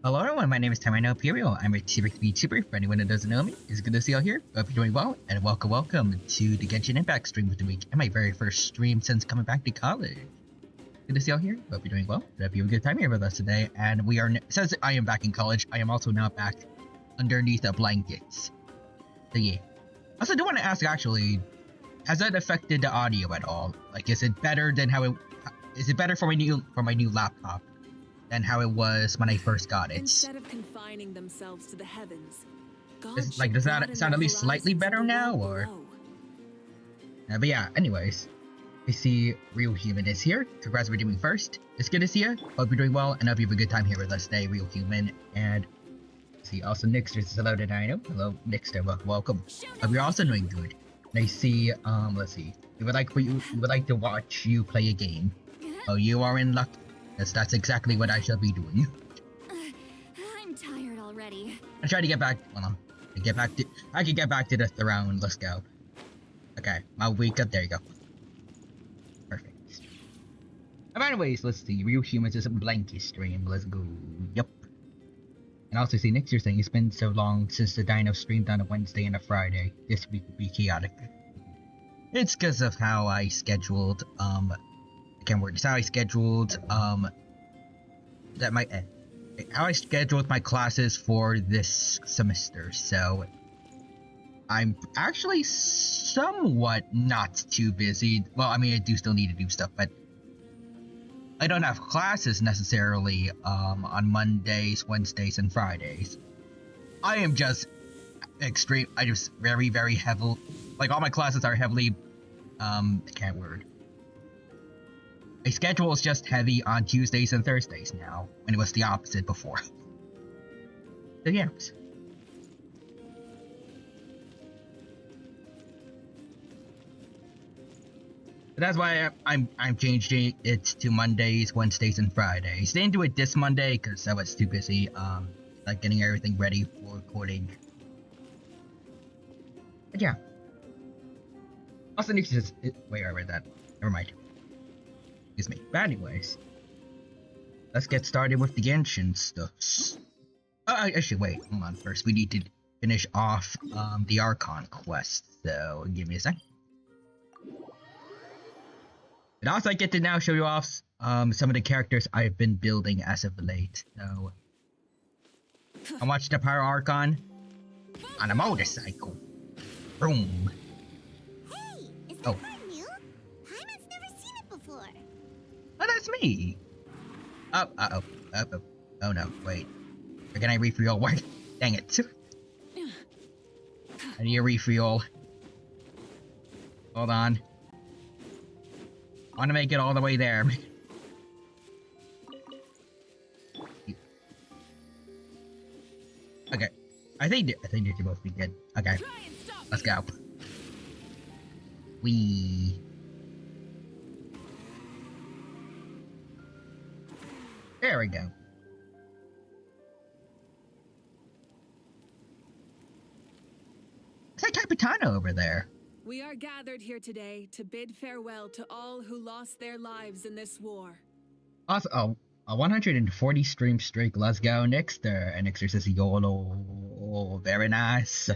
Hello everyone, my name is Tamino Imperial. I'm a TVTuber. For anyone that doesn't know me, it's good to see you all here. Hope you're doing well, and welcome to the Genshin Impact stream of the week, and my very first stream since coming back to college. Good to see you all here. Hope you're doing well. Hope you have a good time here with us today. And we are, since I am back in college, I am also now back underneath the blankets. So yeah. Also, do want to ask actually, has that affected the audio at all? Like, is it better than how it? Is it better for my new laptop than how it was when I first got it? Instead of confining themselves to the heavens, does that sound at least slightly better now, or? But yeah, anyways, I see Real Human is here. Congrats for doing first. It's good to see you. Hope you're doing well, and hope you have a good time here with us today, Real Human. And see, also Nixter says hello to Dino. Hello, Nixter. Welcome. Hope you're also doing good. And I see, let's see. We would like to watch you play a game. Oh, you are in luck. That's exactly what I shall be doing. I'm tired already. I try to get back. Hold on. I can get back to the throne. Let's go. Okay, I'll wake up. There you go. Perfect. But anyways, let's see. Real Humans is a blankie stream. Let's go. Yup. And also see Nixer saying it's been so long since the Dino streamed on a Wednesday and a Friday. This week will be chaotic. It's because of how I scheduled. It's how I scheduled how I scheduled my classes for this semester, so I'm actually somewhat not too busy. Well, I mean, I do still need to do stuff, but I don't have classes necessarily on Mondays, Wednesdays, and Fridays. I am just very, very heavy. Like, all my classes are heavily, my schedule is just heavy on Tuesdays and Thursdays now, when it was the opposite before. So yeah. But that's why I'm changing it to Mondays, Wednesdays, and Fridays. Didn't do it this Monday because I was too busy, like getting everything ready for recording. But yeah. Also, Nick says, wait, I read that. Never mind. Excuse me. But anyways, let's get started with the Genshin stuff. Actually, wait, hold on. First, we need to finish off the Archon quest. So, give me a sec. And also, I get to now show you off some of the characters I've been building as of late. So, I watched the Pyro Archon on a motorcycle. Boom. Hey, is that brand new? Paimon's never seen it before. Oh, that's me. Oh no, wait. Or can I refuel? Wait, dang it. I need a refuel. Hold on. I want to make it all the way there. Okay. I think you should both be good. Okay. Let's go. There we go. It's like Capitano over there. We are gathered here today to bid farewell to all who lost their lives in this war. Also, a 140 stream streak. Let's go, Nixter. And Nixter says YOLO. Very nice.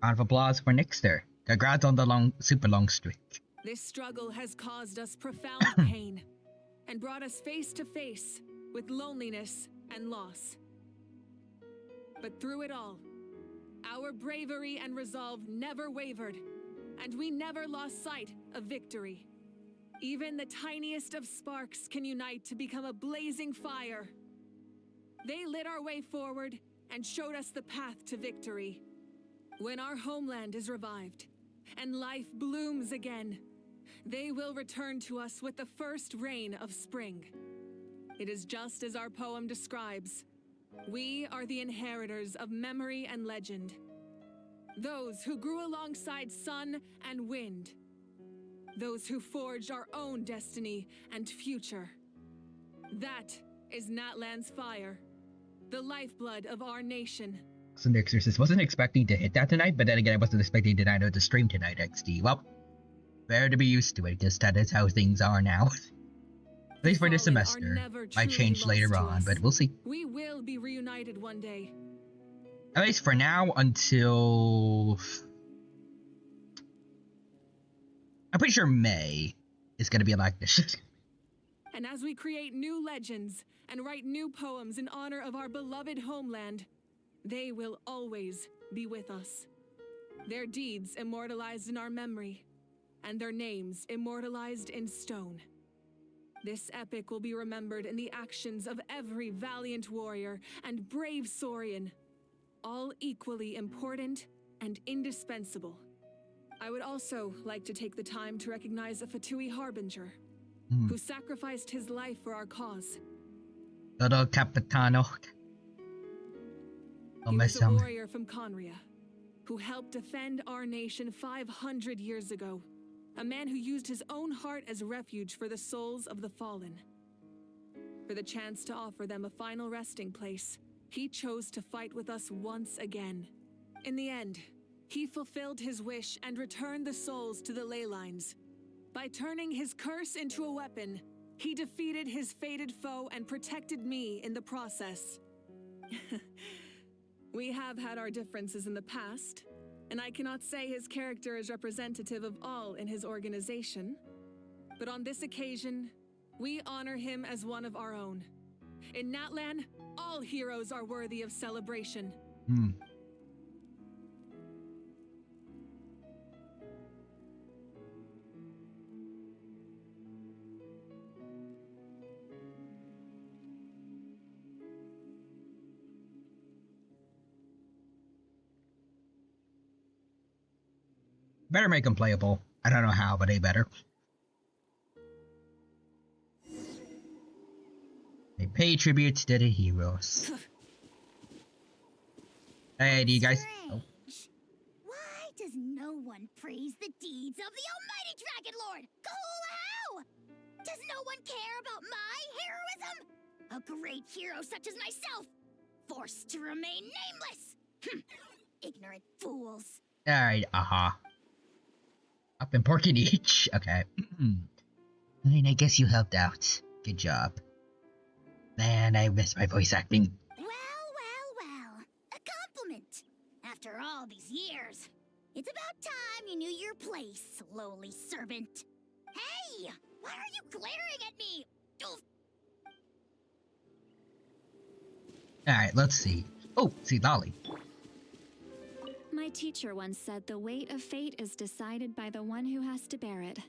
Round of applause for Nixter. Congrats on the super long streak. This struggle has caused us profound pain and brought us face to face with loneliness and loss. But through it all, our bravery and resolve never wavered, and we never lost sight of victory. Even the tiniest of sparks can unite to become a blazing fire. They lit our way forward and showed us the path to victory. When our homeland is revived and life blooms again, they will return to us with the first rain of spring. It is just as our poem describes. We are the inheritors of memory and legend. Those who grew alongside sun and wind. Those who forged our own destiny and future. That is Natlan's fire, the lifeblood of our nation. So the Exorcist wasn't expecting to hit that tonight, but then again I wasn't expecting Dino to stream tonight, XD. Well, better to be used to it, just that is how things are now. At least for this fallen are semester. never Might truly change later lost to on, us. but we'll see. We will be reunited one day. At least for now, until... I'm pretty sure May is gonna be like this. And as we create new legends and write new poems in honor of our beloved homeland, they will always be with us. Their deeds immortalized in our memory, and their names immortalized in stone. This epic will be remembered in the actions of every valiant warrior and brave Saurian, all equally important and indispensable. I would also like to take the time to recognize a Fatui Harbinger, who sacrificed his life for our cause. Todo Capitano. He was a warrior from Conria, who helped defend our nation 500 years ago. A man who used his own heart as refuge for the souls of the fallen. For the chance to offer them a final resting place, he chose to fight with us once again. In the end, he fulfilled his wish and returned the souls to the ley lines. By turning his curse into a weapon, he defeated his fated foe and protected me in the process. We have had our differences in the past, and I cannot say his character is representative of all in his organization. But on this occasion, we honor him as one of our own. In Natlan, all heroes are worthy of celebration. Better make them playable. I don't know how, but they better. They pay tribute to the heroes. Hey, do you guys... Oh. Why does no one praise the deeds of the almighty Dragon Lord, Kahula? Does no one care about my heroism? A great hero such as myself, forced to remain nameless. Ignorant fools. Alright, Up in Porky Beach. Okay. I mean, I guess you helped out. Good job. Man, I miss my voice acting. Well. A compliment. After all these years. It's about time you knew your place, lowly servant. Hey! Why are you glaring at me? Oof. Alright, let's see. Oh, see Dolly. My teacher once said the weight of fate is decided by the one who has to bear it.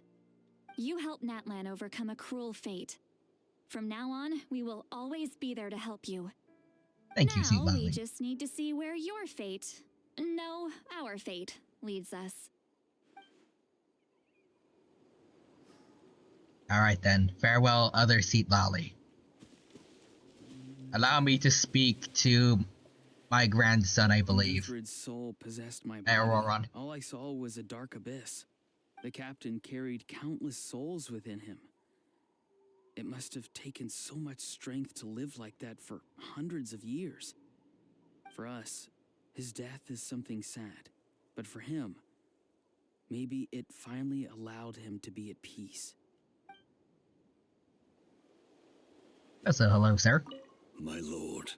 You helped Natlan overcome a cruel fate. From now on, we will always be there to help you. Thank you, sweet Now Dolly. we just need to see where your fate, no, our fate, leads us. Alright then. Farewell, other seat Lolly. Allow me to speak to my grandson, I believe. Putrid soul possessed my body. Auroron. All I saw was a dark abyss. The captain carried countless souls within him. It must have taken so much strength to live like that for hundreds of years. For us, his death is something sad. But for him, maybe it finally allowed him to be at peace. That's a hello, sir. My lord,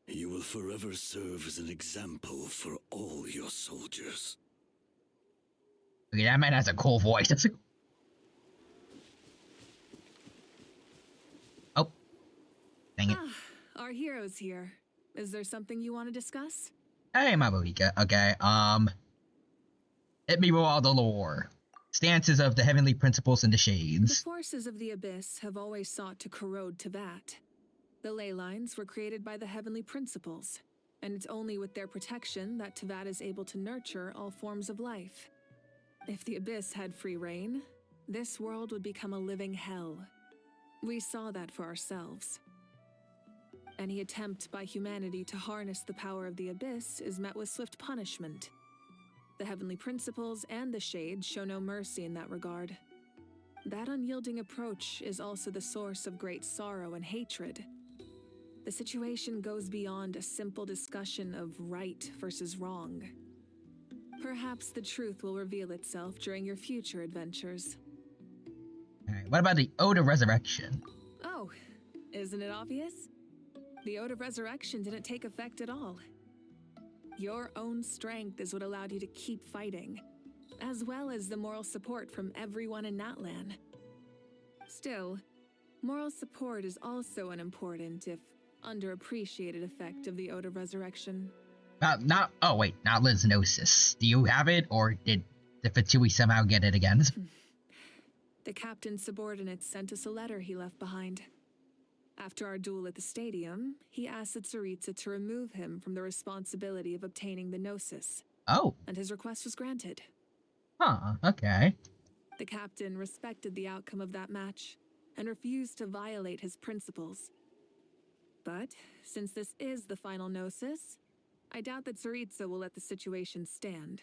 you will forever serve as an example for all your soldiers. Okay, that man has a cool voice. That's a... Oh. Dang it. Our hero's here. Is there something you want to discuss? Hey, Mabuika. Okay, hit me with all the lore. Stances of the heavenly principles and the The shades. forces of the Abyss have always sought to corrode Tevat. The ley lines were created by the heavenly principles, and it's only with their protection that Tevat is able to nurture all forms of life. If the Abyss had free reign, this world would become a living hell. We saw that for ourselves. Any attempt by humanity to harness the power of the Abyss is met with swift punishment. The heavenly principles and the shades show no mercy in that regard. That unyielding approach is also the source of great sorrow and hatred. The situation goes beyond a simple discussion of right versus wrong. Perhaps the truth will reveal itself during your future adventures. Alright, what about the Ode of Resurrection? Oh, isn't it obvious? The Ode of Resurrection didn't take effect at all. Your own strength is what allowed you to keep fighting, as well as the moral support from everyone in Natlan. Still, moral support is also an important, if underappreciated, effect of the Ode of Resurrection. Natlan's Gnosis. Do you have it, or did the Fatui somehow get it again? The captain's subordinates sent us a letter he left behind. After our duel at the stadium, he asked Tsaritsa to remove him from the responsibility of obtaining the Gnosis. Oh. And his request was granted. Huh, okay. The captain respected the outcome of that match and refused to violate his principles. But, since this is the final Gnosis, I doubt that Tsaritsa will let the situation stand.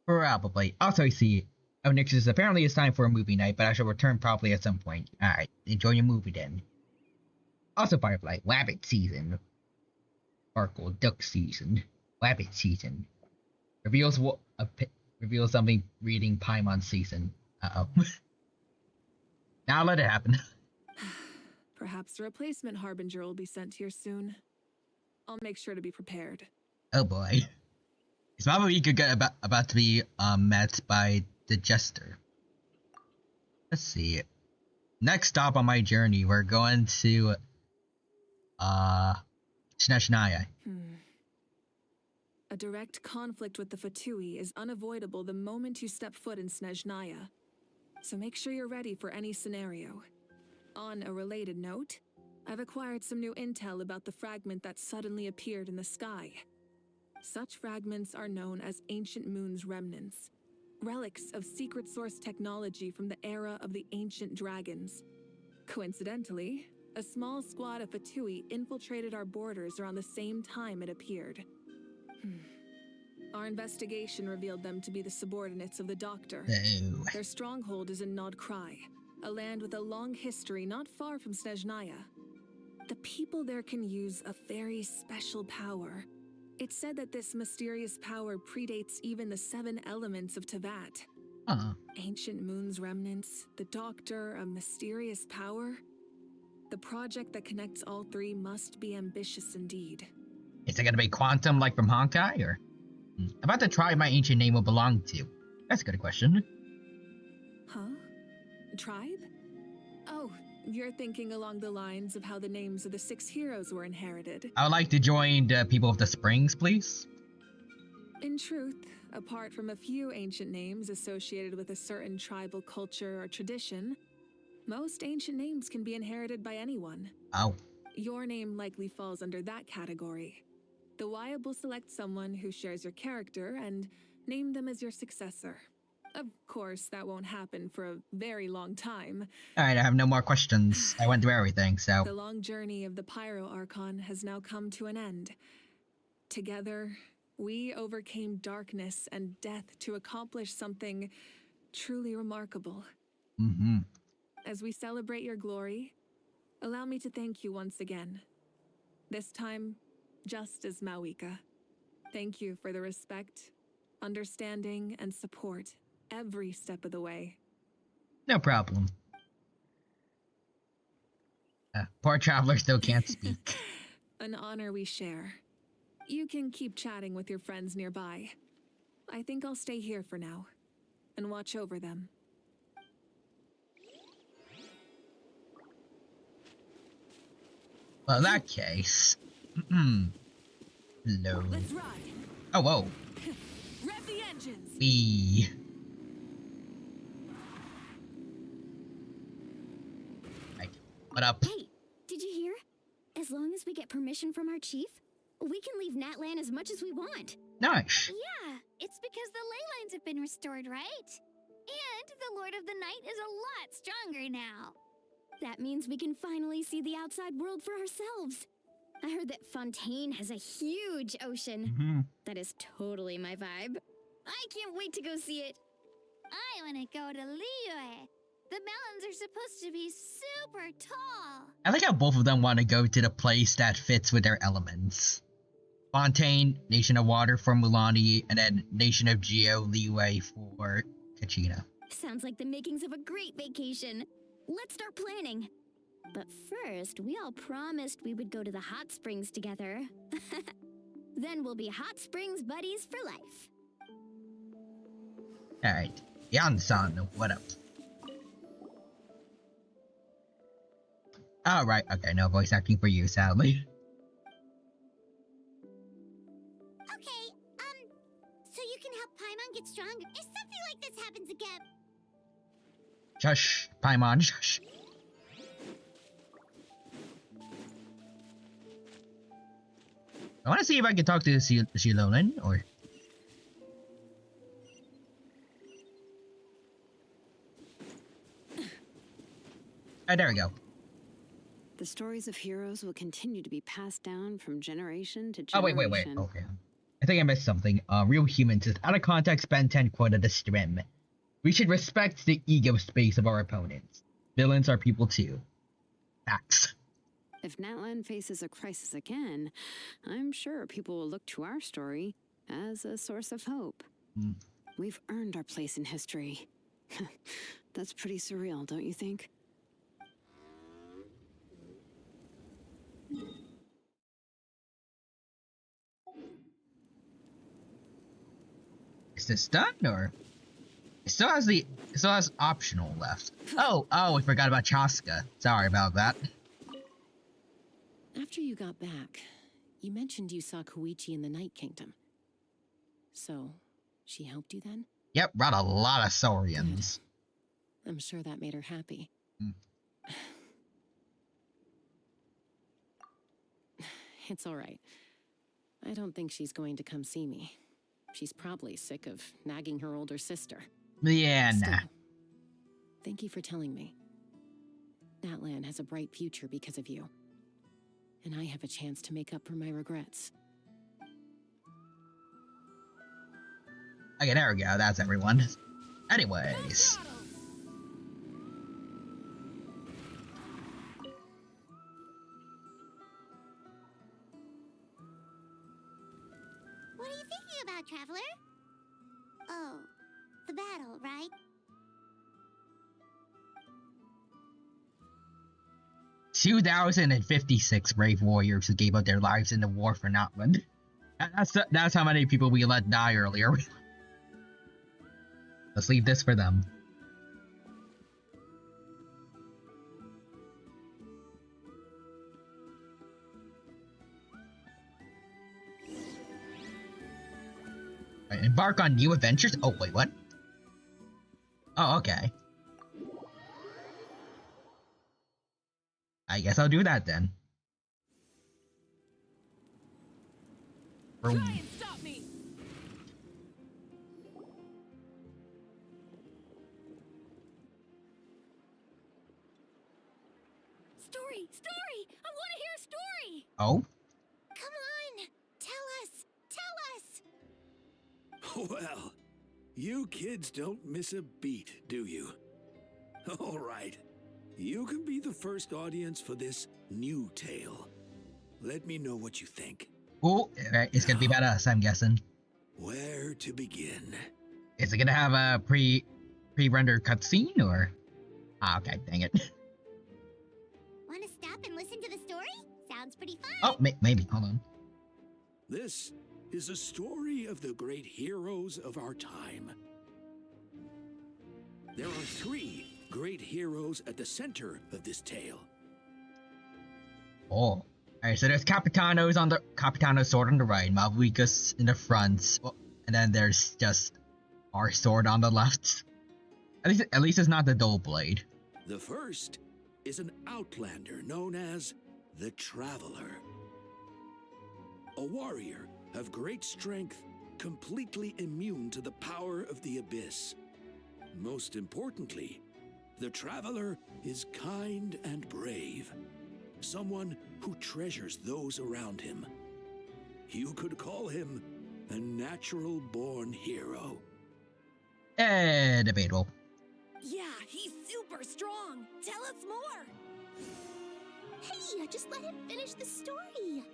Probably. Also, I see. Oh, Nixus, apparently it's time for a movie night, but I shall return probably at some point. Alright, enjoy your movie then. Also, Firefly, Wabbit season. Sparkle, Duck season. Wabbit season. Reveals something reading Paimon season. Uh-oh. Now let it happen. Perhaps a replacement Harbinger will be sent here soon. I'll make sure to be prepared. Oh boy. Is Mama Mika about to be met by the Jester? Let's see. Next stop on my journey, we're going to Snezhnaya. A direct conflict with the Fatui is unavoidable the moment you step foot in Snezhnaya. So make sure you're ready for any scenario. On a related note, I've acquired some new intel about the fragment that suddenly appeared in the sky. Such fragments are known as Ancient Moon's remnants, relics of secret source technology from the era of the ancient dragons. Coincidentally, a small squad of Fatui infiltrated our borders around the same time it appeared. Our investigation revealed them to be the subordinates of the Doctor. Oh. Their stronghold is in Nod Krai, a land with a long history not far from Snezhnaya. The people there can use a very special power. It's said that this mysterious power predates even the 7 elements of Tevat. Ancient Moon's remnants, the Doctor, a mysterious power. The project that connects all three must be ambitious indeed. Is it gonna be Quantum like from Honkai, or? About the tribe my ancient name will belong to? That's a good question. Huh? Tribe? Oh, you're thinking along the lines of how the names of the 6 heroes were inherited. I would like to join the people of the Springs, please. In truth, apart from a few ancient names associated with a certain tribal culture or tradition, most ancient names can be inherited by anyone. Oh. Your name likely falls under that category. The Wyab will select someone who shares your character and name them as your successor. Of course, that won't happen for a very long time. Alright, I have no more questions. I went through everything, so... The long journey of the Pyro Archon has now come to an end. Together, we overcame darkness and death to accomplish something truly remarkable. As we celebrate your glory, allow me to thank you once again. This time, just as Mawika. Thank you for the respect, understanding, and support every step of the way. No problem. Poor traveler still can't speak. An honor we share. You can keep chatting with your friends nearby. I think I'll stay here for now and watch over them. Well, in that case... Hello. Let's ride. Oh, whoa. Rev the engines. Wee. Right. What up? Hey, did you hear? As long as we get permission from our chief, we can leave Natlan as much as we want. Nice. Yeah, it's because the ley lines have been restored, right? And the Lord of the Night is a lot stronger now. That means we can finally see the outside world for ourselves. I heard that Fontaine has a huge ocean. That is totally my vibe. I can't wait to go see it. I want to go to Liyue. The mountains are supposed to be super tall. I like how both of them want to go to the place that fits with their elements. Fontaine, Nation of Water for Mulani, and then Nation of Geo Liyue for Kachina. Sounds like the makings of a great vacation. Let's start planning. But first, we all promised we would go to the hot springs together. Then we'll be hot springs buddies for life. Alright. Yan-san, what up? Alright, okay, no voice acting for you, sadly. Okay, so you can help Paimon get stronger if something like this happens again. Shush, Paimon, shush. I want to see if I can talk to Shilolan, or... there we go. The stories of heroes will continue to be passed down from generation to Oh, generation. wait. Okay. I think I missed something. Real humans is out of context Ben 10 quoted the stream. We should respect the ego space of our opponents. Villains are people too. Facts. If Natlan faces a crisis again, I'm sure people will look to our story as a source of hope. We've earned our place in history. That's pretty surreal, don't you think? Is this done, or? It still has optional left. Oh, we forgot about Chaska. Sorry about that. After you got back, you mentioned you saw Koichi in the Night Kingdom. So, she helped you then? Yep, brought a lot of Saurians. Good. I'm sure that made her happy. It's all right. I don't think she's going to come see me. She's probably sick of nagging her older sister. Yeah, nah. Still, thank you for telling me. Natlan has a bright future because of you. And I have a chance to make up for my regrets. Okay, there we go. That's everyone. Anyways. What are you thinking about, Traveler? Oh, the battle, right? 2,056 brave warriors who gave up their lives in the war for Natlan. That's how many people we let die earlier. Let's leave this for them. Right, embark on new adventures? Oh, wait, what? Oh, okay. I guess I'll do that then. Try and stop me! Story! I want to hear a story! Oh? Come on! Tell us! Well, you kids don't miss a beat, do you? All right. You can be the first audience for this new tale. Let me know what you think. Oh, right, it's gonna be about us, I'm guessing. Where to begin? Is it gonna have a pre-rendered cutscene, or? Ah, okay, dang it. Want to stop and listen to the story? Sounds pretty fun. Oh, maybe, hold on. This is a story of the great heroes of our time. There are 3 great heroes at the center of this tale. Oh. Alright, so there's Capitano's sword on the right, Malvika's in the front, well, and then there's just our sword on the left. At least it's not the dull blade. The first is an outlander known as the Traveler. A warrior of great strength, completely immune to the power of the abyss. Most importantly, the Traveler is kind and brave. Someone who treasures those around him. You could call him a natural-born hero. Debatable. Yeah, he's super strong! Tell us more! Hey, just let him finish the story.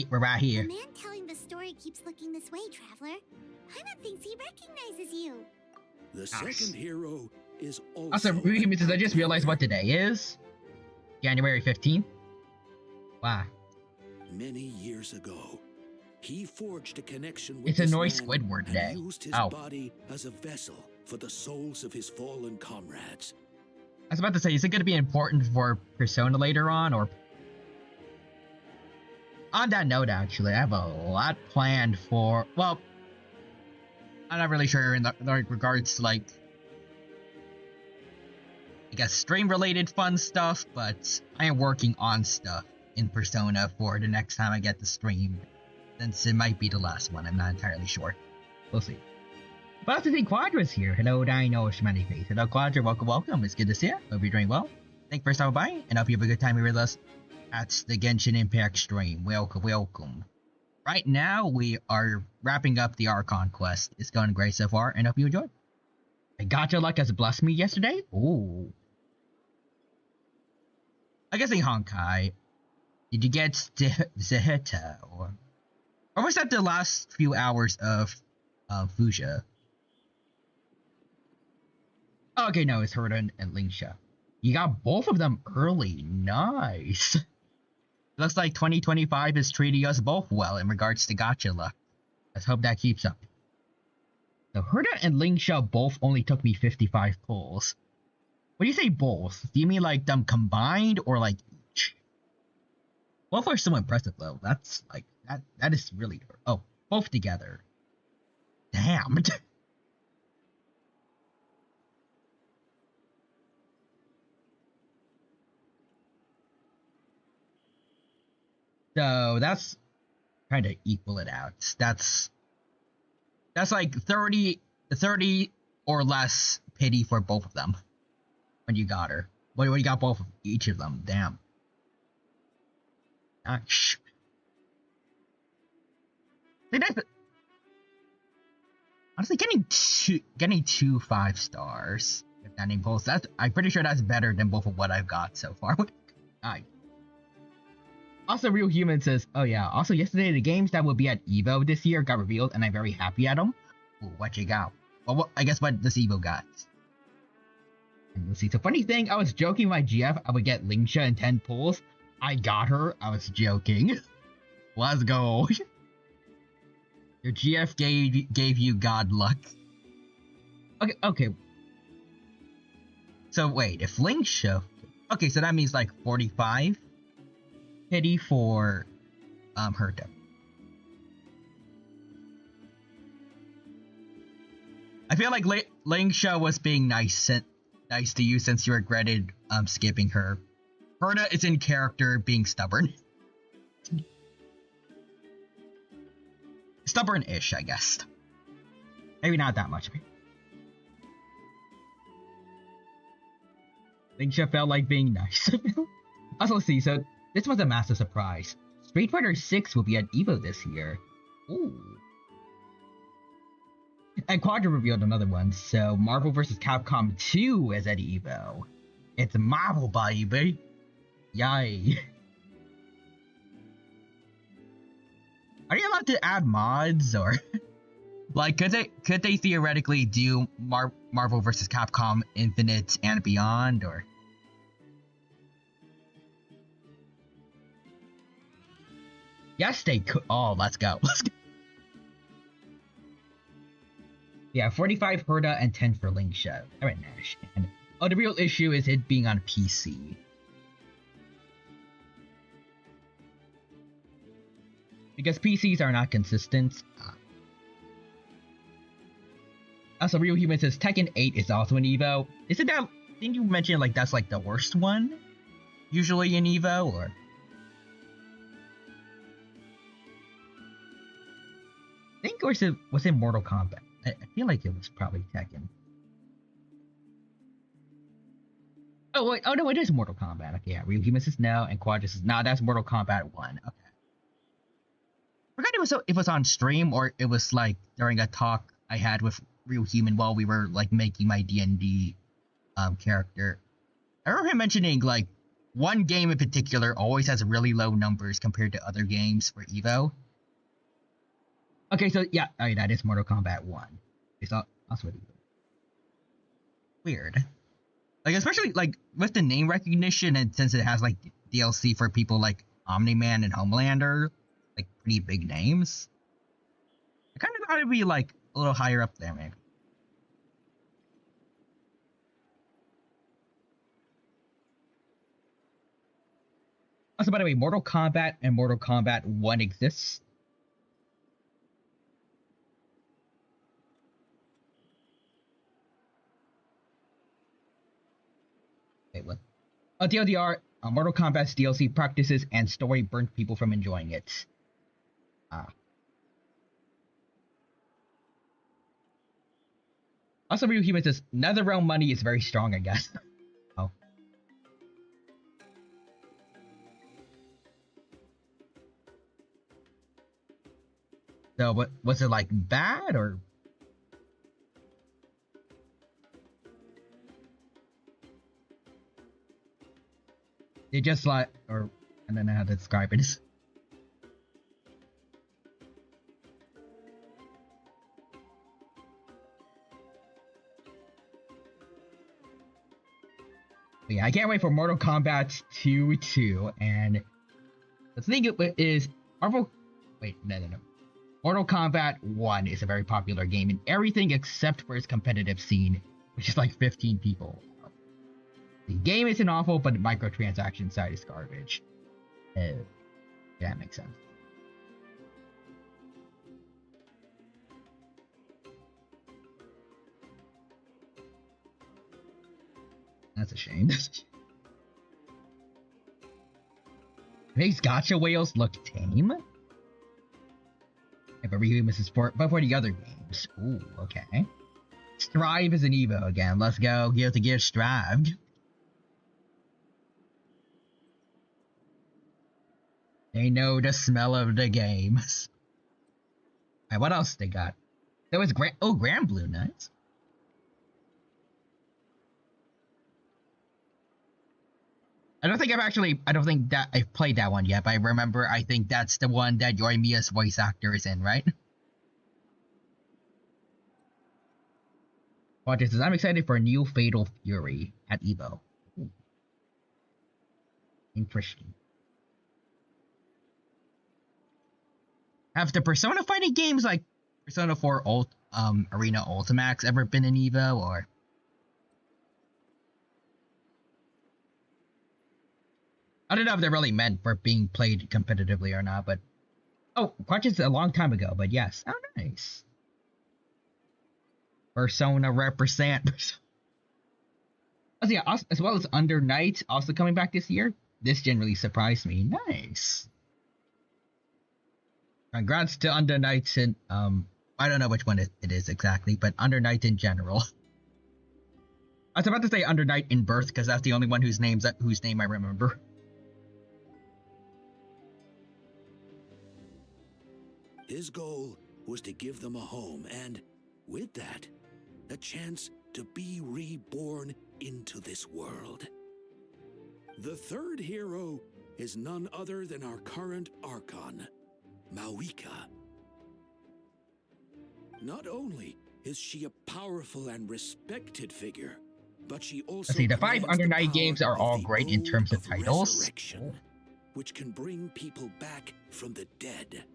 We're right here. The man telling the story keeps looking this way, Traveler. Paimon thinks he recognizes you. The second hero is also. Also, an I just realized what outlander. today is. January 15th. Wow. Many years ago, he forged a connection with It's a this noise man Squidward and day. used his Oh. body as a vessel for the souls of his fallen comrades. I was about to say, is it going to be important for Persona later on, or... On that note, actually, I have a lot planned for... Well, I'm not really sure in the regards to, like... I guess stream-related fun stuff, but I am working on stuff in Persona for the next time I get to stream. Since it might be the last one, I'm not entirely sure. We'll see. But I have to say Quadra's here. Hello, Dino Shmany Face. Hello, Quadra. Welcome. It's good to see you. Hope you're doing well. Thanks for stopping by, and hope you have a good time here with us at the Genshin Impact stream. Welcome. Right now, we are wrapping up the Archon quest. It's going great so far, and hope you enjoy. I got your luck as blessed me yesterday. Ooh. I guess in Honkai, did you get Zeheta, or was that the last few hours of Fuja? Okay, no, it's Herda and Lingsha. You got both of them early. Nice. Looks like 2025 is treating us both well in regards to gacha luck. Let's hope that keeps up. So Herda and Lingsha both only took me 55 pulls. When you say both, do you mean like them combined or like each? Both are so impressive though. That's like, that is really... Oh, both together. Damn. So that's trying to equal it out. That's like 30 or less pity for both of them when you got her. When you got both of each of them. Damn. Gosh. Honestly, getting two 5 stars with that impulse, I'm pretty sure that's better than both of what I've got so far. Nice. Also, Real Human says, oh yeah, also yesterday the games that will be at EVO this year got revealed and I'm very happy at them. Ooh, what you got? Well, I guess what this EVO got. And let's see, so funny thing, I was joking my GF I would get Lingsha in 10 pulls. I got her, I was joking. Let's go. Your GF gave you god luck. Okay. So wait, if Lingsha... Okay, so that means like 45? Pity for Herta. I feel like Lingsha was being nice to you since you regretted skipping her. Herta is in character being stubborn. Stubborn-ish, I guess. Maybe not that much. Lingsha felt like being nice. Also, let's see, so this was a massive surprise. Street Fighter 6 will be at EVO this year. Ooh. And Quadra revealed another one, so Marvel vs. Capcom 2 is at EVO. It's Marvel, baby. Yay. Are you allowed to add mods, or... like, could they theoretically do Marvel vs. Capcom Infinite and Beyond, or... Yes, they could. Oh, let's go. Yeah, 45 Herda and 10 for Lingsha. Alright, Nash. And, the real issue is it being on PC. Because PCs are not consistent. Also, Real Human says Tekken 8 is also an EVO. Isn't that... Didn't you mention, like, that's, like, the worst one? Usually in EVO, or... I think, or was it Mortal Kombat? I feel like it was probably Tekken. Oh, wait. Oh, no, it is Mortal Kombat. Okay, yeah. Real Human says no, and Quadra says, nah, that's Mortal Kombat 1. Okay. I forgot it was on stream, or it was, like, during a talk I had with Real Human while we were, like, making my D&D, character. I remember him mentioning, like, one game in particular always has really low numbers compared to other games for Evo. Okay, so yeah, that is Mortal Kombat 1. It's also Evo. Weird. Like, especially, like, with the name recognition, and since it has, like, DLC for people like Omni-Man and Homelander, like, pretty big names, I kind of thought it'd be, like, a little higher up there, maybe. Also, by the way, Mortal Kombat and Mortal Kombat 1 exists. Wait, what? TLDR, Mortal Kombat's DLC practices and story burnt people from enjoying it. Also, Real Human says, Netherrealm money is very strong, I guess. Oh. So, what was it, like, bad, or? They just like, or I don't know how to describe it. But yeah, I can't wait for Mortal Kombat 2, and the thing is, Marvel. Wait, no. Mortal Kombat 1 is a very popular game in everything except for its competitive scene, which is like 15 people. The game isn't awful, but the microtransaction side is garbage. Yeah, that makes sense. That's a shame. These gacha whales look tame. Yeah, but Ryu misses but for the other games. Ooh, okay. Strive is an Evo again. Let's go. Gear to Gear Strive. They know the smell of the games. Alright, what else they got? There was Grand Blue, nice. I don't think that I've played that one yet, but I think that's the one that Yoimiya's voice actor is in, right? Watch this. I'm excited for a new Fatal Fury at Evo. Ooh. Interesting. Have the Persona fighting games like Persona 4 Arena Ultimax ever been in Evo, or? I don't know if they're really meant for being played competitively or not, but... Oh, Crutches a long time ago, but yes. Oh, nice. Persona represent. Oh, yeah, as well as Under Night also coming back this year. This generally surprised me. Nice. Congrats to Under Nights and, I don't know which one it is exactly, but Under Night in general. I was about to say Under Night in Birth, because that's the only one whose name I remember. His goal was to give them a home and, with that, a chance to be reborn into this world. The third hero is none other than our current Archon, Mawika. Not only is she a powerful and respected figure, but she also See, the 5 commands Under the Night power games are of all the great in Ode terms of of titles. Resurrection, which can bring people back from the dead.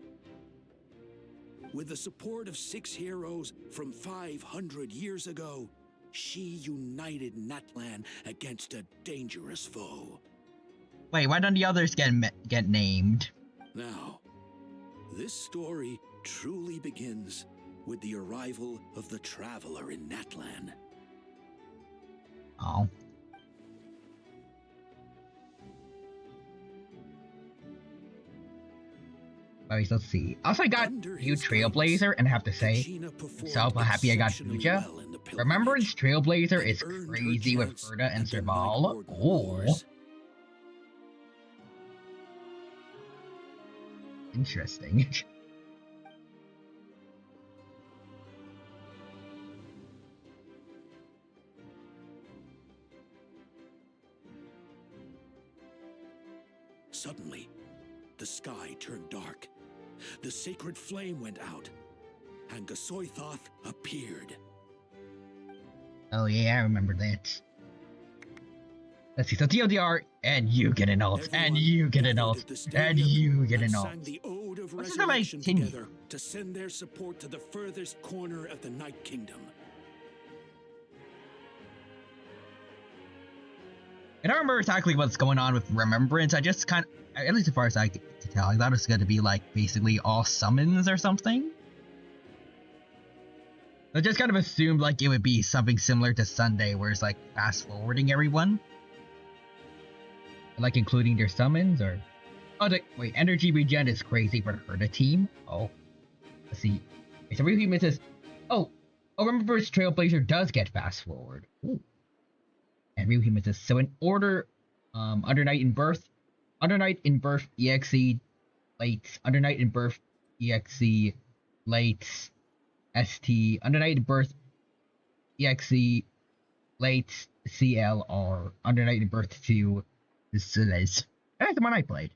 With the support of 6 heroes from 500 years ago, she united Natlan against a dangerous foe. Wait, why don't the others get named? Now, this story truly begins with the arrival of the Traveler in Natlan. Oh. Let's see. Also, I got new Trailblazer, and I have to say, I'm so happy I got Fuja. Remembrance Trailblazer is crazy with Ferda and Serval. Oh. Interesting. Suddenly, the sky turned dark. The sacred flame went out, and Gasoithoth appeared. Oh yeah, I remember that. Let's see, so TLDR, and you get an ult, and you get an ult, and you get an ult. Sang the Ode of What's the Resurrection continue? together to send their support to the furthest corner of the Night Kingdom. I don't remember exactly what's going on with Remembrance. I just kind of, at least as far as I could tell, I thought it was going to be like basically all summons or something. I just kind of assumed like it would be something similar to Sunday, where it's like fast forwarding everyone, like including their summons. Or wait, energy regen is crazy for the team. Oh, let's see. So Real says, oh, Remembrance Trailblazer does get fast forward. Ooh. And Real Human says, so in order, Under Night in Birth EXE late, Under Night in Birth EXE late, ST, Under Night in Birth EXE late, CLR, Under Night in Birth 2, Celeste. That's the one I played.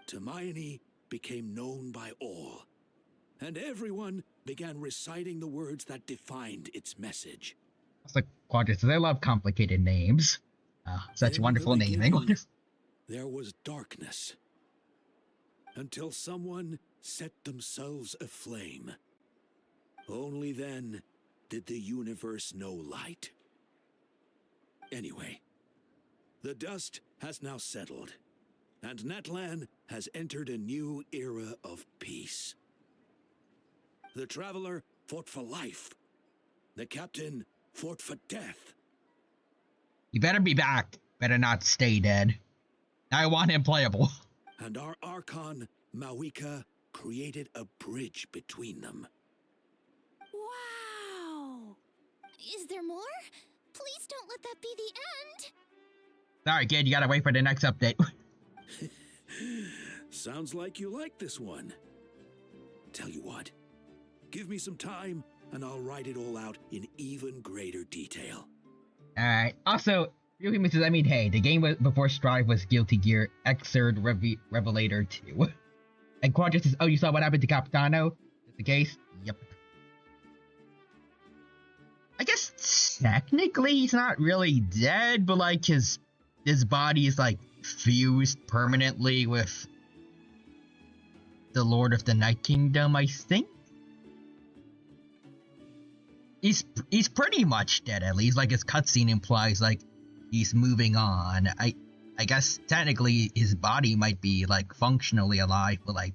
Hermione became known by all, and everyone began reciting the words that defined its message. It's like Quadrants, they love complicated names. Such wonderful naming. There was darkness, until someone set themselves aflame. Only then did the universe know light. Anyway, the dust has now settled, and Natlan has entered a new era of peace. The Traveler fought for life. The Captain fought for death. You better be back. Better not stay dead. I want him playable. And our Archon, Mawika, created a bridge between them. Wow! Is there more? Please don't let that be the end. Sorry, kid, you gotta wait for the next update. Sounds like you like this one. Tell you what, give me some time and I'll write it all out in even greater detail. Alright, also, Real Human says, I mean, hey, the game before Strive was Guilty Gear Xrd Revelator 2. And Quadra says, oh, you saw what happened to Capitano? Is the case? Yep. I guess technically he's not really dead, but like his body is like fused permanently with the Lord of the Night Kingdom, I think. He's pretty much dead, at least. Like his cutscene implies, like he's moving on. I guess technically his body might be like functionally alive, but like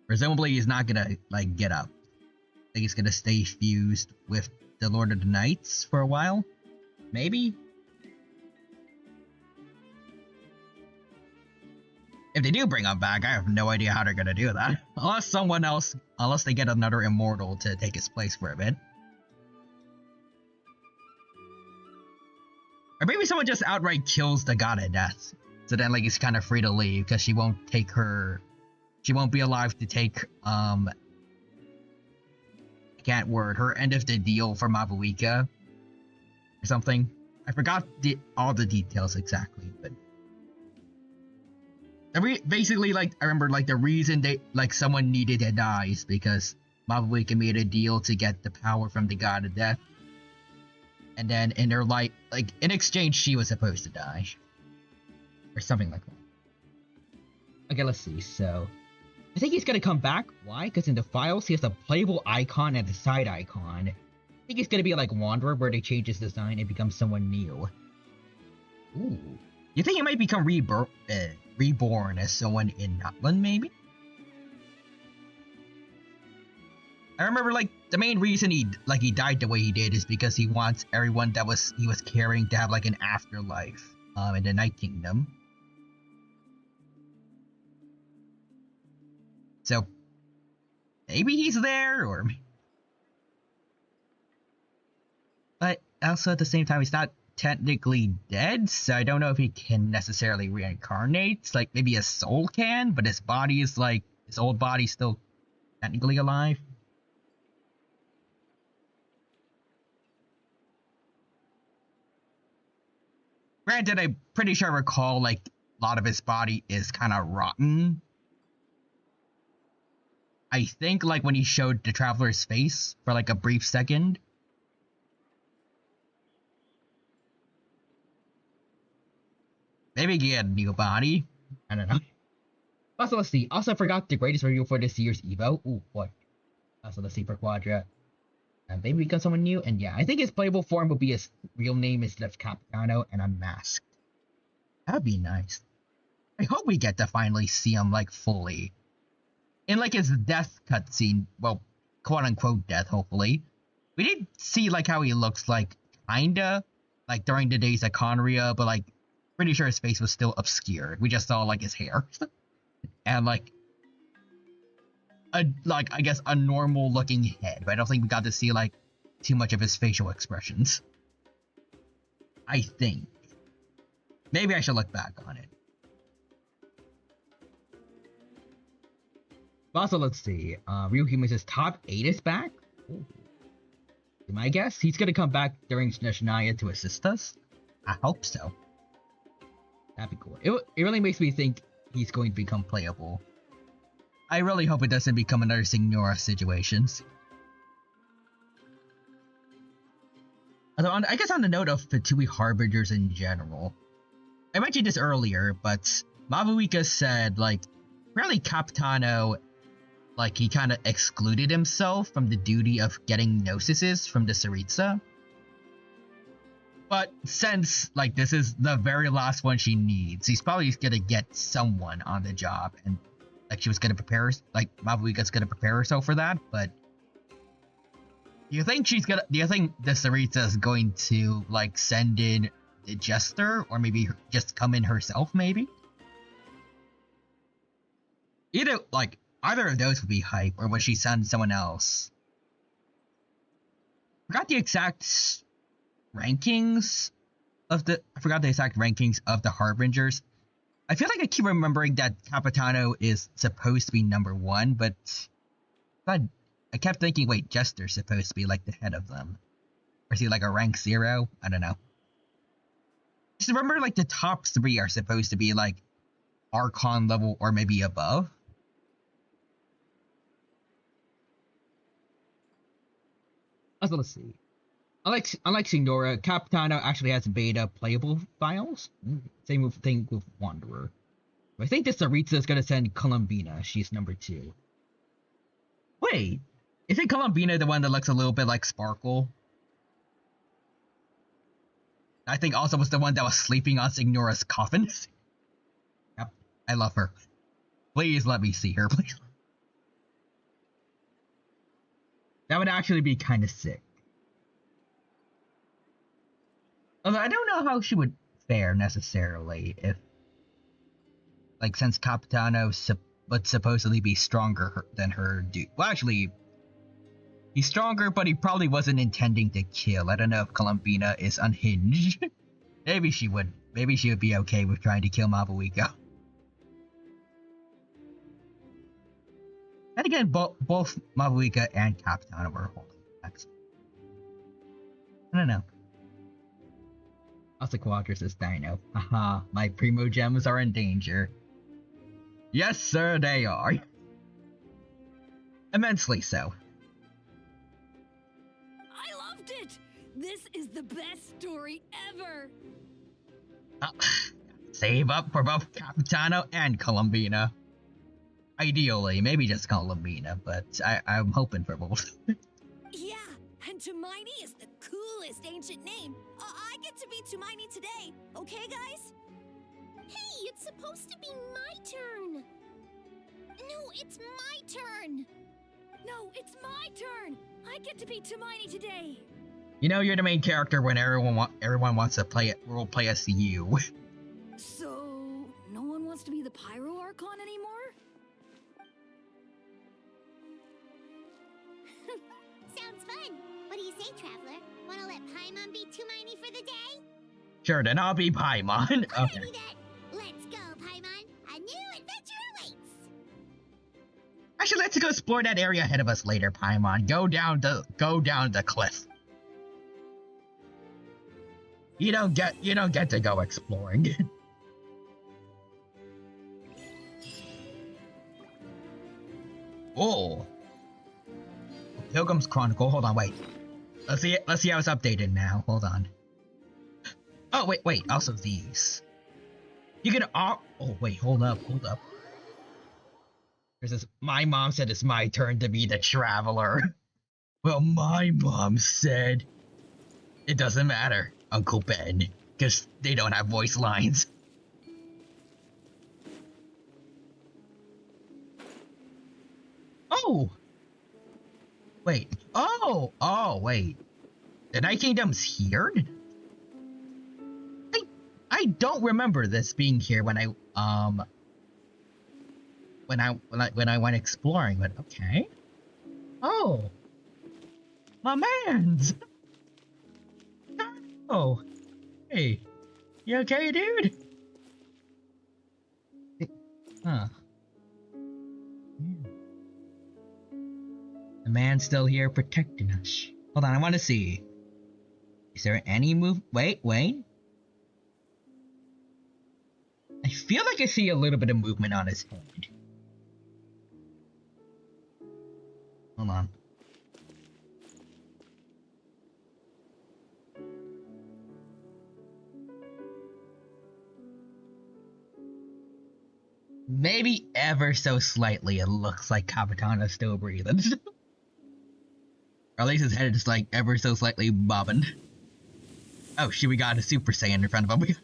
presumably he's not gonna like get up. I think he's gonna stay fused with the Lord of the Knights for a while, maybe. If they do bring him back, I have no idea how they're gonna do that. Unless they get another immortal to take his place for a bit. Or maybe someone just outright kills the God of Death. So then like he's kind of free to leave because she won't be alive to take, I can't word, her end of the deal for Mabuika. Or something. I forgot all the details exactly, but basically, like, I remember, like, the reason someone needed to die is because Mabuika made a deal to get the power from the God of Death. And then in her life, like, in exchange, she was supposed to die. Or something like that. Okay, let's see, so I think he's gonna come back. Why? Because in the files, he has a playable icon and a side icon. I think he's gonna be like Wanderer, where they change his design and become someone new. Ooh. You think he might become reborn as someone in Natlan, maybe? I remember, like, the main reason he died the way he did is because he wants everyone that he was carrying to have, like, an afterlife, in the Night Kingdom. So, maybe he's there, or... But also at the same time, he's not technically dead, so I don't know if he can necessarily reincarnate. Like, maybe his soul can, but his body is, like, his old body's still technically alive. Granted, I'm pretty sure I recall, like, a lot of his body is kind of rotten. I think like when he showed the Traveler's face for like a brief second. Maybe get a new body. I don't know. Also, let's see. Also, I forgot the greatest review for this year's Evo. Ooh, what? Also, let's see for Quadra. And maybe we got someone new. And yeah, I think his playable form will be his real name instead of Capitano and unmasked. That'd be nice. I hope we get to finally see him, like, fully. In, like, his death cutscene. Well, quote-unquote death, hopefully. We did see, like, how he looks, like, kinda. Like, during the days of Conria, but, like, pretty sure his face was still obscured. We just saw, like, his hair. And, like, I guess, a normal-looking head. But I don't think we got to see, like, too much of his facial expressions. I think. Maybe I should look back on it. Also, let's see. Real Humans' top 8 is back? Ooh. My guess? He's gonna come back during Shania to assist us? I hope so. That'd be cool. It really makes me think he's going to become playable. I really hope it doesn't become another Signora situations. Although, I guess on the note of Fatui Harbingers in general, I mentioned this earlier, but Mavuika said, like, really Capitano, like, he kind of excluded himself from the duty of getting Gnosises from the Tsaritsa. But since, like, this is the very last one she needs, he's probably gonna get someone on the job, and, like, she was gonna prepare, like, Mavuika's gonna prepare herself for that, but do you think the Tsaritsa is going to, like, send in the Jester, or maybe just come in herself, maybe? Either of those would be hype, or would she send someone else? I forgot the exact rankings of the Harbingers. I feel like I keep remembering that Capitano is supposed to be number 1, but I kept thinking, wait, Jester's supposed to be like the head of them. Or is he like a rank 0? I don't know. Just remember, like, the top 3 are supposed to be like Archon level or maybe above. Also, let's see. Unlike Signora, Capitano actually has beta playable files. Same thing with Wanderer. I think the Tsaritsa is gonna send Columbina. She's number 2. Wait, isn't Columbina the one that looks a little bit like Sparkle? I think also was the one that was sleeping on Signora's coffin. Yep, I love her. Please let me see her, please. That would actually be kind of sick. Although I don't know how she would fare necessarily if, like, since Capitano would supposedly be stronger than her dude. Well, actually, he's stronger, but he probably wasn't intending to kill. I don't know if Columbina is unhinged. Maybe she would be okay with trying to kill Mavuika. And again, both Mavuika and Capitano were holding attacks. I don't know. Also, Quadras is Dino. Haha, my Primo Gems are in danger. Yes, sir, they are. Immensely so. I loved it! This is the best story ever! Save up for both Capitano and Columbina. Ideally, maybe just Columbina, but I'm hoping for both. Yeah, and Tumaini is the coolest ancient name. I get to be Tumaini today, okay, guys? Hey, it's supposed to be my turn. No, it's my turn. No, it's my turn! I get to be Tumaini today! You know, you're the main character when everyone wants to role play as you. So, no one wants to be the Pyro Archon anymore? Sounds fun. What do you say, Traveler? Wanna let Paimon be Tumaini for the day? Sure, then I'll be Paimon. Okay. Alrighty then. Let's go, Paimon. A new adventure awaits. Actually, let's go explore that area ahead of us later, Paimon. Go down the cliff. You don't get to go exploring. Oh. Pilgrim's Chronicle. Hold on, wait. Let's see how it's updated now. Hold on. Oh, wait. Also these. You can oh wait, hold up. There's this, my mom said it's my turn to be the traveler. Well, my mom said it doesn't matter, Uncle Ben, because they don't have voice lines. Oh! Wait. Oh, wait. The Night Kingdom's here? I don't remember this being here when I went exploring, but okay. Oh. My mans. Oh. Hey. You okay, dude? Huh. The man's still here protecting us. Hold on, I want to see. Is there any move? Wait. I feel like I see a little bit of movement on his head. Hold on. Maybe ever so slightly it looks like Capitano's still breathing. Or at least his head is like ever so slightly bobbing. Oh shit, we got a Super Saiyan in front of him.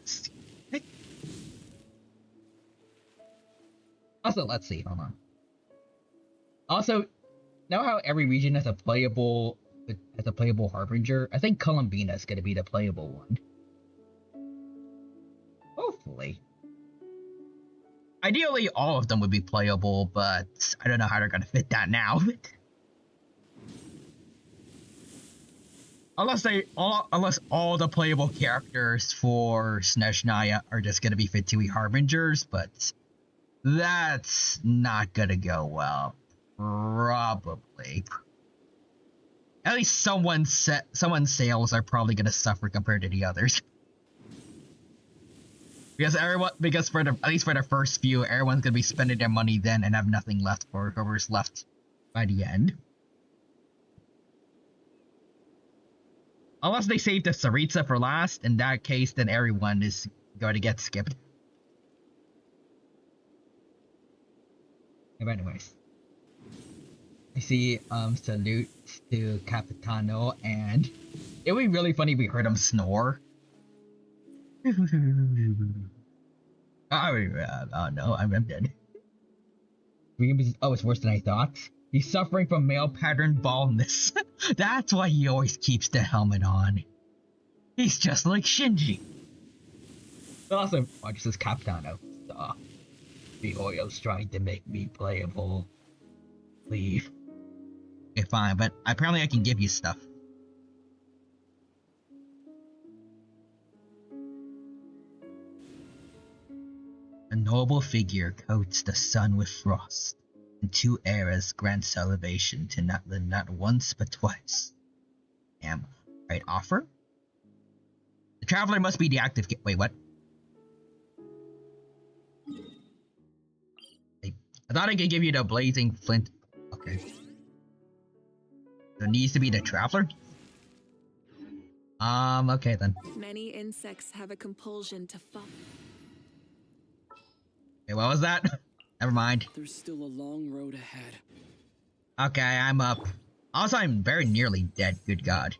Also, let's see, hold on. Also, know how every region has a playable Harbinger? I think Columbina is gonna be the playable one. Hopefully. Ideally, all of them would be playable, but I don't know how they're gonna fit that now. Unless all the playable characters for Snezhnaya are just gonna be Fatui Harbingers, but that's not gonna go well. Probably. At least someone's sales are probably gonna suffer compared to the others. Because at least for the first few, everyone's gonna be spending their money then and have nothing left for whoever's left by the end. Unless they save the Saritsa for last, in that case, then everyone is going to get skipped. But anyways. I see, salute to Capitano, and it would be really funny if we heard him snore. Oh no, I'm dead. Oh, it's worse than I thought. He's suffering from male pattern baldness. That's why he always keeps the helmet on. He's just like Shinji. Also, watch this Capitano. Stop. The oil's trying to make me playable. Leave. Okay, fine, but apparently I can give you stuff. A noble figure coats the sun with frost. In 2 eras grants salvation to natlan not once but twice. Damn. Right offer? The traveler must be the active wait, what? I thought I could give you the blazing flint. Okay. There needs to be the traveler? Okay then. Many insects have a compulsion to fall. Hey, what was that? Never mind. There's still a long road ahead. Okay, I'm up. Also, I'm very nearly dead, good god.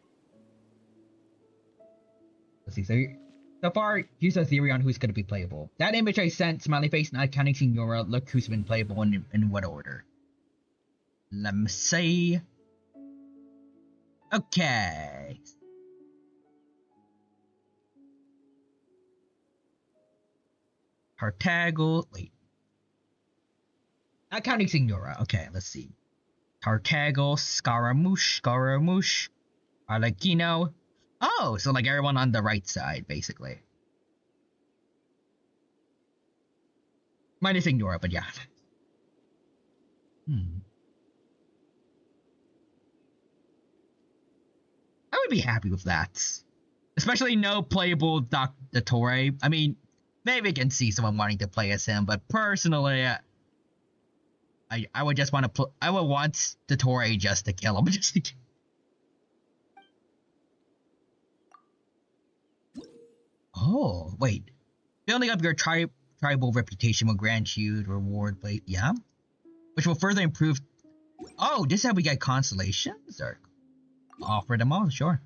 Let's see, so far, here's a theory on who's gonna be playable. That image I sent, smiley face, not counting Signora, look who's been playable in what order. Let me see. Okay. Tartagle, wait. Not counting Signora, okay, let's see. Tartagle, Scaramouche, Arlecchino. Oh, so like everyone on the right side, basically. Minus Signora, but yeah. I would be happy with that. Especially no playable Dr. Torre. I mean, maybe I can see someone wanting to play as him, but personally, I would just want to I would want the Toray just to kill him. Just to Oh, wait. Building up your tribal reputation will grant you the reward plate, yeah? Which will further improve... Oh, this is how we get constellations? Or offer them all, sure.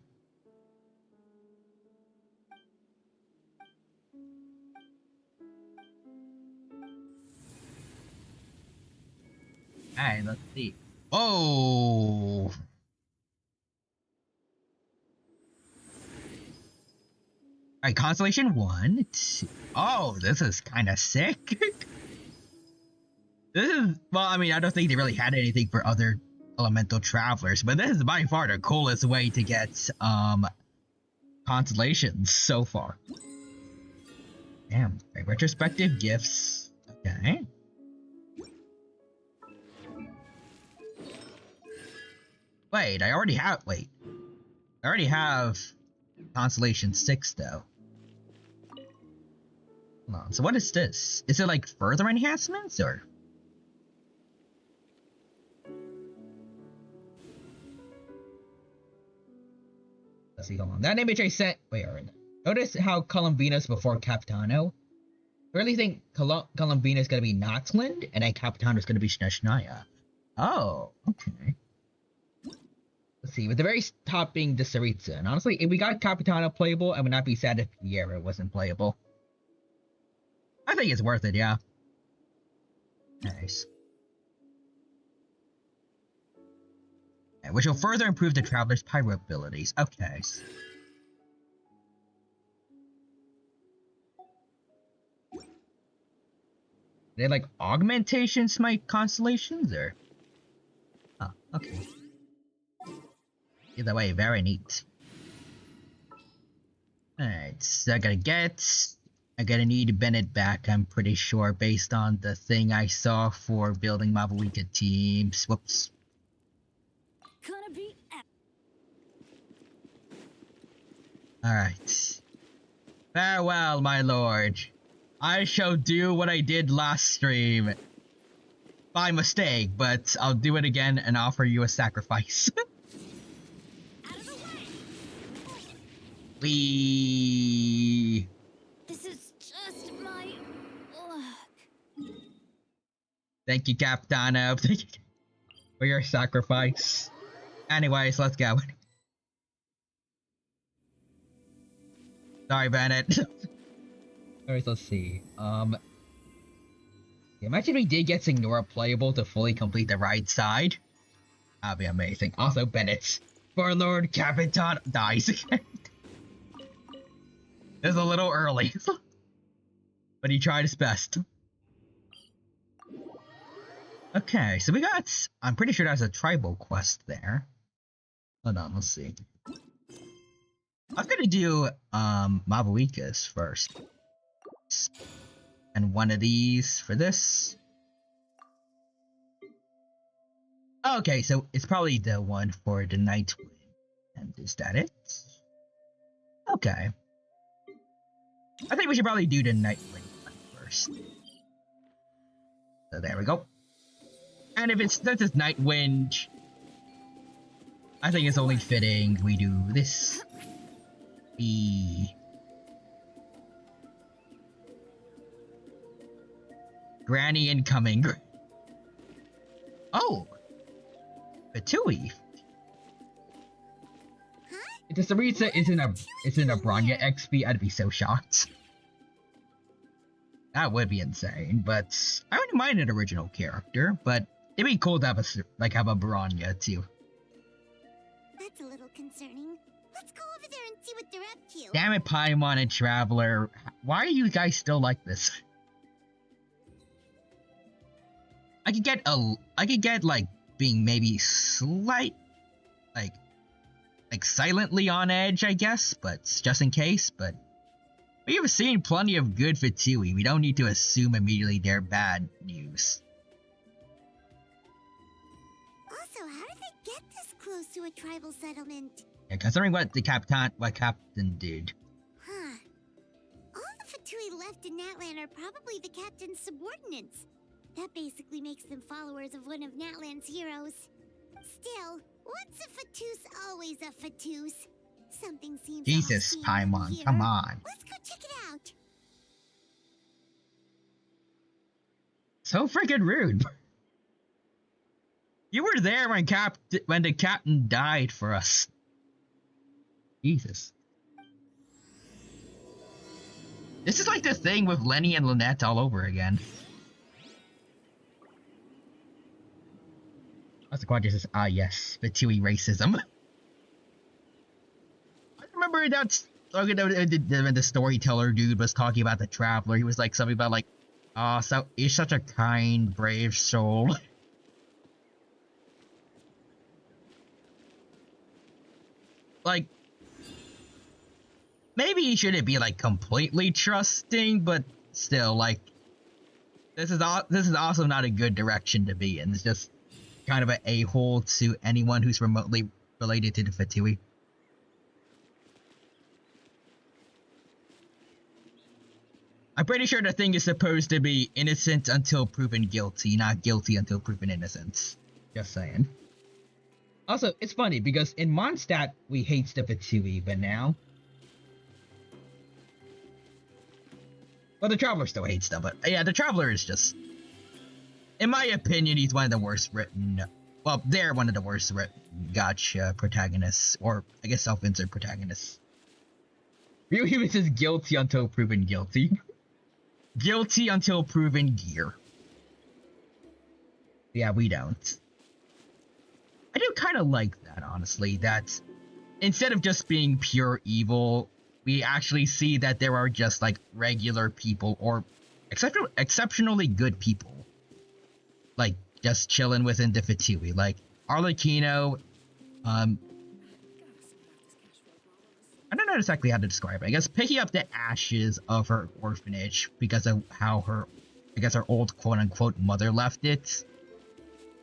Alright, let's see. Oh! Alright, Constellation 1. Oh, this is kind of sick. This is, well, I mean, I don't think they really had anything for other elemental travelers, but this is by far the coolest way to get, constellations so far. Damn, right, retrospective gifts. Okay. Wait, I already have Constellation 6, though. Hold on, so what is this? Is it like further enhancements, or? Let's see, hold on. That image I sent... Wait, alright. Notice how Columbina's before Capitano? I really think Columbina's gonna be Natlan, and then Capitano's gonna be Shnaya. Oh, okay. Let's see, with the very top being the Saritza. And honestly, if we got Capitano playable, I would not be sad if Viera wasn't playable. I think it's worth it, yeah. Nice. Yeah, which will further improve the Traveler's pyro abilities. Okay. They like augmentations to my constellations, or? Oh, okay. Either way, very neat. Alright, so I'm gonna need Bennett back, I'm pretty sure, based on the thing I saw for building Mavuika teams. Whoops. Alright. Farewell, my lord. I shall do what I did last stream. By mistake, but I'll do it again and offer you a sacrifice. This is just my luck. Thank you, Capitano, for your sacrifice. Anyways, let's go. Sorry, Bennett. Alright, let's see. Imagine we did get Signora playable to fully complete the right side. That'd be amazing. Also, Bennett, for Lord Capitan dies again. It's a little early, but he tried his best. Okay, so we got... I'm pretty sure that's a tribal quest there. Hold on, let's see. I'm gonna do, Mavuikas first. And one of these for this. Okay, so it's probably the one for the Night Wind. And is that it? Okay. I think we should probably do the Night Wind one first. So there we go. And if it's this is Night Wind, I think it's only fitting we do this. Granny incoming. Oh! Fatui. If the Saritza isn't a Bronya XP, I'd be so shocked. That would be insane, but I wouldn't mind an original character, but it'd be cool to have a Bronya too. That's a little concerning. Let's go over there and see what they're up to. Damn it, Paimon and Traveler. Why are you guys still like this? I could get like being maybe like silently on edge, I guess, but just in case, but we have seen plenty of good Fatui. We don't need to assume immediately they're bad news. Also, how did they get this close to a tribal settlement? Yeah, considering what Captain did. Huh. All the Fatui left in Natlan are probably the captain's subordinates. That basically makes them followers of one of Natlan's heroes. Still, once a Fatous, always a Fatous. Something seems Jesus, off Paimon, here. come on. Let's go check it out. So freaking rude. You were there when the captain died for us. Jesus. This is like the thing with Lenny and Lynette all over again. That's the quadrant says, ah yes, Fatui racism. I remember that's when the storyteller dude was talking about the traveler. He was like something about like, oh, so he's such a kind, brave soul. Like, maybe he shouldn't be like completely trusting, but still, like, this is also not a good direction to be in. It's just kind of an a-hole to anyone who's remotely related to the Fatui. I'm pretty sure the thing is supposed to be innocent until proven guilty, not guilty until proven innocent. Just saying. Also, it's funny because in Mondstadt we hate the Fatui, but now, well, the Traveler still hates them, but yeah, the Traveler is just, in my opinion, he's one of the worst written. Well, they're one of the worst written gotcha protagonists, or I guess self-insert protagonists. Real Humans is guilty until proven guilty. Guilty until proven gear. Yeah, we don't. I do kind of like that, honestly, that instead of just being pure evil, we actually see that there are just, like, regular people, or exceptionally good people. Like, just chilling within the Fatui. Like, Arlecchino, I don't know exactly how to describe it. I guess picking up the ashes of her orphanage because of how her, I guess her old quote-unquote mother left it,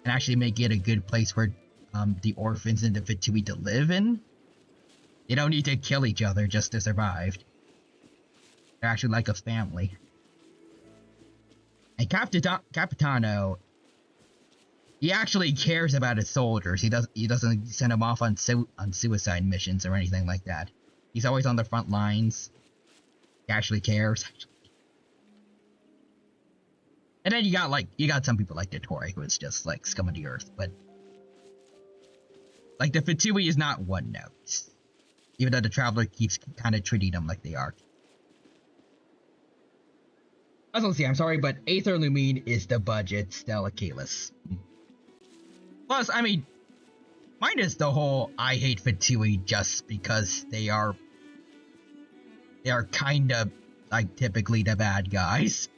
and actually make it a good place for the orphans and the Fatui to live in. They don't need to kill each other just to survive. They're actually like a family. And Capitano, he actually cares about his soldiers. He doesn't send them off on suicide missions or anything like that. He's always on the front lines. He actually cares. And then you got some people like Dottore, who is just like scum of the earth, but like the Fatui is not one note. Even though the Traveler keeps kind of treating them like they are. Also, see, I'm sorry, but Aether Lumine is the budget Stella Kalis. Plus, I mean, minus the whole I hate Fatui just because they are kind of like typically the bad guys.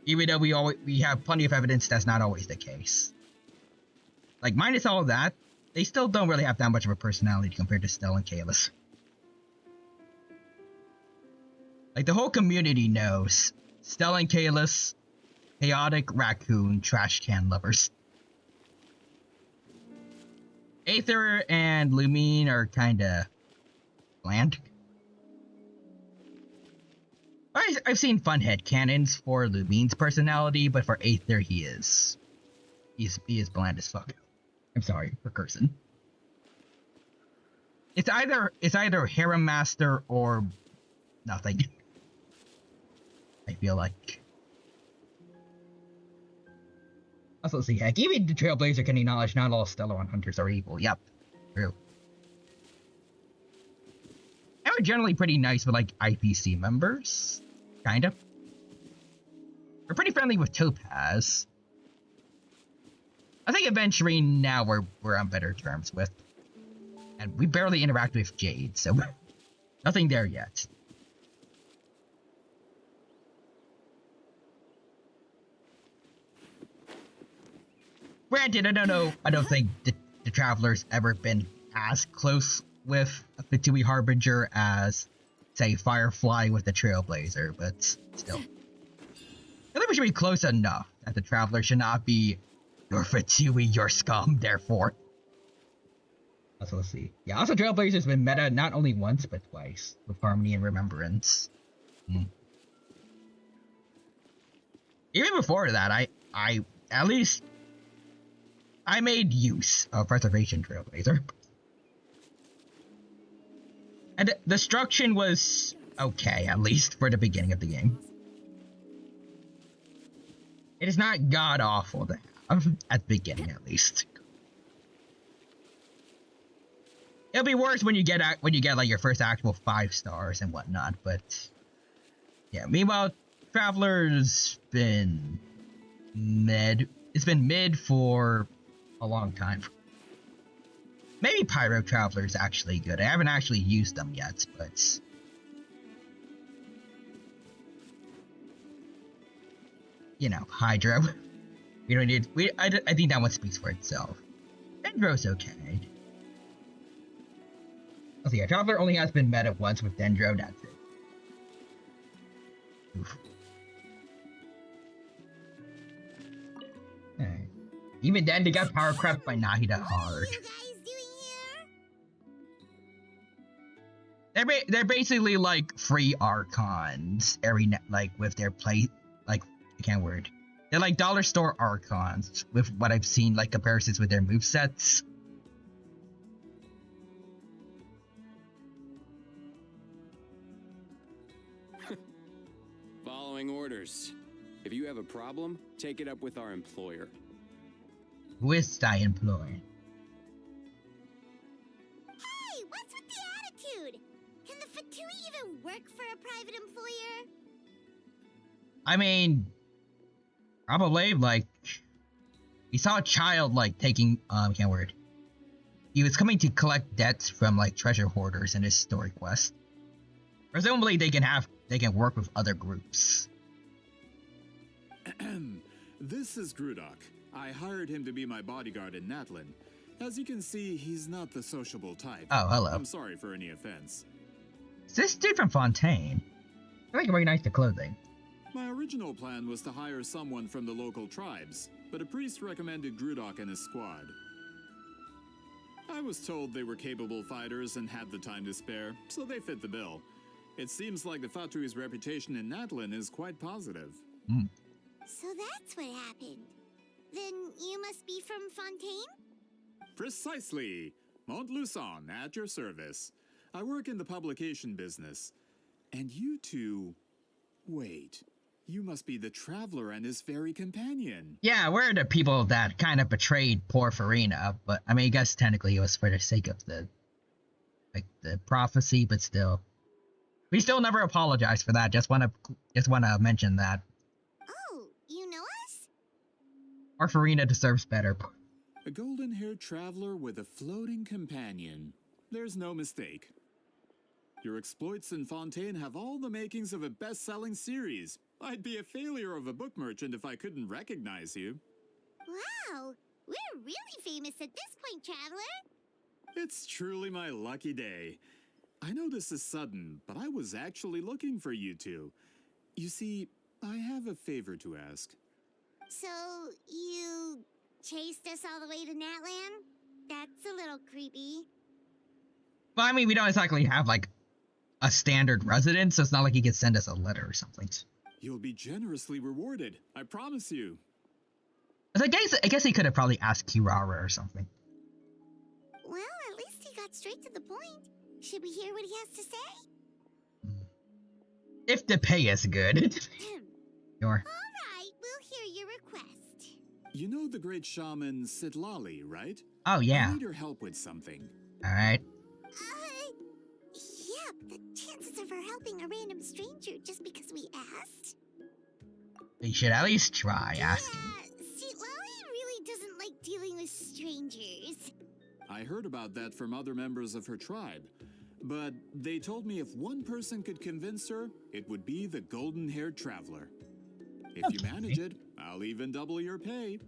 Even though we have plenty of evidence that's not always the case. Like, minus all of that, they still don't really have that much of a personality compared to Stella and Kalis. Like, the whole community knows Stella and Kalis, chaotic raccoon trash can lovers. Aether and Lumine are kinda bland. I've seen fun headcanons for Lumine's personality, but for Aether he is bland as fuck. I'm sorry for cursing. It's either Harem Master or nothing. I feel like. Also, let's see, heck, even the Trailblazer can acknowledge not all Stellar Hunters are evil. Yep, true. And we're generally pretty nice with, like, IPC members. Kind of. We're pretty friendly with Topaz. I think eventually now we're on better terms with. And we barely interact with Jade, so nothing there yet. Granted, I don't think the Traveler's ever been as close with a Fatui Harbinger as, say, Firefly with the Trailblazer, but still. I think we should be close enough that the Traveler should not be your Fatui, your scum, therefore. Also, let's see. Yeah, also Trailblazer's been meta not only once, but twice, with Harmony and Remembrance. Even before that, at least I made use of Preservation Trailblazer. And the destruction was okay, at least for the beginning of the game. It is not god awful to have at the beginning, at least. It'll be worse when you get like your first actual 5 stars and whatnot, but yeah. Meanwhile, Traveler's been mid. It's been mid for a long time. Maybe Pyro Traveler is actually good. I haven't actually used them yet, but you know, Hydro. We don't need. I think that one speaks for itself. Dendro's okay. Oh, so yeah, Traveler only has been meta once with Dendro. That's it. Oof. Alright. Even then, they got power crept by Nahida hard. What are you guys doing here? They're basically like free Archons like with their play, like I can't word. They're like dollar store Archons with what I've seen like comparisons with their movesets. Following orders. If you have a problem, take it up with our employer. Who is thy employer? Hey, what's with the attitude? Can the Fatui even work for a private employer? I mean, probably like he saw a child like taking can't word. He was coming to collect debts from like treasure hoarders in his story quest. Presumably they can work with other groups. This is Grudok. I hired him to be my bodyguard in Natlan. As you can see, he's not the sociable type. Oh, hello. I'm sorry for any offense. Is this dude from Fontaine? I think I recognize the clothing. My original plan was to hire someone from the local tribes, but a priest recommended Grudok and his squad. I was told they were capable fighters and had the time to spare, so they fit the bill. It seems like the Fatui's reputation in Natlan is quite positive. So that's what happened. Then you must be from Fontaine? Precisely! Montluçon, at your service. I work in the publication business. And you two... Wait, you must be the Traveler and his fairy companion. Yeah, we're the people that kind of betrayed poor Farina, but I mean, I guess technically it was for the sake of the prophecy, but still. We still never apologize for that. Just wanna mention that. Oh, you know us? Poor Farina deserves better. A golden-haired traveler with a floating companion. There's no mistake. Your exploits in Fontaine have all the makings of a best-selling series. I'd be a failure of a book merchant if I couldn't recognize you. Wow, we're really famous at this point, Traveler. It's truly my lucky day. I know this is sudden, but I was actually looking for you two. You see, I have a favor to ask. So, you chased us all the way to Natlan? That's a little creepy. Well, I mean, we don't exactly have like a standard residence, so it's not like he could send us a letter or something. You'll be generously rewarded, I promise you. I guess he could have probably asked Kirara or something. Well, at least he got straight to the point. Should we hear what he has to say? If the pay is good. Sure. All right, we'll hear your request. You know the great shaman Sitlali, right? Oh, yeah. I need her help with something. Alright. Yeah, but the chances of her helping a random stranger just because we asked? We should at least try asking. Sitlali really doesn't like dealing with strangers. I heard about that from other members of her tribe. But they told me if one person could convince her, it would be the golden-haired traveler. If you manage it, I'll even double your pay.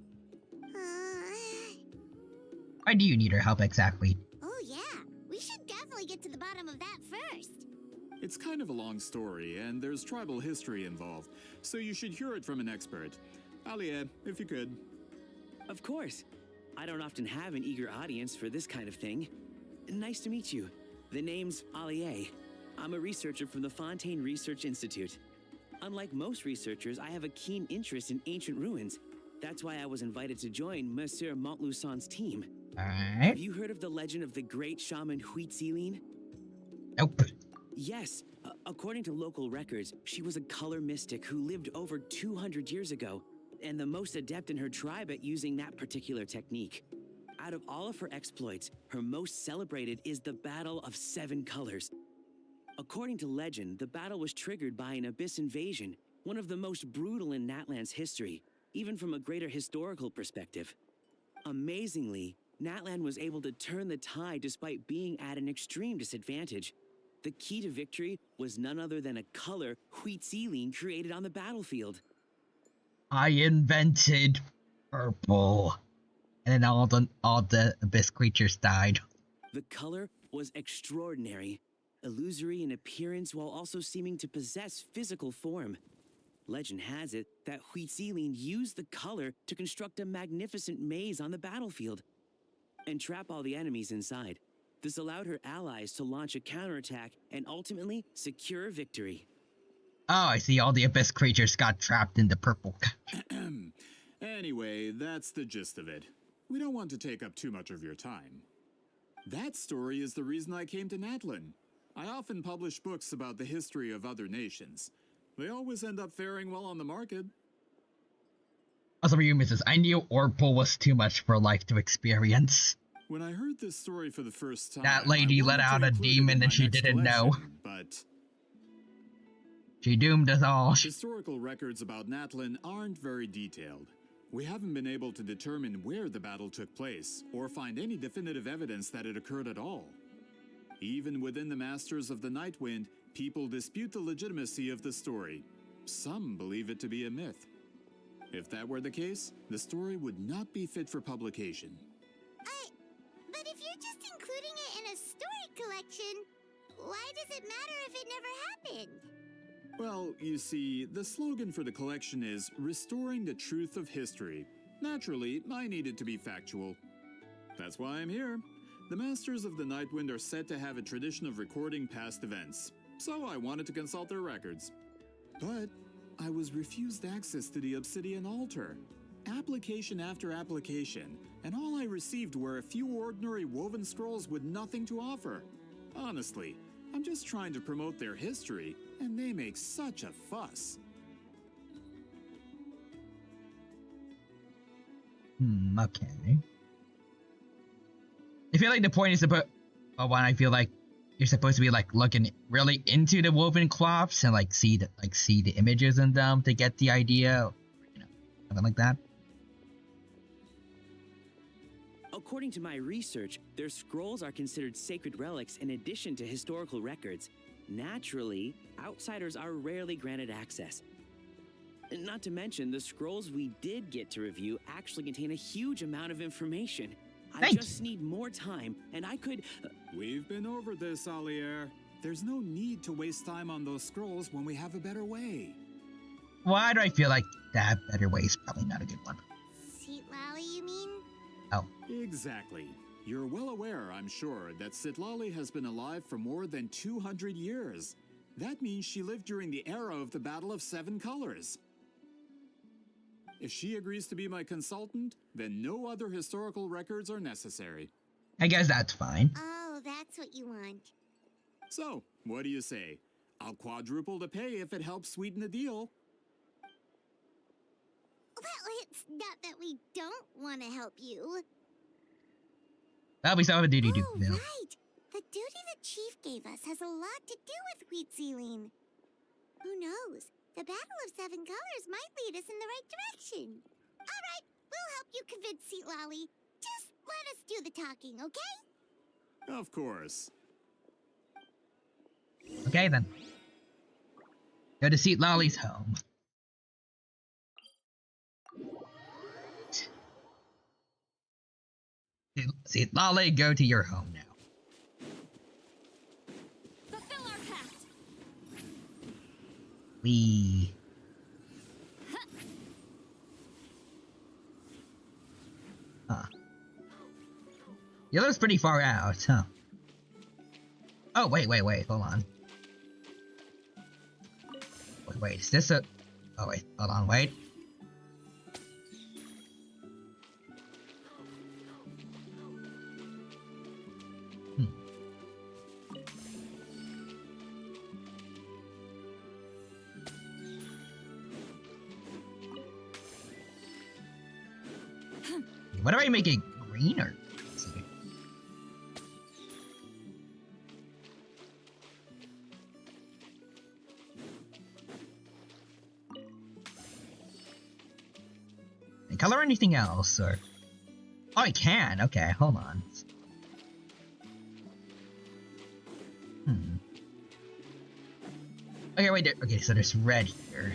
Why do you need her help exactly? Oh yeah, we should definitely get to the bottom of that first. It's kind of a long story, and there's tribal history involved, so you should hear it from an expert. Alia, if you could. Of course. I don't often have an eager audience for this kind of thing. Nice to meet you. The name's Alie. I'm a researcher from the Fontaine Research Institute. Unlike most researchers, I have a keen interest in ancient ruins, That's why I was invited to join Monsieur Montluçon's team. Alright. Have you heard of the legend of the great shaman Huitzilin? Nope. Yes. According to local records, she was a color mystic who lived over 200 years ago, and the most adept in her tribe at using that particular technique. Out of all of her exploits, her most celebrated is the Battle of Seven Colors. According to legend, the battle was triggered by an abyss invasion, one of the most brutal in Natlan's history, even from a greater historical perspective. Amazingly, Natlan was able to turn the tide despite being at an extreme disadvantage. The key to victory was none other than a color Huitzilin created on the battlefield. I invented purple. And then all the abyss creatures died. The color was extraordinary, illusory in appearance while also seeming to possess physical form. Legend has it that Huitzilin used the color to construct a magnificent maze on the battlefield and trap all the enemies inside. This allowed her allies to launch a counterattack and ultimately secure victory. Oh, I see. All the abyss creatures got trapped in the purple. Anyway, that's the gist of it. We don't want to take up too much of your time. That story is the reason I came to Natlan. I often publish books about the history of other nations. They always end up faring well on the market. Also for you, Mrs. I knew Orpal was too much for life to experience. When I heard this story for the first time, That lady I let wanted out to a include it demon in and my she next didn't know. collection, But She doomed us all. historical records about Natlan aren't very detailed. We haven't been able to determine where the battle took place, or find any definitive evidence that it occurred at all. Even within the Masters of the Nightwind, people dispute the legitimacy of the story. Some believe it to be a myth. If that were the case, the story would not be fit for publication. But if you're just including it in a story collection, why does it matter if it never happened? Well, you see, the slogan for the collection is Restoring the Truth of History. Naturally, I needed to be factual. That's why I'm here. The Masters of the Nightwind are said to have a tradition of recording past events, so I wanted to consult their records. But I was refused access to the Obsidian Altar. Application after application, and all I received were a few ordinary woven scrolls with nothing to offer. Honestly, I'm just trying to promote their history, and they make such a fuss. Okay. I feel like the point is supposed. Oh, when I feel like you're supposed to be like looking really into the woven cloths and like see the images in them to get the idea, something like that. According to my research, their scrolls are considered sacred relics in addition to historical records. Naturally, outsiders are rarely granted access. Not to mention, the scrolls we did get to review actually contain a huge amount of information. I just need more time, and I could... We've been over this, Alier. There's no need to waste time on those scrolls when we have a better way. Why do I feel like that better way is probably not a good one? Citlali, you mean? Oh. Exactly. You're well aware, I'm sure, that Citlali has been alive for more than 200 years. That means she lived during the era of the Battle of Seven Colors. If she agrees to be my consultant, then no other historical records are necessary. I guess that's fine. Oh, that's what you want. So, what do you say? I'll quadruple the pay if it helps sweeten the deal. Well, it's not that we don't want to help you. Well, we still have a duty to Oh, do. right. The duty the chief gave us has a lot to do with Huitzilin. Who knows? The Battle of Seven Colors might lead us in the right direction. All right, we'll help you convince Citlali. Just let us do the talking, okay? Of course. Okay then. Go to Citlali's home. Citlali, go to your home now. Fulfill our pact. Wee. Huh. Yellow's pretty far out, huh? Oh, wait, hold on. Wait, is this a... Oh, wait, hold on, wait. What if I make it greener? Let's see. Can I color anything else, or? Oh, I can. Okay, hold on. Okay, wait. Okay, so there's red here.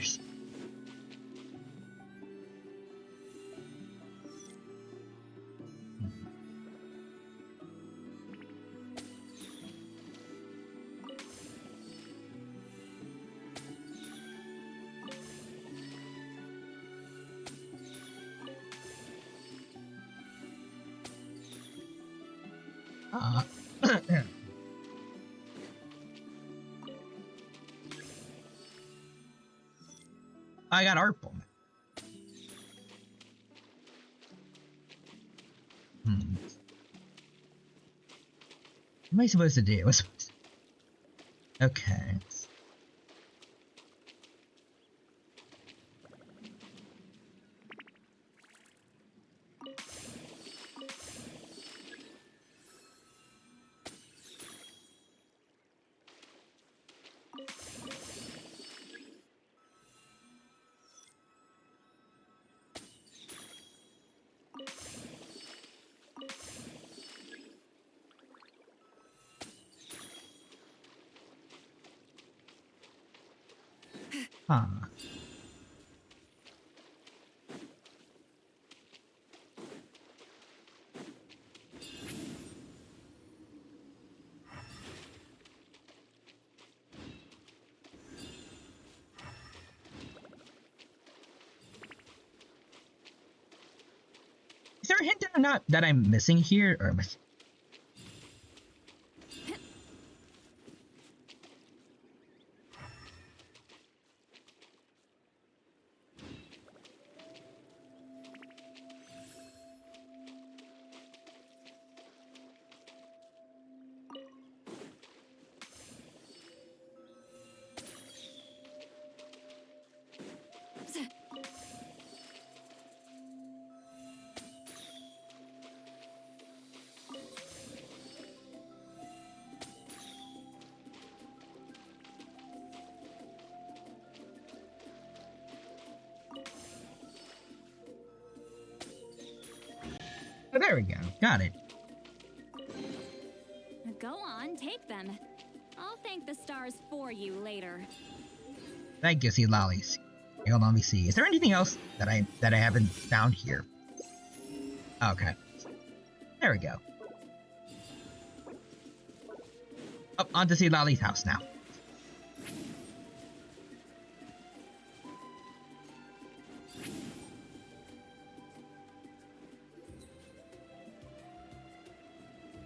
I got art boom. What am I supposed to do? Okay. Huh. Is there a hint or not that I'm missing here, or? Oh, there we go. Got it. Go on, take them. I'll thank the stars for you later. Thank you, sea lollies. Okay, hold on, let me see. Is there anything else that I haven't found here? Okay. There we go. Up onto sea lolly's house now.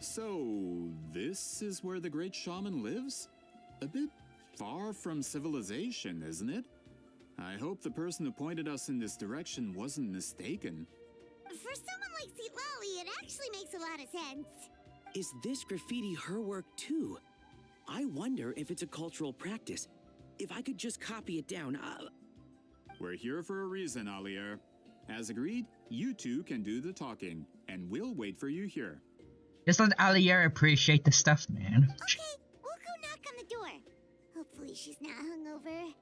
So, this is where the great shaman lives? A bit far from civilization, isn't it? I hope the person who pointed us in this direction wasn't mistaken. For someone like Seat Lolly, it actually makes a lot of sense. Is this graffiti her work too? I wonder if it's a cultural practice. If I could just copy it down, We're here for a reason, Alier. As agreed, you two can do the talking, and we'll wait for you here. Just let Alier appreciate the stuff, man. Okay, we'll go knock on the door. Hopefully she's not hungover.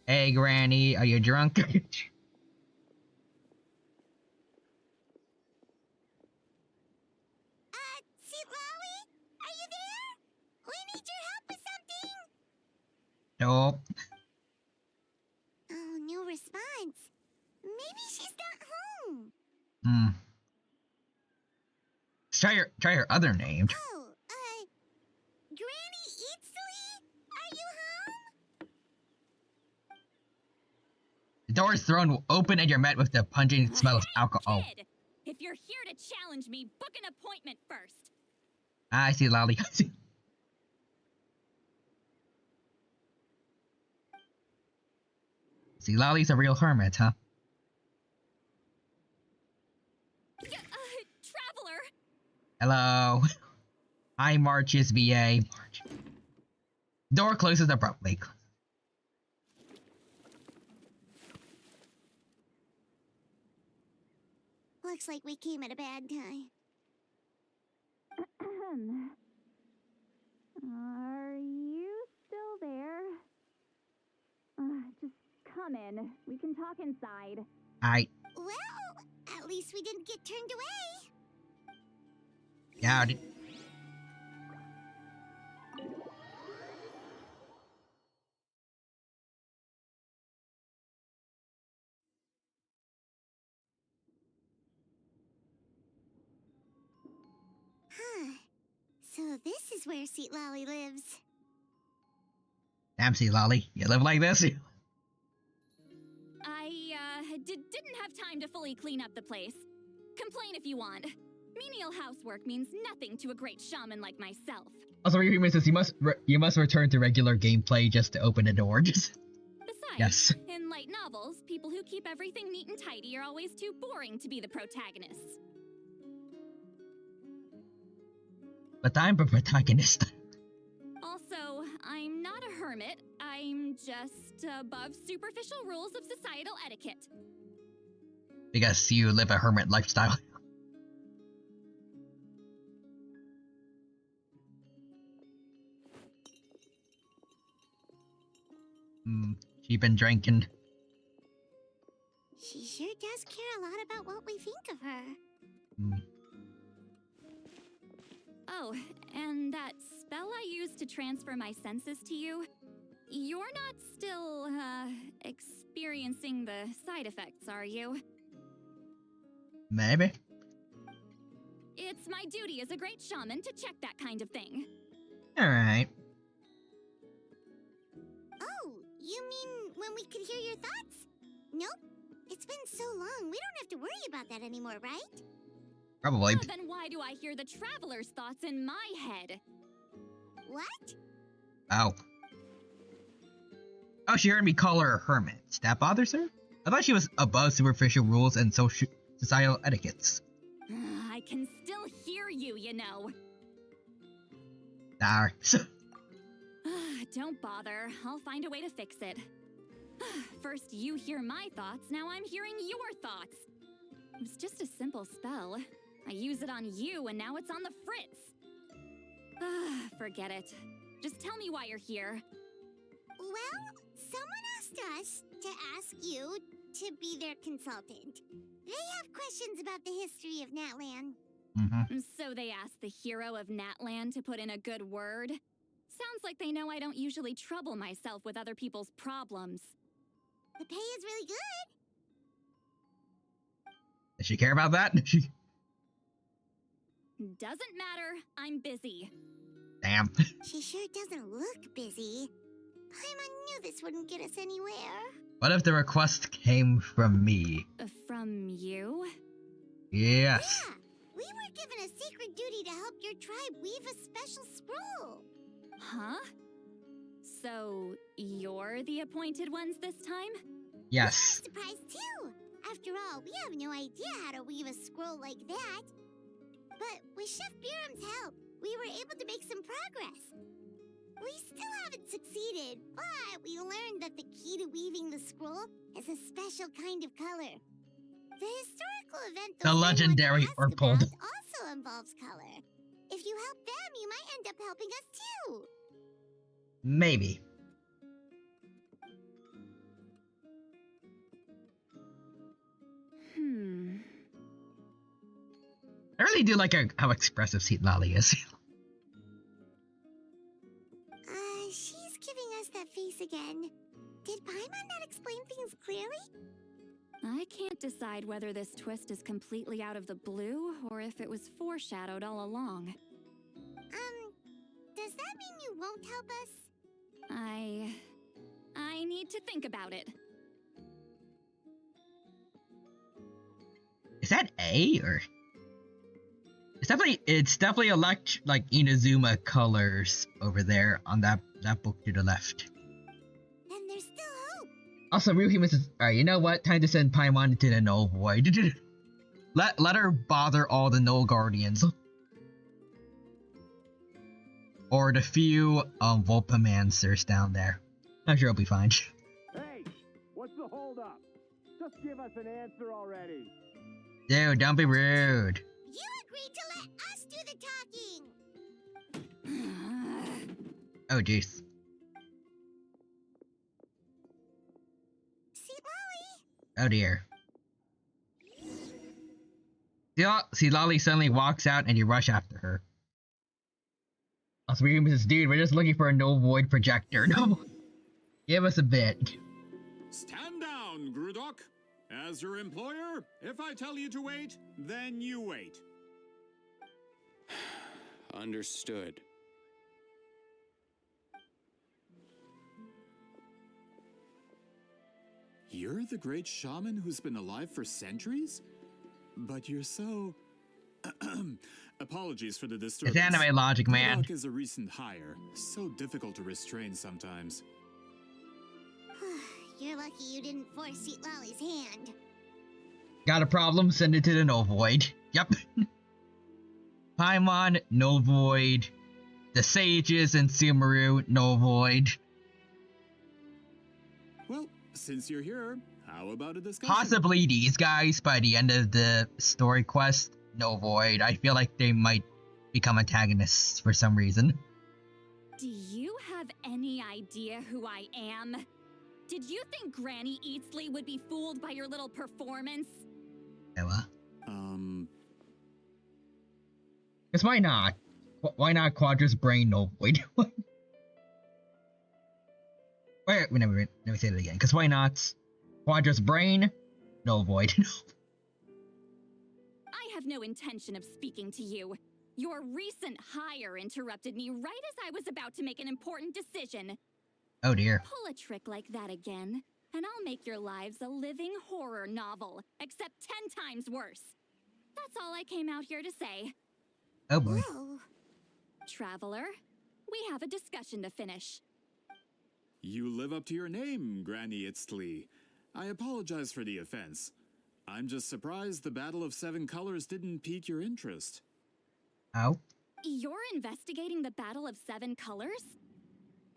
Hey, Granny, are you drunk? Seat Lolly? Are you there? We need your help with something. Nope. Oh, no response. Maybe she's not home. Try her other name. Oh, Granny Eatsley? Are you home? The door is thrown open and you're met with the pungent smell of alcohol. Kid, if you're here to challenge me, book an appointment first. I see, Lolly. See, Lolly's a real hermit, huh? Traveler! Hello. Hi, March's VA. March. Door closes abruptly. Looks like we came at a bad time. Are you still there? Just come in. We can talk inside. Well, at least we didn't get turned away. Yeah. Huh. So this is where Seat Lolly lives. Damn, see, Lolly, you live like this? I didn't have time to fully clean up the place. Complain if you want. Menial housework means nothing to a great shaman like myself. Also, Ryuhime says you must return to regular gameplay just to open the door. Just Besides, yes. in light novels, people who keep everything neat and tidy are always too boring to be the protagonists. But I'm the protagonist. Also, I'm not a hermit. I'm just above superficial rules of societal etiquette. Because you live a hermit lifestyle. She been drinking. She sure does care a lot about what we think of her. Oh, and that spell I used to transfer my senses to you, you're not still, experiencing the side effects, are you? Maybe. It's my duty as a great shaman to check that kind of thing. Alright. Oh, you mean when we could hear your thoughts? Nope. It's been so long, we don't have to worry about that anymore, right? Probably. Then why do I hear the traveler's thoughts in my head? What? Oh. Oh, she heard me call her a hermit. That bothers her? I thought she was above superficial rules and societal etiquettes. I can still hear you, you know. Nah. Don't bother. I'll find a way to fix it. First you hear my thoughts, now I'm hearing your thoughts. It was just a simple spell. I use it on you, and now it's on the fritz. Forget it. Just tell me why you're here. Well, someone asked us to ask you to be their consultant. They have questions about the history of Natlan. So they asked the hero of Natlan to put in a good word? Sounds like they know I don't usually trouble myself with other people's problems. The pay is really good. Does she care about that? Doesn't matter. I'm busy. Damn. She sure doesn't look busy. Paimon knew this wouldn't get us anywhere. What if the request came from me? From you? Yes. Yeah, we were given a sacred duty to help your tribe weave a special scroll. Huh? So, you're the appointed ones this time? Yes. I'm surprised too. After all, we have no idea how to weave a scroll like that. But with Chef Biram's help, we were able to make some progress. We still haven't succeeded, but we learned that the key to weaving the scroll is a special kind of color. The historical event The legendary Urpold also involves color. If you help them, you might end up helping us too. Maybe. I really do like how expressive Seat Lolly is. She's giving us that face again. Did Paimon not explain things clearly? I can't decide whether this twist is completely out of the blue or if it was foreshadowed all along. Does that mean you won't help us? I need to think about it. Is that A or? It's definitely like Inazuma colors over there on that book to the left. Then there's still hope. Also, Ryuhime says, alright, you know what? Time to send Paimon into the Null Void. let her bother all the Null Guardians. Or the few Volpamancers down there. I'm sure it'll be fine. Hey, what's the holdup? Just give us an answer already. Dude, don't be rude. You agreed to let us do the talking. Oh, jeez. See, Lolly? Oh, dear. See, Lolly suddenly walks out and you rush after her. Also, dude, we're just looking for a no void projector. No, give us a bit. Stand down, Grudok. As your employer, if I tell you to wait, then you wait. Understood. You're the great shaman who's been alive for centuries? But you're so... Apologies for the disturbance. It's anime logic, man. Grudok is a recent hire. So difficult to restrain sometimes. You're lucky you didn't force Sweet Lolly's hand. Got a problem? Send it to the no void. Yep. Paimon, no void. The sages and Sumeru, no void. Well, since you're here, how about a discussion? Possibly these guys by the end of the story quest, no void. I feel like they might become antagonists for some reason. Do you have any idea who I am? Did you think Granny Eatsley would be fooled by your little performance? Ella. Because why not? Why not Quadra's brain, no void? Wait, let me say that again. Because why not Quadra's brain, no void? I have no intention of speaking to you. Your recent hire interrupted me right as I was about to make an important decision. Oh dear. Pull a trick like that again, and I'll make your lives a living horror novel, except 10 times worse. That's all I came out here to say. Oh boy. Whoa. Traveler, we have a discussion to finish. You live up to your name, Granny Itztli. I apologize for the offense. I'm just surprised the Battle of Seven Colors didn't pique your interest. Oh? You're investigating the Battle of Seven Colors?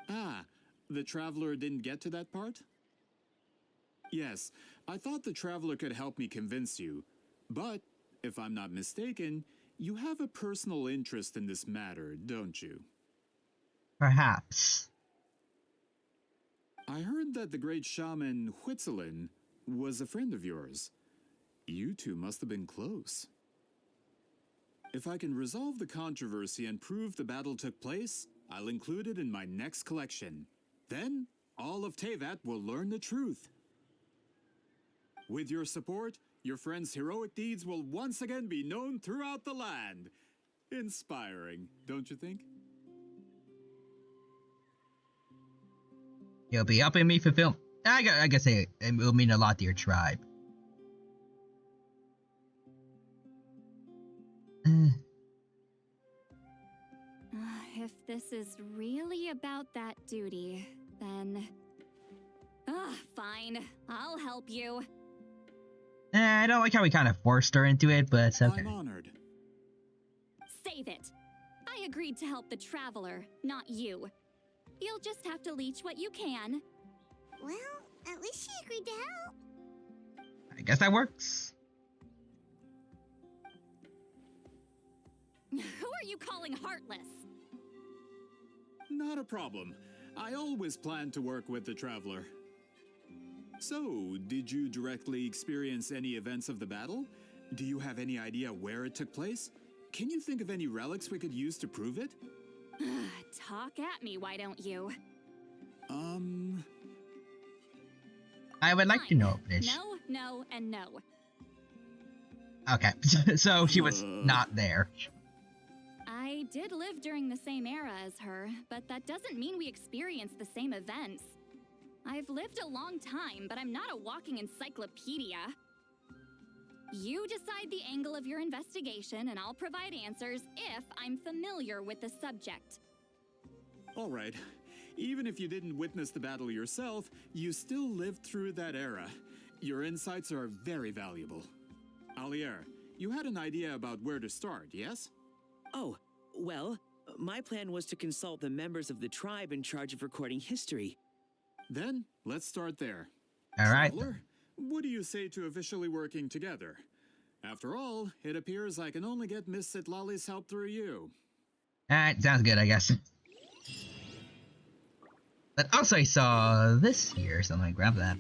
Ah, the Traveler didn't get to that part? Yes, I thought the Traveler could help me convince you. But, if I'm not mistaken, you have a personal interest in this matter, don't you? Perhaps. I heard that the great shaman Huitzilin was a friend of yours. You two must have been close. If I can resolve the controversy and prove the battle took place, I'll include it in my next collection. Then, all of Teyvat will learn the truth. With your support, your friend's heroic deeds will once again be known throughout the land. Inspiring, don't you think? You'll be helping me fulfill. I guess it will mean a lot to your tribe. If this is really about that duty, then... fine. I'll help you. I don't like how we kind of forced her into it, but it's okay. I'm honored. Save it. I agreed to help the Traveler, not you. You'll just have to leech what you can. Well, at least she agreed to help. I guess that works. Who are you calling heartless? Not a problem. I always plan to work with the Traveler. So, did you directly experience any events of the battle? Do you have any idea where it took place? Can you think of any relics we could use to prove it? Talk at me, why don't you? I would like to Fine. know this. No, no, and no. Okay, so she was not there. I did live during the same era as her, but that doesn't mean we experienced the same events. I've lived a long time, but I'm not a walking encyclopedia. You decide the angle of your investigation, and I'll provide answers if I'm familiar with the subject. All right. Even if you didn't witness the battle yourself, you still lived through that era. Your insights are very valuable. Alier, you had an idea about where to start, yes? Oh, well, my plan was to consult the members of the tribe in charge of recording history. Then, let's start there. All right. Traveler, what do you say to officially working together? After all, it appears I can only get Miss Citlali's help through you. Alright, sounds good, I guess. But also I saw this here, so I'm gonna grab that.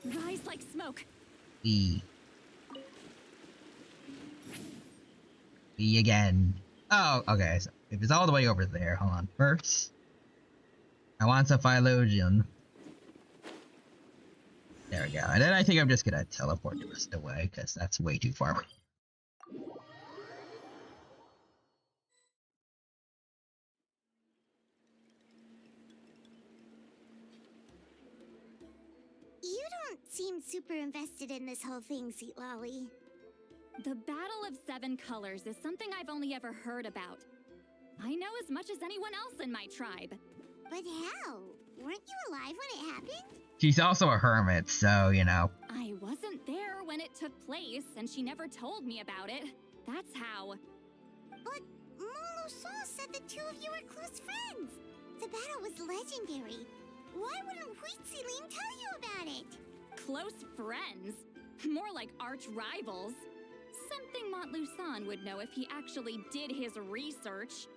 Rise like smoke. E. E again. Oh, okay, so if it's all the way over there, hold on. First, I want some Phylogene. There we go. And then I think I'm just gonna teleport the rest away, because that's way too far. You don't seem super invested in this whole thing, Citlali. The Battle of Seven Colors is something I've only ever heard about. I know as much as anyone else in my tribe. But how? Weren't you alive when it happened? She's also a hermit, so, you know. I wasn't there when it took place, and she never told me about it. That's how. But Molusan said the two of you were close friends. The battle was legendary. Why wouldn't Huitziling tell you about it? Close friends? More like arch rivals. Something Montluçon would know if he actually did his research.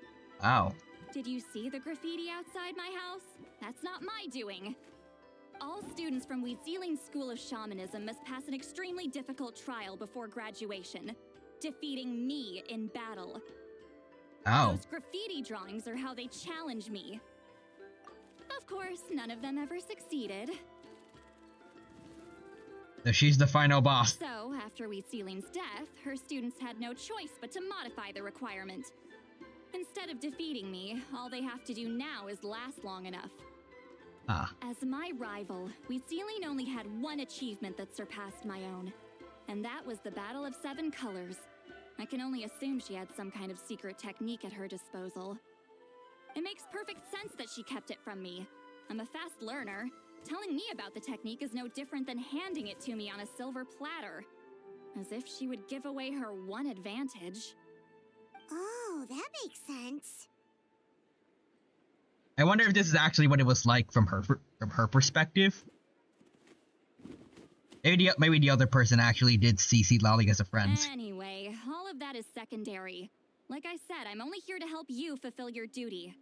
Oh. Did you see the graffiti outside my house? That's not my doing. All students from Huitziling's School of Shamanism must pass an extremely difficult trial before graduation, defeating me in battle. Oh. Those graffiti drawings are how they challenge me. Of course, none of them ever succeeded. So she's the final boss. So, after Huitziling's death, her students had no choice but to modify the requirement. Instead of defeating me, all they have to do now is last long enough. Ah. As my rival, Huitziling only had one achievement that surpassed my own, and that was the Battle of Seven Colors. I can only assume she had some kind of secret technique at her disposal. It makes perfect sense that she kept it from me. I'm a fast learner. Telling me about the technique is no different than handing it to me on a silver platter. As if she would give away her one advantage. Oh, that makes sense. I wonder if this is actually what it was like from her perspective. Maybe the other person actually did see Citlali as a friend. Anyway, all of that is secondary. Like I said, I'm only here to help you fulfill your duty.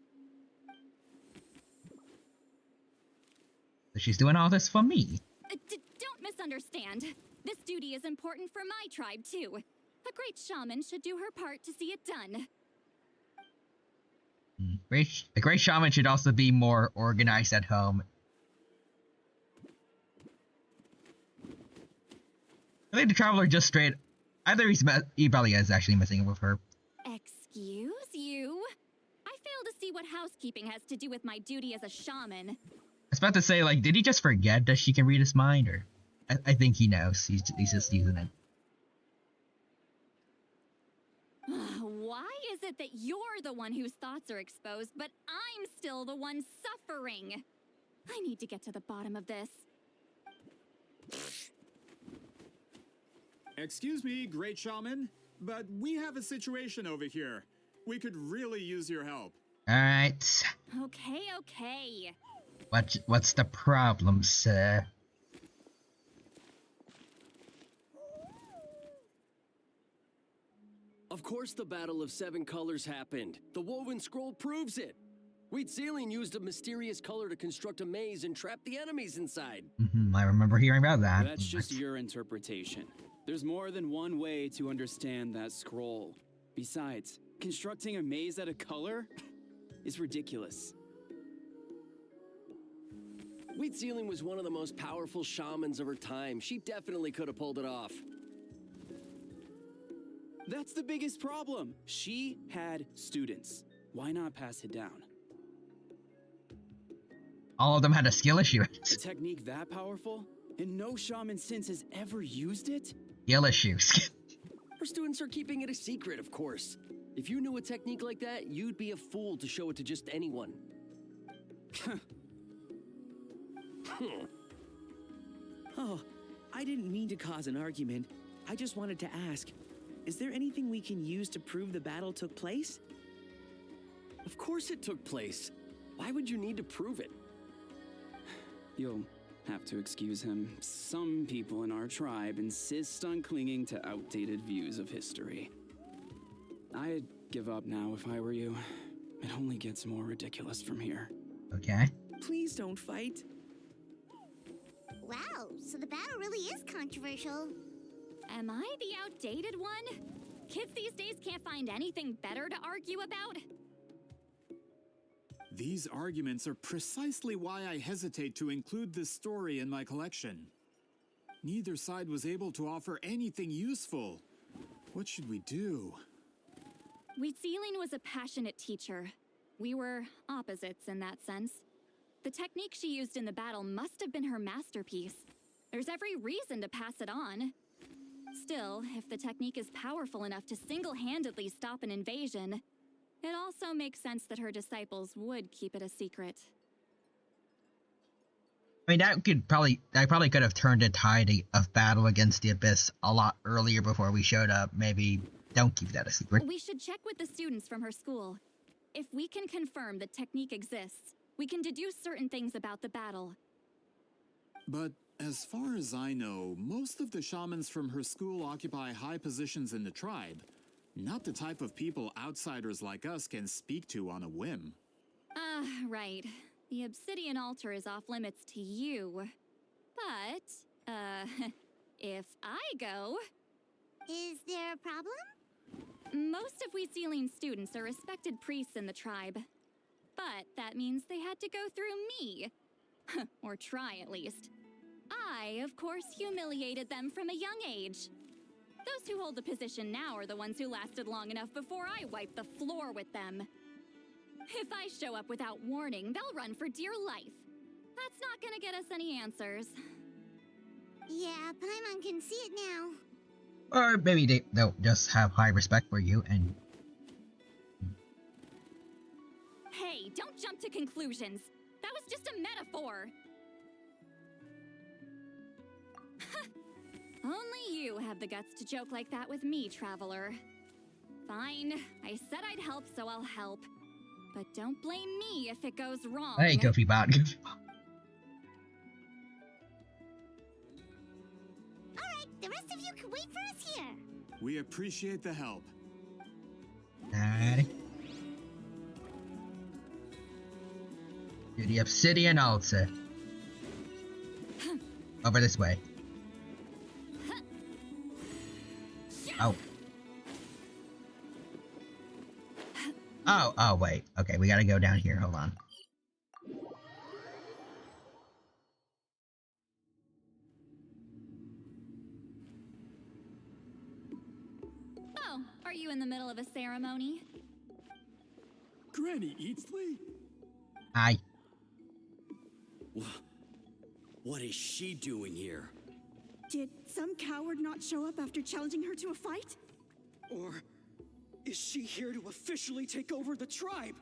So she's doing all this for me. Don't misunderstand. This duty is important for my tribe, too. A great shaman should do her part to see it done. A great shaman should also be more organized at home. I think the traveler just straight... Either he probably is actually messing with her. Excuse you? I fail to see what housekeeping has to do with my duty as a shaman. I was about to say, like, did he just forget that she can read his mind? Or I think he knows. He's just using it. Why is it that you're the one whose thoughts are exposed, but I'm still the one suffering? I need to get to the bottom of this. Excuse me, great shaman, but we have a situation over here. We could really use your help. Alright. Okay. What's the problem, sir? Of course the Battle of Seven Colors happened. The woven scroll proves it. Huitziling used a mysterious color to construct a maze and trap the enemies inside. I remember hearing about that. That's just your interpretation. There's more than one way to understand that scroll. Besides, constructing a maze out of color is ridiculous. Huitziling was one of the most powerful shamans of her time. She definitely could have pulled it off. That's the biggest problem. She had students. Why not pass it down? All of them had a skill issue. A technique that powerful? And no shaman since has ever used it? Skill issues. Her students are keeping it a secret, of course. If you knew a technique like that, you'd be a fool to show it to just anyone. Oh, I didn't mean to cause an argument. I just wanted to ask, is there anything we can use to prove the battle took place? Of course it took place. Why would you need to prove it? You'll have to excuse him. Some people in our tribe insist on clinging to outdated views of history. I'd give up now if I were you. It only gets more ridiculous from here. Okay. Please don't fight. Wow, so the battle really is controversial. Am I the outdated one? Kids these days can't find anything better to argue about? These arguments are precisely why I hesitate to include this story in my collection. Neither side was able to offer anything useful. What should we do? Wheatsealing was a passionate teacher. We were opposites in that sense. The technique she used in the battle must have been her masterpiece. There's every reason to pass it on. Still, if the technique is powerful enough to single-handedly stop an invasion, it also makes sense that her disciples would keep it a secret. I mean, that probably could have turned a tide of battle against the Abyss a lot earlier before we showed up. Maybe don't keep that a secret. We should check with the students from her school. If we can confirm the technique exists, we can deduce certain things about the battle. But as far as I know, most of the shamans from her school occupy high positions in the tribe. Not the type of people outsiders like us can speak to on a whim. Right. The obsidian altar is off limits to you. But, if I go... Is there a problem? Most of Wheatsealing students are respected priests in the tribe. But that means they had to go through me. Or try, at least. I, of course, humiliated them from a young age. Those who hold the position now are the ones who lasted long enough before I wiped the floor with them. If I show up without warning, they'll run for dear life. That's not gonna get us any answers. Yeah, Paimon can see it now. Or maybe they'll just have high respect for you and... Hey, don't jump to conclusions. That was just a metaphor. Only you have the guts to joke like that with me, Traveler. Fine, I said I'd help, so I'll help. But don't blame me if it goes wrong. Hey, Goofy Bot. Alright, the rest of you can wait for us here. We appreciate the help. Alrighty. To the obsidian altar. Over this way. Oh. Oh, wait. Okay, we gotta go down here. Hold on. Oh, are you in the middle of a ceremony? Granny Eatsley? Hi. What is she doing here? Did some coward not show up after challenging her to a fight? Or is she here to officially take over the tribe?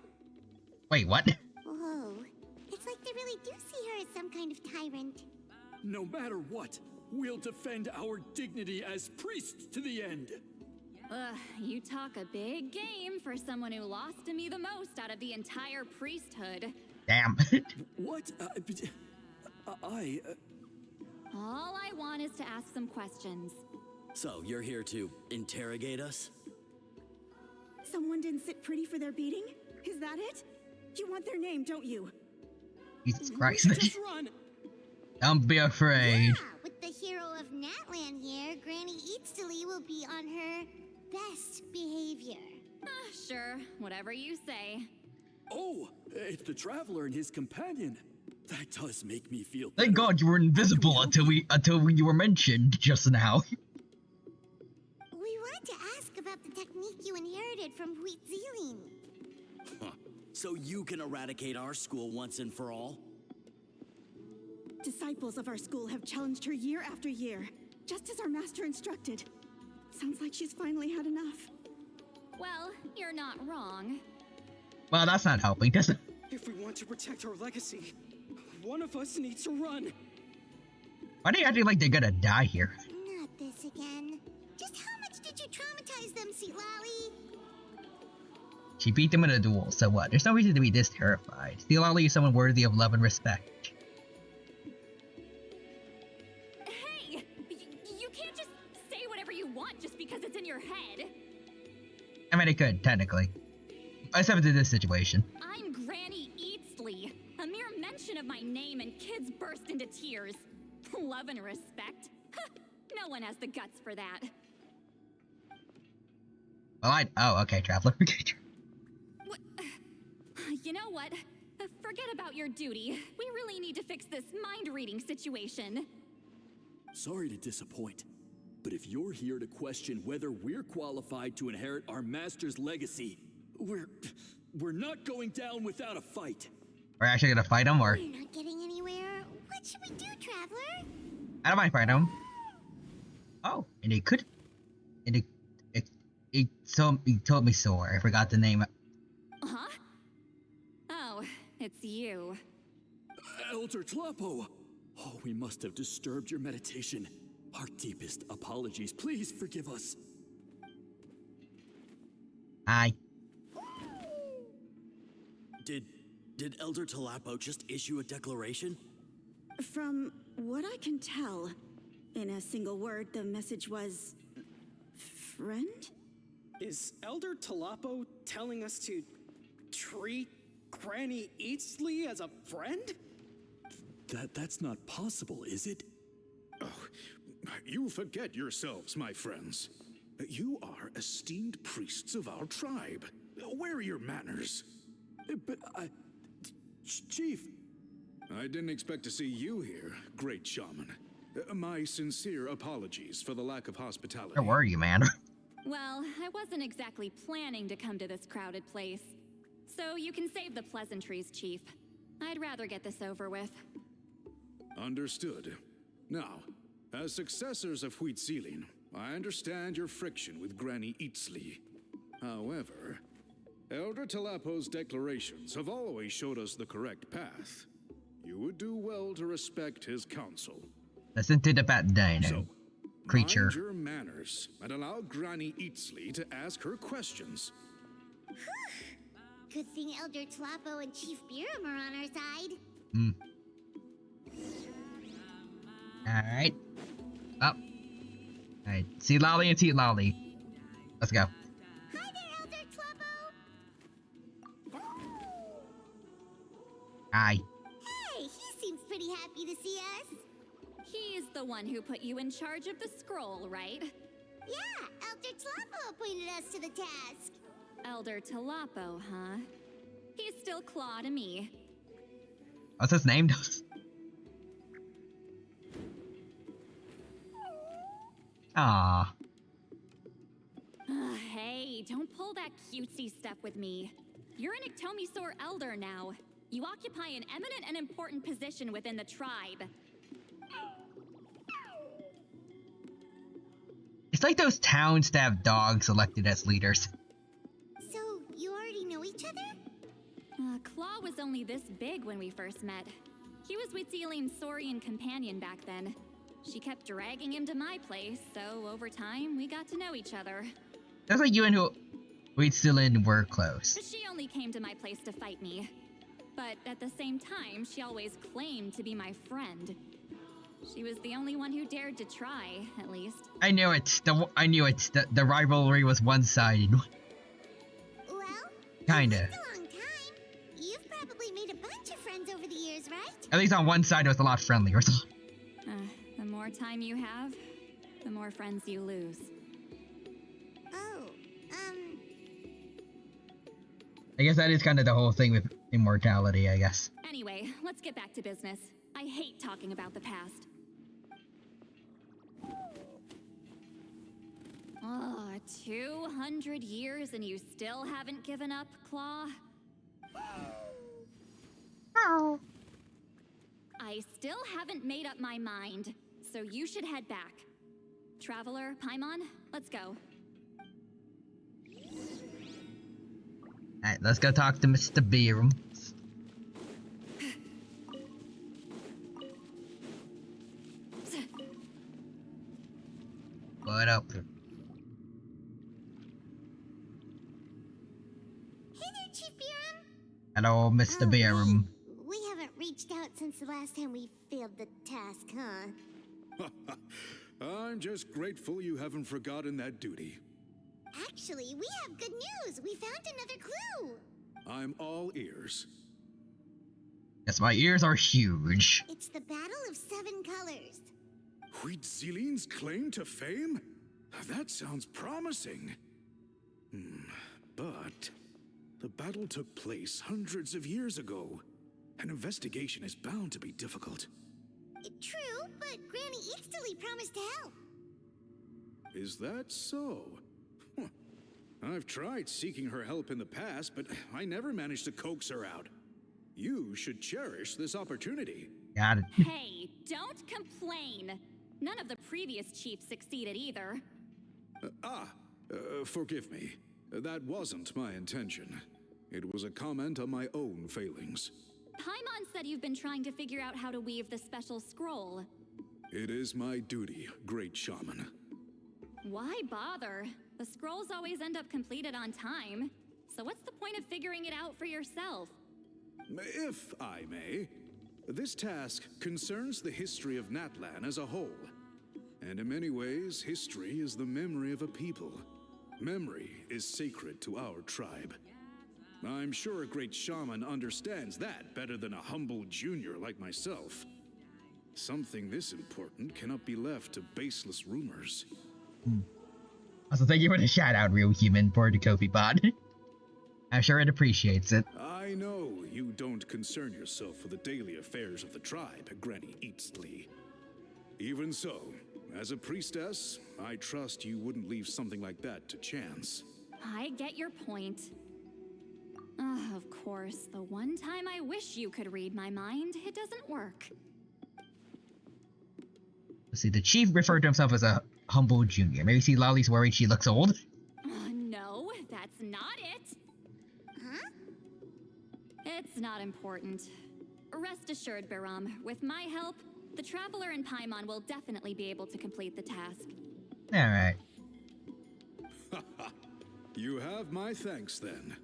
Wait, what? Whoa. It's like they really do see her as some kind of tyrant. No matter what, we'll defend our dignity as priests to the end. You talk a big game for someone who lost to me the most out of the entire priesthood. Damn. What? All I want is to ask some questions. So, you're here to interrogate us? Someone didn't sit pretty for their beating? Is that it? You want their name, don't you? Jesus Christ. Just run! Don't be afraid. Yeah, with the hero of Natlan here, Granny Eatsley will be on her best behavior. Sure, whatever you say. Oh, it's the Traveler and his companion. That does make me feel better. Thank God you were invisible until you were mentioned just now. We wanted to ask about the technique you inherited from Wheatsealing. Huh. So you can eradicate our school once and for all? Disciples of our school have challenged her year after year, just as our master instructed. Sounds like she's finally had enough. Well, you're not wrong. Well, that's not helping, does it? If we want to protect our legacy, one of us needs to run. Why do you acting like they're gonna die here? Not this again. Just how much did you traumatize them, Seatlally? She beat them in a duel, so what? There's no reason to be this terrified. Seatlally is someone worthy of love and respect. mean, it could, technically. Except in this situation. I'm Granny Eatsley. A mere mention of my name and kids burst into tears. Love and respect? No one has the guts for that. Well, oh, okay, Traveler. What? You know what? Forget about your duty. We really need to fix this mind-reading situation. Sorry to disappoint, but if you're here to question whether we're qualified to inherit our master's legacy, we're not going down without a fight. We're actually gonna fight him, or? We're not getting anywhere. What should we do, Traveler? I don't mind fighting him. Oh, and he could. And he told me so. I forgot the name. Huh? Oh, it's you. Elder Tlapo! Oh, we must have disturbed your meditation. Our deepest apologies. Please forgive us. Hi. Did Elder Tlapo just issue a declaration? From what I can tell, in a single word, the message was... friend? Is Elder Tlapo telling us to treat Granny Eatsley as a friend? That's not possible, is it? Oh, you forget yourselves, my friends. You are esteemed priests of our tribe. Where are your manners? But Chief... I didn't expect to see you here, great shaman. My sincere apologies for the lack of hospitality. Where were you, man? Well, I wasn't exactly planning to come to this crowded place. So you can save the pleasantries, Chief. I'd rather get this over with. Understood. Now, as successors of Huitzilin, I understand your friction with Granny Eatsley. However, Elder Tlapo's declarations have always showed us the correct path. You would do well to respect his counsel. Listen to the bad dino creature. Mind your manners and allow Granny Eatsley to ask her questions. Good thing Elder Tlapo and Chief Biram are on our side. Hmm. Alright. Oh. Alright. See Lolly and see Lolly. Let's go. Hi there, Elder Tlapo! Hi. Hey, he seems pretty happy to see us. He's the one who put you in charge of the scroll, right? Yeah, Elder Tlapo appointed us to the task. Elder Tlapo, huh? He's still Claw to me. What's his name? Ah. Hey, don't pull that cutesy stuff with me. You're an Iktomi-Sor elder now. You occupy an eminent and important position within the tribe. It's like those towns that have dogs elected as leaders. So, you already know each other? Claw was only this big when we first met. He was Huitzilin's Saurian companion back then. She kept dragging him to my place, so over time, we got to know each other. That's like you and Huitzilin were close. She only came to my place to fight me. But at the same time, she always claimed to be my friend. She was the only one who dared to try, at least. I knew it. I knew it. The rivalry was one-sided. Well, Kinda. it's a long time. You've probably made a bunch of friends over the years, right? At least on one side, it was a lot friendlier. The more time you have, the more friends you lose. Oh, I guess that is kind of the whole thing with immortality, I guess. Anyway, let's get back to business. I hate talking about the past. 200 years and you still haven't given up, Claw? I still haven't made up my mind, so you should head back. Traveler, Paimon, let's go. Alright, let's go talk to Mr. Biram. What up? hey there, Chief Biram. Hello, Mr. Biram. We haven't reached out since the last time we failed the task, huh? I'm just grateful you haven't forgotten that duty. Actually, we have good news. We found another clue. I'm all ears. Yes, my ears are huge. It's the Battle of Seven Colors. Huitzilin's claim to fame? That sounds promising. But the battle took place hundreds of years ago. An investigation is bound to be difficult. True, but Granny Eatsterly promised to help. Is that so? Huh. I've tried seeking her help in the past, but I never managed to coax her out. You should cherish this opportunity. Got it. Hey, don't complain. None of the previous chiefs succeeded either. Forgive me. That wasn't my intention. It was a comment on my own failings. Paimon said you've been trying to figure out how to weave the special scroll. It is my duty, great shaman. Why bother? The scrolls always end up completed on time. So what's the point of figuring it out for yourself? If I may, this task concerns the history of Natlan as a whole. And in many ways, history is the memory of a people. Memory is sacred to our tribe. I'm sure a great shaman understands that better than a humble junior like myself. Something this important cannot be left to baseless rumors. Also, thank you for the shout out, real human, for the Kofi bot. I'm sure it appreciates it. I know you don't concern yourself with the daily affairs of the tribe, Granny Eatsterly. Even so, as a priestess, I trust you wouldn't leave something like that to chance. I get your point. Of course, the one time I wish you could read my mind, it doesn't work. Let's see, the chief referred to himself as a humble junior. Maybe see Lolly's worried she looks old? No, that's not it. Huh? It's not important. Rest assured, Baram, with my help, the Traveler and Paimon will definitely be able to complete the task. Alright. You have my thanks then.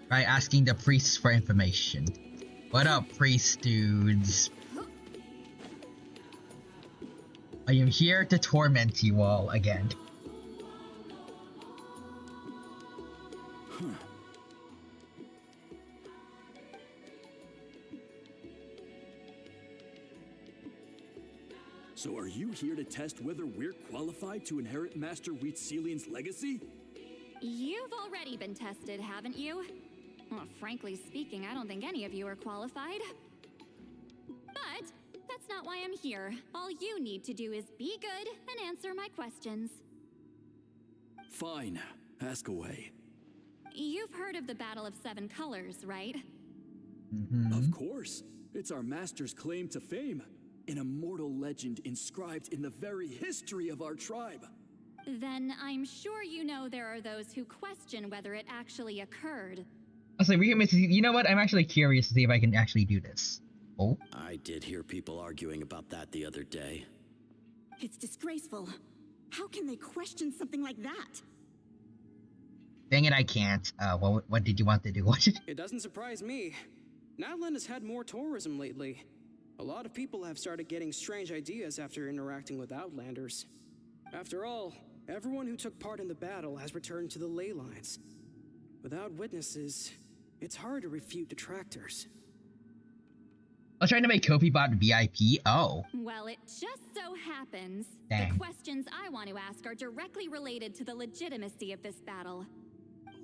By asking the priests for information. What up, priest dudes? I am here to torment you all again. So are you here to test whether we're qualified to inherit Master Huitzilian's legacy? You've already been tested, haven't you? Well, frankly speaking, I don't think any of you are qualified. But that's not why I'm here. All you need to do is be good and answer my questions. Fine. Ask away. You've heard of the Battle of Seven Colors, right? Of course. It's our master's claim to fame. An immortal legend inscribed in the very history of our tribe. Then I'm sure you know there are those who question whether it actually occurred. Also, you know what? I'm actually curious to see if I can actually do this. Oh? I did hear people arguing about that the other day. It's disgraceful. How can they question something like that? Dang it, I can't. What did you want to do? It doesn't surprise me. Natlan has had more tourism lately. A lot of people have started getting strange ideas after interacting with Outlanders. After all, everyone who took part in the battle has returned to the ley lines. Without witnesses, it's hard to refute detractors. I was trying to make KofiBot VIP. Oh. Well, it just so happens Dang. the questions I want to ask are directly related to the legitimacy of this battle.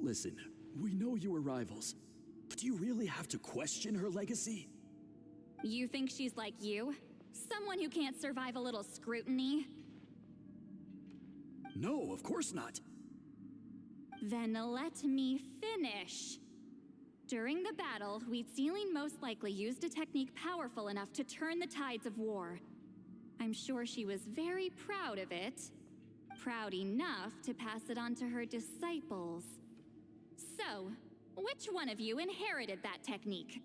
Listen, we know you are rivals, but do you really have to question her legacy? You think she's like you? Someone who can't survive a little scrutiny? No, of course not. Then let me finish. During the battle, Huitzilin most likely used a technique powerful enough to turn the tides of war. I'm sure she was very proud of it. Proud enough to pass it on to her disciples. So, which one of you inherited that technique?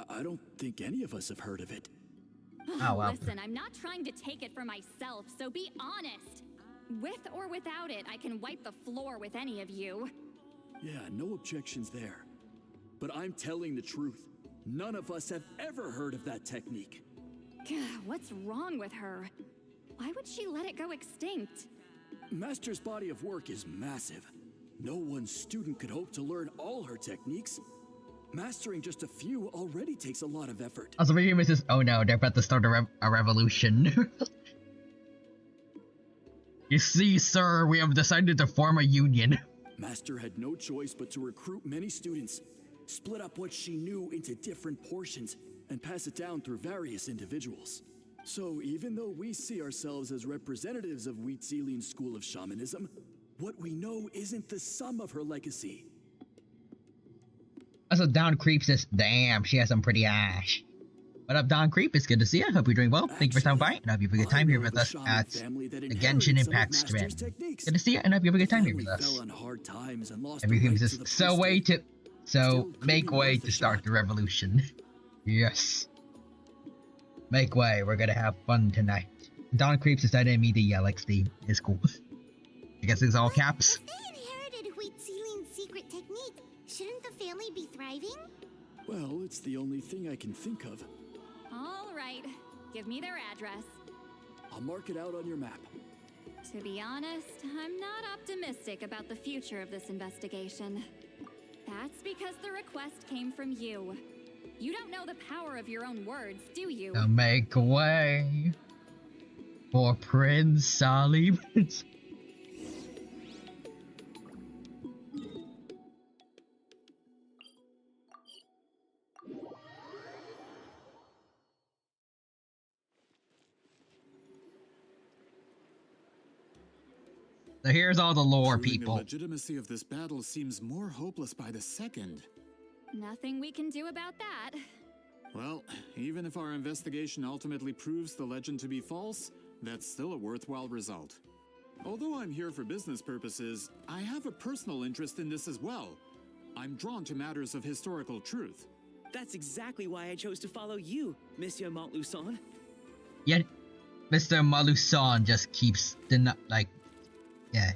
I don't think any of us have heard of it. Oh, wow. Listen, I'm not trying to take it for myself, so be honest. With or without it, I can wipe the floor with any of you. Yeah, no objections there. But I'm telling the truth. None of us have ever heard of that technique. What's wrong with her? Why would she let it go extinct? Master's body of work is massive. No one student could hope to learn all her techniques. Mastering just a few already takes a lot of effort. Also, my name is oh no, they're about to start a revolution. You see, sir, we have decided to form a union. Master had no choice but to recruit many students, split up what she knew into different portions, and pass it down through various individuals. So even though we see ourselves as representatives of Wheat Celine's school of shamanism, what we know isn't the sum of her legacy. Also, Don Creep says, damn, she has some pretty ash. What up, Don Creep? It's good to see you. Hope you're doing well. Thank you for stopping by, and I hope you have a good time here with us at the Genshin Impact stream. Good to see you, and I hope you have a good time here with us. Everything says, so make way to start the revolution. Yes. Make way, we're gonna have fun tonight. Don Creeps decided me to yell like Steve. It's cool. I guess it's all caps. If they inherited Wheat Celine's secret technique, shouldn't the family be thriving? Well, it's the only thing I can think of. All right, give me their address. I'll mark it out on your map. To be honest, I'm not optimistic about the future of this investigation. That's because the request came from you. You don't know the power of your own words, do you? So make way for Prince Salim. So here's all the lore, people. The legitimacy of this battle seems more hopeless by the second. Nothing we can do about that. Well, even if our investigation ultimately proves the legend to be false, that's still a worthwhile result. Although I'm here for business purposes, I have a personal interest in this as well. I'm drawn to matters of historical truth. That's exactly why I chose to follow you, Monsieur Montluçon. Yet, Mr. Malusan just keeps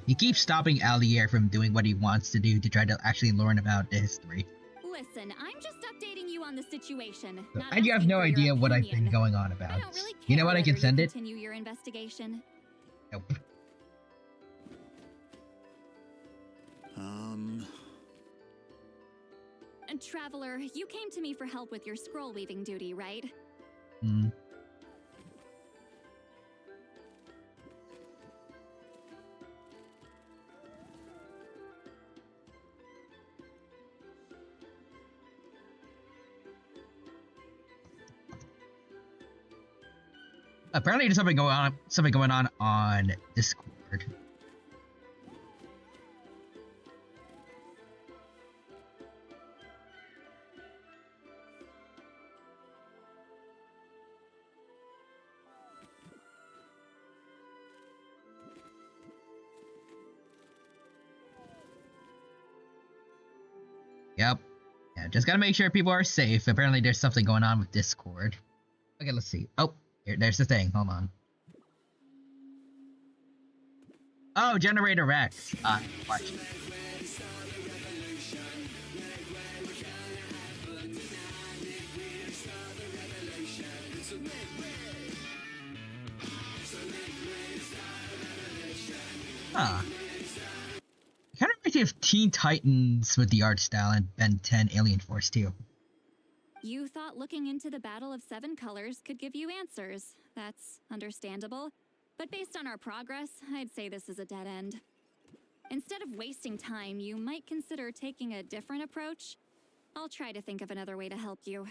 he keeps stopping Allier from doing what he wants to do to try to actually learn about the history. Listen, I'm just updating you on the situation. And you have no idea what I've been going on about. I don't really care. You know what? I can send it. Continue your investigation. Nope. And Traveler, you came to me for help with your scroll weaving duty, right? Hmm. Apparently, there's something going on Discord. Yep. Yeah, just gotta make sure people are safe. Apparently, there's something going on with Discord. Okay, let's see. Oh. There's the thing. Hold on. Oh, Generator Rex. Watch. Huh. Kind of reminds me of Teen Titans with the art style and Ben 10 Alien Force too. You thought looking into the Battle of Seven Colors could give you answers. That's understandable. But based on our progress, I'd say this is a dead end. Instead of wasting time, you might consider taking a different approach. I'll try to think of another way to help you.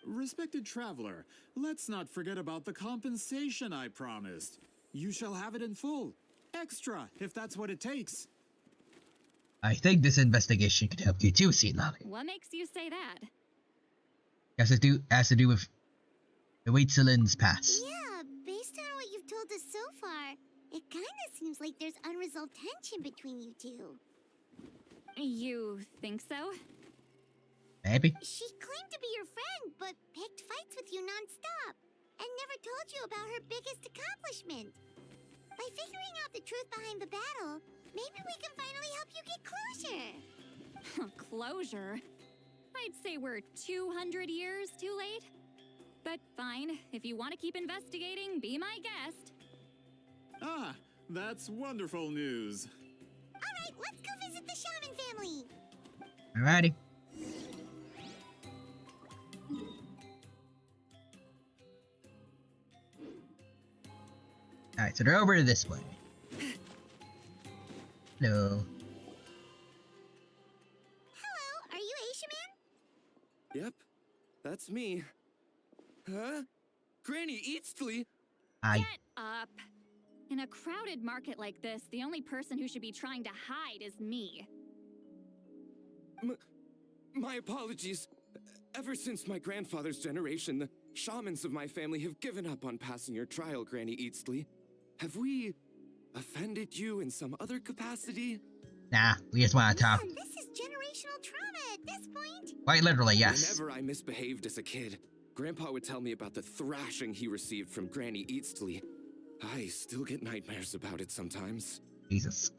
Respected Traveler, let's not forget about the compensation I promised. You shall have it in full. Extra, if that's what it takes. I think this investigation could help you too, Lolly. What makes you say that? Has to do with the Wheat Celine's past. Yeah, based on what you've told us so far, it kind of seems like there's unresolved tension between you two. You think so? Maybe. She claimed to be your friend, but picked fights with you non-stop. and never told you about her biggest accomplishment. By figuring out the truth behind the battle, maybe we can finally help you get closure. Closure? I'd say we're 200 years too late. But fine, if you want to keep investigating, be my guest. Ah, that's wonderful news. Alright, let's go visit the shaman family. Alrighty. Alright, so they're over this way. Hello. Hello, are you Aisha Man? Yep, that's me. Huh? Granny Eastly? Get up. In a crowded market like this, the only person who should be trying to hide is me. My apologies. Ever since my grandfather's generation, the shamans of my family have given up on passing your trial, Granny Eastly. Have we offended you in some other capacity? Nah, we just want to talk. Man, this is generational trauma at this point. Quite literally, yes. Whenever I misbehaved as a kid, Grandpa would tell me about the thrashing he received from Granny Eastly. I still get nightmares about it sometimes. Jesus.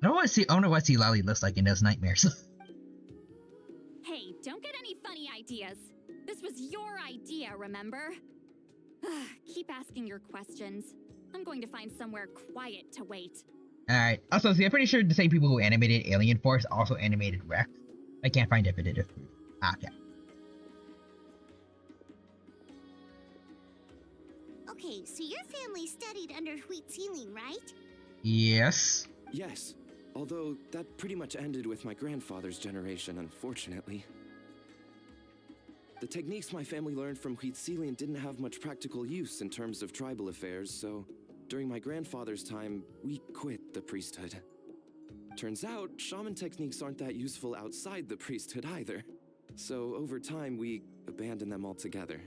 I wonder what see Lolly looks like in those nightmares. Hey, don't get any funny ideas. This was your idea, remember? Keep asking your questions. I'm going to find somewhere quiet to wait. Alright. Also, see, I'm pretty sure the same people who animated Alien Force also animated Wreck. I can't find definitive proof. Okay. Okay, so your family studied under Wheat Ceiling, right? Yes. Yes, although that pretty much ended with my grandfather's generation, unfortunately. The techniques my family learned from Wheat Ceiling didn't have much practical use in terms of tribal affairs, so during my grandfather's time, we quit the priesthood. Turns out, shaman techniques aren't that useful outside the priesthood either. So over time, we abandoned them altogether.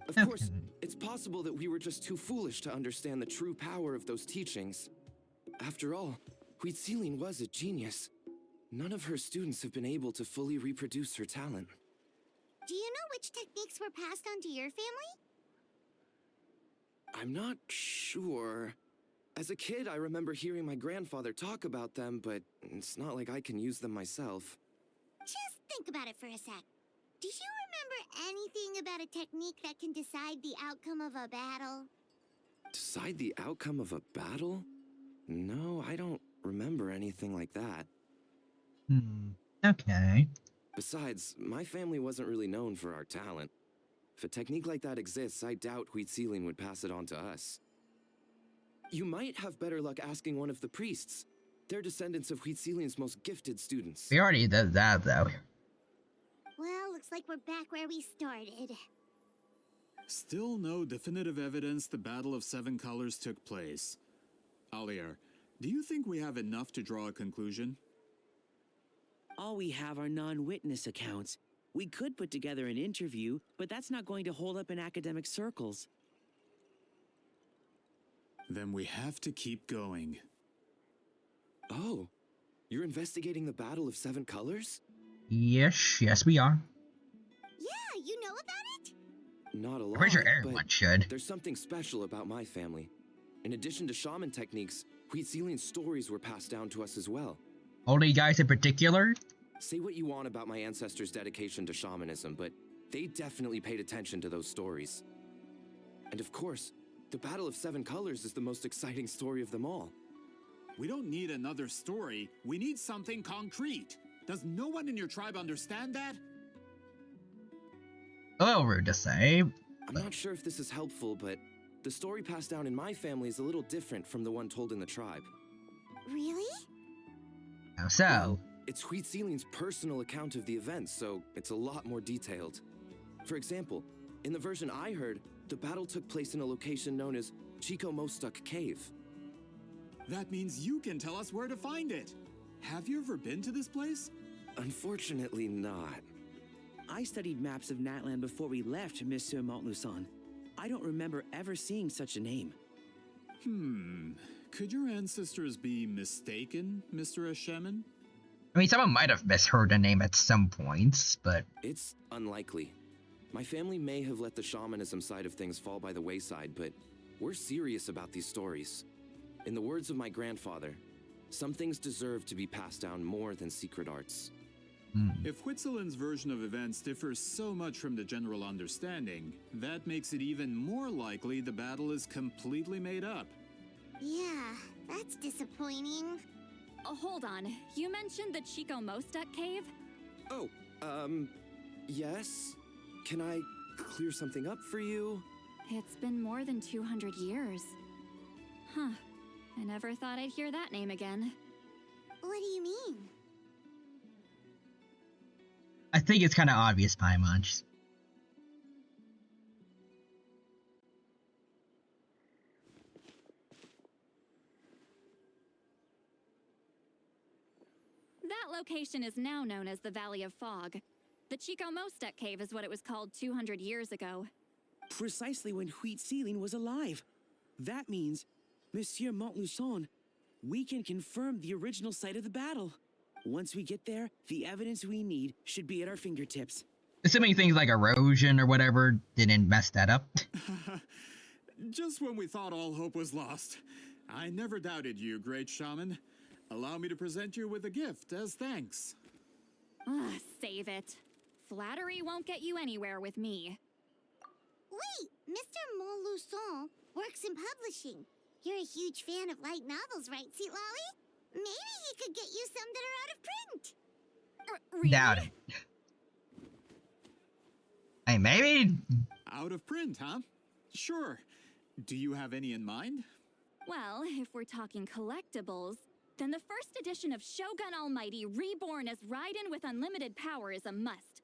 Of course, it's possible that we were just too foolish to understand the true power of those teachings. After all, Wheat Ceiling was a genius. None of her students have been able to fully reproduce her talent. Do you know which techniques were passed on to your family? I'm not sure. As a kid, I remember hearing my grandfather talk about them, but it's not like I can use them myself. Just think about it for a sec. Do you remember anything about a technique that can decide the outcome of a battle? Decide the outcome of a battle? No, I don't remember anything like that. Okay. Besides, my family wasn't really known for our talent. If a technique like that exists, I doubt Wheat Ceiling would pass it on to us. You might have better luck asking one of the priests. They're descendants of Wheat Ceiling's most gifted students. We already did that, though. Well, looks like we're back where we started. Still no definitive evidence the Battle of Seven Colors took place. Alier, do you think we have enough to draw a conclusion? All we have are non-witness accounts. We could put together an interview, but that's not going to hold up in academic circles. Then we have to keep going. Oh, you're investigating the Battle of Seven Colors? Yes, we are. Yeah, you know about it? Not a lot, I'm pretty sure everyone should. There's something special about my family. In addition to shaman techniques, Wheat Ceiling's stories were passed down to us as well. Only guys in particular? Say what you want about my ancestors' dedication to shamanism, but they definitely paid attention to those stories. And of course, the Battle of Seven Colors is the most exciting story of them all. We don't need another story. We need something concrete. Does no one in your tribe understand that? A little rude to say. I'm not sure if this is helpful, but the story passed down in my family is a little different from the one told in the tribe. Really? How so? Well, it's Wheat Ceiling's personal account of the events, so it's a lot more detailed. For example, in the version I heard, the battle took place in a location known as Chico Mostuk Cave. That means you can tell us where to find it. Have you ever been to this place? Unfortunately not. I studied maps of Natlan before we left, Monsieur Montluçon. I don't remember ever seeing such a name. Could your ancestors be mistaken, Mr. Shaman? I mean, someone might have misheard the name at some points, but... It's unlikely. My family may have let the shamanism side of things fall by the wayside, but we're serious about these stories. In the words of my grandfather, some things deserve to be passed down more than secret arts. If Whitzelin's version of events differs so much from the general understanding, that makes it even more likely the battle is completely made up. Yeah, that's disappointing. Oh, hold on. You mentioned the Chico Mostek cave? Oh, yes? Can I clear something up for you? It's been more than 200 years. Huh. I never thought I'd hear that name again. What do you mean? I think it's kind of obvious, Paimon. That location is now known as the Valley of Fog. The Chico Mostek cave is what it was called 200 years ago. Precisely when Huitziling was alive. That means, Monsieur Montluçon, we can confirm the original site of the battle. Once we get there, the evidence we need should be at our fingertips. Assuming things like erosion or whatever didn't mess that up. Just when we thought all hope was lost. I never doubted you, great shaman. Allow me to present you with a gift as thanks. Save it. Flattery won't get you anywhere with me. Wait, Mr. Montluçon works in publishing. You're a huge fan of light novels, right, Sweet Lolly? Maybe he could get you some that are out of print. Really? Doubt it. Hey, maybe. Out of print, huh? Sure. Do you have any in mind? Well, if we're talking collectibles, then the first edition of Shogun Almighty reborn as Raiden with unlimited power is a must.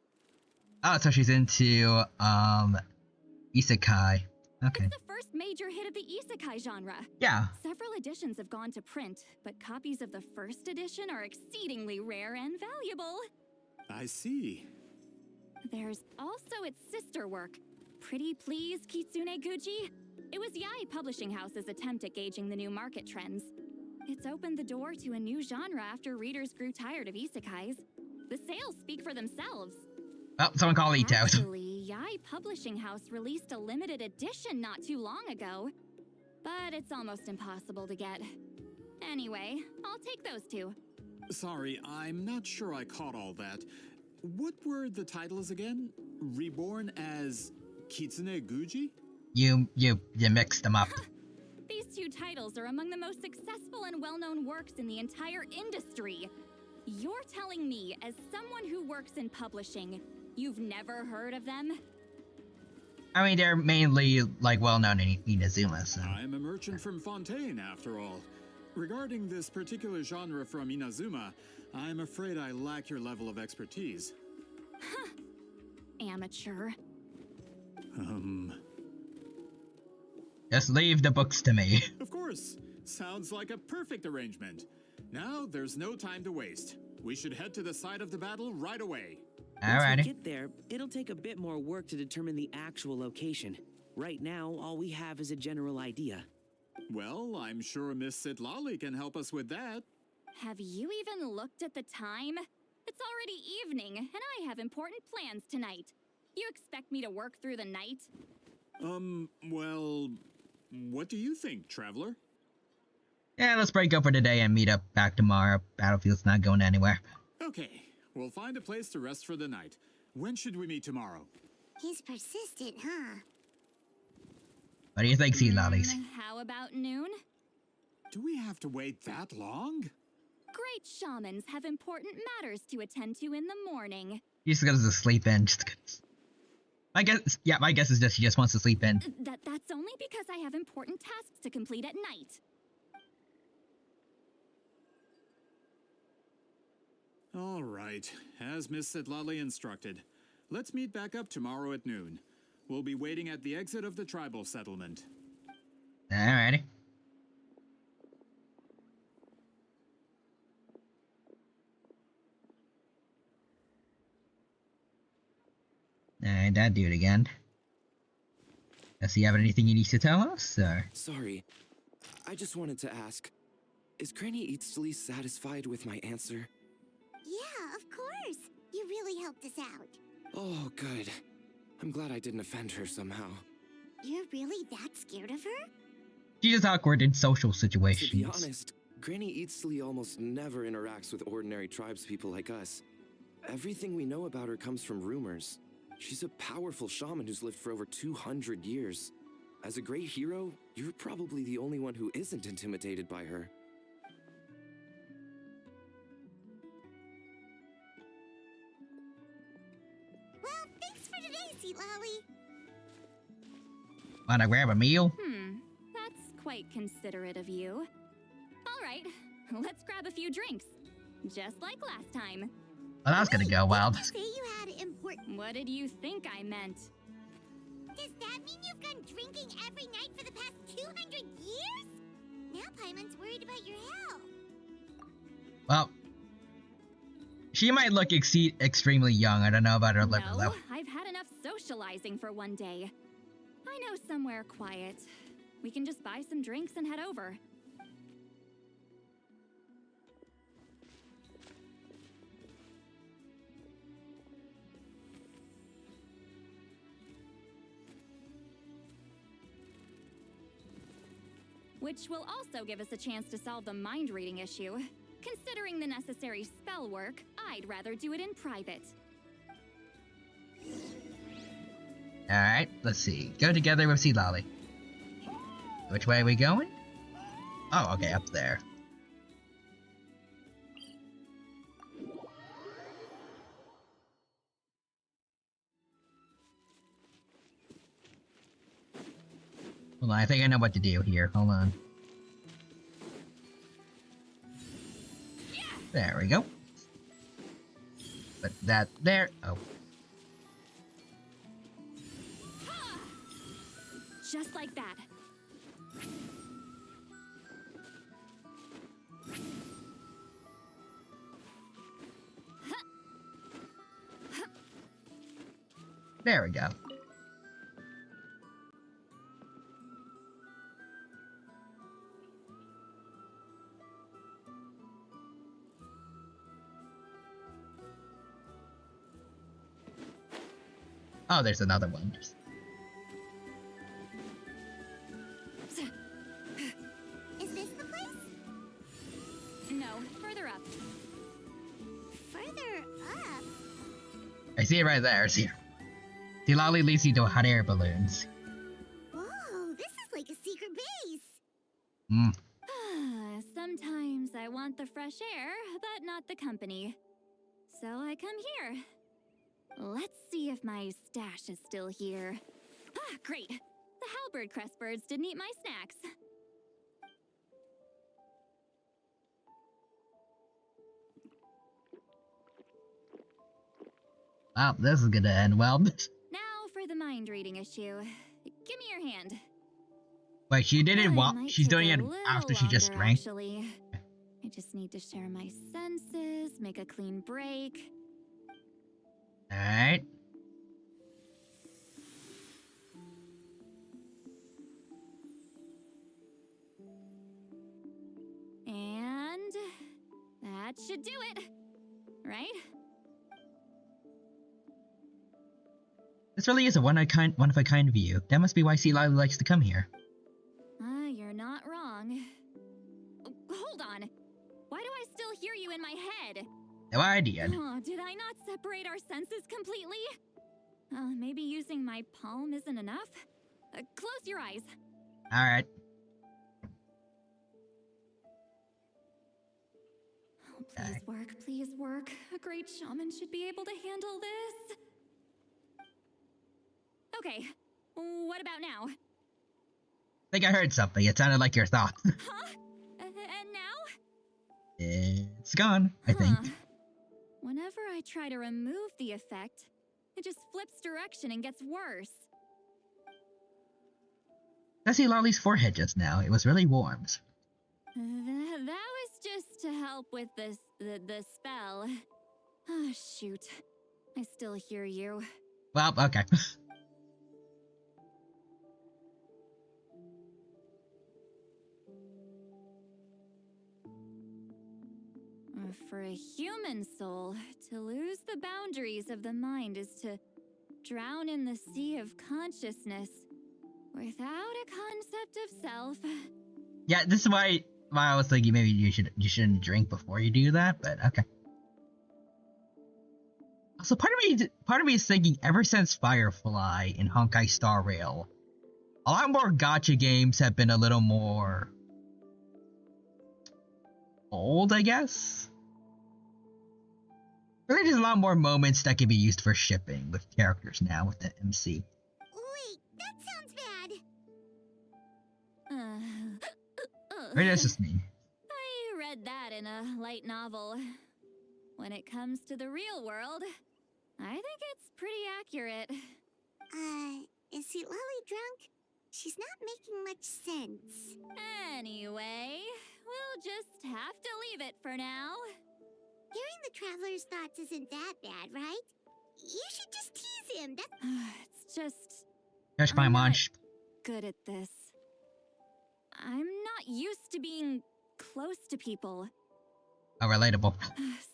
Oh, so she's into, isekai. Okay. It's the first major hit of the isekai genre. Yeah. Several editions have gone to print, but copies of the first edition are exceedingly rare and valuable. I see. There's also its sister work, Pretty Please Kitsune Guji. It was Yai Publishing House's attempt at gauging the new market trends. It's opened the door to a new genre after readers grew tired of isekais. The sales speak for themselves. Oh, someone call Ito. Actually, Yai Publishing House released a limited edition not too long ago, but it's almost impossible to get. Anyway, I'll take those two. Sorry, I'm not sure I caught all that. What were the titles again? Reborn as Kitsune Guji? You mixed them up. These two titles are among the most successful and well-known works in the entire industry. You're telling me, as someone who works in publishing, you've never heard of them? I mean, they're mainly, like, well-known in Inazuma, so... I'm a merchant from Fontaine, after all. Regarding this particular genre from Inazuma, I'm afraid I lack your level of expertise. Huh. Amateur. Just leave the books to me. Of course. Sounds like a perfect arrangement. Now, there's no time to waste. We should head to the site of the battle right away. Once we get there, it'll take a bit more work to determine the actual location. Right now, all we have is a general idea. Well, I'm sure Miss Sitlali can help us with that. Have you even looked at the time? It's already evening, and I have important plans tonight. You expect me to work through the night? Well, what do you think, traveler? Yeah, let's break up for today and meet up back tomorrow. Battlefield's not going anywhere. Okay, we'll find a place to rest for the night. When should we meet tomorrow? He's persistent, huh? What do you think, Sea Lollies? How about noon? Do we have to wait that long? Great shamans have important matters to attend to in the morning. He just goes to sleep in. My guess is just he just wants to sleep in. That's only because I have important tasks to complete at night. All right, as Miss Sitlali instructed. Let's meet back up tomorrow at noon. We'll be waiting at the exit of the tribal settlement. Alrighty. Alright, that dude again. Does you have anything you need to tell us, or? Sorry. I just wanted to ask, is Granny Eatsley satisfied with my answer? Yeah, of course. You really helped us out. Oh, good. I'm glad I didn't offend her somehow. You're really that scared of her? She's just awkward in social To situations. be honest, Granny Eatsley almost never interacts with ordinary tribespeople like us. Everything we know about her comes from rumors. She's a powerful shaman who's lived for over 200 years. As a great hero, you're probably the only one who isn't intimidated by her. Well, thanks for today, Sea Lolly. Wanna grab a meal? That's quite considerate of you. All right, let's grab a few drinks. Just like last time. Well, that's gonna go well. Say you had important. What did you think I meant? Does that mean you've gone drinking every night for the past 200 years? Now Paimon's worried about your health. Well, she might look extremely young. I don't know about her liver No, though. I've had enough socializing for one day. I know somewhere quiet. We can just buy some drinks and head over. Which will also give us a chance to solve the mind reading issue. Considering the necessary spell work, I'd rather do it in private. Alright, let's see. Go together with Sea Lolly. Which way are we going? Oh, okay, up there. Hold on, I think I know what to do here. Hold on. There we go. Put that there. Oh. Just like that. There we go. Oh, there's another one. Is this the place? No, further up. Further up? I see it right there. See, Sea Lolly leads you to hot air balloons. Whoa, this is like a secret base. Sometimes I want the fresh air, but not the company. So I come here. Let's see if my stash is still here. Ah, great. The halberd crest birds didn't eat my snacks. Wow, this is gonna end well. Now for the mind reading issue. Give me your hand. Wait, she did it while Might she's take doing a it little after she just longer, drank. Actually, I just need to share my senses, make a clean break. Alright. And that should do it, right? This really is a one of a kind view. That must be why Sea Lolly likes to come here. You're not wrong. Oh, hold on. Why do I still hear you in my head? No idea. Oh, did I not separate our senses completely? Maybe using my palm isn't enough? Close your eyes. Alright. Oh, please work, please work. A great shaman should be able to handle this. Okay, what about now? I think I heard something. It sounded like your thoughts. Huh? And now? It's gone, I think. Whenever I try to remove the effect, it just flips direction and gets worse. I see Lolly's forehead just now. It was really warm. That was just to help with the spell. Oh, shoot. I still hear you. Well, okay. For a human soul, to lose the boundaries of the mind is to drown in the sea of consciousness without a concept of self. Yeah, this is why I was thinking maybe you shouldn't drink before you do that, but okay. Also, part of me is thinking ever since Firefly and Honkai Star Rail, a lot more gacha games have been a little more old, I guess. Really, there's a lot more moments that can be used for shipping with characters now with the MC. Wait, that sounds bad. Maybe that's just me. I read that in a light novel. When it comes to the real world, I think it's pretty accurate. Is Sweet Lolly drunk? She's not making much sense. Anyway, we'll just have to leave it for now. Hearing the Traveler's thoughts isn't that bad, right? You should just tease him. That's It's just... Catch my munch. Good at this. I'm not used to being close to people. Oh, relatable.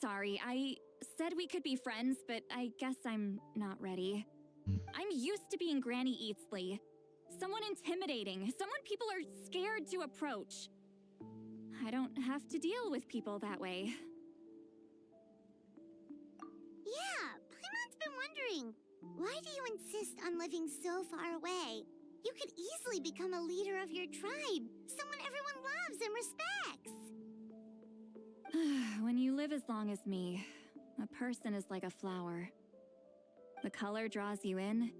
Sorry, I said we could be friends, but I guess I'm not ready. I'm used to being Granny Eatsley. Someone intimidating, someone people are scared to approach. I don't have to deal with people that way. Yeah, Paimon's been wondering. Why do you insist on living so far away? You could easily become a leader of your tribe, someone everyone loves and respects. When you live as long as me, a person is like a flower. The color draws you in.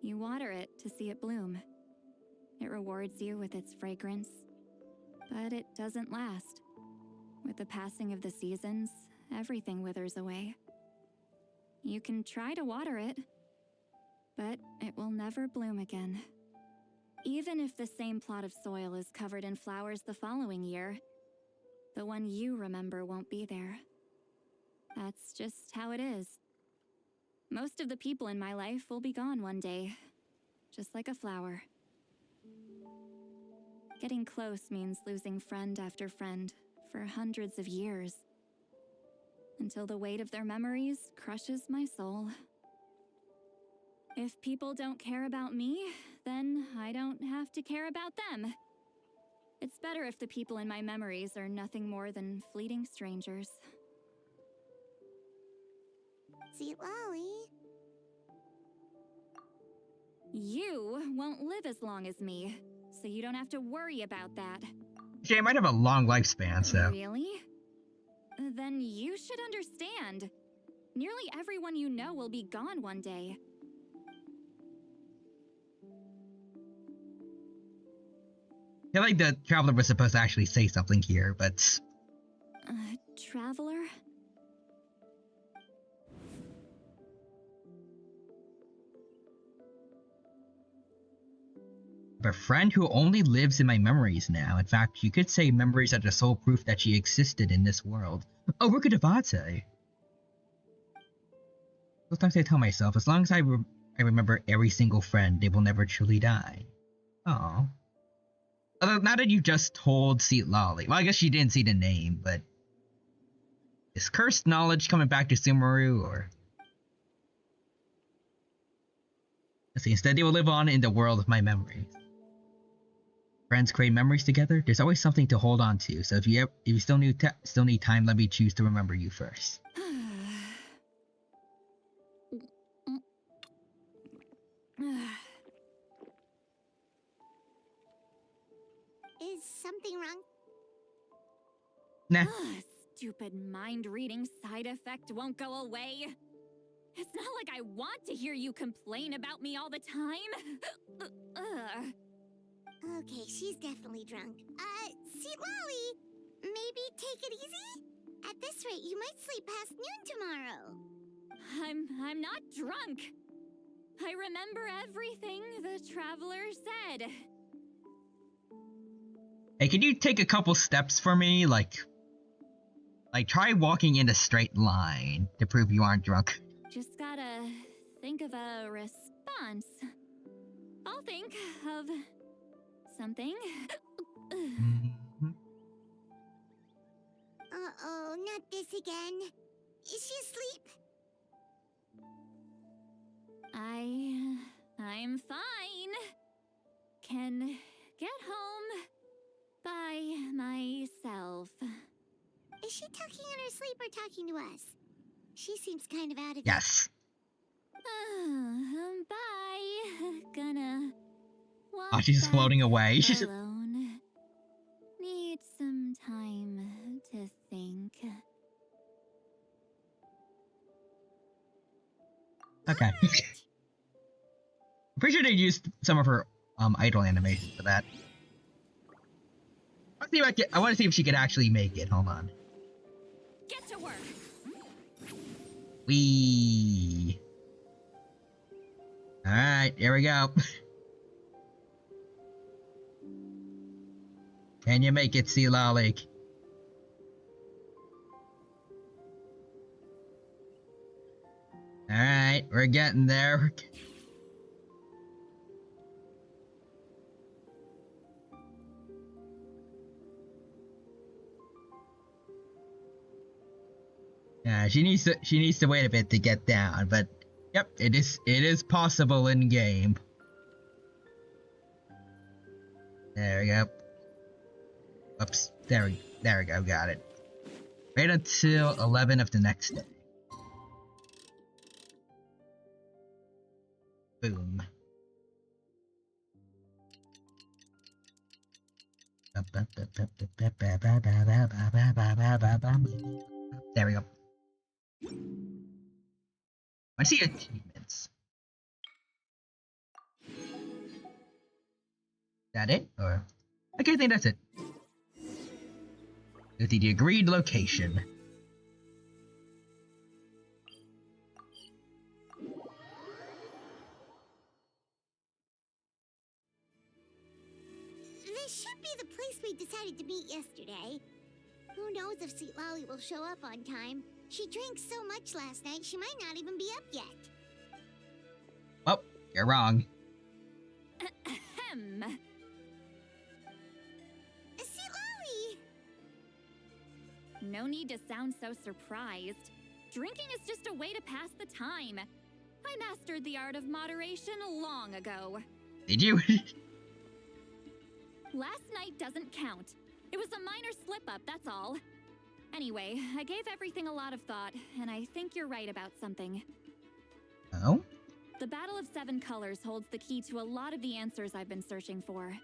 You water it to see it bloom. It rewards you with its fragrance. But it doesn't last. With the passing of the seasons, everything withers away. You can try to water it, but it will never bloom again. Even if the same plot of soil is covered in flowers the following year, the one you remember won't be there. That's just how it is. Most of the people in my life will be gone one day, just like a flower. Getting close means losing friend after friend for hundreds of years, until the weight of their memories crushes my soul. If people don't care about me, then I don't have to care about them. It's better if the people in my memories are nothing more than fleeting strangers. Sweet Lolly. You won't live as long as me, so you don't have to worry about that. Jay might have a long lifespan, so. Really? Then you should understand. Nearly everyone you know will be gone one day. I feel like the Traveler was supposed to actually say something here, but... Traveler? A friend who only lives in my memories now. In fact, you could say memories are the sole proof that she existed in this world. Oh, Ruka Devate. Sometimes I tell myself, as long as I remember every single friend, they will never truly die. Oh. Although, now that you just told Sweet Lolly, well, I guess she didn't see the name, but... is cursed knowledge coming back to Sumeru, or... Let's see, instead they will live on in the world of my memories. Friends create memories together. There's always something to hold on to. So if you still need time, let me choose to remember you first. Is something wrong? Nah. Stupid mind-reading side effect won't go away. It's not like I want to hear you complain about me all the time. Okay, she's definitely drunk. Sweet Lolly, maybe take it easy? At this rate, you might sleep past noon tomorrow. I'm not drunk. I remember everything the Traveler said. Hey, can you take a couple steps for me? Like try walking in a straight line to prove you aren't drunk. Just gotta think of a response. I'll think of something. Uh-oh, not this again. Is she asleep? I'm fine. Can get home by myself. Is she talking in her sleep or talking to us? She seems kind of out of Yes. Bye. Gonna walk Oh, she's back floating away. alone. Need some time to think. Okay. I'm pretty sure they used some of her idle animations for that. I want to see if she could actually make it. Hold on. Get to work. Wee. All right, here we go. Can you make it, Sea Lolly? All right, we're getting there. Yeah, she needs to wait a bit to get down, but yep, it is possible in game. There we go. Oops, there we go, got it. Wait until 11 of the next day. Boom. There we go. I see achievements. That it? Or okay, I think that's it. With the agreed location. This should be the place we decided to meet yesterday. Who knows if Sweet Lolly will show up on time? She drank so much last night, she might not even be up yet. Oh, you're wrong. Ahem. Sweet Lolly! No need to sound so surprised. Drinking is just a way to pass the time. I mastered the art of moderation long ago. Did you? Last night doesn't count. It was a minor slip-up, that's all. Anyway, I gave everything a lot of thought, and I think you're right about something. Oh? The Battle of Seven Colors holds the key to a lot of the answers I've been searching for.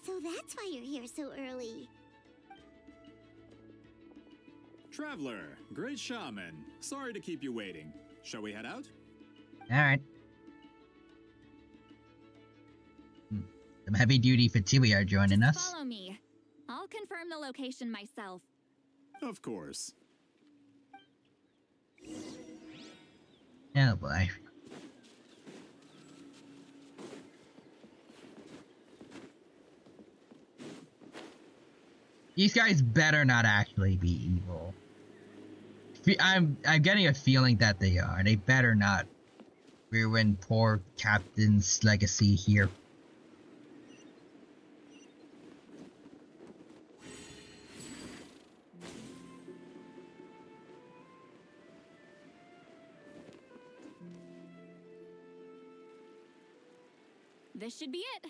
So that's why you're here so early. Traveler, great shaman. Sorry to keep you waiting. Shall we head out? Alright. Some heavy duty Fatui are joining us. Follow me. I'll confirm the location myself. Of course. Oh boy. These guys better not actually be evil. I'm getting a feeling that they are. They better not ruin poor Captain's legacy here. This should be it.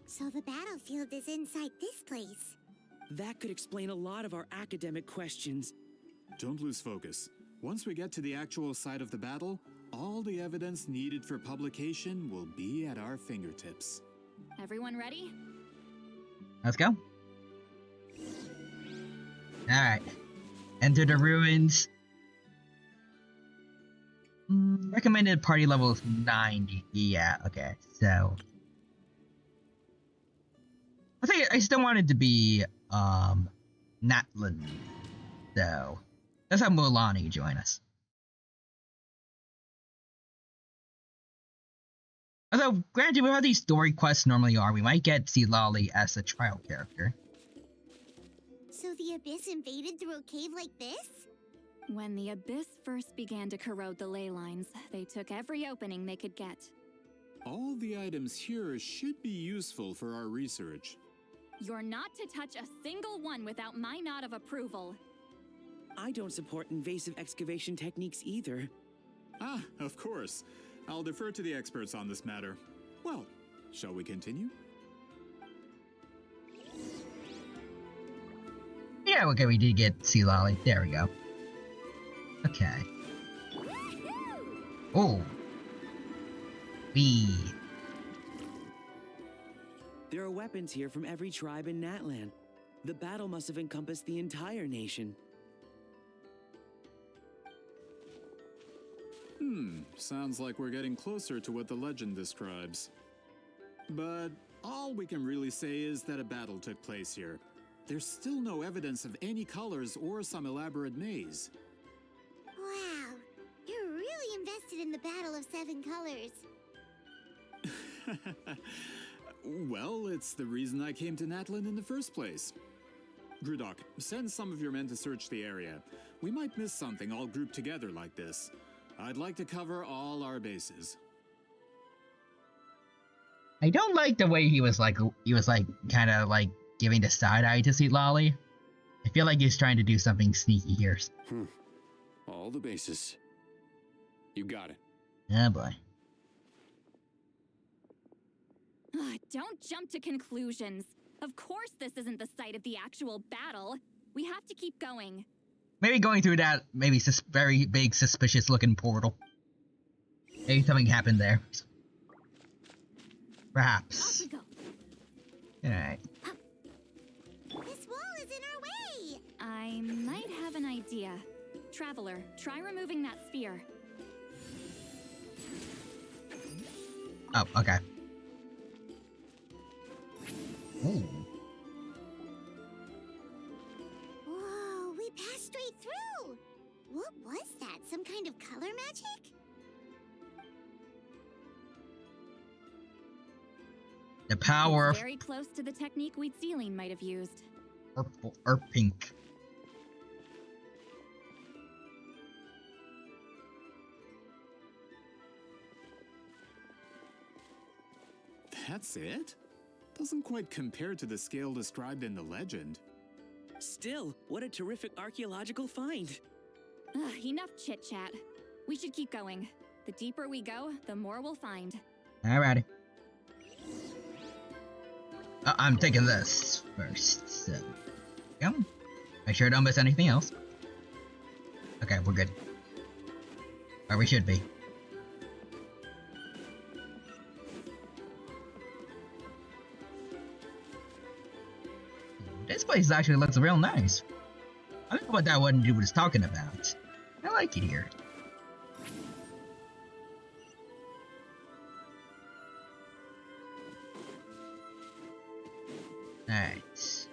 So the battlefield is inside this place. That could explain a lot of our academic questions. Don't lose focus. Once we get to the actual site of the battle, all the evidence needed for publication will be at our fingertips. Everyone ready? Let's go. Alright. Enter the ruins. Recommended party level is 90. Yeah, okay. So I think I still wanted to be Natlan. So let's have Mulani join us. Although, granted, with how these story quests normally are, we might get see Lolly as a trial character. So the Abyss invaded through a cave like this? When the Abyss first began to corrode the ley lines, they took every opening they could get. All the items here should be useful for our research. You're not to touch a single one without my nod of approval. I don't support invasive excavation techniques either. Ah, of course. I'll defer to the experts on this matter. Well, shall we continue? Yeah, okay, we did get Sea Lolly. There we go. Okay. Oh. B. There are weapons here from every tribe in Natlan. The battle must have encompassed the entire nation. Sounds like we're getting closer to what the legend describes. But all we can really say is that a battle took place here. There's still no evidence of any colors or some elaborate maze. Wow, you're really invested in the Battle of Seven Colors. Well, it's the reason I came to Natlan in the first place. Grudok, send some of your men to search the area. We might miss something all grouped together like this. I'd like to cover all our bases. I don't like the way he was like kind of like giving the side eye to Sea Lolly. I feel like he's trying to do something sneaky here. All the bases. You got it. Oh boy. Don't jump to conclusions. Of course this isn't the site of the actual battle. We have to keep going. Maybe going through that very big suspicious looking portal. Maybe something happened there. Perhaps. Alright. This wall is in our way! I might have an idea. Traveler, try removing that sphere. Oh, okay. Ooh. Whoa, we passed straight through! What was that? Some kind of color magic? The power It's of very close to the technique Wheatsealing might have used. purple or pink. That's it? Doesn't quite compare to the scale described in the legend. Still, what a terrific archaeological find. Enough chit-chat. We should keep going. The deeper we go, the more we'll find. Alrighty. I'm taking this first, so... Yep. Make sure I don't miss anything else. Okay, we're good. Or we should be. This place actually looks real nice. I don't know what that one dude was talking about. I like it here. Alright.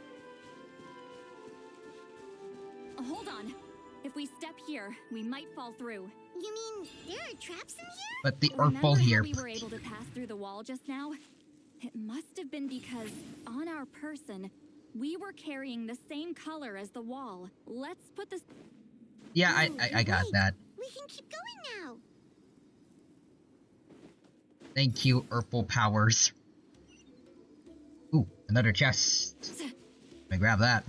Hold on. If we step here, we might fall through. You mean there are traps in here? But the Remember Urple here. how we were able to pass through the wall just now? It must have been because, on our person, we were carrying the same color as the wall. Let's put this... Yeah, I got that. We can keep going now. Thank you, Urple powers. Ooh, another chest. Let me grab that.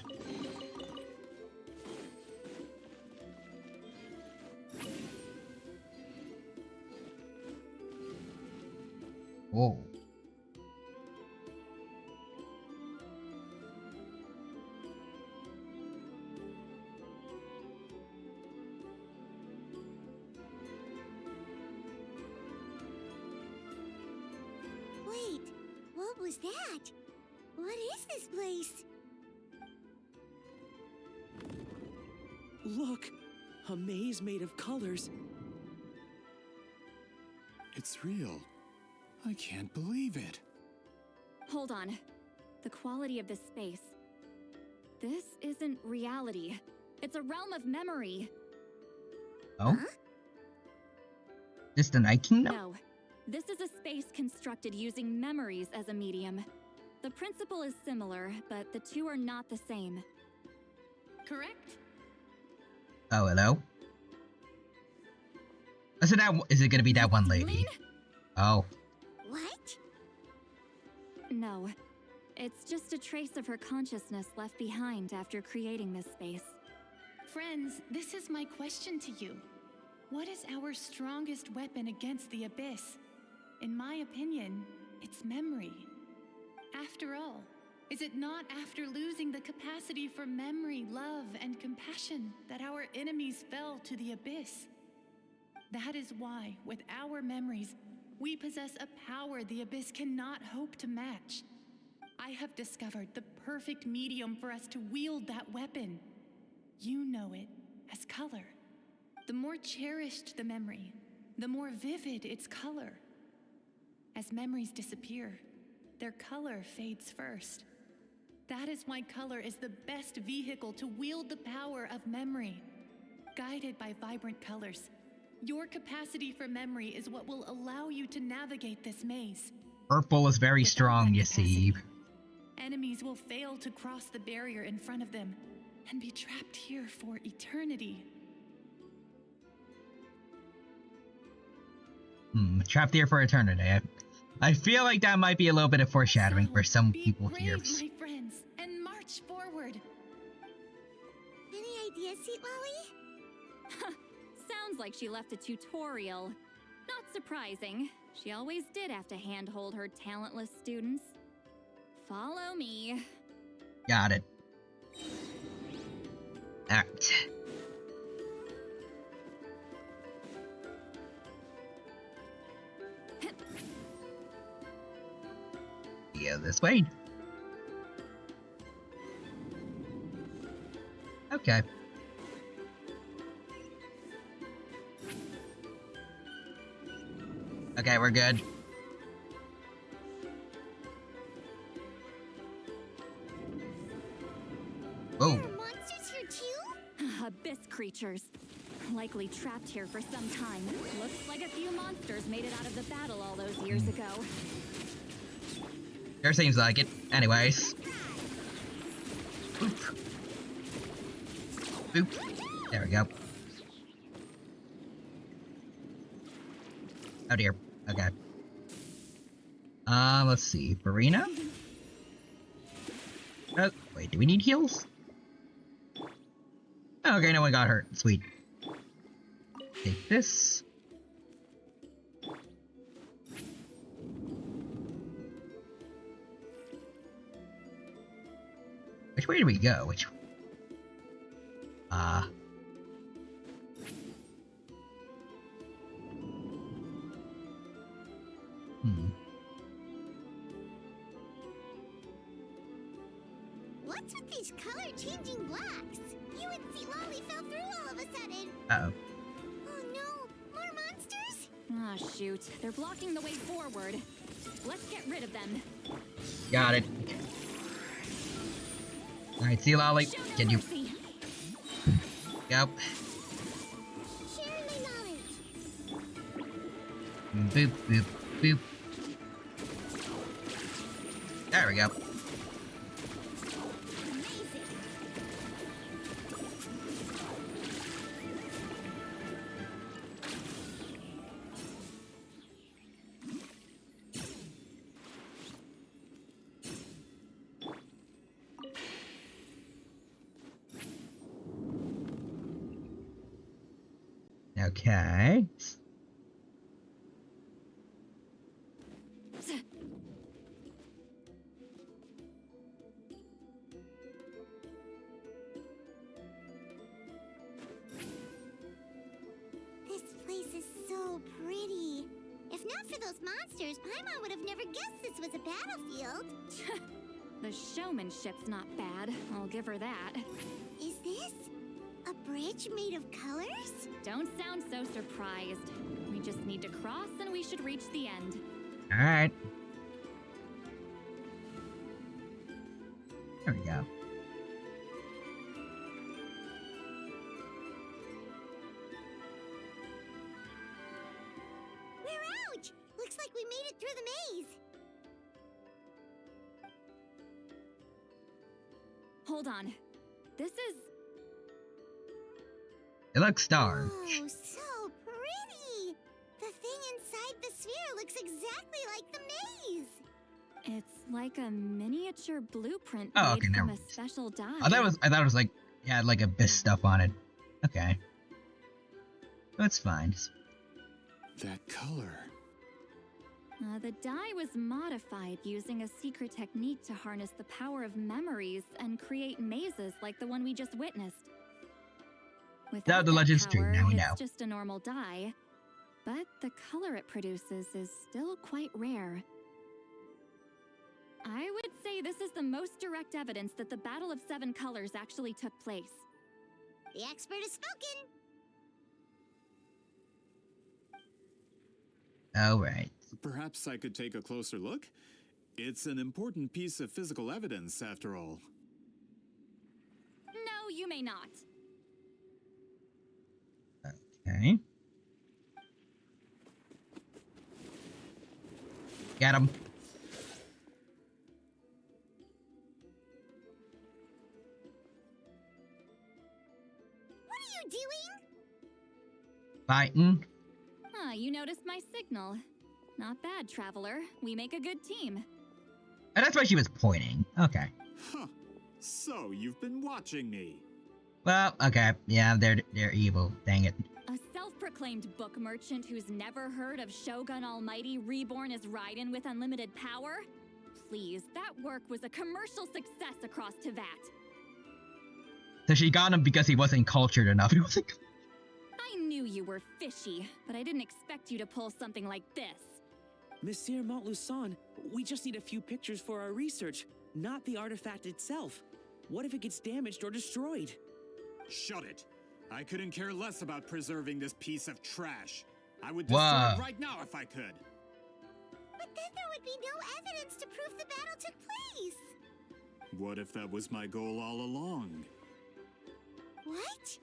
Whoa. Wait, what was that? What is this place? Look, a maze made of colors. It's real. I can't believe it. Hold on. The quality of this space. This isn't reality. It's a realm of memory. Oh? This the Night Kingdom? No. This is a space constructed using memories as a medium. The principle is similar, but the two are not the same. Correct? Oh, hello? So that is it gonna be that one lady? Oh. What? No. It's just a trace of her consciousness left behind after creating this space. Friends, this is my question to you. What is our strongest weapon against the Abyss? In my opinion, it's memory. After all, is it not after losing the capacity for memory, love, and compassion that our enemies fell to the Abyss? That is why, with our memories, we possess a power the Abyss cannot hope to match. I have discovered the perfect medium for us to wield that weapon. You know it as color. The more cherished the memory, the more vivid its color. As memories disappear, their color fades first. That is why color is the best vehicle to wield the power of memory. Guided by vibrant colors, your capacity for memory is what will allow you to navigate this maze. Purple is very strong, you see. Enemies will fail to cross the barrier in front of them and be trapped here for eternity. Trapped here for eternity. I feel like that might be a little bit of foreshadowing for some people here. My friends, and march forward. Any ideas, Sweet Lolly? Sounds like she left a tutorial. Not surprising. She always did have to handhold her talentless students. Follow me. Got it. Alright. Go this way. Okay. Okay, we're good. Oh. There are monsters here too? Abyss creatures. Likely trapped here for some time. Looks like a few monsters made it out of the battle all those years ago. Sure seems like it. Anyways. Boop. Boop. There we go. Oh dear. Okay. Let's see. Farina? Oh, wait, do we need heals? Oh, okay, no one got hurt. Sweet. Take this. Which way do we go? Which... What's with these color-changing blacks? You and Sweet Lolly fell through all of a sudden. Uh-oh. Oh no, more monsters? Ah, shoot. They're blocking the way forward. Let's get rid of them. Got it. Alright, see you, Lolly. Can you... Go. Share my knowledge. Boop, boop, boop. There we go. Okay. This place is so pretty. If not for those monsters, Paimon would have never guessed this was a battlefield. The showmanship's not bad. I'll give her that. Is this a bridge made of colors? Don't sound so surprised. We just need to cross and we should reach the end. Alright. There we go. We're out! Looks like we made it through the maze. Hold on. This is... It looks dark. Oh, so pretty! The thing inside the sphere looks exactly like the maze! It's like a miniature blueprint Oh, made okay, from never a mind. special dye. I thought it was like, yeah, like abyss stuff on it. Okay. That's fine. That color. The dye was modified using a secret technique to harness the power of memories and create mazes like the one we just witnessed. Without The that legend's true, power, now we it's know. just a normal dye, but the color it produces is still quite rare. I would say this is the most direct evidence that the Battle of Seven Colors actually took place. The expert has spoken. Alright. Perhaps I could take a closer look? It's an important piece of physical evidence, after all. No, you may not. Okay. Get him. What are you doing? Fighting. Ah, you noticed my signal. Not bad, Traveler. We make a good team. And that's why she was pointing. Okay. Huh. So, you've been watching me. Well, okay. Yeah, they're evil. Dang it. A self-proclaimed book merchant who's never heard of Shogun Almighty reborn as Raiden with unlimited power? Please, that work was a commercial success across Teyvat. So she got him because he wasn't cultured enough. He wasn't. I knew you were fishy, but I didn't expect you to pull something like this. Monsieur Montluçon, we just need a few pictures for our research, not the artifact itself. What if it gets damaged or destroyed? Shut it. I couldn't care less about preserving this piece of trash. I would destroy it right now if I could. But then there would be no evidence to prove the battle took place. What if that was my goal all along? What?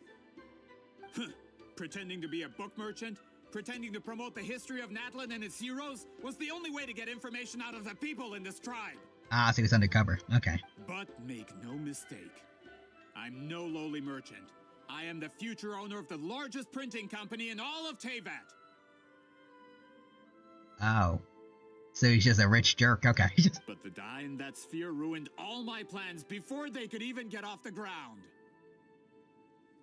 Huh. Pretending to be a book merchant, pretending to promote the history of Natlan and its heroes was the only way to get information out of the people in this tribe. Ah, so he was undercover. Okay. But make no mistake, I'm no lowly merchant. I am the future owner of the largest printing company in all of Teyvat. Oh. So he's just a rich jerk. Okay. But the dye in that sphere ruined all my plans before they could even get off the ground.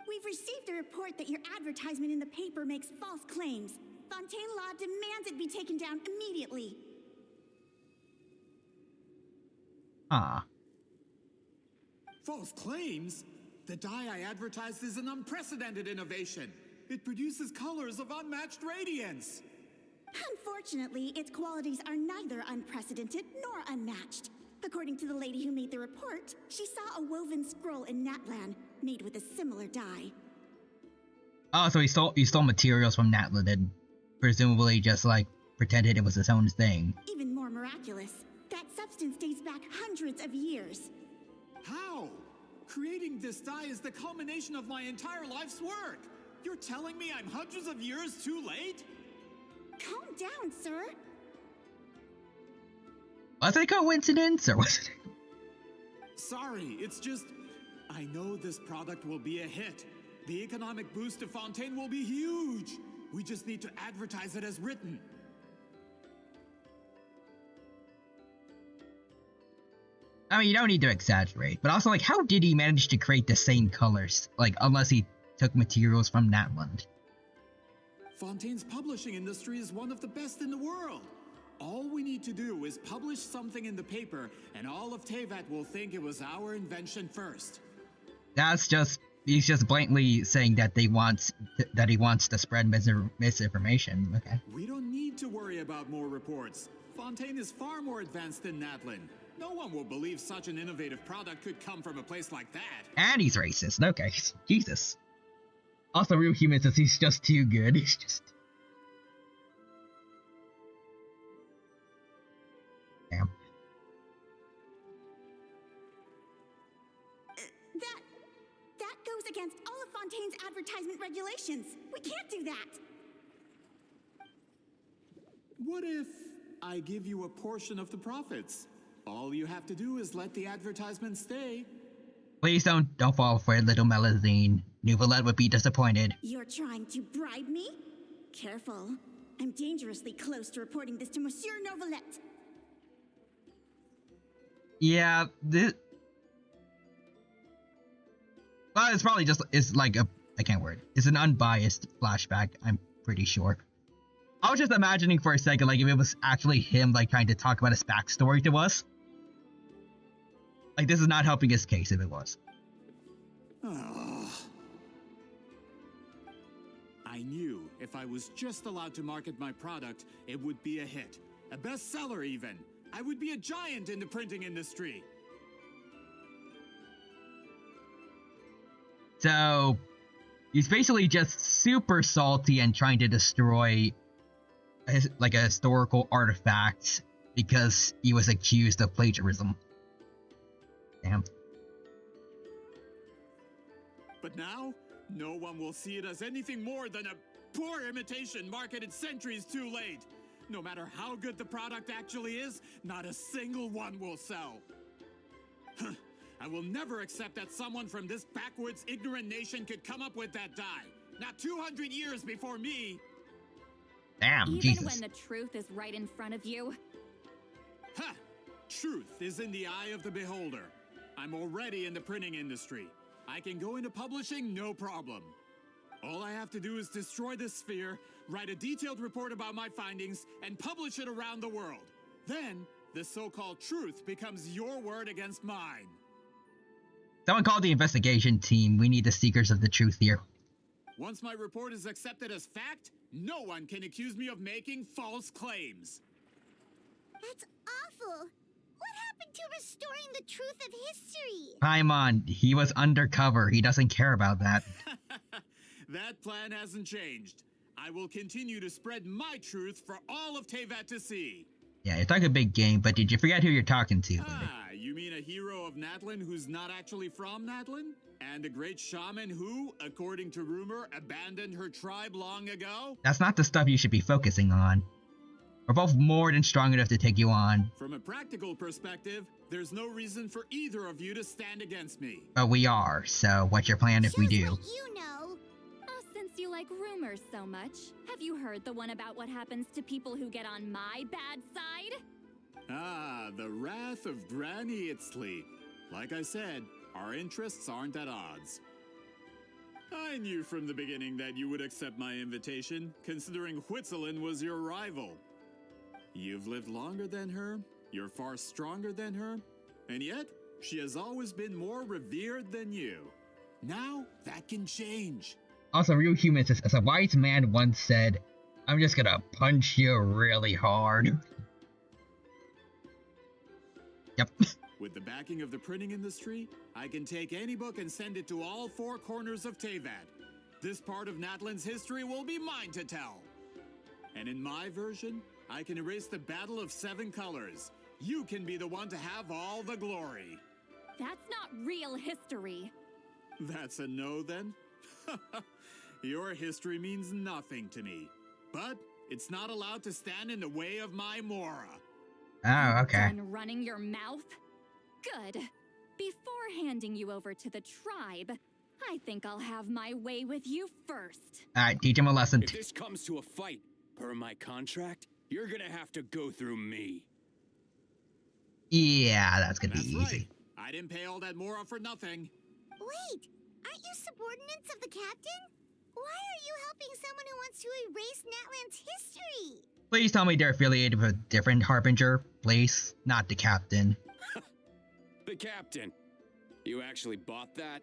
We've received a report that your advertisement in the paper makes false claims. Fontaine Law demands it be taken down immediately. Ah. False claims? The dye I advertised is an unprecedented innovation. It produces colors of unmatched radiance. Unfortunately, its qualities are neither unprecedented nor unmatched. According to the lady who made the report, she saw a woven scroll in Natlan made with a similar dye. Oh, so he stole materials from Natlan and presumably just like pretended it was his own thing. Even more miraculous, that substance dates back hundreds of years. How? Creating this dye is the culmination of my entire life's work. You're telling me I'm hundreds of years too late? Calm down, sir. Was it a coincidence or was it? Sorry, it's just... I know this product will be a hit. The economic boost to Fontaine will be huge. We just need to advertise it as written. I mean, you don't need to exaggerate, but also, like, how did he manage to create the same colors? Like, unless he took materials from Natlan. Fontaine's publishing industry is one of the best in the world. All we need to do is publish something in the paper, and all of Teyvat will think it was our invention first. He's just blatantly saying that he wants to spread misinformation. Okay. We don't need to worry about more reports. Fontaine is far more advanced than Natlan. No one will believe such an innovative product could come from a place like that. And he's racist. Okay. Jesus. Also, Real Human says he's just too good. He's just... Damn. That goes against all of Fontaine's advertisement regulations. We can't do that. What if I give you a portion of the profits? All you have to do is let the advertisement stay. Please don't fall for it, little Melazine. Nouvelette would be disappointed. You're trying to bribe me? Careful. I'm dangerously close to reporting this to Monsieur Nouvelette. Yeah, this. Well, it's probably just it's like a I can't word. It's an unbiased flashback. I'm pretty sure. I was just imagining for a second, like if it was actually him, like trying to talk about his backstory to us. Like this is not helping his case if it was. I knew if I was just allowed to market my product, it would be a hit. A bestseller even. I would be a giant in the printing industry. So, he's basically just super salty and trying to destroy like a historical artifact because he was accused of plagiarism. Damn. But now, no one will see it as anything more than a poor imitation marketed centuries too late. No matter how good the product actually is, not a single one will sell. I will never accept that someone from this backwoods, ignorant nation could come up with that dye. Not 200 years before me. Damn, Even Jesus. when the truth is right in front of you. Ha! Truth is in the eye of the beholder. I'm already in the printing industry. I can go into publishing, no problem. All I have to do is destroy this sphere, write a detailed report about my findings, and publish it around the world. Then, the so-called truth becomes your word against mine. Someone called the investigation team. We need the seekers of the truth here. Once my report is accepted as fact, no one can accuse me of making false claims. That's awful. What happened to restoring the truth of history? Paimon, he was undercover. He doesn't care about that. That plan hasn't changed. I will continue to spread my truth for all of Teyvat to see. Yeah, it's like a big game, but did you forget who you're talking to? You mean a hero of Natlan who's not actually from Natlan? And a great shaman who, according to rumor, abandoned her tribe long ago? That's not the stuff you should be focusing on. We're both more than strong enough to take you on. From a practical perspective, there's no reason for either of you to stand against me. But we are, so what's your plan if we do? You know. Oh, since you like rumors so much, have you heard the one about what happens to people who get on my bad side? Ah, the wrath of Granny Itzli. Like I said, our interests aren't at odds. I knew from the beginning that you would accept my invitation, considering Huitzilin was your rival. You've lived longer than her, you're far stronger than her, and yet, she has always been more revered than you. Now, that can change. Also, Real Human says, as a wise man once said, I'm just gonna punch you really hard. Yep. With the backing of the printing industry, I can take any book and send it to all four corners of Teyvat. This part of Natlan's history will be mine to tell. And in my version, I can erase the Battle of Seven Colors. You can be the one to have all the glory. That's not real history. That's a no, then? Your history means nothing to me. But it's not allowed to stand in the way of my Mora. Oh, okay. Done running your mouth? Good. Before handing you over to the tribe, I think I'll have my way with you first. Alright, teach him a lesson. If this comes to a fight, per my contract, you're gonna have to go through me. Yeah, that's gonna be easy. Right. I didn't pay all that Mora for nothing. Wait, aren't you subordinates of the captain? Why are you helping someone who wants to erase Natlan's history? Please tell me they're affiliated with a different Harbinger, please. Not the captain. The captain. You actually bought that?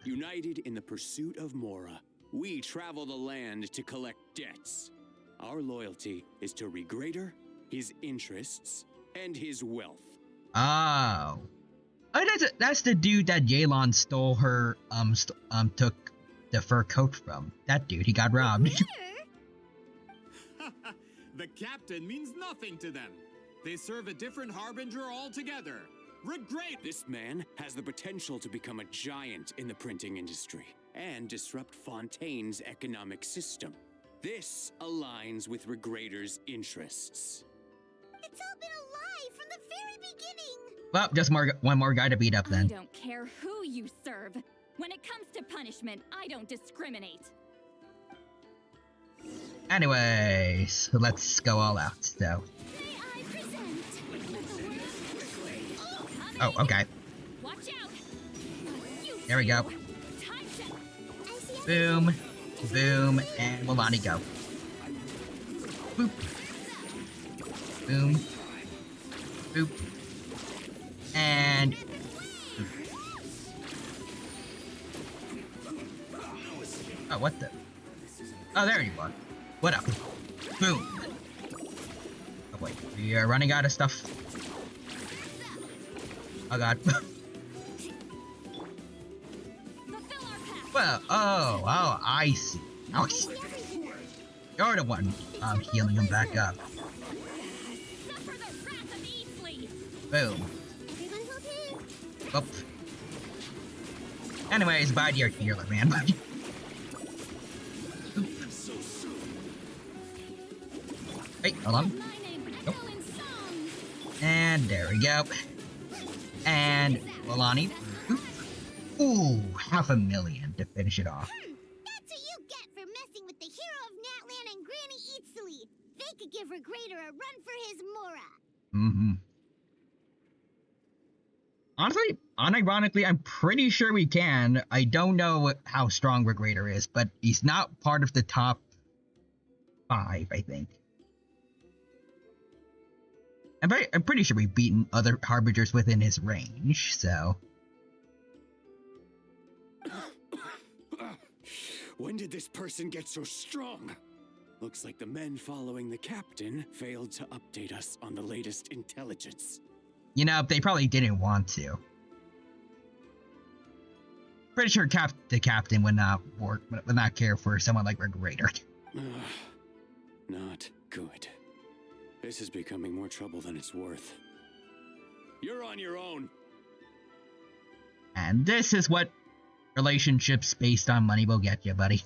United in the pursuit of Mora, we travel the land to collect debts. Our loyalty is to Regrader, his interests, and his wealth. Oh. Oh, that's the dude that Yelan stole her, took the fur coat from. That dude, he got robbed. The captain means nothing to them. They serve a different Harbinger altogether. Regrade! This man has the potential to become a giant in the printing industry and disrupt Fontaine's economic system. This aligns with Regrader's interests. It's all been a lie from the very beginning. Well, just one more guy to beat up then. I don't care who you serve. When it comes to punishment, I don't discriminate. Anyways, let's go all out, so. May I present the world's Oh, okay. Watch out. There we go. Boom, boom, and Milani go. Boop. Boom. Boop. And oh, what the? Oh, there you are. What up? Boom. Oh, wait. We are running out of stuff. Oh, God. Well, oh, I see. Oh, you're the one healing him back up. Boom. Up. Anyways, bye to your healer, man. Hey, hold on. Nope. And there we go. And Milani. Ooh, 500,000 to finish it off. That's what you get for messing with the hero of Natlan and Granny Eatsley. They could give Regrader a run for his Mora. Mm-hmm. Honestly, unironically, I'm pretty sure we can. I don't know how strong Regrader is, but he's not part of the top 5, I think. I'm pretty sure we've beaten other Harbingers within his range, so... When did this person get so strong? Looks like the men following the captain failed to update us on the latest intelligence. You know, they probably didn't want to. Pretty sure the captain would not care for someone like Regrader. Not good. This is becoming more trouble than it's worth. You're on your own. And this is what relationships based on money will get you, buddy.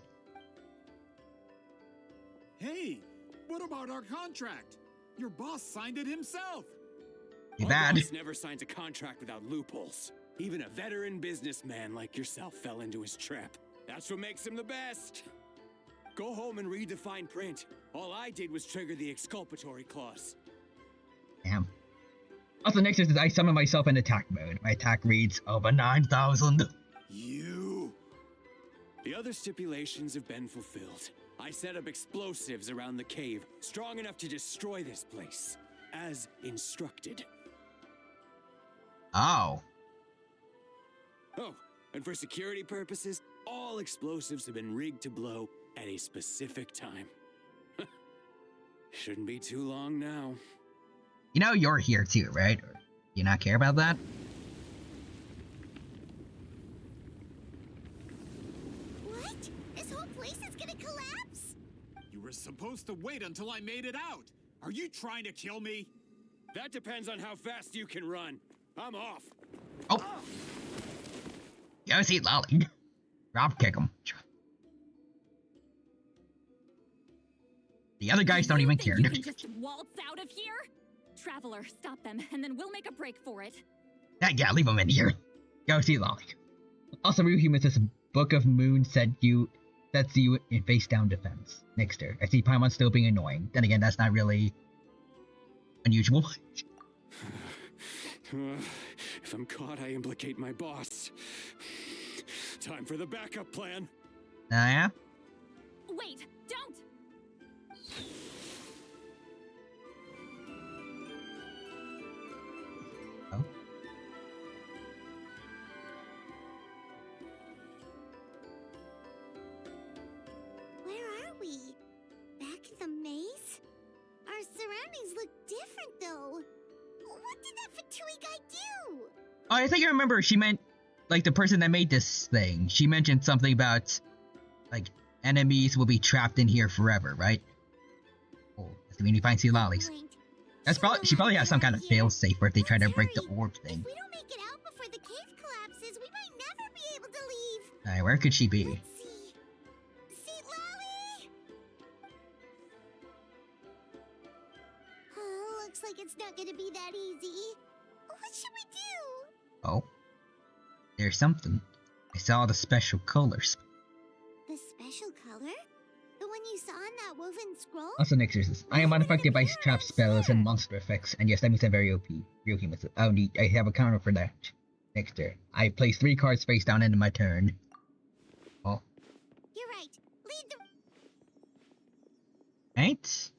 Hey, what about our contract? Your boss signed it himself. Too bad. Boss never signs a contract without loopholes. Even a veteran businessman like yourself fell into his trap. That's what makes him the best. Go home and read the fine print. All I did was trigger the exculpatory clause. Damn. Also, next is I summon myself in attack mode. My attack reads over 9,000. You. The other stipulations have been fulfilled. I set up explosives around the cave, strong enough to destroy this place, as instructed. Oh. Oh, and for security purposes, all explosives have been rigged to blow at a specific time. Shouldn't be too long now. You know you're here too, right? Or do you not care about that? What? This whole place is gonna collapse? You were supposed to wait until I made it out. Are you trying to kill me? That depends on how fast you can run. I'm off. Oh. Go see Lolly. Drop kick him. The other guys don't even care. You can just waltz out of here? Traveler, stop them, and then we'll make a break for it. Yeah, leave them in here. Go see Lolly. Also, Real Humans, this Book of Moon sets you in face-down defense. Nixter. I see Paimon still being annoying. Then again, that's not really unusual. If I'm caught, I implicate my boss. Time for the backup plan. Yeah? Wait, don't! Oh. Where are we? Back in the maze? Our surroundings look different, though. What did that Fatui guy do? Oh, I think I remember she meant, like, the person that made this thing. She mentioned something about, like, enemies will be trapped in here forever, right? Oh, that's when you find sea lollies. That's probably, she probably has some kind of fail-safe where if they try to break the orb thing. If we don't make it out before the cave collapses, we might never be able to leave. Alright, where could she be? Let's see. Seat Lolly! Oh, looks like it's not gonna be that easy. What should we do? Oh. There's something. I saw the special colors. The special color? The one you saw in that that woven scroll? Also, next is I am unaffected by trap spells and monster effects, and yes, that means I'm very OP. Real humans. I have a counter for that. Next turn, I place 3 cards face down into my turn. Oh. You're right. Lead the... Right?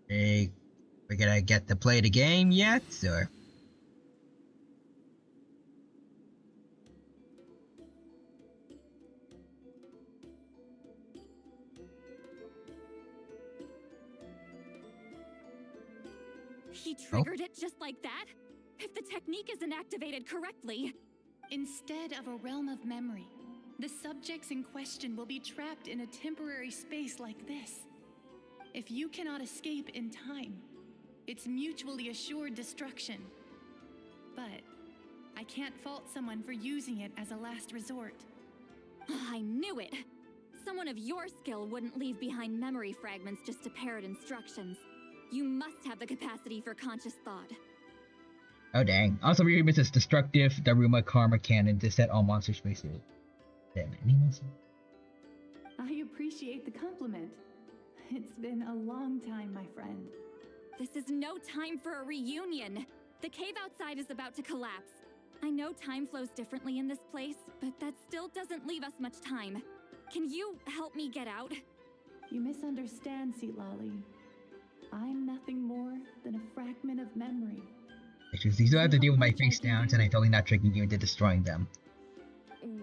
Hey, we're gonna get to play the game yet, or? He triggered it just like that? If the technique isn't activated correctly... Instead of a realm of memory, the subjects in question will be trapped in a temporary space like this. If you cannot escape in time, it's mutually assured destruction. But I can't fault someone for using it as a last resort. I knew it! Someone of your skill wouldn't leave behind memory fragments just to parrot instructions. You must have the capacity for conscious thought. Oh dang. Also, Remus is destructive, Daruma Karma Cannon to set all monster spaces. Damn, any monster? I appreciate the compliment. It's been a long time, my friend. This is no time for a reunion. The cave outside is about to collapse. I know time flows differently in this place, but that still doesn't leave us much time. Can you help me get out? You misunderstand, Seatlali. I'm nothing more than a fragment of memory. You still have to deal with my face downs, and I'm totally not tricking you into destroying them.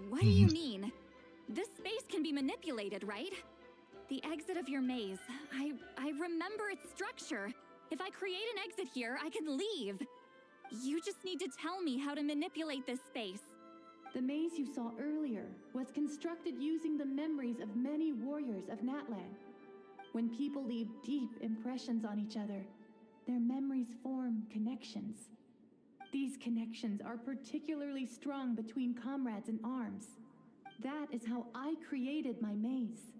What do you mean? This space can be manipulated, right? The exit of your maze. I remember its structure. If I create an exit here, I can leave. You just need to tell me how to manipulate this space. The maze you saw earlier was constructed using the memories of many warriors of Natlan. When people leave deep impressions on each other, their memories form connections. These connections are particularly strong between comrades in arms. That is how I created my maze.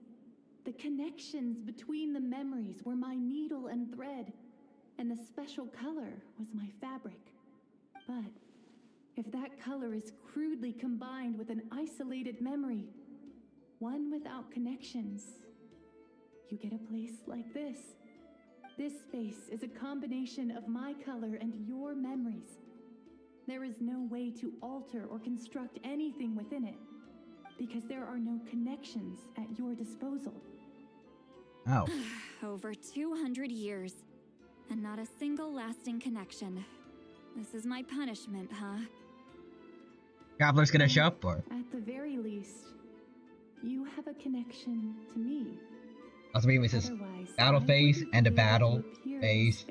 The connections between the memories were my needle and thread, and the special color was my fabric. But if that color is crudely combined with an isolated memory, one without connections, you get a place like this. This space is a combination of my color and your memories. There is no way to alter or construct anything within it, because there are no connections at your disposal. Oh. Over 200 years, and not a single lasting connection. This is my punishment, huh? Traveler's gonna show up, or? At the very least, you have a connection to me. Also, Remus is battle phase and a battle phase.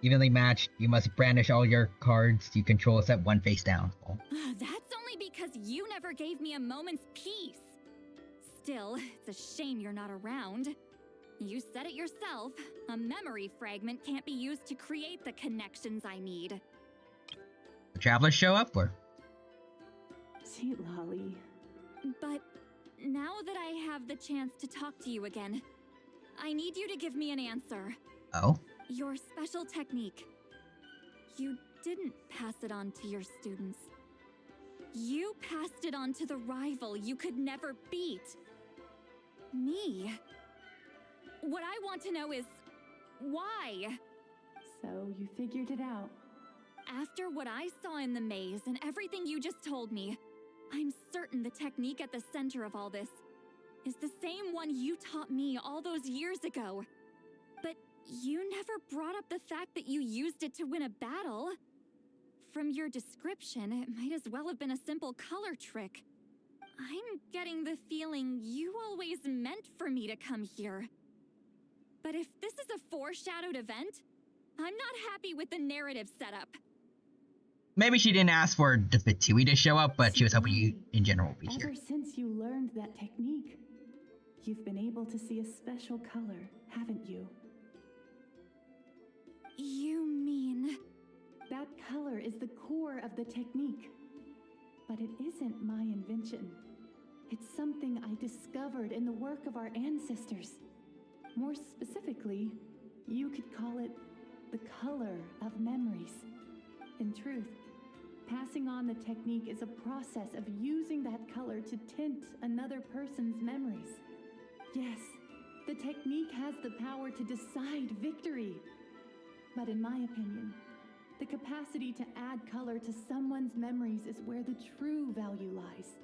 Evenly matched, you must brandish all your cards you control except one face down. Oh. That's only because you never gave me a moment's peace. Still, it's a shame you're not around. You said it yourself. A memory fragment can't be used to create the connections I need. The travelers show up, or? Seatlali. But now that I have the chance to talk to you again, I need you to give me an answer. Oh? Your special technique. You didn't pass it on to your students. You passed it on to the rival you could never beat. Me. What I want to know is, why? So you figured it out. After what I saw in the maze and everything you just told me, I'm certain the technique at the center of all this is the same one you taught me all those years ago. But you never brought up the fact that you used it to win a battle. From your description, it might as well have been a simple color trick. I'm getting the feeling you always meant for me to come here. But if this is a foreshadowed event, I'm not happy with the narrative setup. Maybe she didn't ask for the Fatui to show up, but she was hoping you, in general, would be here. Ever since you learned that technique, you've been able to see a special color, haven't you? You mean... That color is the core of the technique. But it isn't my invention. It's something I discovered in the work of our ancestors. More specifically, you could call it the color of memories. In truth, passing on the technique is a process of using that color to tint another person's memories. The technique has the power to decide victory. But in my opinion, the capacity to add color to someone's memories is where the true value lies.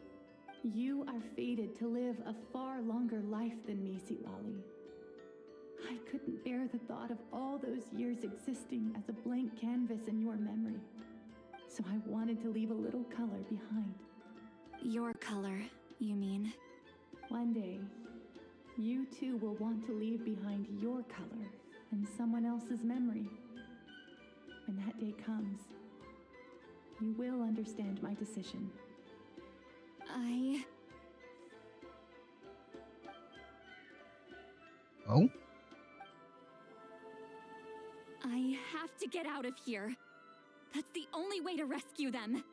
You are fated to live a far longer life than me, Sitlali. I couldn't bear the thought of all those years existing as a blank canvas in your memory. So I wanted to leave a little color behind. Your color, you mean? One day, you too will want to leave behind your color in someone else's memory. When that day comes, you will understand my decision. Oh? I have to get out of here. That's the only way to rescue them.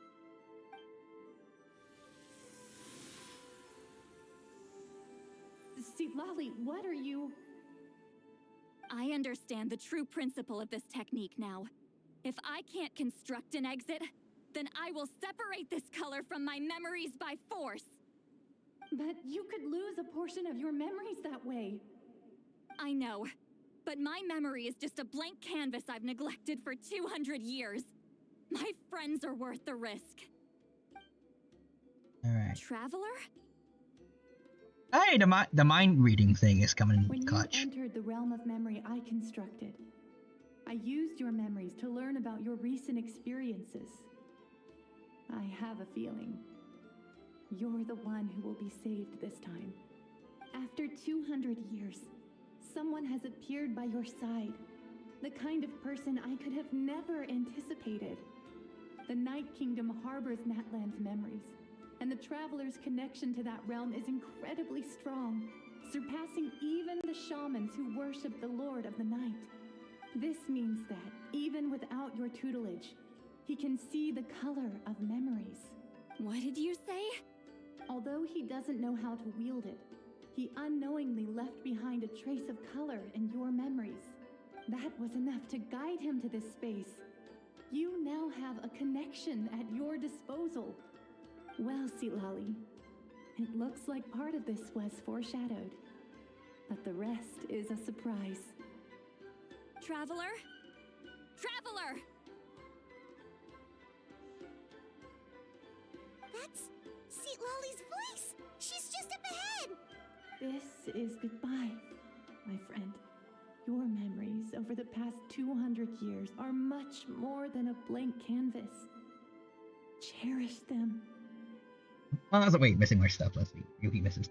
Sitlali, what are you... I understand the true principle of this technique now. If I can't construct an exit, then I will separate this color from my memories by force. But you could lose a portion of your memories that way. I know, but my memory is just a blank canvas I've neglected for 200 years. My friends are worth the risk. Alright. Traveler? Hey, the mind reading thing is coming in When clutch. you entered the realm of memory I constructed, I used your memories to learn about your recent experiences. I have a feeling you're the one who will be saved this time. After 200 years, someone has appeared by your side. The kind of person I could have never anticipated. The Night Kingdom harbors Natlan's memories, and the Traveler's connection to that realm is incredibly strong, surpassing even the shamans who worship the Lord of the Night. This means that, even without your tutelage, he can see the color of memories. What did you say? Although he doesn't know how to wield it, he unknowingly left behind a trace of color in your memories. That was enough to guide him to this space. You now have a connection at your disposal. Well, Sitlali, it looks like part of this was foreshadowed, but the rest is a surprise. Traveler? Traveler! That's Sitlali's voice! She's just up ahead! This is goodbye, my friend. Your memories over the past 200 years are much more than a blank canvas. Cherish them. Oh, so wait, missing more stuff. Let's see. Yuki misses.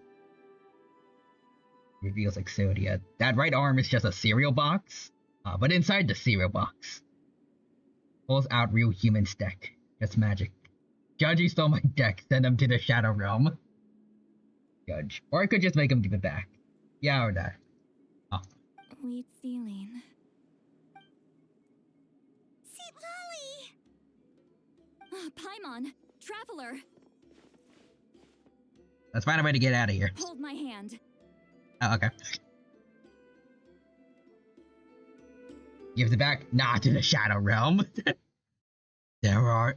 Reveals Exodia. That right arm is just a cereal box. But inside the cereal box, pulls out real human's deck. That's magic. Judge, you stole my deck. Send him to the Shadow Realm. Judge. Or I could just make him give it back. Yeah, or that. Oh. Wheat ceiling. Sitlali! Paimon! Traveler! Let's find a way to get out of here. Hold my hand. Oh, okay. Gives it back. Not to the Shadow Realm. There are...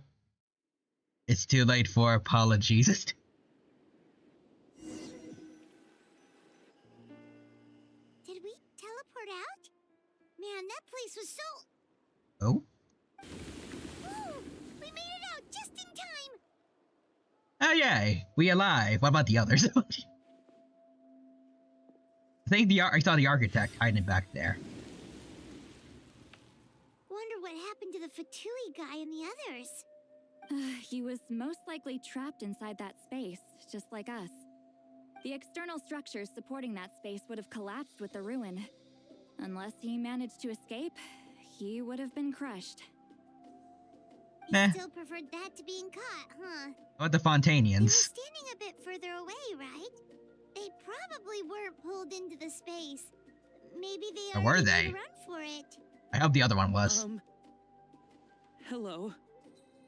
It's too late for apologies. Did we teleport out? Man, that place was so... Oh? Ooh, we made it out just in time! Oh yay! We alive. What about the others? I think I saw the architect hiding back there. Wonder what happened to the Fatui guy and the others. He was most likely trapped inside that space, just like us. The external structures supporting that space would have collapsed with the ruin. Unless he managed to escape, he would have been crushed. He still preferred that to being caught, huh? What the They were Fontanians? standing a bit further away, right? They probably weren't pulled into the space. Maybe they Or were already they? made a run for it. I hope the other one was. Hello.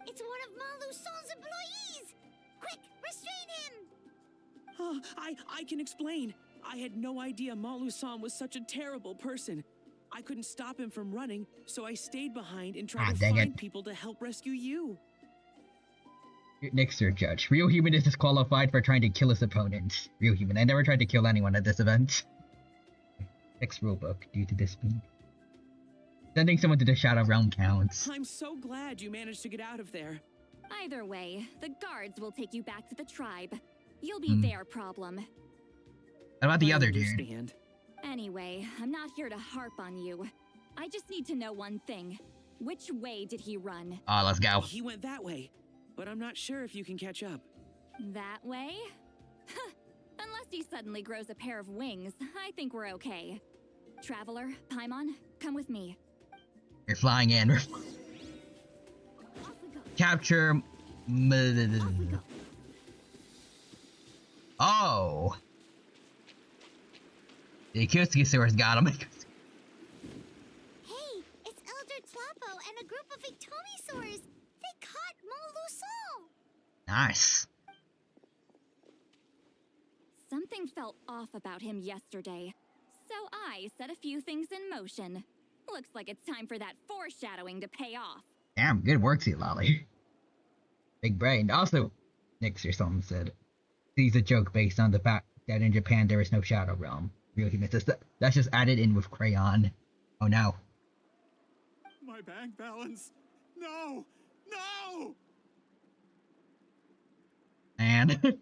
It's one of Malu Son's employees! Quick, restrain him! Oh, I can explain. I had no idea Malu-san was such a terrible person. I couldn't stop him from running, so I stayed behind and tried to dang find it. people to help rescue you. Next, Sir Judge. Real Human is disqualified for trying to kill his opponent. Real Human. I never tried to kill anyone at this event. X rulebook due to this speed. Sending someone to the Shadow Realm counts. I'm so glad you managed to get out of there. Either way, the guards will take you back to the tribe. You'll be their problem. What about the I other dude? understand. Anyway, I'm not here to harp on you. I just need to know one thing. Which way did he run? Let's go. He went that way, but I'm not sure if you can catch up. That way? Unless he suddenly grows a pair of wings, I think we're okay. Traveler, Paimon, come with me. You're flying in. Capture. Oh. The Akususaurus got him. Hey, it's Elder Tlapo and a group of Ictomisaurs. They caught Montluçon. Nice. Something felt off about him yesterday, so I set a few things in motion. Looks like it's time for that foreshadowing to pay off. Damn, good work, Sea Lolly. Big brain. Also, Nix or something said, sees a joke based on the fact that in Japan there is no Shadow Realm. Really misses that. That's just added in with crayon. Oh no. My bank balance. No! No! And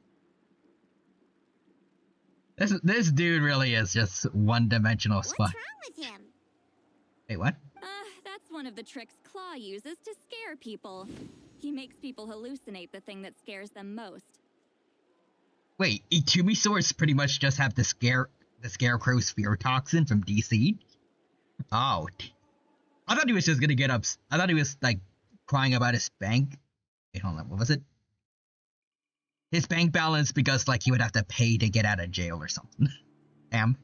this dude really is just one-dimensional spot. What's wrong with him? Wait, what? That's one of the tricks Claw uses to scare people. He makes people hallucinate the thing that scares them most. Wait, Itumisaurs pretty much just have the Scarecrow Sphere Toxin from DC? Oh. I thought he was just gonna get up. I thought he was, like, crying about his bank. Wait, hold on, what was it? His bank balance because, like, he would have to pay to get out of jail or something. Damn.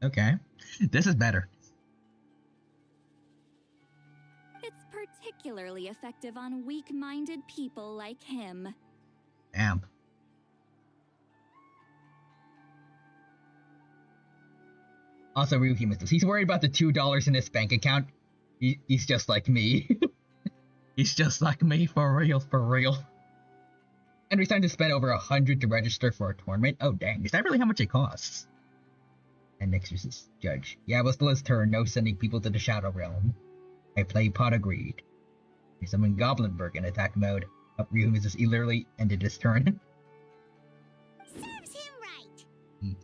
Okay. This is better. It's particularly effective on weak-minded people like him. Damn. Also, Ryuki missed this. He's worried about the $2 in his bank account. He's just like me. He's just like me, for real, for real. And we time to spend over 100 to register for a tournament. Oh dang, is that really how much it costs? And next is this judge. Yeah, it was Lizz's turn. No sending people to the Shadow Realm. I play Pot agreed. I summoned Goblinberg in attack mode. Ryuki just literally ended his turn. Serves him right.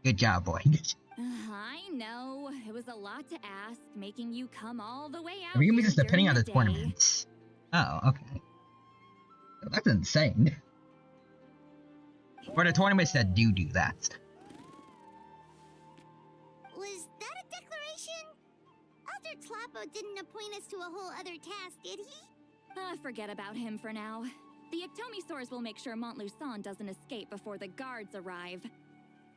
Good job, boy. I know. It was a lot to ask, making you come all the way out. Ryuki here is depending on the during day. tournaments. Oh, okay. That's insane. For the tournaments that do that. Was that a declaration? Elder Tlapo didn't appoint us to a whole other task, did he? Forget about him for now. The Ictomisaurs will make sure Montluçon doesn't escape before the guards arrive.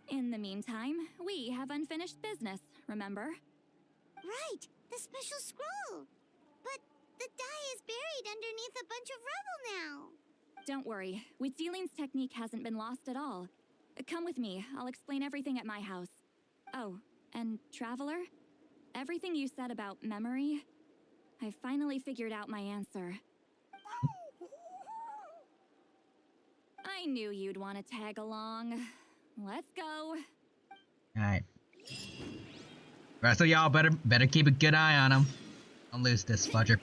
In the meantime, we have unfinished business, remember? Right, the special scroll. But the die is buried underneath a bunch of rubble now. Don't worry, Huitzilin's technique hasn't been lost at all. Come with me, I'll explain everything at my house. Oh, and Traveler? Everything you said about memory, I finally figured out my answer. I knew you'd want to tag along. Let's go. Alright. Alright, so y'all better keep a good eye on him. Don't lose this fudger.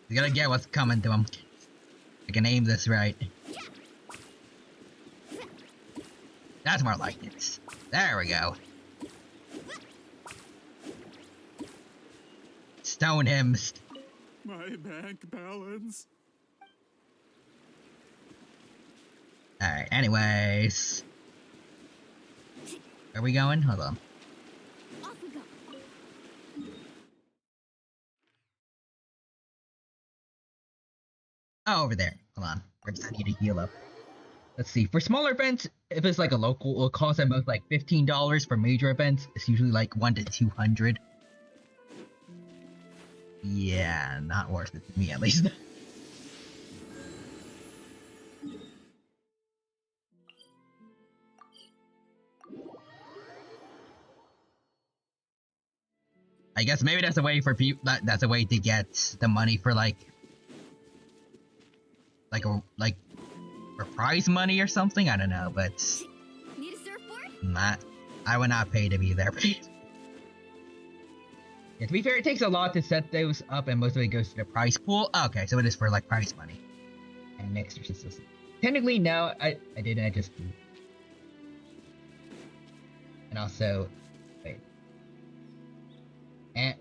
You gotta get what's coming to him. I can aim this right. That's more like it. There we go. Stone him. My bank balance. Alright, anyways. Where are we going? Hold on. Off we go. Oh, over there. Hold on. I just need to heal up. Let's see. For smaller events, if it's like a local, it'll cost at most like $15. For major events, it's usually like 100 to 200. Yeah, not worth it to me at least. I guess maybe that's a way for people. That's a way to get the money for like for prize money or something. I don't know, but Need a surfboard? I would not pay to be there. Yeah, to be fair, it takes a lot to set those up, and most of it goes to the prize pool. Okay, so it is for like prize money. And next, technically, no, I didn't. I just do. And also, wait.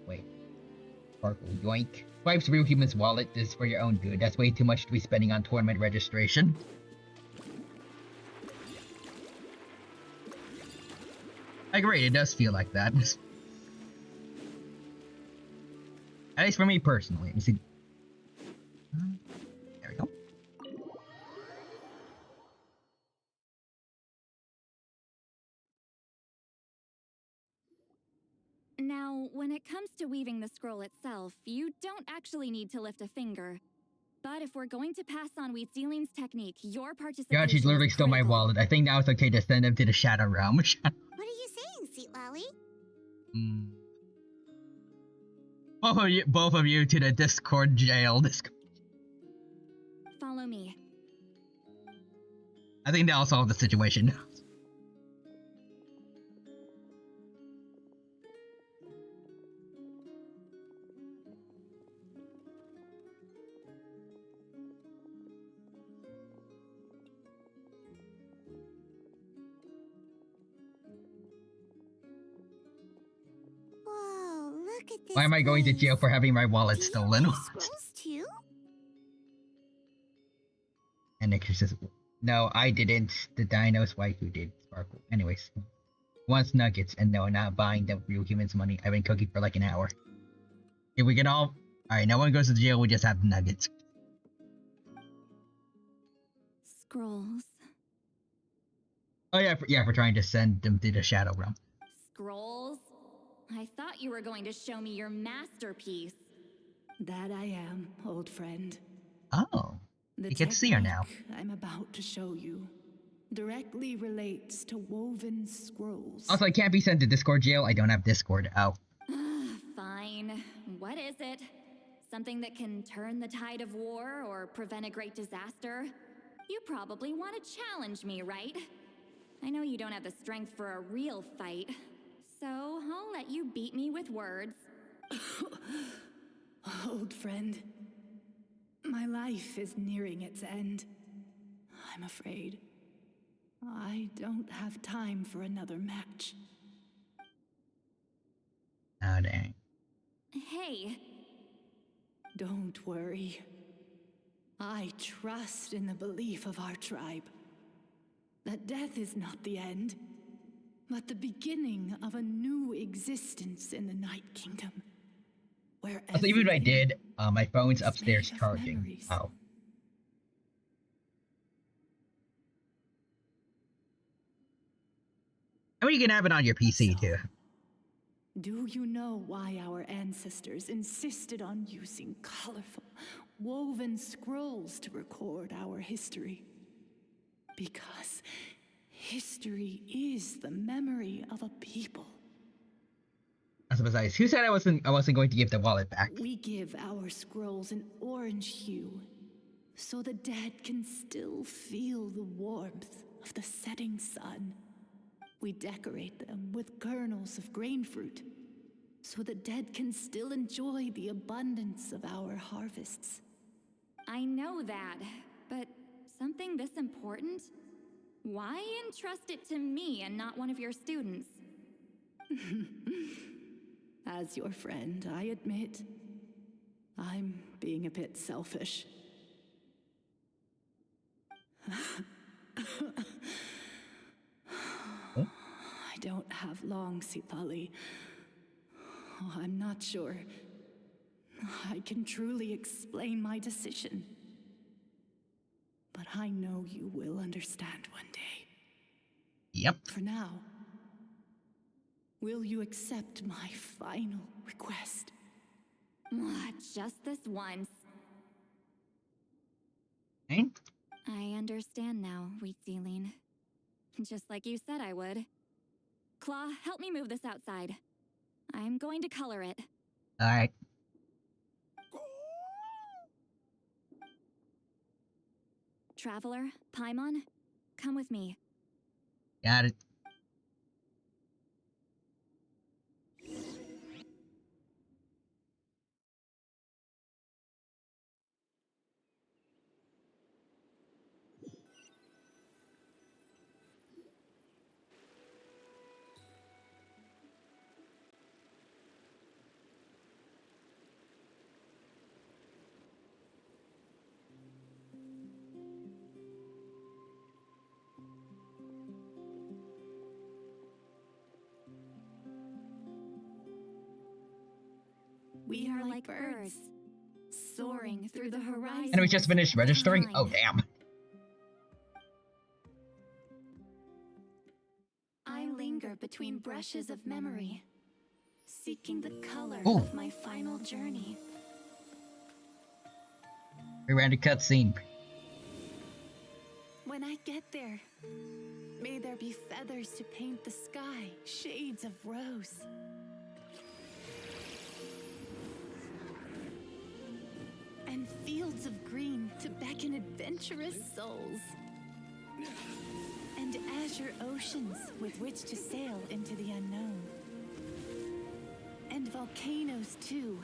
Wait. Sparkle, yoink. Swipes real human's wallet. This is for your own good. That's way too much to be spending on tournament registration. I agree, it does feel like that. At least for me personally. Let me see. There we go. Now, when it comes to weaving the scroll itself, you don't actually need to lift a finger. But if we're going to pass on Wheat Ceiling's technique, your participation God, she's literally is stole my critical. wallet. I think now it's okay to send him to the Shadow Realm. What are you saying, Sweet Lolly? Both of you to the Discord jail. Follow me. I think that'll solve the situation. Whoa, look at this. Why am I going to jail for having my wallet stolen? Scrolls too? And Nick says, no, I didn't. The Dino's wife who did. Sparkle. Anyways. Wants nuggets, and no, not buying the real human's money. I've been cooking for like an hour. If we can all... Alright, no one goes to jail, we just have the nuggets. Scrolls. Oh yeah, for trying to send them to the Shadow Realm. Scrolls? I thought you were going to show me your masterpiece. That I am, old friend. Oh. The You can see her now. I'm about to show you directly relates to woven scrolls. Also, I can't be sent to Discord jail. I don't have Discord. Oh. Fine. What is it? Something that can turn the tide of war or prevent a great disaster? You probably want to challenge me, right? I know you don't have the strength for a real fight, so I'll let you beat me with words. Old friend, my life is nearing its end. I'm afraid I don't have time for another match. Oh, dang. Hey. Don't worry. I trust in the belief of our tribe that death is not the end, but the beginning of a new existence in the Night Kingdom. Where Also, even if I did, my phone's upstairs charging. memories. Oh. I mean, you can have it on your PC too. Do you know why our ancestors insisted on using colorful, woven scrolls to record our history? Because history is the memory of a people. Also, besides, who said I wasn't going to give the wallet back? We give our scrolls an orange hue, so the dead can still feel the warmth of the setting sun. We decorate them with kernels of grain fruit, so the dead can still enjoy the abundance of our harvests. I know that, but something this important? Why entrust it to me and not one of your students? As your friend, I admit, I'm being a bit selfish. I don't have long, Sitali. I'm not sure I can truly explain my decision. But I know you will understand one day. Yep. For now, will you accept my final request? Just this once. Okay. I understand now, Wheat Ceiling. Just like you said I would. Claw, help me move this outside. I'm going to color it. Alright. Traveler, Paimon, come with me. Got it. like birds, soaring through the horizon. And we just finished registering? Oh, damn. I linger between brushes of memory, seeking the color Ooh. of my final journey. We ran a cutscene. When I get there, may there be feathers to paint the sky, shades of rose. And fields of green to beckon adventurous souls. And azure oceans with which to sail into the unknown. And volcanoes too,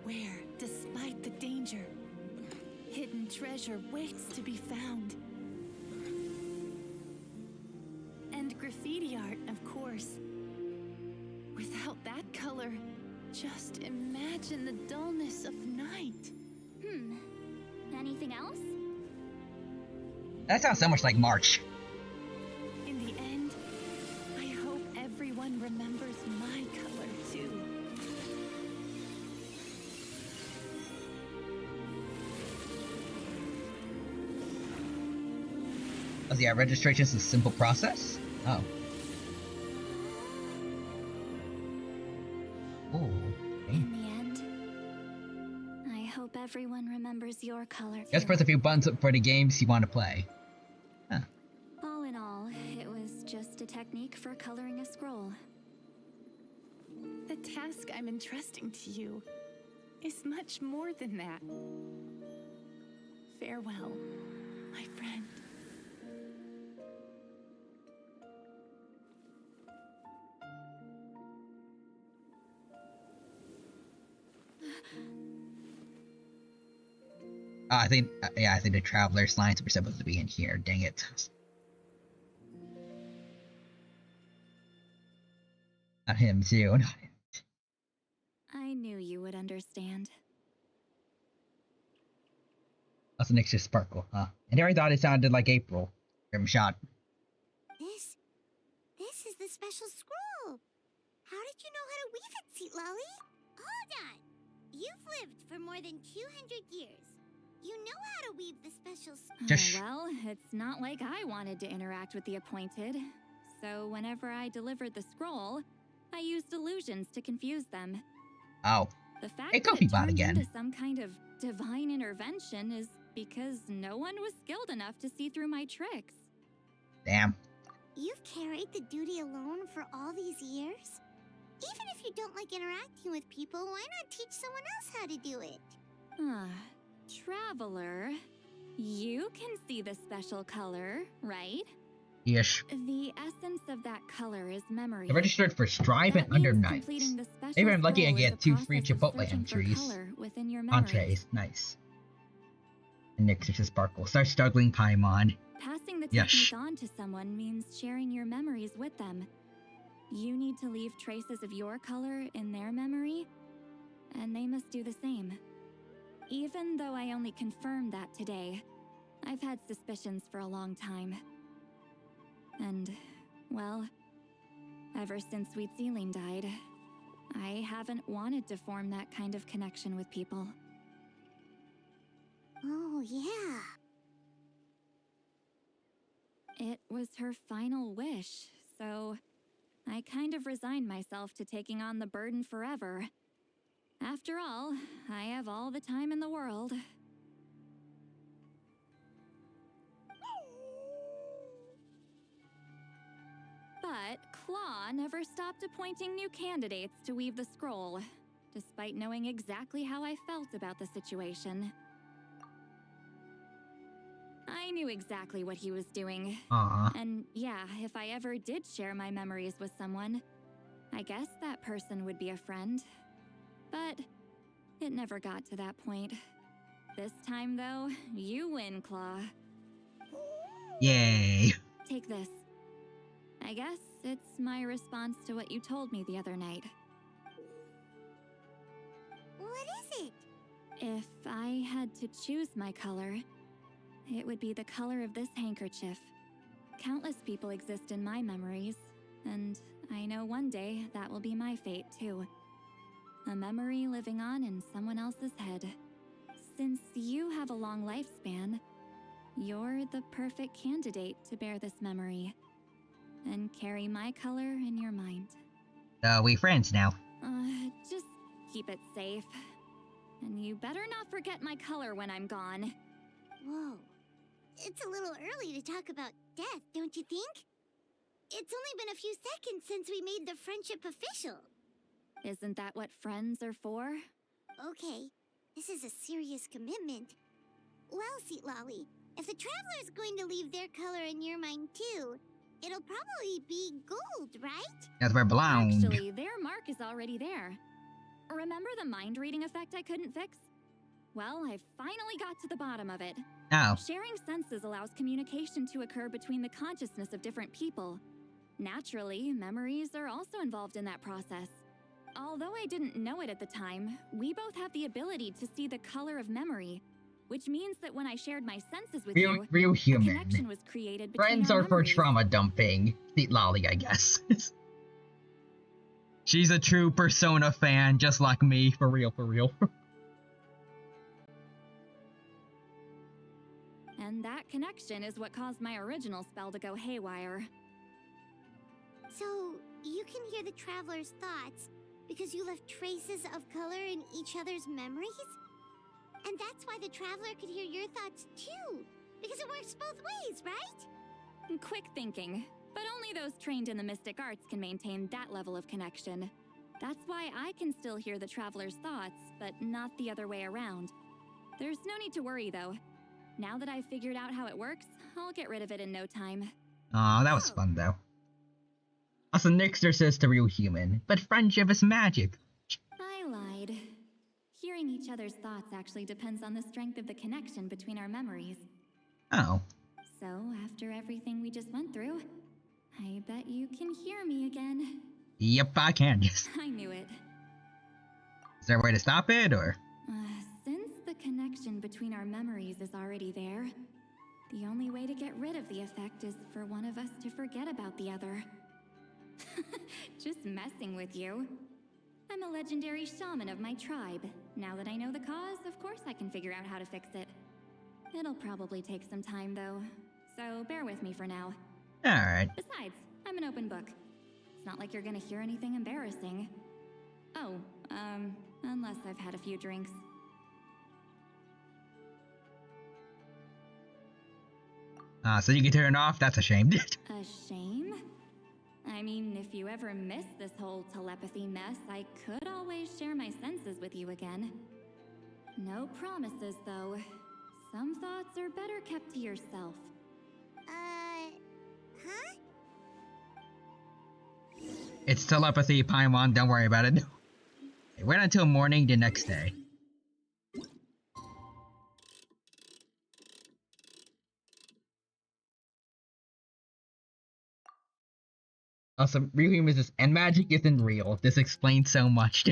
where, despite the danger, hidden treasure waits to be found. And graffiti art, of course. Without that color, just imagine the dullness of night. Anything else? That sounds so much like March. In the end, I hope everyone remembers my color too. Oh, yeah, registration is a simple process? Oh. Ooh. Okay. In the end, I hope everyone remembers your color too. Just press a few buttons for the games you want to play. Huh. All in all, it was just a technique for coloring a scroll. The task I'm entrusting to you is much more than that. Farewell, my friend. I think the Traveler's lines were supposed to be in here. Dang it. Not him, too. I knew you would understand. That's an extra sparkle, huh? I never thought it sounded like April. Grim shot. This is the special scroll. How did you know how to weave it, Seat Lolly? Hold on. You've lived for more than 200 years. You know how to weave the special Well, it's not like I wanted to interact with the appointed. So whenever I delivered the scroll, I used illusions to confuse them. Oh. The fact Hey, that Kofi it bot turned again. into some kind of divine intervention is because no one was skilled enough to see through my tricks. Damn. You've carried the duty alone for all these years? Even if you don't like interacting with people, why not teach someone else how to do it? Traveler, you can see the special color, right? Yes. The essence of that color is memory. I registered for Strive and Under Nights. Maybe I'm lucky I get 2 free Chipotle entries. Entrees. Nice. And next is Sparkle. Start struggling, Paimon. Passing the technique on to someone means sharing your memories with them. You need to leave traces of your color in their memory, and they must do the same. Even though I only confirmed that today, I've had suspicions for a long time. And, well, ever since Sweet Ceiling died, I haven't wanted to form that kind of connection with people. Oh, yeah. It was her final wish, so I kind of resigned myself to taking on the burden forever. After all, I have all the time in the world. But Claw never stopped appointing new candidates to weave the scroll, despite knowing exactly how I felt about the situation. I knew exactly what he was doing. And yeah, if I ever did share my memories with someone, I guess that person would be a friend. But it never got to that point. This time, though, you win, Claw. Yay. Take this. I guess it's my response to what you told me the other night. What is it? If I had to choose my color, it would be the color of this handkerchief. Countless people exist in my memories, and I know one day that will be my fate, too. A memory living on in someone else's head. Since you have a long lifespan, you're the perfect candidate to bear this memory and carry my color in your mind. We friends now. Just keep it safe. And you better not forget my color when I'm gone. Whoa. It's a little early to talk about death, don't you think? It's only been a few seconds since we made the friendship official. Isn't that what friends are for? Okay, this is a serious commitment. Well, Lolly, if the Traveler's going to leave their color in your mind too, it'll probably be gold, right? That's where it belongs. Actually, their mark is already there. Remember the mind reading effect I couldn't fix? Well, I finally got to the bottom of it. Oh. Sharing senses allows communication to occur between the consciousness of different people. Naturally, memories are also involved in that process. Although I didn't know it at the time, we both have the ability to see the color of memory, which means that when I shared my senses with you, real human. a connection was created between Friends our are for memories. trauma dumping. Sweet Lolly, I guess. She's a true Persona fan, just like me, for real, for real. And that connection is what caused my original spell to go haywire. So, you can hear the Traveler's thoughts because you left traces of color in each other's memories? And that's why the Traveler could hear your thoughts too, because it works both ways, right? Quick thinking, but only those trained in the mystic arts can maintain that level of connection. That's why I can still hear the Traveler's thoughts, but not the other way around. There's no need to worry, though. Now that I've figured out how it works, I'll get rid of it in no time. Aw, that was fun, though. Also, Nixter says to real human, but friendship is magic. I lied. Hearing each other's thoughts actually depends on the strength of the connection between our memories. Oh. So, after everything we just went through, I bet you can hear me again. Yep, I can. Yes. I knew it. Is there a way to stop it, or? Since the connection between our memories is already there, the only way to get rid of the effect is for one of us to forget about the other. Just messing with you. I'm a legendary shaman of my tribe. Now that I know the cause, of course I can figure out how to fix it. It'll probably take some time, though, so bear with me for now. Alright. Besides, I'm an open book. It's not like you're gonna hear anything embarrassing. Oh, unless I've had a few drinks. So you can turn it off? That's a shame. A shame? I mean, if you ever miss this whole telepathy mess, I could always share my senses with you again. No promises, though. Some thoughts are better kept to yourself. Huh? It's telepathy, Paimon, don't worry about it. Wait until morning the next day. Also, real humans is, and magic isn't real. This explains so much.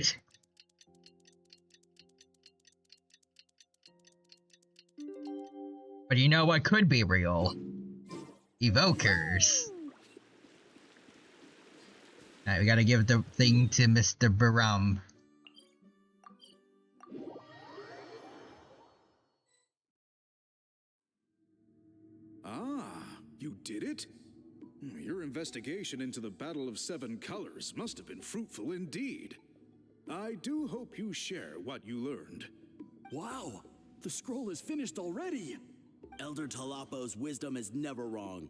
But you know what could be real? Evokers. Alright, we gotta give the thing to Mr. Barum. Ah, you did it? Your investigation into the Battle of Seven Colors must have been fruitful indeed. I do hope you share what you learned. Wow, the scroll is finished already! Elder Talapo's wisdom is never wrong.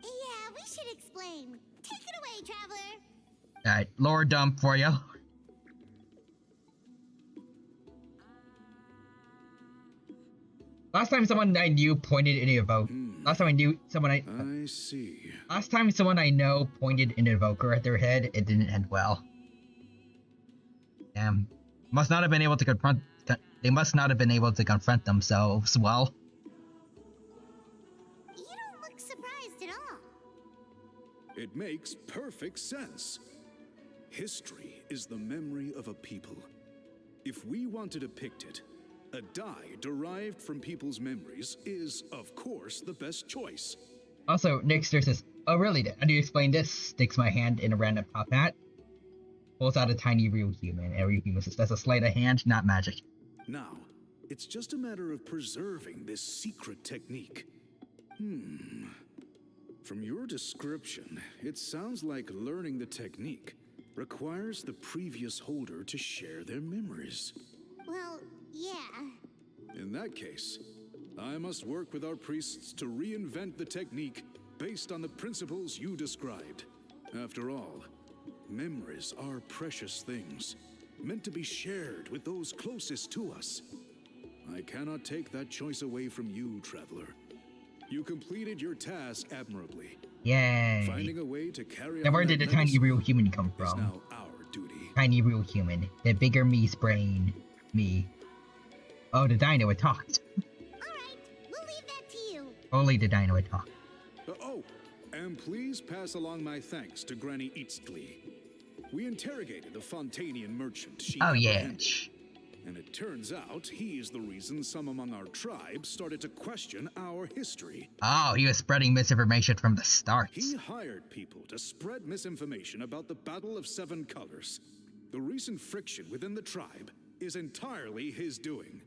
Yeah, we should explain. Take it away, Traveler! Alright, lore dump for you. Last time someone I knew pointed in a evoke. Last time I see. Last time someone I know pointed an evoker at their head, it didn't end well. Damn. Must not have been able to confront. They must not have been able to confront themselves well. You don't look surprised at all. It makes perfect sense. History is the memory of a people. If we want to depict it, a dye derived from people's memories is, of course, the best choice. Also, Nixter says, "Oh really? How do you explain this?" Sticks my hand in a random top hat. Pulls out a tiny real human, and real human says, "That's a sleight of hand, not magic." Now, it's just a matter of preserving this secret technique. From your description, it sounds like learning the technique requires the previous holder to share their memories. Well, yeah. In that case, I must work with our priests to reinvent the technique based on the principles you described. After all, memories are precious things, meant to be shared with those closest to us. I cannot take that choice away from you, Traveler. You completed your task admirably. Yay. Finding a way to carry Now on where did the tiny real human come is from? now our duty. Tiny real human. The bigger me's brain. Me. Oh, the dino had talked. Alright, we'll leave that to you. Only the dino had talked. And please pass along my thanks to Granny Eastly. We interrogated the Fontanian merchant she apprehended, and it turns out he's the reason some among our tribe started to question our history. Oh, he was spreading misinformation from the start. He hired people to spread misinformation about the Battle of Seven Colors. The recent friction within the tribe is entirely his doing.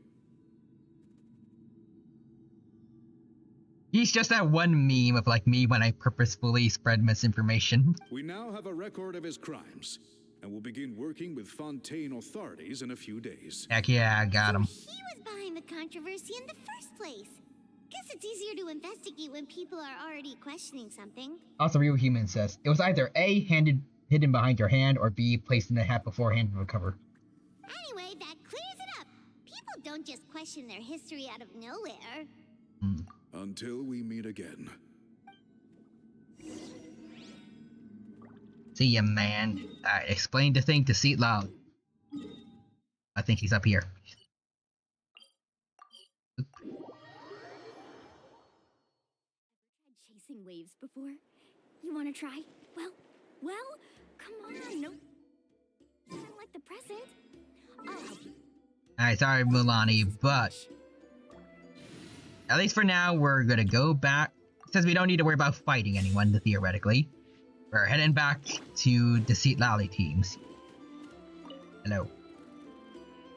He's just that one meme of like me when I purposefully spread misinformation. We now have a record of his crimes, and will begin working with Fontaine authorities in a few days. Heck yeah, I got him. He was behind the controversy in the first place. Guess it's easier to investigate when people are already questioning something. Also, real human says, it was either A, hidden behind your hand, or B, placed in the hat beforehand to recover. Anyway, that clears it up. People don't just question their history out of nowhere. Until we meet again. See ya, man. Explain the thing to Seat Loud. I think he's up here. Chasing waves before? You want to try? Well, come on, no. I don't like the present. I'll help you. Alright, sorry, Mulani, but at least for now, we're gonna go back, since we don't need to worry about fighting anyone, theoretically. We're heading back to the Seat Lally teams. Hello.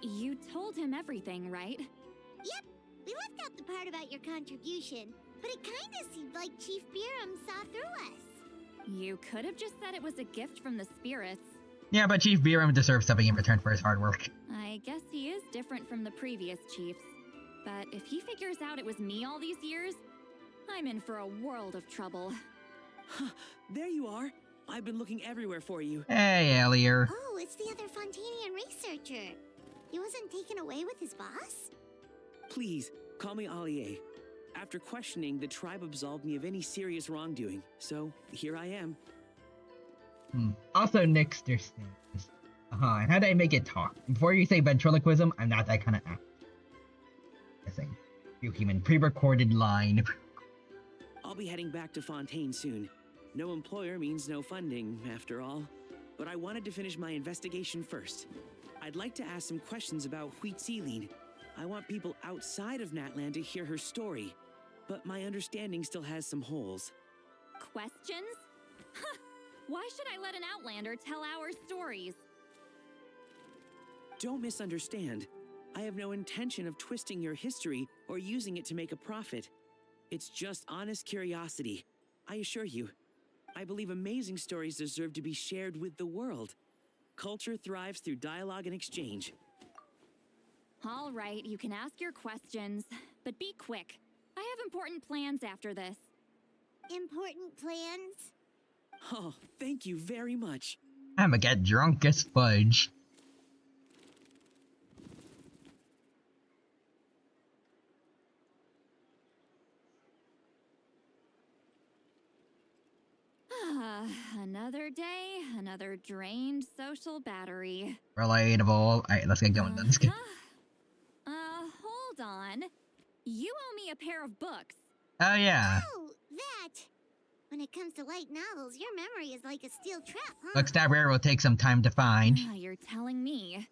You told him everything, right? Yep, we left out the part about your contribution, but it kinda seemed like Chief Biram saw through us. You could have just said it was a gift from the spirits. Yeah, but Chief Biram deserves something in return for his hard work. I guess he is different from the previous chiefs. But if he figures out it was me all these years, I'm in for a world of trouble. There you are. I've been looking everywhere for you. Hey, Ellier. Oh, it's the other Fontanian researcher. He wasn't taken away with his boss? Please, call me Allier. After questioning, the tribe absolved me of any serious wrongdoing, so here I am. Also, Nixter says, and how did I make it talk? Before you say ventriloquism, I'm not that kind of act. You human pre-recorded line. I'll be heading back to Fontaine soon. No employer means no funding, after all. But I wanted to finish my investigation first. I'd like to ask some questions about Huitziline. I want people outside of Natlan to hear her story, but my understanding still has some holes. Questions? Why should I let an Outlander tell our stories? Don't misunderstand. I have no intention of twisting your history or using it to make a profit. It's just honest curiosity. I assure you, I believe amazing stories deserve to be shared with the world. Culture thrives through dialogue and exchange. All right, you can ask your questions, but be quick. I have important plans after this. Important plans? Oh, thank you very much. I'ma get drunk as fudge. Another day, another drained social battery. Relatable. Alright, let's get going. Let's get. Hold on. You owe me a pair of books. Oh, yeah. Oh, that. When it comes to light novels, your memory is like a steel trap, huh? Looks that rare will take some time to find. You're telling me.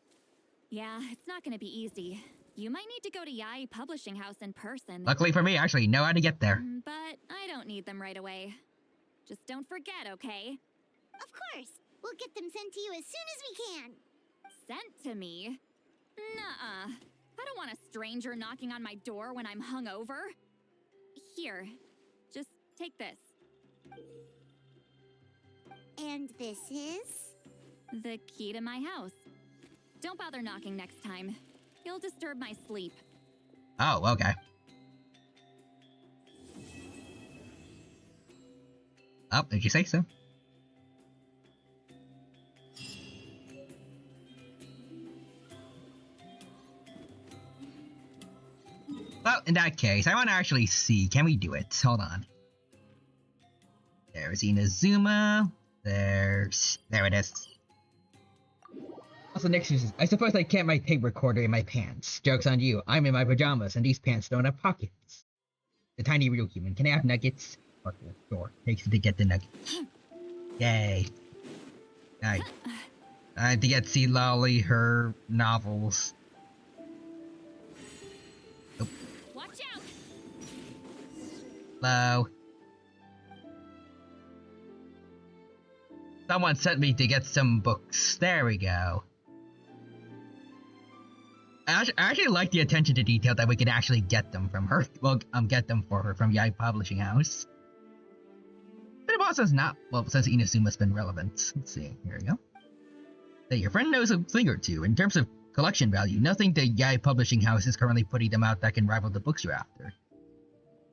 Yeah, it's not gonna be easy. You might need to go to Yai Publishing House in person. Luckily for me, I actually know how to get there. But I don't need them right away. Just don't forget, okay? Of course. We'll get them sent to you as soon as we can. Sent to me? Nuh-uh. I don't want a stranger knocking on my door when I'm hungover. Here, just take this. And this is? The key to my house. Don't bother knocking next time. You'll disturb my sleep. Oh, okay. Oh, did you say so? Well, in that case, I want to actually see. Can we do it? Hold on. There's Inazuma. There it is. Also, next is, I suppose I kept my tape recorder in my pants. Joke's on you. I'm in my pajamas, and these pants don't have pockets. The tiny real human. Can I have nuggets? Sure. Takes it to get the nuggets. Yay. I had to get see Lolly her novels. Oh. Watch out! Hello. Someone sent me to get some books. There we go. I actually like the attention to detail that we can actually get them from her. Well, get them for her from Yai Publishing House. But it also is not, well, since Inazuma's been relevant. Let's see, here we go. Hey, your friend knows a thing or two. In terms of collection value, nothing the Yai Publishing House is currently putting them out that can rival the books you're after.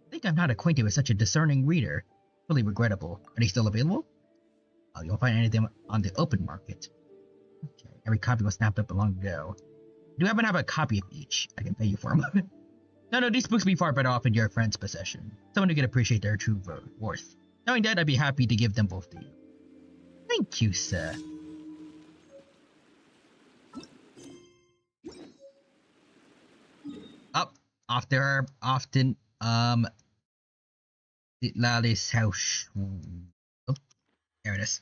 I think I'm not acquainted with such a discerning reader. Really regrettable. Are they still available? Oh, you'll find anything on the open market. Okay, every copy was snapped up long ago. Do you happen to have a copy of each? I can pay you for them. No, these books would be far better off in your friend's possession. Someone who can appreciate their true worth. Knowing that, I'd be happy to give them both to you. Thank you, sir. Up, off there, often, Lali's house. Oh, there it is.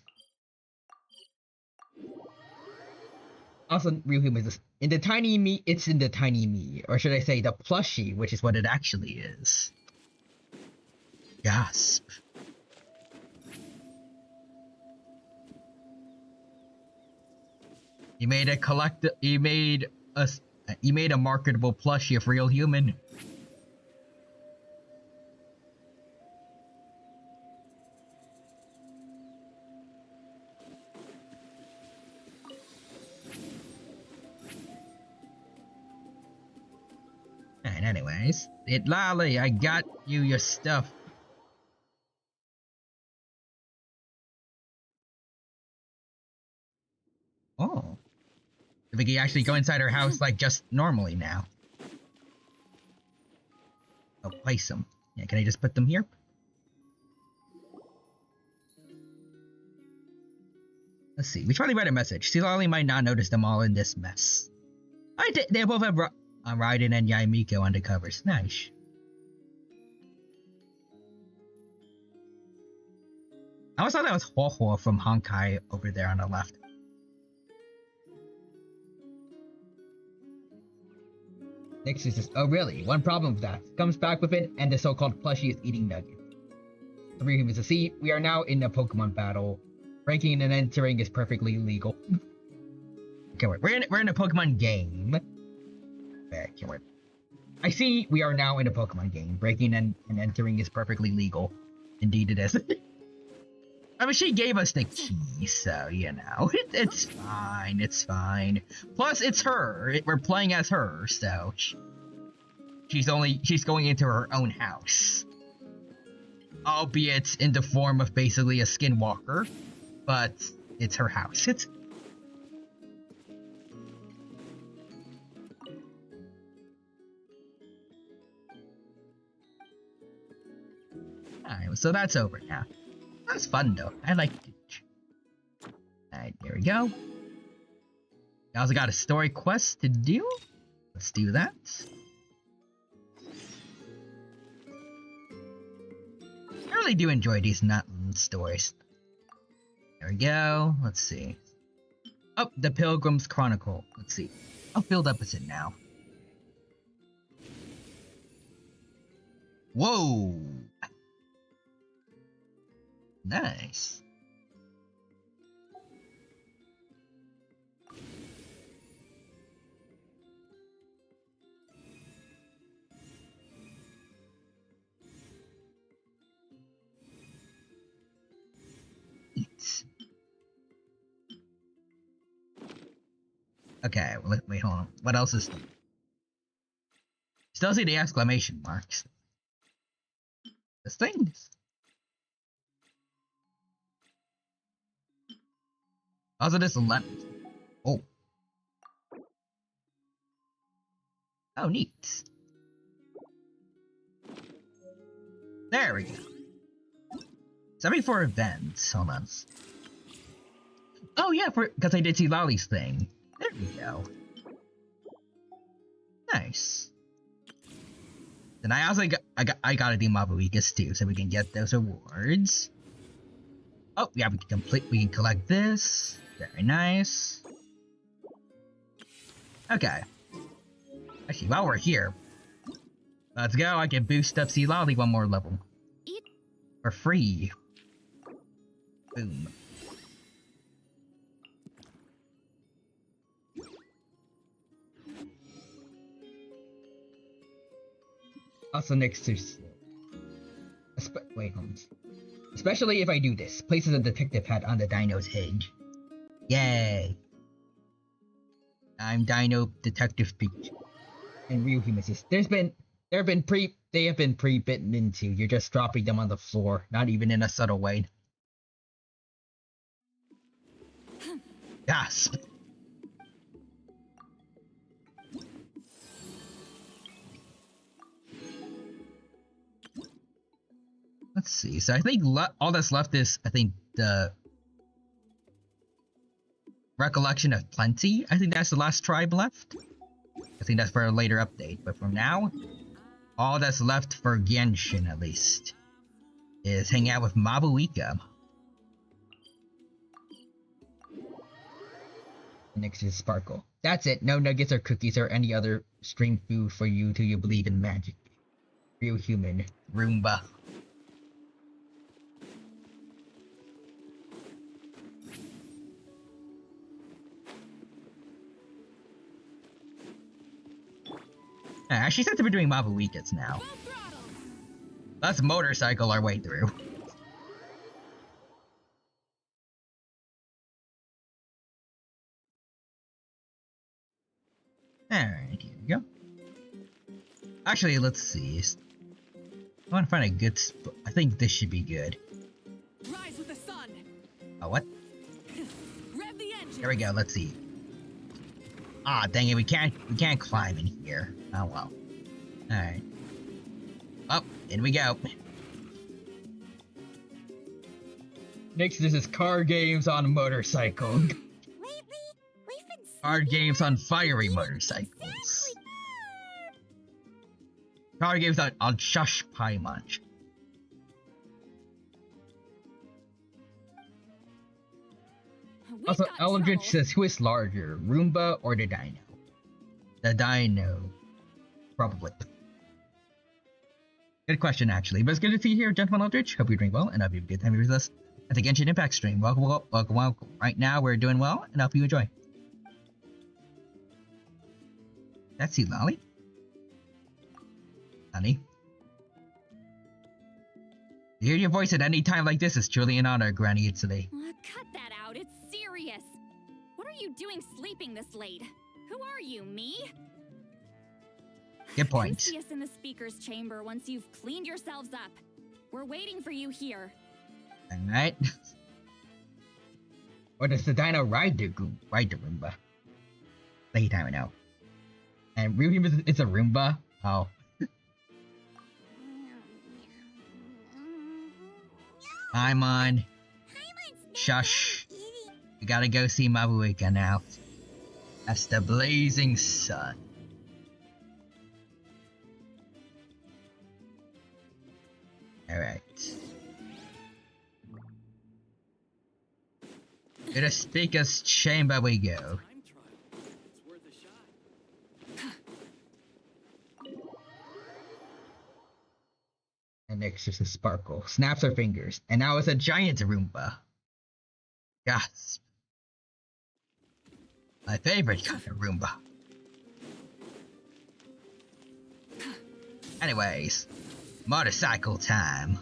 Also, real human is in the tiny me. It's in the tiny me, or should I say the plushie, which is what it actually is. Gasp. You made a You made a marketable plushie of real human. And anyways, Lolly, I got you your stuff. Oh. We can actually go inside her house like just normally now. Oh, place them. Yeah, can I just put them here? Let's see. We should probably write a message. See, Lolly might not notice them all in this mess. They both have Raiden and Yaimiko on the covers. Nice. I always thought that was Ho-Ho from Honkai over there on the left. Next is this. Oh, really? One problem with that. Comes back with it, and the so-called plushie is eating nuggets. Three humans to see. We are now in a Pokemon battle. Breaking and entering is perfectly legal. Okay, wait. We're in a Pokemon game. Okay, wait. I see we are now in a Pokemon game. Breaking and entering is perfectly legal. Indeed it is. I mean, she gave us the key, so, you know, it's fine, it's fine. Plus, it's her. We're playing as her, so she's going into her own house. Albeit in the form of basically a skinwalker, but it's her house. Alright, so that's over now. That's fun though. I like it. Alright, here we go. We also got a story quest to do. Let's do that. I really do enjoy these natlan stories. There we go. Let's see. Oh, the Pilgrim's Chronicle. Let's see. How filled up is it now? Whoa! Okay, well, wait, hold on. What else is... Still see the exclamation marks. This thing. Also, this left. Oh. Oh, neat. There we go. 74 events. Hold on. Oh yeah, because I did see Lolly's thing. There we go. Nice. Then I also gotta do Mabuikas too, so we can get those awards. Oh yeah, we can collect this. Very nice. Okay. Actually, while we're here, let's go. I can boost up Sea Lolly one more level. For free. Boom. Also next to... Wait, hold on. Especially if I do this. Places a detective hat on the dino's head. Yay! I'm Dino Detective Pikachu. And real humans. They have been pre-bitten into. You're just dropping them on the floor, not even in a subtle way. Gasp! Let's see. So I think all that's left is, I think, the Recollection of Plenty. I think that's the last tribe left. I think that's for a later update. But for now, all that's left for Genshin, at least, is hang out with Mabuika. Next is Sparkle. That's it. No nuggets or cookies or any other stream food for you till you believe in magic. Real human. Roomba. She said to be doing Mabuikas now. Let's motorcycle our way through. Alright, here we go. Actually, let's see. I want to find a good spot. I think this should be good. Rise with the sun. Oh, what? Rev the engine. Here we go, let's see. Ah, dang it, we can't climb in here. Oh well. Alright. Oh, in we go. Next, this is card games on motorcycle. Card games on fiery motorcycles. Card games on Shush Pie Munch. Also, Eldritch says, who is larger, Roomba or the Dino? The Dino. Probably. Good question, actually. But it's good to see you here, Gentleman Eldritch. Hope you're doing well, and I hope you have a good time with us at the Genshin Impact stream. Welcome, welcome, welcome. Right now, we're doing well, and I hope you enjoy. That's you, Lolly. Honey. To hear your voice at any time like this is truly an honor, Granny. It's today. Cut that out. It's serious. What are you doing sleeping this late? Who are you, me? Good point. Come see us in the speaker's chamber once you've cleaned yourselves up. We're waiting for you here. Alright. Or does the Dino ride the Roomba? Take your time now. And really, it's a Roomba? Oh. Paimon. Shush. We gotta go see Mabuika now. That's the blazing sun. Alright. To the speaker's chamber we go. And next just a Sparkle. Snaps her fingers. And now it's a giant Roomba. Gasp. My favorite kind of Roomba. Anyways. Motorcycle time.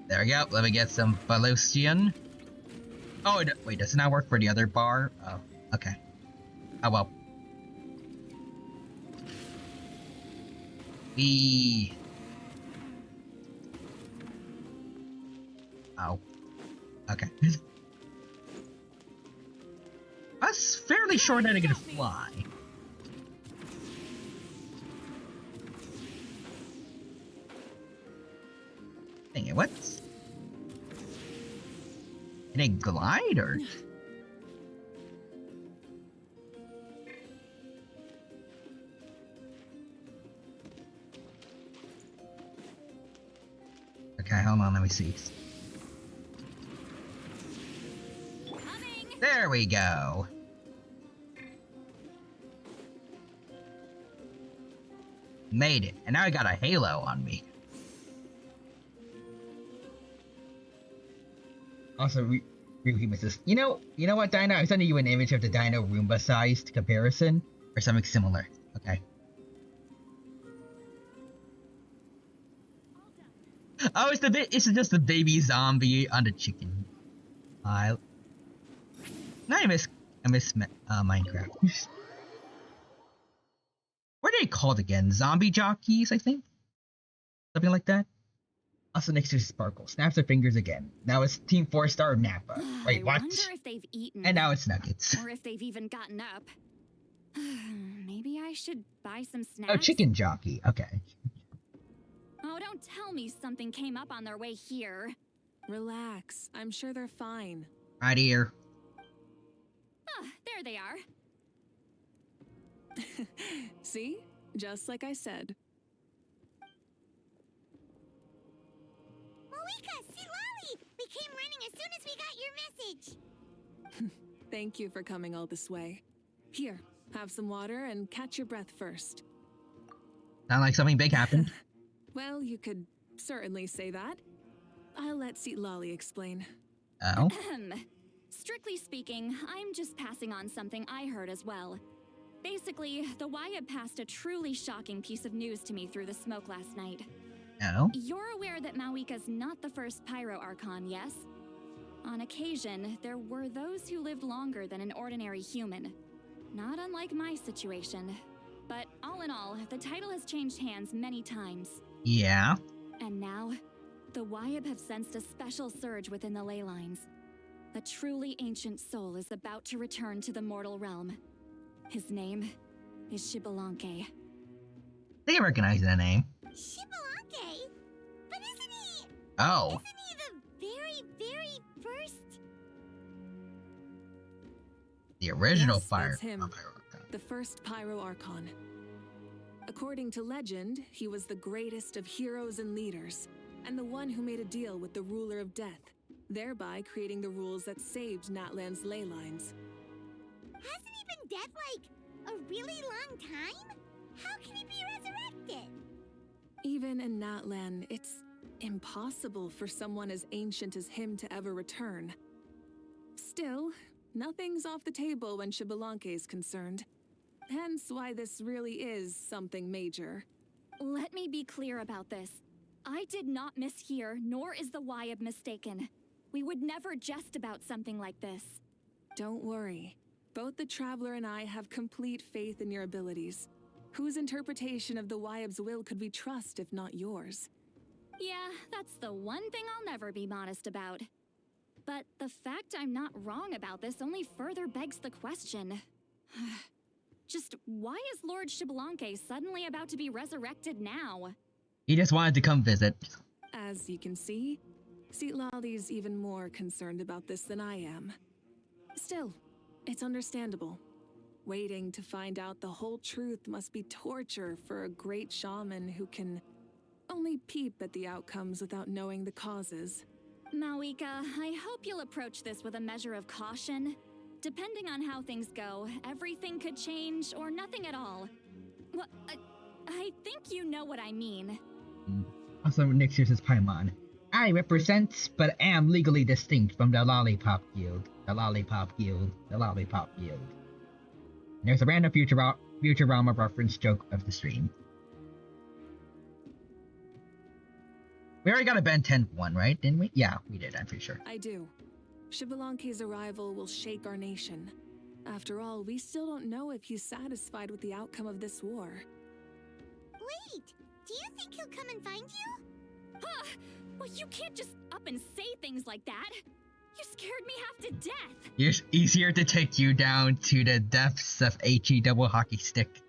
There we go. Let me get some Ballostian. Oh, wait, does it not work for the other bar? Oh, okay. Oh well. Oh. Okay. I was fairly sure that I could fly. Dang it, what? Can I glide or? Okay, hold on, let me see. There we go. Made it, and now I got a halo on me. Also, really miss this. You know what, Dino? I'm sending you an image of the Dino Roomba-sized comparison, or something similar. Okay. Oh, it's just the baby zombie on the chicken pile. No, I miss Minecraft. What are they called again? Zombie jockeys, I think? Something like that? Also next to Sparkle. Snaps her fingers again. Now it's Team 4-star Nappa. Wait, what? I wonder if they've eaten. And now it's Nuggets. Or if they've even gotten up. Maybe I should buy some snacks? Oh, Chicken Jockey. Okay. Oh, don't tell me something came up on their way here. Relax. I'm sure they're fine. Right here. Ah, there they are. See? Just like I said. Moika, see Lolly! We came running as soon as we got your message. Thank you for coming all this way. Here, have some water and catch your breath first. Sound like something big happened? Well, you could certainly say that. I'll let Seat Lolly explain. Oh? Strictly speaking, I'm just passing on something I heard as well. Basically, the Wyab passed a truly shocking piece of news to me through the smoke last night. Oh? You're aware that Mawika's not the first Pyro Archon, yes? On occasion, there were those who lived longer than an ordinary human. Not unlike my situation. But all in all, the title has changed hands many times. Yeah? And now, the Wyab have sensed a special surge within the ley lines. A truly ancient soul is about to return to the mortal realm. His name is Xbalanque. I think I recognize that name. Xbalanque? But isn't he... Oh. Isn't he the very, very first... The original Yes, Fire. that's him. The first Pyro Archon. According to legend, he was the greatest of heroes and leaders, and the one who made a deal with the ruler of death, thereby creating the rules that saved Natlan's ley lines. Hasn't he been dead, like, a really long time? How can he be resurrected? Even in Natlan, it's impossible for someone as ancient as him to ever return. Still, nothing's off the table when Xbalanque is concerned. Hence why this really is something major. Let me be clear about this. I did not mishear, nor is the Wyab mistaken. We would never jest about something like this. Don't worry. Both the Traveler and I have complete faith in your abilities. Whose interpretation of the Wyab's will could we trust if not yours? Yeah, that's the one thing I'll never be modest about. But the fact I'm not wrong about this only further begs the question. Just why is Lord Xbalanque suddenly about to be resurrected now? He just wanted to come visit. As you can see, Seat Lolly's even more concerned about this than I am. Still, it's understandable. Waiting to find out the whole truth must be torture for a great shaman who can only peep at the outcomes without knowing the causes. Mawika, I hope you'll approach this with a measure of caution. Depending on how things go, everything could change or nothing at all. Well, I think you know what I mean. Also, next year's Paimon. I represent, but am legally distinct from the Lollipop Guild. The Lollipop Guild. The Lollipop Guild. And there's a random Futurama reference joke of the stream. We already got a Ben 10 one, right? Didn't we? Yeah, we did, I'm pretty sure. I do. Xbalanque's arrival will shake our nation. After all, we still don't know if he's satisfied with the outcome of this war. Wait, do you think he'll come and find you? Well, you can't just up and say things like that. You scared me half to death. It's easier to take you down to the depths of HE double hockey stick.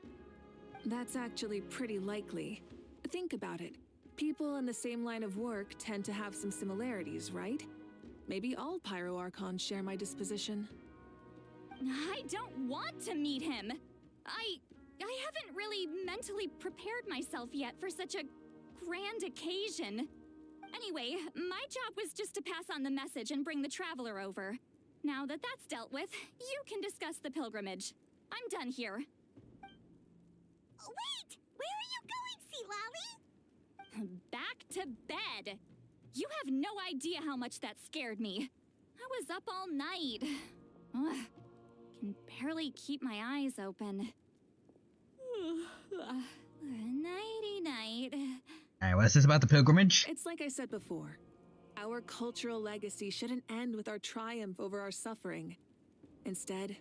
That's actually pretty likely. Think about it. People in the same line of work tend to have some similarities, right? Maybe all Pyro Archons share my disposition. I don't want to meet him. I haven't really mentally prepared myself yet for such a grand occasion. Anyway, my job was just to pass on the message and bring the Traveler over. Now that that's dealt with, you can discuss the pilgrimage. I'm done here. Wait! Where are you going, Sea Lally? Back to bed. You have no idea how much that scared me. I was up all night. Ugh. Can barely keep my eyes open. Nighty-night. Alright, what is this about the pilgrimage? It's like I said before. Our cultural legacy shouldn't end with our triumph over our suffering. Instead,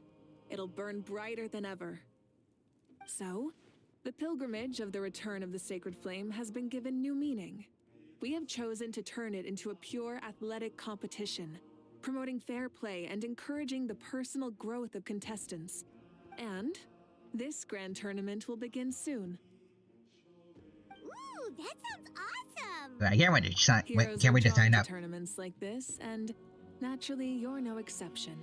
it'll burn brighter than ever. So, the pilgrimage of the return of the sacred flame has been given new meaning. We have chosen to turn it into a pure athletic competition, promoting fair play and encouraging the personal growth of contestants. And this grand tournament will begin soon. Ooh, that sounds awesome! I can't wait to sign. Heroes Can't wait are to sign drawn up. tournaments like this, and naturally, you're no exception.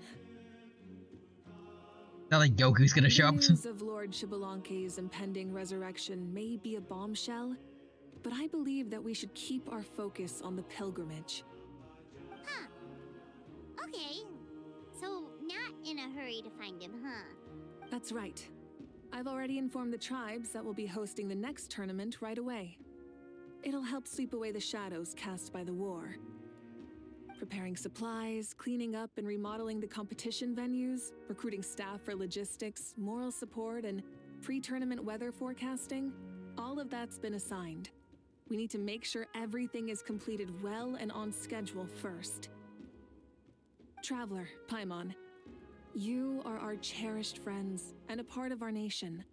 Not like Goku's gonna show The up. news of Lord Xbalanque's impending resurrection may be a bombshell, but I believe that we should keep our focus on the pilgrimage. Huh. Okay. So, not in a hurry to find him, huh? That's right. I've already informed the tribes that we'll be hosting the next tournament right away. It'll help sweep away the shadows cast by the war. Preparing supplies, cleaning up and remodeling the competition venues, recruiting staff for logistics, moral support, and pre-tournament weather forecasting, all of that's been assigned. We need to make sure everything is completed well and on schedule first. Traveler, Paimon, you are our cherished friends and a part of our nation.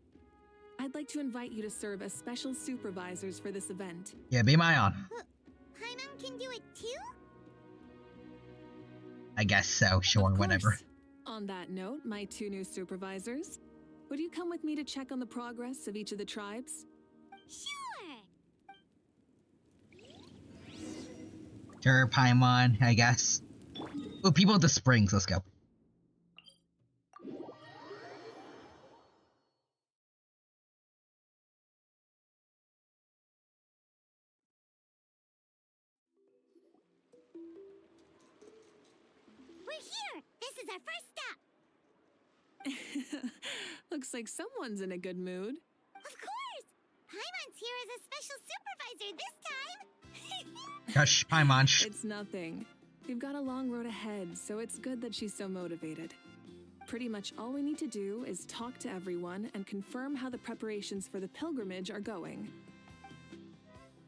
I'd like to invite you to serve as special supervisors for this event. Yeah, be my on. Paimon can do it too? I guess so, sure, whatever. On that note, my two new supervisors, would you come with me to check on the progress of each of the tribes? Sure! Sure, Paimon, I guess. Oh, people at the springs, let's go. We're here! This is our first stop! Looks like someone's in a good mood. Of course! Paimon's here as a special supervisor this time! Gosh, Paimon. It's nothing. We've got a long road ahead, so it's good that she's so motivated. Pretty much all we need to do is talk to everyone and confirm how the preparations for the pilgrimage are going.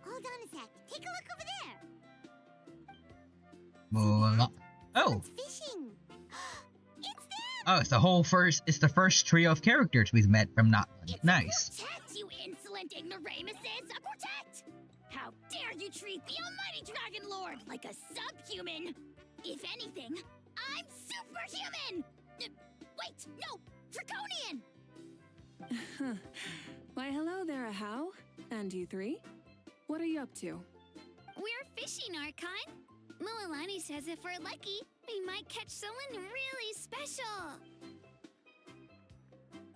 Hold on a sec. Take a look over there! Oh! Fishing! It's them! Oh, it's the first trio of characters we've met from Natlan. Nice. A quartet, you insolent ignoramuses! A quartet! How dare you treat the almighty Dragon Lord like a subhuman! If anything, I'm superhuman! Wait, no! Draconian! Why, hello there, Ahau. And you three? What are you up to? We're fishing, Archon. Mualani says if we're lucky, we might catch someone really special.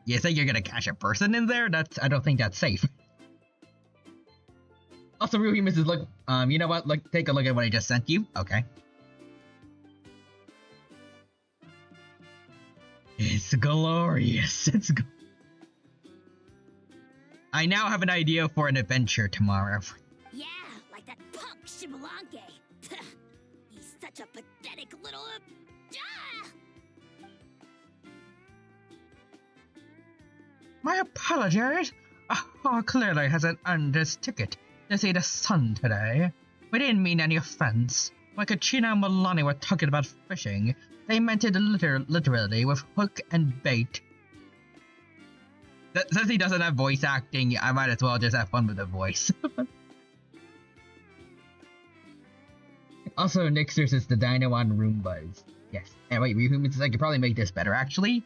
You think you're gonna catch a person in there? I don't think that's safe. Also, Real Humans is look, you know what? Look, take a look at what I just sent you. Okay. It's glorious. I now have an idea for an adventure tomorrow. Yeah, like that punk Xbalanque. He's such a pathetic little... My apologies. Clearly hasn't earned his ticket to see the sun today. We didn't mean any offense. When Katrina and Milani were talking about fishing, they meant it literally with hook and bait. Since he doesn't have voice acting, I might as well just have fun with the voice. Also, Nixer says the dino on Roombas. Yes. And wait, Rehumans, I could probably make this better, actually.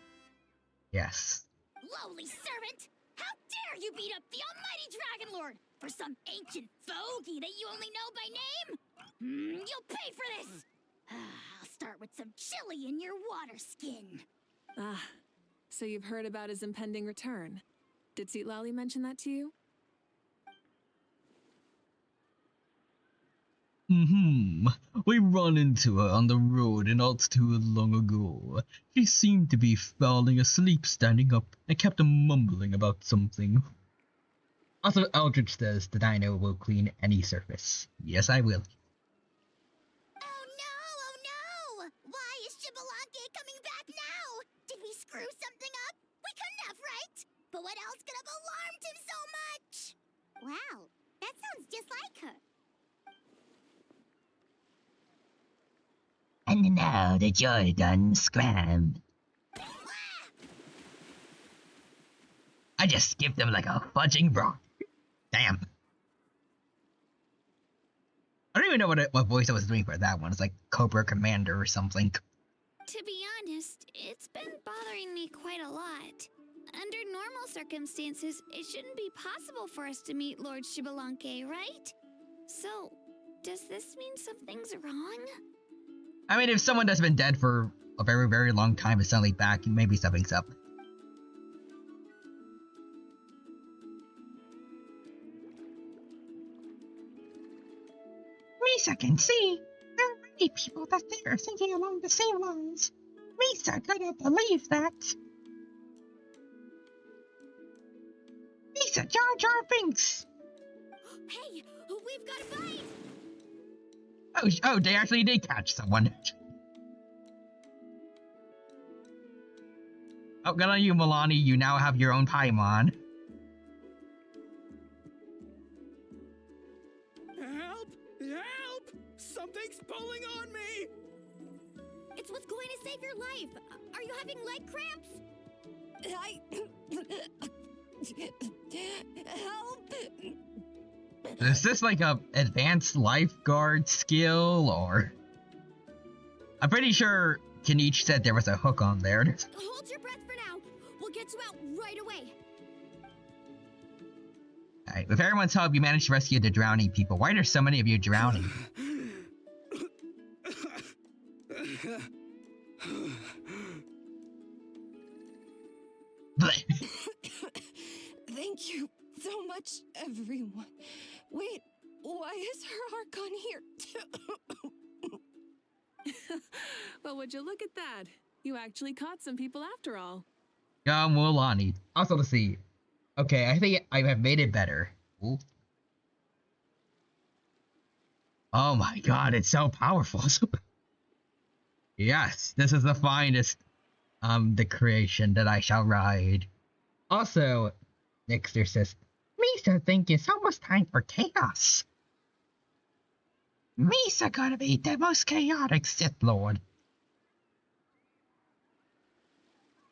Yes. Lowly servant! How dare you beat up the almighty Dragon Lord for some ancient fogey that you only know by name? You'll pay for this! I'll start with some chili in your water skin. Ah, so you've heard about his impending return. Did Lally mention that to you? We run into her on the road not too long ago. She seemed to be falling asleep standing up and kept mumbling about something. Also, Eldridge says the dino will clean any surface. Yes, I will. Oh no! Why is Shibalake coming back now? Did we screw something up? We couldn't have, right? But what else could have alarmed him so much? Wow, that sounds just like her. And now the joy done scram. I just skipped him like a fudging broth. Damn. I don't even know what voice I was doing for that one. It's like Cobra Commander or something. To be honest, it's been bothering me quite a lot. Under normal circumstances, it shouldn't be possible for us to meet Lord Shibalanke, right? So, does this mean something's wrong? I mean, if someone that's been dead for a very, very long time is suddenly back, maybe something's up. Misa can see. There are many people that they are thinking along the same lines. Misa gotta believe that. Misa Jar Jar Binks. Hey, we've got a bite! Oh, they actually did catch someone. Oh, good on you, Milani. You now have your own Paimon. Help! Help! Something's pulling on me! It's what's going to save your life. Are you having leg cramps? Help! Is this like a advanced lifeguard skill, or? I'm pretty sure Kenichi said there was a hook on there. Hold your breath for now. We'll get you out right away. Alright, with everyone's help, you managed to rescue the drowning people. Why are there so many of you drowning? Thank you so much, everyone. Wait, why is her Archon here? Well, would you look at that? You actually caught some people after all. Mulani. Also, let's see. Okay, I think I have made it better. Ooh. Oh my god, it's so powerful. Yes, this is the finest, the creation that I shall ride. Also, Nixter says, Misa think it's almost time for chaos. Misa gonna be the most chaotic Sith Lord.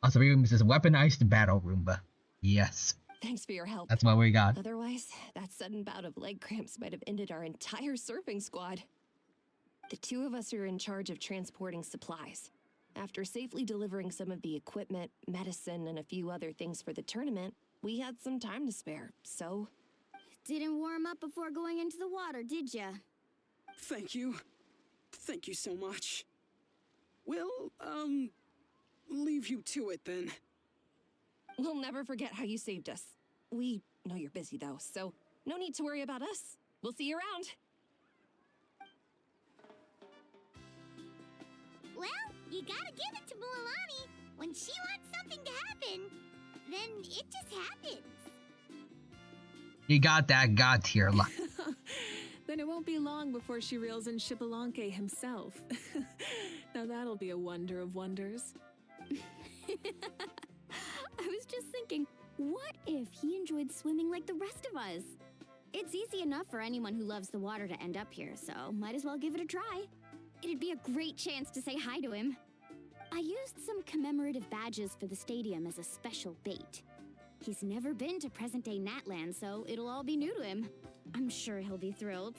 Also, this is weaponized battle Roomba. Yes. Thanks for your help. That's what we got. Otherwise, that sudden bout of leg cramps might have ended our entire surfing squad. The two of us are in charge of transporting supplies. After safely delivering some of the equipment, medicine, and a few other things for the tournament, we had some time to spare, so... Didn't warm up before going into the water, did ya? Thank you. Thank you so much. We'll, leave you to it then. We'll never forget how you saved us. We know you're busy though, so no need to worry about us. We'll see you around. Well, you gotta give it to Milani. When she wants something to happen, then it just happens. You got that god tier luck. Then it won't be long before she reels in Shibalanke himself. Now that'll be a wonder of wonders. I was just thinking, what if he enjoyed swimming like the rest of us? It's easy enough for anyone who loves the water to end up here, so might as well give it a try. It'd be a great chance to say hi to him. I used some commemorative badges for the stadium as a special bait. He's never been to present-day Natlan, so it'll all be new to him. I'm sure he'll be thrilled.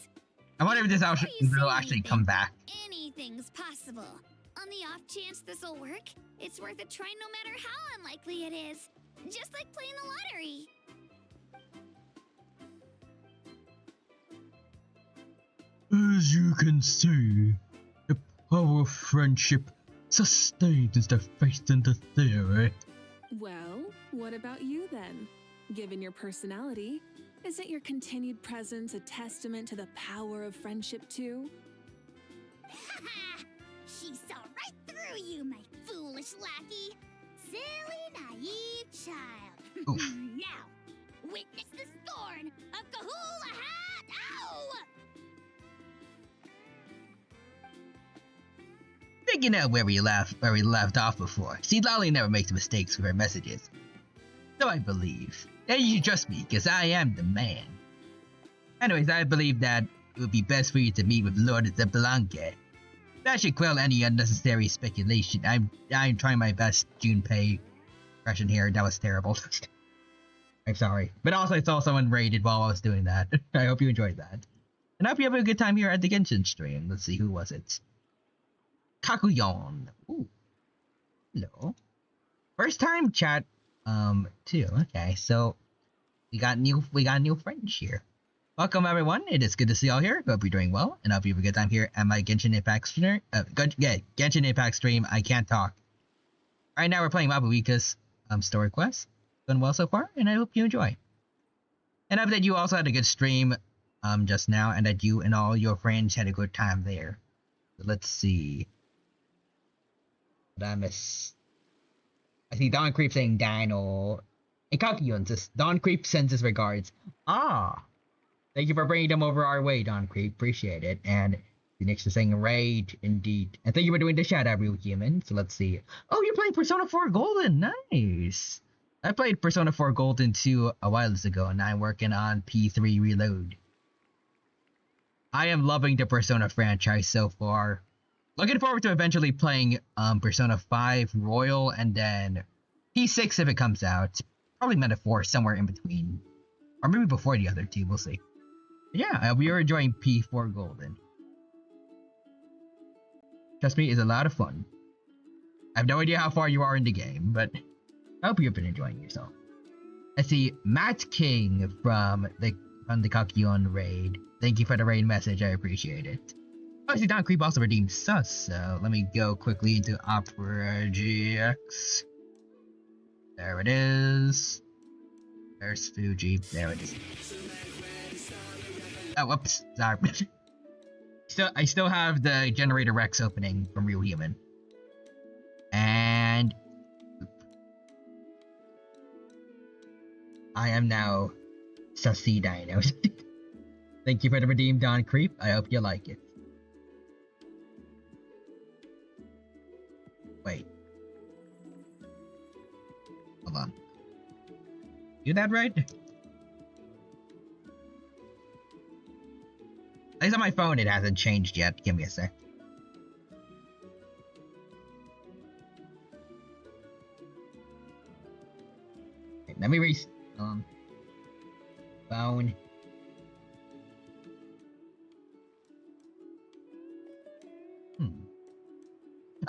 I wonder if this will actually come back. Anything's possible. On the off chance this'll work, it's worth a try no matter how unlikely it is. Just like playing the lottery. As you can see, the power of friendship sustains the faith in the theory. Well, what about you then? Given your personality, isn't your continued presence a testament to the power of friendship too? She saw right through you, my foolish lackey. Silly, naive child. Now, witness the scorn of Kahula Hat! Ow! Thinking out where we left off before. See, Lolly never makes mistakes with her messages. So I believe. And you trust me, because I am the man. Anyways, I believe that it would be best for you to meet with Lord Zeblanque. That should quell any unnecessary speculation. I'm trying my best Junpei impression here. That was terrible. I'm sorry. But also I saw someone raided while I was doing that. I hope you enjoyed that. And I hope you have a good time here at the Genshin stream. Let's see, who was it? Kakuyon. Ooh. Hello. First time chat too. Okay, so we got new friends here. Welcome everyone. It is good to see y'all here. Hope you're doing well, and I hope you have a good time here at my Genshin Impact stream. Genshin Impact stream. I can't talk. Right now we're playing Mabuika's story quest. Going well so far, and I hope you enjoy. And I hope that you also had a good stream just now, and that you and all your friends had a good time there. So let's see. What I miss? I see Don Creep saying Dino. And Kakuyun says Don Creep sends his regards. Ah. Thank you for bringing them over our way, Don Creep. Appreciate it. And the next is saying raid, indeed. And thank you for doing the shout out, Real Human. So let's see. Oh, you're playing Persona 4 Golden. Nice. I played Persona 4 Golden 2 a while ago, and I'm working on P3 Reload. I am loving the Persona franchise so far. Looking forward to eventually playing Persona 5 Royal and then P6 if it comes out. Probably Metaphor somewhere in between. Or maybe before the other two, we'll see. Yeah, we are enjoying P4 Golden. Trust me, it's a lot of fun. I have no idea how far you are in the game, but I hope you've been enjoying yourself. Let's see, Matt King from the Kakyon raid. Thank you for the raid message, I appreciate it. Obviously, Don Creep also redeemed Sus, so let me go quickly into Opera GX. There it is. There's Fuji. There it is. Oh, whoops. Sorry. I still have the Generator Rex opening from Real Human. And I am now Sussy Dino. Thank you for the redeem, Don Creep. I hope you like it. Wait. Hold on. Do that right? At least on my phone it hasn't changed yet. Give me a sec. Okay, let me phone.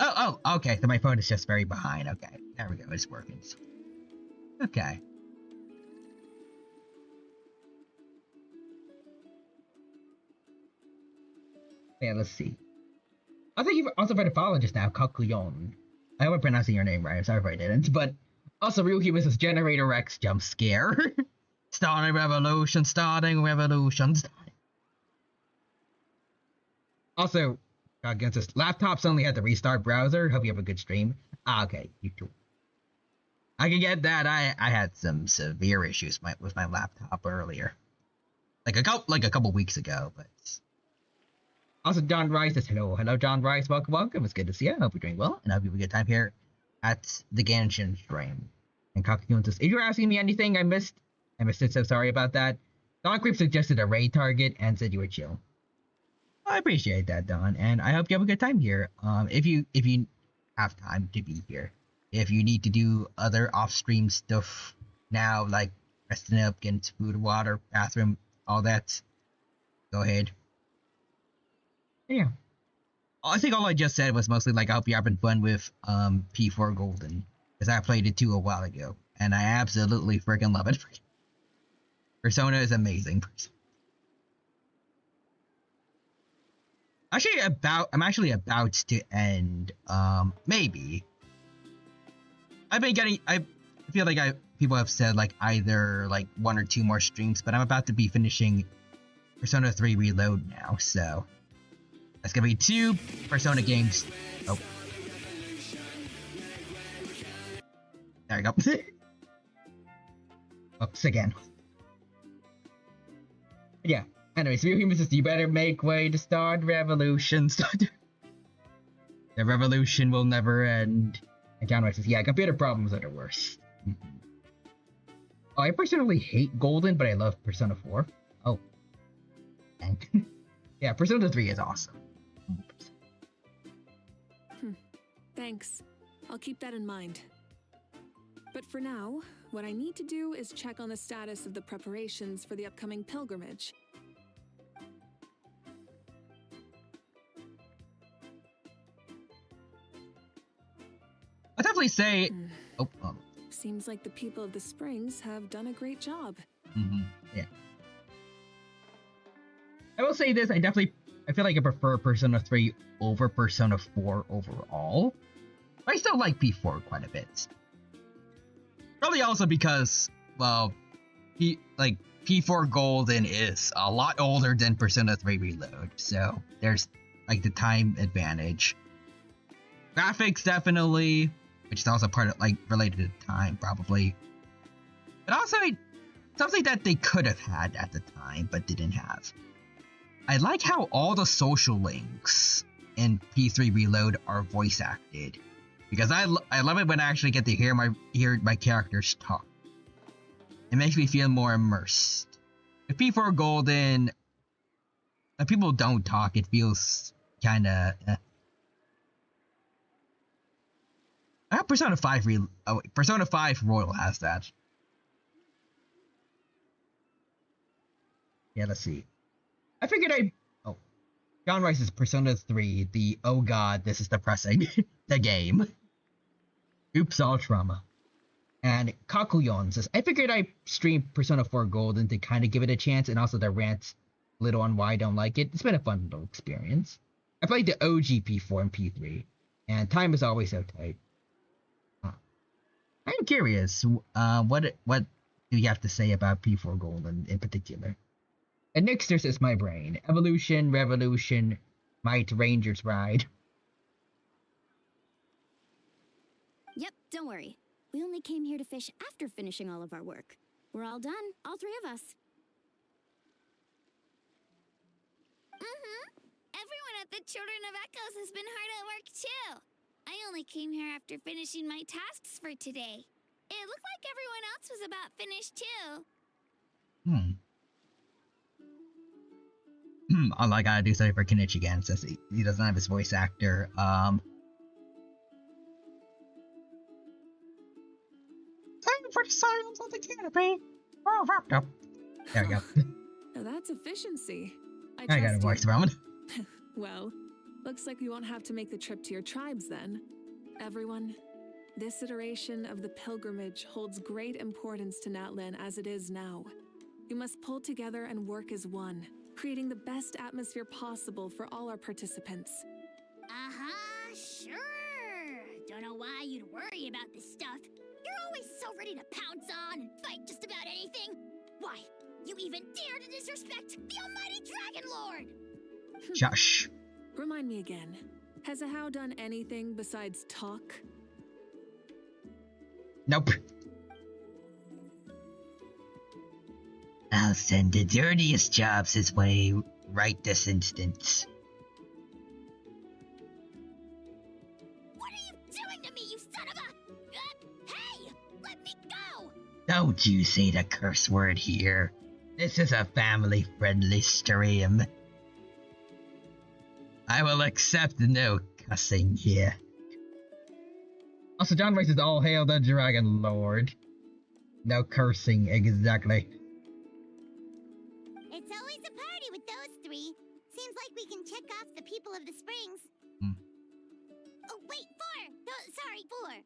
Oh, okay. So my phone is just very behind. Okay, there we go. It's working. Okay. Yeah, let's see. I thank you also for the follow just now, Kakuyon. I hope I'm pronouncing your name right. I'm sorry if I didn't. But also, Real Human says Generator Rex jump scare. Starting revolution. Also, Kakuyon says laptops only had the restart browser. Hope you have a good stream. Ah, okay, you too. I can get that. I had some severe issues with my laptop earlier, like a couple weeks ago, but. Also, John Rice says, hello, John Rice, welcome, it's good to see you, I hope you're doing well, and I hope you have a good time here at the Genshin stream. And Kakuyun says, if you're asking me anything I missed it, so sorry about that. Don Creep suggested a raid target and said you were chill. I appreciate that, Don, and I hope you have a good time here. If you have time to be here, if you need to do other off-stream stuff now, like resting up, getting food, water, bathroom, all that, go ahead. Yeah. I think all I just said was mostly like I hope you're having fun with P4 Golden, because I played it too a while ago, and I absolutely freaking love it. Persona is amazing. I'm actually about to end. Maybe. I've been getting. I feel like people have said like either like 1 or 2 more streams, but I'm about to be finishing Persona 3 Reload now, so that's gonna be 2 Persona games. Oh, there we go. Oops again. Yeah. Anyways, Real Human says you better make way to start revolution. The revolution will never end. And John White says, yeah, computer problems are the worst. Oh, I personally hate Golden, but I love Persona 4. Oh. And yeah, Persona 3 is awesome. Thanks. I'll keep that in mind. But for now, what I need to do is check on the status of the preparations for the upcoming pilgrimage. I'd definitely say... Seems like the people of the Springs have done a great job. Yeah. I will say this, I feel like I prefer Persona 3 over Persona 4 overall. But I still like P4 quite a bit. Probably also because, well, P4 Golden is a lot older than Persona 3 Reload, so there's like the time advantage. Graphics definitely, which is also part of like related to time probably. But also something that they could have had at the time but didn't have. I like how all the social links in P3 Reload are voice acted. Because I love it when I actually get to hear my characters talk. It makes me feel more immersed. With P4 Golden, when people don't talk, it feels kinda... Persona 5 Persona 5 Royal has that. Yeah, let's see. I figured John Rice's Persona 3, the oh god, this is depressing, the game. Oops, all trauma. And Kakuyon says, I figured I'd stream Persona 4 Golden to kind of give it a chance, and also to rant a little on why I don't like it. It's been a fun little experience. I played the OG P4 and P3, and time is always so tight. I'm curious, what do you have to say about P4 Golden in particular? And Nixter says, my brain. Evolution, Revolution, Might Rangers Ride. Yep, don't worry. We only came here to fish after finishing all of our work. We're all done, all 3 of us. Everyone at the Children of Echoes has been hard at work too. I only came here after finishing my tasks for today. It looked like everyone else was about finished too. All I gotta do something for Kenichi again, since he doesn't have his voice actor. Time for the silence on the canopy. Oh, wrapped up. There we go. Now that's efficiency. I got a voice around. Well, looks like we won't have to make the trip to your tribes then. Everyone, this iteration of the pilgrimage holds great importance to Natlan as it is now. We must pull together and work as one, creating the best atmosphere possible for all our participants. Sure. Don't know why you'd worry about this stuff. You're always so ready to pounce on and fight just about anything. Why, you even dare to disrespect the almighty Dragon Lord! Josh. Remind me again, has Ahau done anything besides talk? Nope. I'll send the dirtiest jobs his way right this instant. What are you doing to me, you son of a... hey! Let me go! Don't you say the curse word here. This is a family-friendly stream. I will accept no cussing here. Also, John Rice is all hail the Dragon Lord. No cursing, exactly. It's always a party with those three. Seems like we can check off the people of the springs. Oh, wait, 4! No, sorry, 4.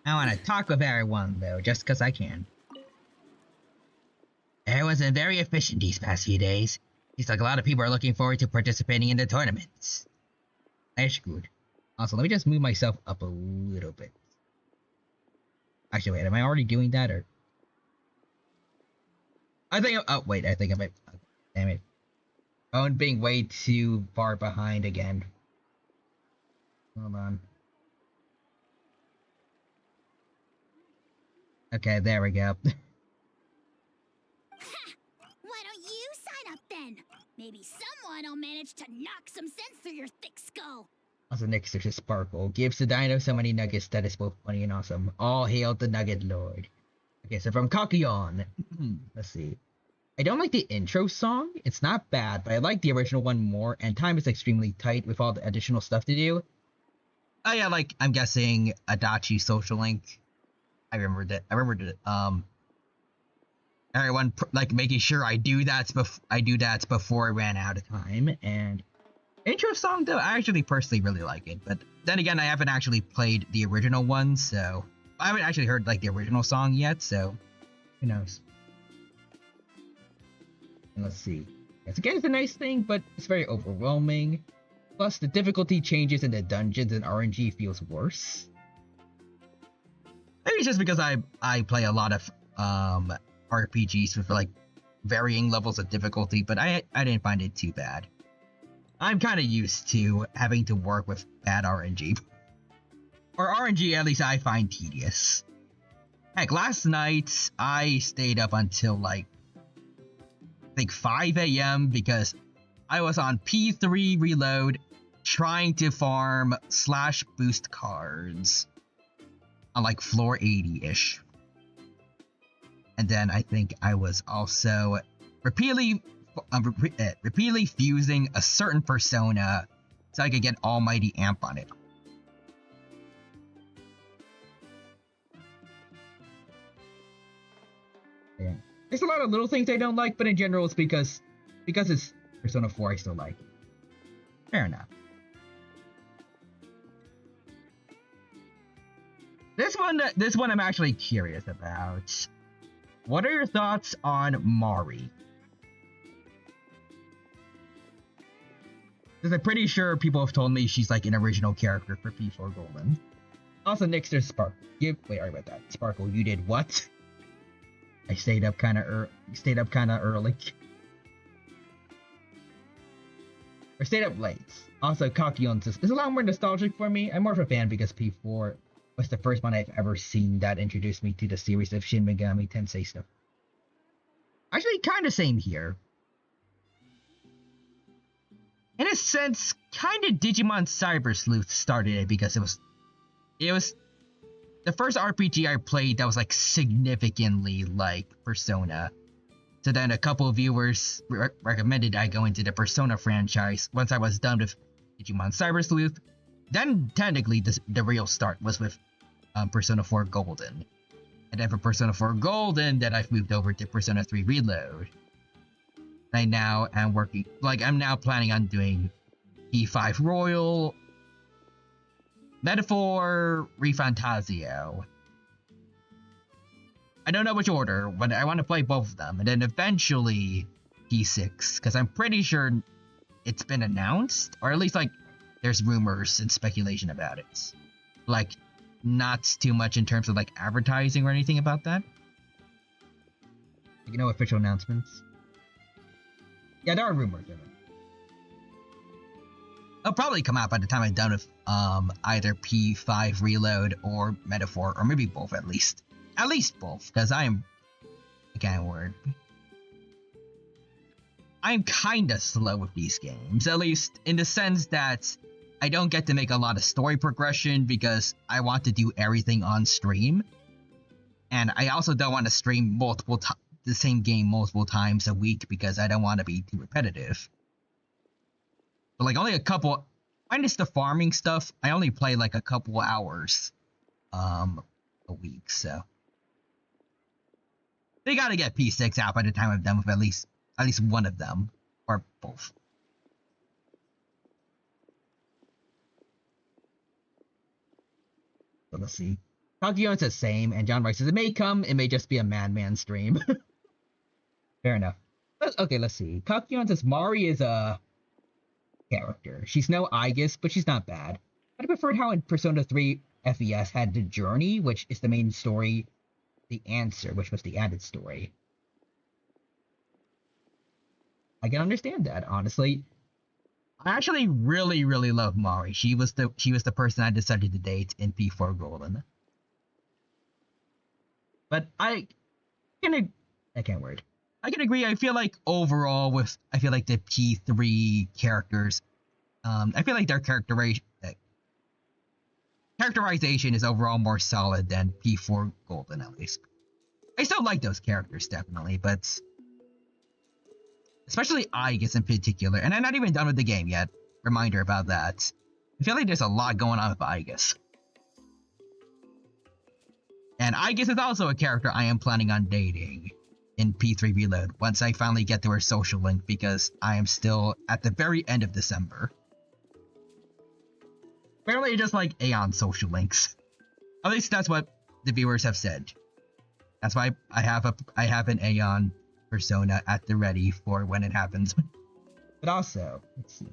I want to talk with everyone, though, just because I can. Everyone's been very efficient these past few days. Seems like a lot of people are looking forward to participating in the tournaments. That's good. Also, let me just move myself up a little bit. Actually, wait, am I already doing that, or...? I think I might... Damn it. Oh, I'm being way too far behind again. Hold on. Okay, there we go. Why don't you sign up then? Maybe someone will manage to knock some sense through your thick skull. Also, next there's a Sparkle. Gives the dino so many nuggets that is both funny and awesome. All hail the Nugget Lord. Okay, so from Kakuyon. Let's see. I don't like the intro song. It's not bad, but I like the original one more, and time is extremely tight with all the additional stuff to do. Oh yeah, like, I'm guessing Adachi Social Link. I remembered it. Everyone, like, making sure I do that before I ran out of time, and... Intro song, though, I actually personally really like it, but then again, I haven't actually played the original one, so... I haven't actually heard, like, the original song yet, so... Who knows? And let's see. Yes, again, it's a nice thing, but it's very overwhelming. Plus, the difficulty changes in the dungeons and RNG feels worse. Maybe it's just because I play a lot of, RPGs with, like, varying levels of difficulty, but I didn't find it too bad. I'm kind of used to having to work with bad RNG. Or RNG, at least I find tedious. Heck, last night, I stayed up until, like, I think 5 a.m. because I was on P3 reload trying to farm / boost cards on, like, floor 80-ish. And then I think I was also repeatedly fusing a certain persona so I could get almighty amp on it. Yeah. There's a lot of little things I don't like, but in general it's because it's Persona 4 I still like it. Fair enough. This one I'm actually curious about. What are your thoughts on Mari? Because I'm pretty sure people have told me she's like an original character for P4 Golden. Also, next there's Sparkle. Wait, sorry about that. Sparkle, you did what? I stayed up kind of early. Or stayed up late. Also, Kakuyon is a lot more nostalgic for me. I'm more of a fan because P4 was the first one I've ever seen that introduced me to the series of Shin Megami Tensei stuff. Actually, kind of same here. In a sense, kind of Digimon Cyber Sleuth started it because it was the first RPG I played that was like significantly like Persona. So then a couple of viewers recommended I go into the Persona franchise once I was done with Digimon Cyber Sleuth. Then technically the real start was with Persona 4 Golden. And then for Persona 4 Golden, then I've moved over to Persona 3 Reload. I now am working, like, I'm now planning on doing P5 Royal, Metaphor, Refantasio. I don't know which order, but I want to play both of them, and then eventually P6, because I'm pretty sure it's been announced, or at least, like, there's rumors and speculation about it. Like, not too much in terms of, like, advertising or anything about that. Like, no official announcements. Yeah, there are rumors of it. It'll probably come out by the time I'm done with either P5 Reload or Metaphor, or maybe both at least. At least both, because I'm kinda slow with these games, at least in the sense that I don't get to make a lot of story progression because I want to do everything on stream. And I also don't want to stream the same game multiple times a week because I don't want to be too repetitive. But like only a couple, minus the farming stuff, I only play like a couple hours a week, so. They gotta get P6 out by the time I'm done with at least one of them. Or both. So let's see. Kakion's the same, and John writes, it may come, it may just be a madman stream. Fair enough. Okay, let's see. Kakion says Mari is a character. She's no Aegis, but she's not bad. I preferred how in Persona 3 FES had the journey, which is the main story, the answer, which was the added story. I can understand that, honestly. I actually really, really love Mari. She was the person I decided to date in P4 Golden. But I can agree. I feel like overall the P3 characters, I feel like their characterization is overall more solid than P4 Golden, at least. I still like those characters, definitely, but especially Aegis in particular, and I'm not even done with the game yet. Reminder about that. I feel like there's a lot going on with Aegis. And Aegis is also a character I am planning on dating in P3 Reload once I finally get to her social link, because I am still at the very end of December. Apparently just like Aeon social links. At least that's what the viewers have said. That's why I have an Aeon persona at the ready for when it happens. But also, let's see.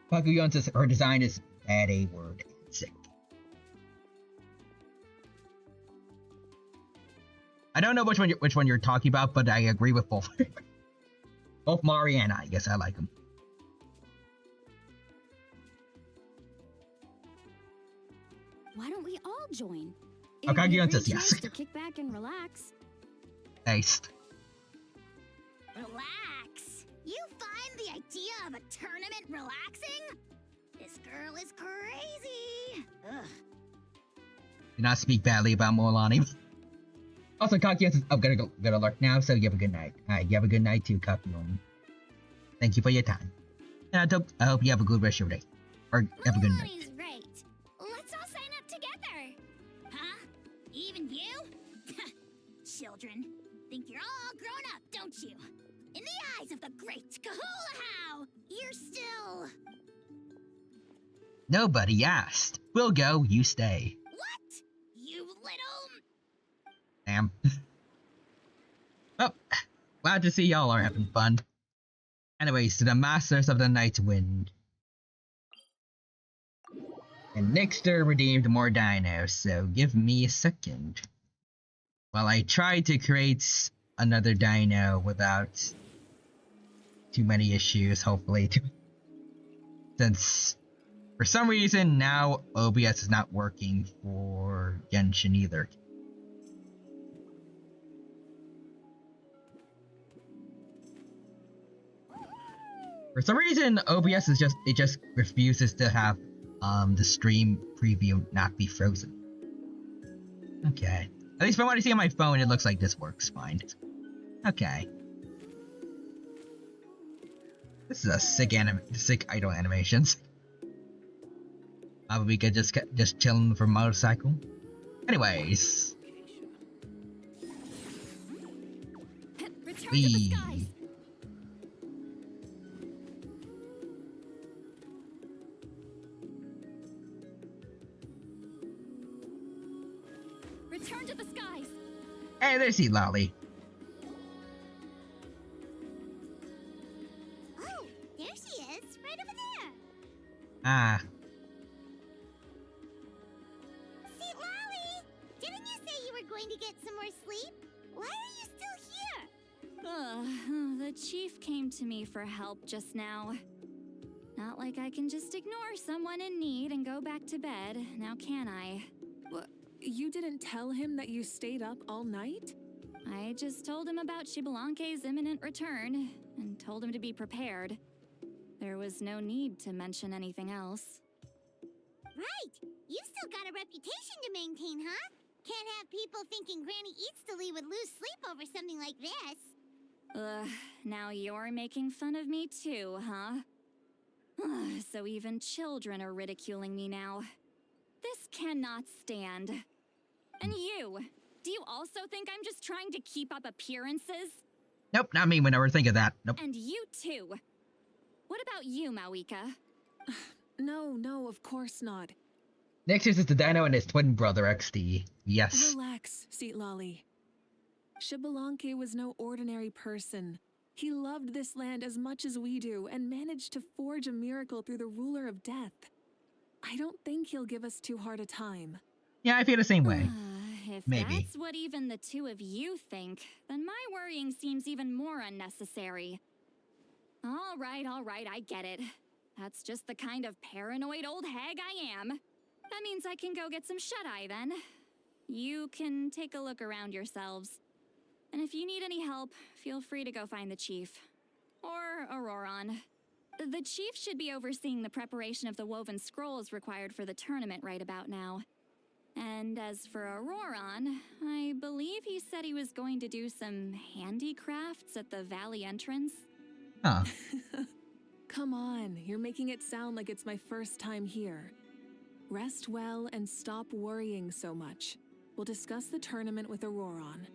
Pakuyon says her design is bad A word. Sick. I don't know which one you're talking about, but I agree with both. Both Mari and I guess I like them. Why don't we all join? Kakuyon says yes. To kick back and relax. Nice. Relax? You find the idea of a tournament relaxing? This girl is crazy. Ugh. Do not speak badly about Molani. Also, Kakuyon says, I'm gonna lurk now, so you have a good night. Alright, you have a good night too, Kakuyon. Thank you for your time. And I hope you have a good rest of your day. Or have a good night. Molani's right. Let's all sign up together. Huh? Even you? Children. Think you're all grown up, don't you? In the eyes of the great Kahula, you're still... Nobody asked. We'll go, you stay. What? You little... Damn. Oh, glad to see y'all are having fun. Anyways, to the Masters of the Night Wind. And Nixter redeemed more dinos, so give me a second. While I try to create another dino without too many issues, hopefully. Since, for some reason, now OBS is not working for Genshin either. For some reason, OBS is just refuses to have the stream preview not be frozen. Okay. At least from what I see on my phone, it looks like this works fine. Okay. This is a sick idle animations. We could just chilling for motorcycle. Anyways. Return to the skies. Return to the skies. Hey, there's he, Lolly. Oh, there she is, right over there. Ah. See, Lolly, didn't you say you were going to get some more sleep? Why are you still here? The chief came to me for help just now. Not like I can just ignore someone in need and go back to bed, now can I? You didn't tell him that you stayed up all night? I just told him about Xbalanque's imminent return, and told him to be prepared. There was no need to mention anything else. Right! You still got a reputation to maintain, huh? Can't have people thinking Granny Eatstily would lose sleep over something like this. Ugh, now you're making fun of me too, huh? Ugh, so even children are ridiculing me now. This cannot stand. And you! Do you also think I'm just trying to keep up appearances? Nope, not me. Would never think of that. Nope. And you too. What about you, Mawika? No, of course not. Next is the Dino and his twin brother, XD. Yes. Relax, Seat Lolly. Xbalanque was no ordinary person. He loved this land as much as we do and managed to forge a miracle through the ruler of death. I don't think he'll give us too hard a time. Yeah, I feel the same way. If Maybe. that's what even the two of you think, then my worrying seems even more unnecessary. All right, I get it. That's just the kind of paranoid old hag I am. That means I can go get some shut-eye then. You can take a look around yourselves. And if you need any help, feel free to go find the chief. Or Auroron. The chief should be overseeing the preparation of the woven scrolls required for the tournament right about now. And as for Auroron, I believe he said he was going to do some handicrafts at the valley entrance. Huh. Come on, you're making it sound like it's my first time here. Rest well and stop worrying so much. We'll discuss the tournament with Auroron.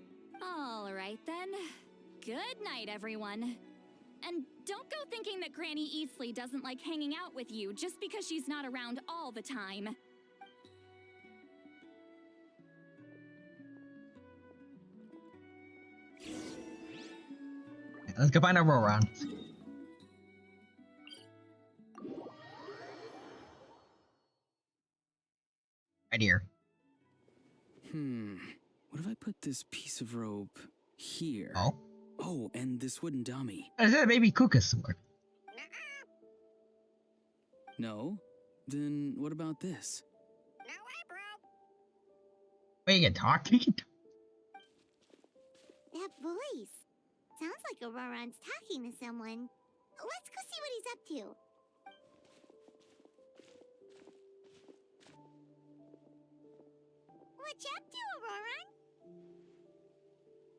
All right then. Good night, everyone. And don't go thinking that Granny Eastleigh doesn't like hanging out with you just because she's not around all the time. Let's go find Auroron. Right here. What if I put this piece of rope here? Oh? Oh, and this wooden dummy. Is that a baby Kuka's sword? No? Then what about this? Wait, you can talk? You can talk. That voice. Sounds like Auroron's talking to someone. Let's go see what he's up to. What you up to, Auroron?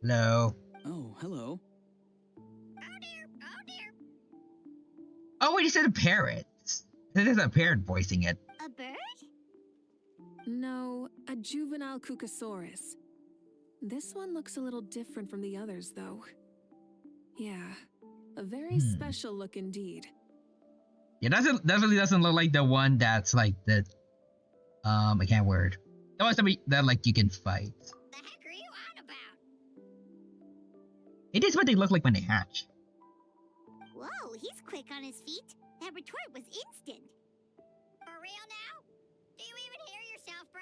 Hello. Oh, hello. Oh dear. Oh, wait, you said a parrot. It is a parrot voicing it. A bird? No, a juvenile Kukasaurus. This one looks a little different from the others, though. Yeah, a very special look indeed. Yeah, definitely doesn't look like the one that's like the, I can't word. That was something that like you can fight. The heck are you on about? It is what they look like when they hatch. Whoa, he's quick on his feet. That retort was instant. For real now? Do you even hear yourself, bro?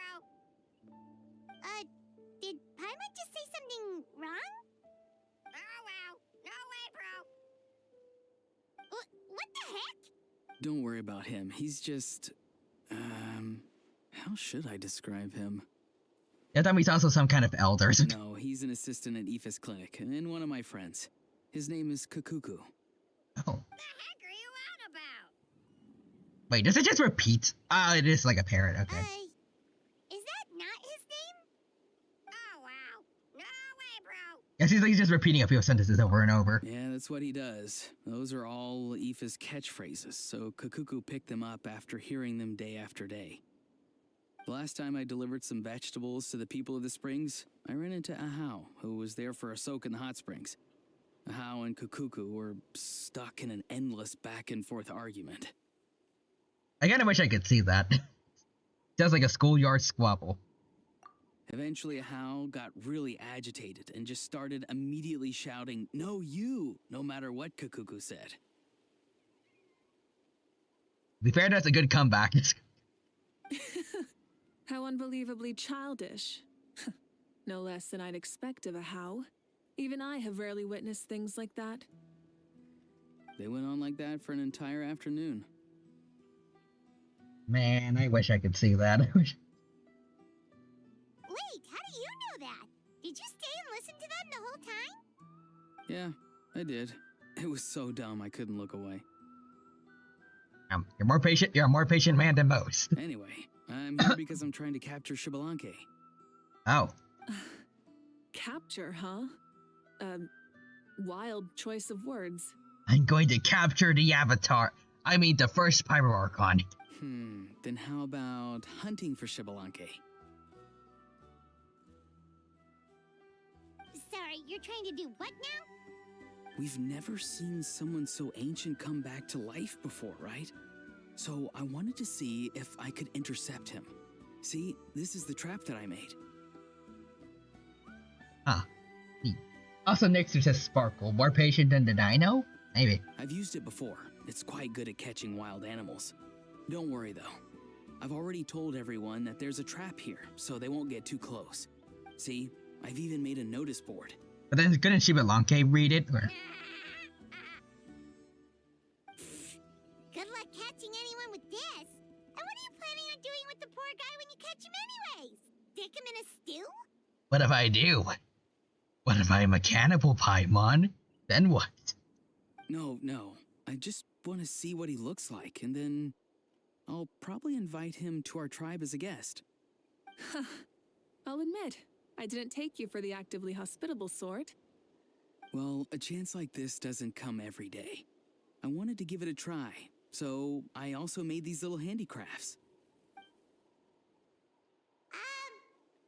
Did Paimon just say something wrong? Oh wow, no way, bro. What the heck? Don't worry about him. He's just... how should I describe him? Yeah, that means also some kind of elder. No, he's an assistant at Aoife's clinic, and one of my friends. His name is Kukuku. Oh. The heck are you on about? Wait, does it just repeat? It is like a parrot, okay. Is that not his name? Oh wow, no way, bro. Yeah, he's just repeating a few sentences over and over. Yeah, that's what he does. Those are all Aoife's catchphrases, so Kukuku picked them up after hearing them day after day. The last time I delivered some vegetables to the people of the springs, I ran into Ahau, who was there for a soak in the hot springs. Ahau and Kukuku were stuck in an endless back-and-forth argument. I kinda wish I could see that. Sounds like a schoolyard squabble. Eventually, Ahau got really agitated and just started immediately shouting, "No, you!" no matter what Kukuku said. To be fair, that's a good comeback. How unbelievably childish. No less than I'd expect of Ahau. Even I have rarely witnessed things like that. They went on like that for an entire afternoon. Man, I wish I could see that. Wait, how do you know that? Did you stay and listen to them the whole time? Yeah, I did. It was so dumb I couldn't look away. You're more patient. You're a more patient man than most. Anyway, I'm here because I'm trying to capture Shibalanke. Oh. Capture, huh? Wild choice of words. I'm going to capture the Avatar. I mean, the first Pyro Archon. Then how about hunting for Shibalanke? Sorry, you're trying to do what now? We've never seen someone so ancient come back to life before, right? So I wanted to see if I could intercept him. See, this is the trap that I made. Huh. Also, Nixer says Sparkle. More patient than the Dino? Maybe. I've used it before. It's quite good at catching wild animals. Don't worry, though. I've already told everyone that there's a trap here, so they won't get too close. See, I've even made a notice board. But then couldn't Shibalanke read it? Or... Good luck catching anyone with this. And what are you planning on doing with the poor guy when you catch him anyways? Stick him in a stew? What if I do? What if I'm a cannibal Paimon? Then what? No. I just want to see what he looks like, and then I'll probably invite him to our tribe as a guest. I'll admit, I didn't take you for the actively hospitable sort. Well, a chance like this doesn't come every day. I wanted to give it a try, so I also made these little handicrafts.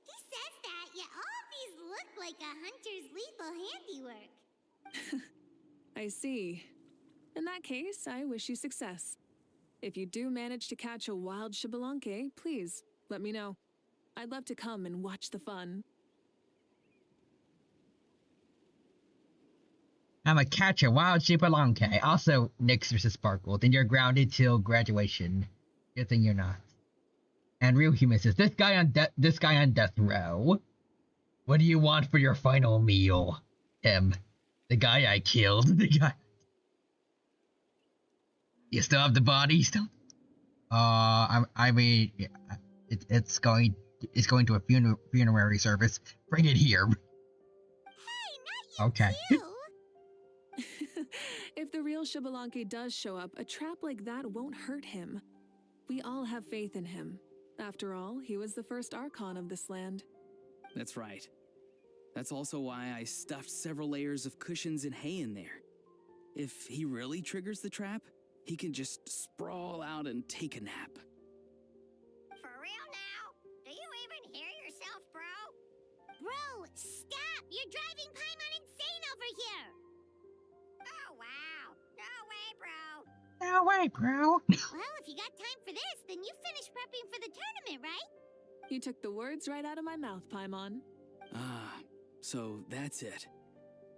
He says that, yet all of these look like a hunter's lethal handiwork. I see. In that case, I wish you success. If you do manage to catch a wild Shibalanke, please let me know. I'd love to come and watch the fun. I'm a catch a wild Shibalanke. Also, Nixer says Sparkle. Then you're grounded till graduation. Good thing you're not. And Real Human says, this guy on death row. What do you want for your final meal? Him. The guy I killed. The guy. You still have the body? Still? I mean, yeah, it's going to a funerary service. Bring it here. Hey, not you okay. too. If the real Shibalanke does show up, a trap like that won't hurt him. We all have faith in him. After all, he was the first Archon of this land. That's right. That's also why I stuffed several layers of cushions and hay in there. If he really triggers the trap, he can just sprawl out and take a nap. For real now? Do you even hear yourself, bro? Bro, stop! You're driving Paimon insane over here! Oh, wow. No way, bro. No way, bro. Well, if you got time for this, then you finished prepping for the tournament, right? You took the words right out of my mouth, Paimon. Ah, so that's it.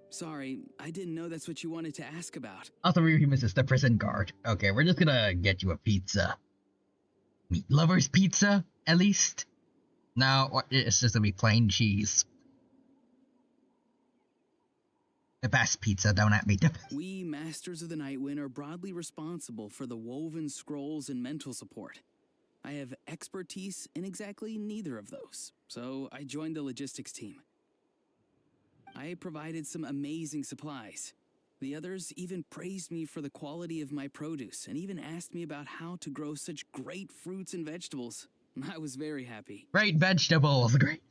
Sorry, I didn't know that's what you wanted to ask about. Also, Real Human says the prison guard. Okay, we're just gonna get you a pizza. Meat lovers pizza, at least? No, it's just gonna be plain cheese. The best pizza, don't at me. We Masters of the Nightwind are broadly responsible for the woven scrolls and mental support. I have expertise in exactly neither of those, so I joined the logistics team. I provided some amazing supplies. The others even praised me for the quality of my produce and even asked me about how to grow such great fruits and vegetables. I was very happy. Great vegetables, great.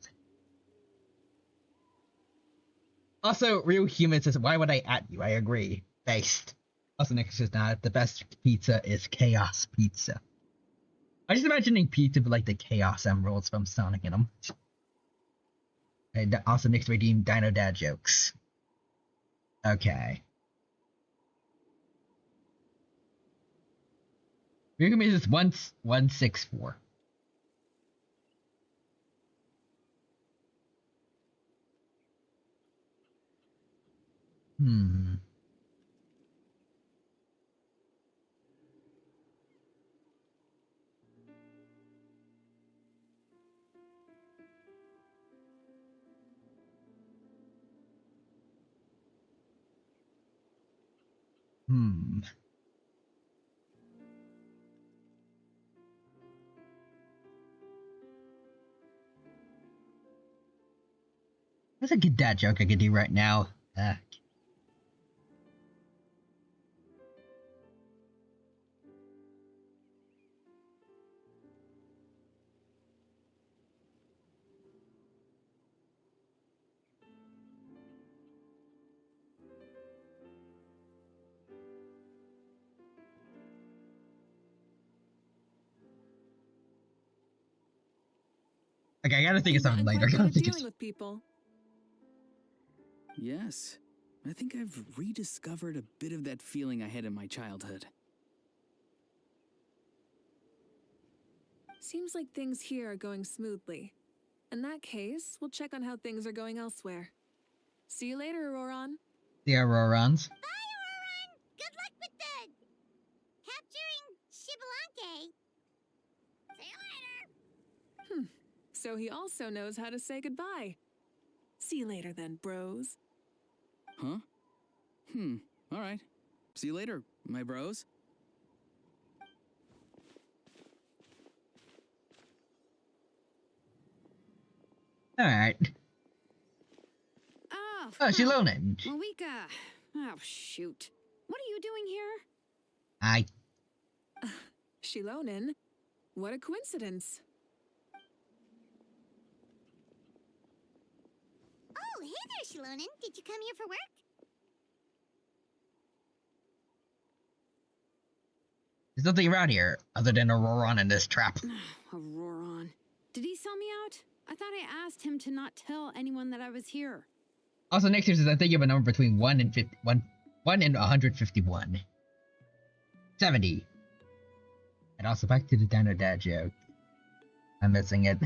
Also, Real Human says, why would I at you? I agree. Based. Also, Nick says, nah, the best pizza is Chaos Pizza. I'm just imagining pizza with like the Chaos Emeralds from Sonic in them. And also Nick's redeemed Dino Dad jokes. Okay. Real Human says 164. What's a good dad joke I could do right now? Okay, I gotta think of something later. I gotta think of... with people. Yes. I think I've rediscovered a bit of that feeling I had in my childhood. Seems like things here are going smoothly. In that case, we'll check on how things are going elsewhere. See you later, Auroron. The Aurorons. Bye, Auroron! Good luck with the... capturing Shibalanke. See you later! So he also knows how to say goodbye. See you later then, bros. Huh? Alright. See you later, my bros. Alright. Oh, Shilonen. Malika. Oh, shoot. What are you doing here? Hi. Shilonen? What a coincidence. Oh, hey there, Shilonen. Did you come here for work? There's nothing around here other than Auroron in this trap. Auroron. Did he sell me out? I thought I asked him to not tell anyone that I was here. Also, next year says I think you have a number between 1 and 151. 70. And also back to the Dino Dad joke. I'm missing it.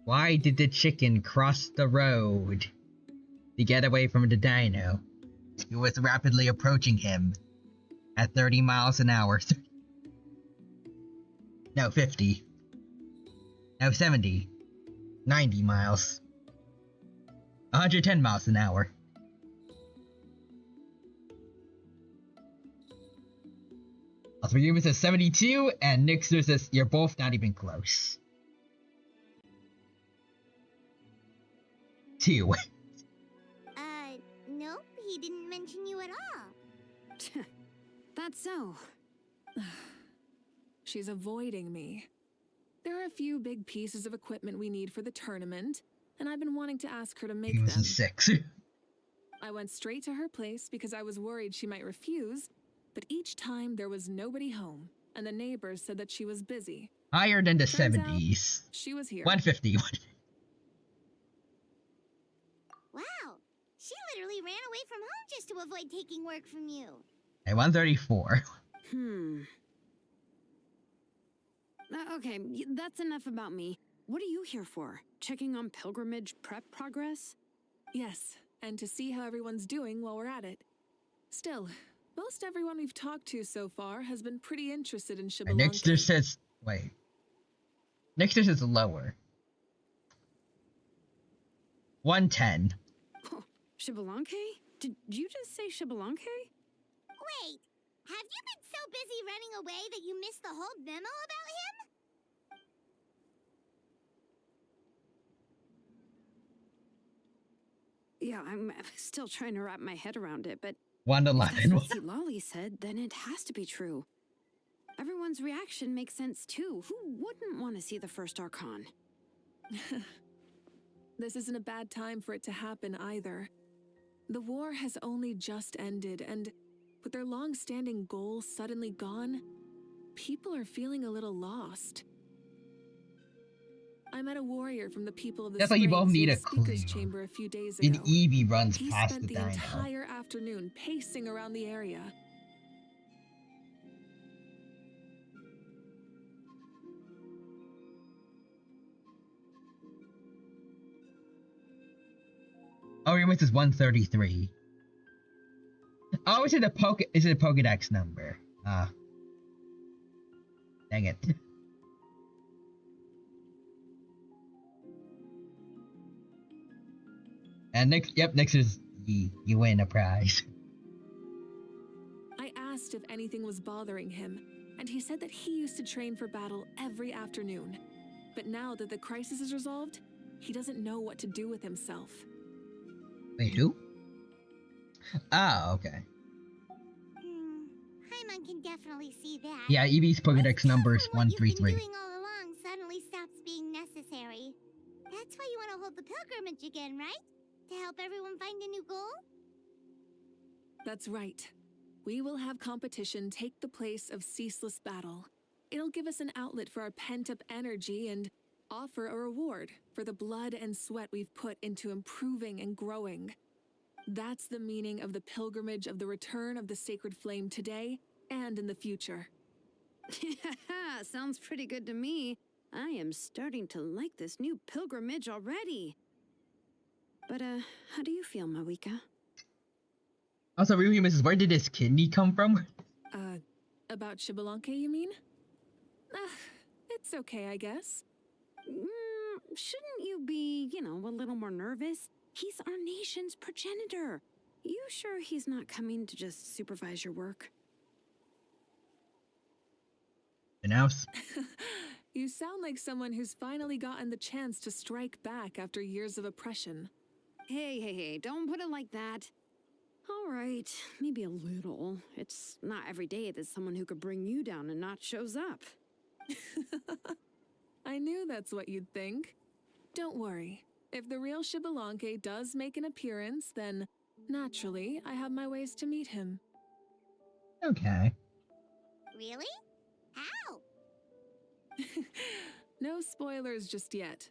Why did the chicken cross the road to get away from the dino? It was rapidly approaching him at 30 miles an hour. No, 50. No, 70. 90 miles. 110 miles an hour. Also, Yuma says 72, and Nixer says you're both not even close. 2. Nope, he didn't mention you at all. That's so. She's avoiding me. There are a few big pieces of equipment we need for the tournament, and I've been wanting to ask her to make them. 6. I went straight to her place because I was worried she might refuse, but each time there was nobody home, and the neighbors said that she was busy. Higher than the Turns 70s. out, she was here. 150. Wow, she literally ran away from home just to avoid taking work from you. At 134. Okay, that's enough about me. What are you here for? Checking on pilgrimage prep progress? Yes, and to see how everyone's doing while we're at it. Still, most everyone we've talked to so far has been pretty interested in Shibalanke. Nixter says, wait. Nixter says lower. 110. Oh, Shibalanke? Did you just say Shibalanke? Wait, have you been so busy running away that you missed the whole memo about him? Yeah, I'm still trying to wrap my head around it, but 111. if that's what Lolly said, then it has to be true. Everyone's reaction makes sense too. Who wouldn't want to see the first Archon? This isn't a bad time for it to happen either. The war has only just ended, and with their long-standing goals suddenly gone, people are feeling a little lost. I met a warrior from the people of the That's why you both need a speaker's clue. chamber a few days ago. An Eevee runs He past spent the the dino. entire afternoon pacing around the area. Oh, your miss is 133. Oh, is it a Pokedex number? Dang it. And next is you win a prize. I asked if anything was bothering him, and he said that he used to train for battle every afternoon. But now that the crisis is resolved, he doesn't know what to do with himself. Wait, who? Oh, okay. Paimon can definitely see that. Yeah, Evie's Pokedex number is What you've been 133. doing all along suddenly stops being necessary. That's why you want to hold the pilgrimage again, right? To help everyone find a new goal? That's right. We will have competition take the place of ceaseless battle. It'll give us an outlet for our pent-up energy and offer a reward for the blood and sweat we've put into improving and growing. That's the meaning of the pilgrimage of the return of the sacred flame today and in the future. Yeah, sounds pretty good to me. I am starting to like this new pilgrimage already. But, how do you feel, Mawika? Also, really, Mrs. Where did this kidney come from? About Xbalanque, you mean? It's okay, I guess. Shouldn't you be, a little more nervous? He's our nation's progenitor. You sure he's not coming to just supervise your work? And else? You sound like someone who's finally gotten the chance to strike back after years of oppression. Hey, don't put it like that. All right, maybe a little. It's not every day that someone who could bring you down a notch shows up. I knew that's what you'd think. Don't worry. If the real Xbalanque does make an appearance, then naturally I have my ways to meet him. Okay. Really? How? No spoilers just yet.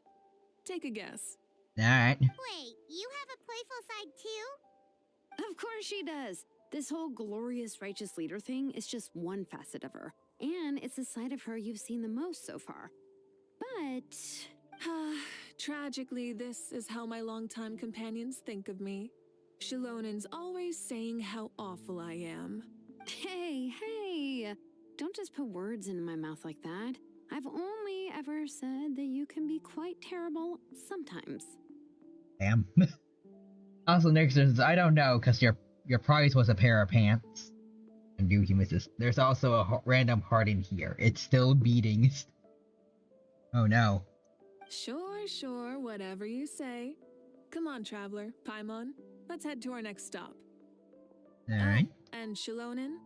Take a guess. Alright. Wait, you have a playful side too? Of course she does. This whole glorious righteous leader thing is just one facet of her. And it's the side of her you've seen the most so far. But... Tragically, this is how my longtime companions think of me. Shilonen's always saying how awful I am. Hey! Don't just put words into my mouth like that. I've only ever said that you can be quite terrible sometimes. Damn. Also, next is, I don't know, because your prize was a pair of pants. And you miss this. There's also a random heart in here. It's still beating. Oh no. Sure, whatever you say. Come on, traveler, Paimon. Let's head to our next stop. Alright. And Shilonen,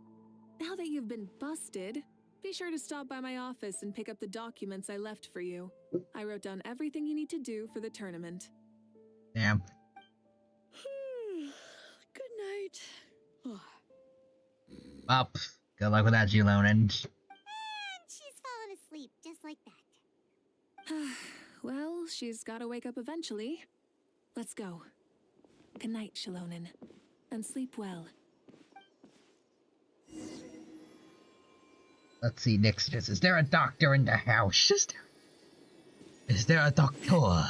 now that you've been busted, be sure to stop by my office and pick up the documents I left for you. I wrote down everything you need to do for the tournament. Damn. Good night. Well, good luck with that, Shilonen. And she's fallen asleep, just like that. Well, she's gotta wake up eventually. Let's go. Good night, Shilonen. And sleep well. Let's see, next is there a doctor in the house? Is there a doctor?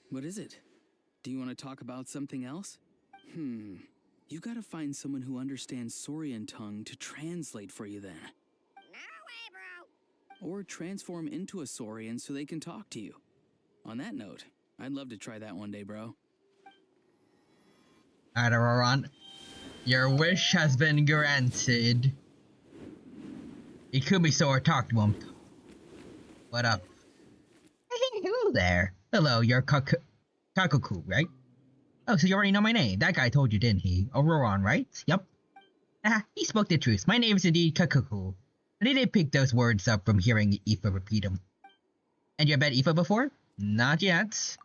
What is it? Do you want to talk about something else? You gotta find someone who understands Saurian tongue to translate for you then. No way, bro! Or transform into a Saurian so they can talk to you. On that note, I'd love to try that one day, bro. Adaroron, your wish has been granted. Ikumisor talked to him. What up? Hey, hello there. Hello, you're Kakuku, right? Oh, so you already know my name. That guy told you, didn't he? Auroron, right? Yup. He spoke the truth. My name is indeed Kakuku. I didn't pick those words up from hearing Aoife repeat them. And you met Aoife before? Not yet.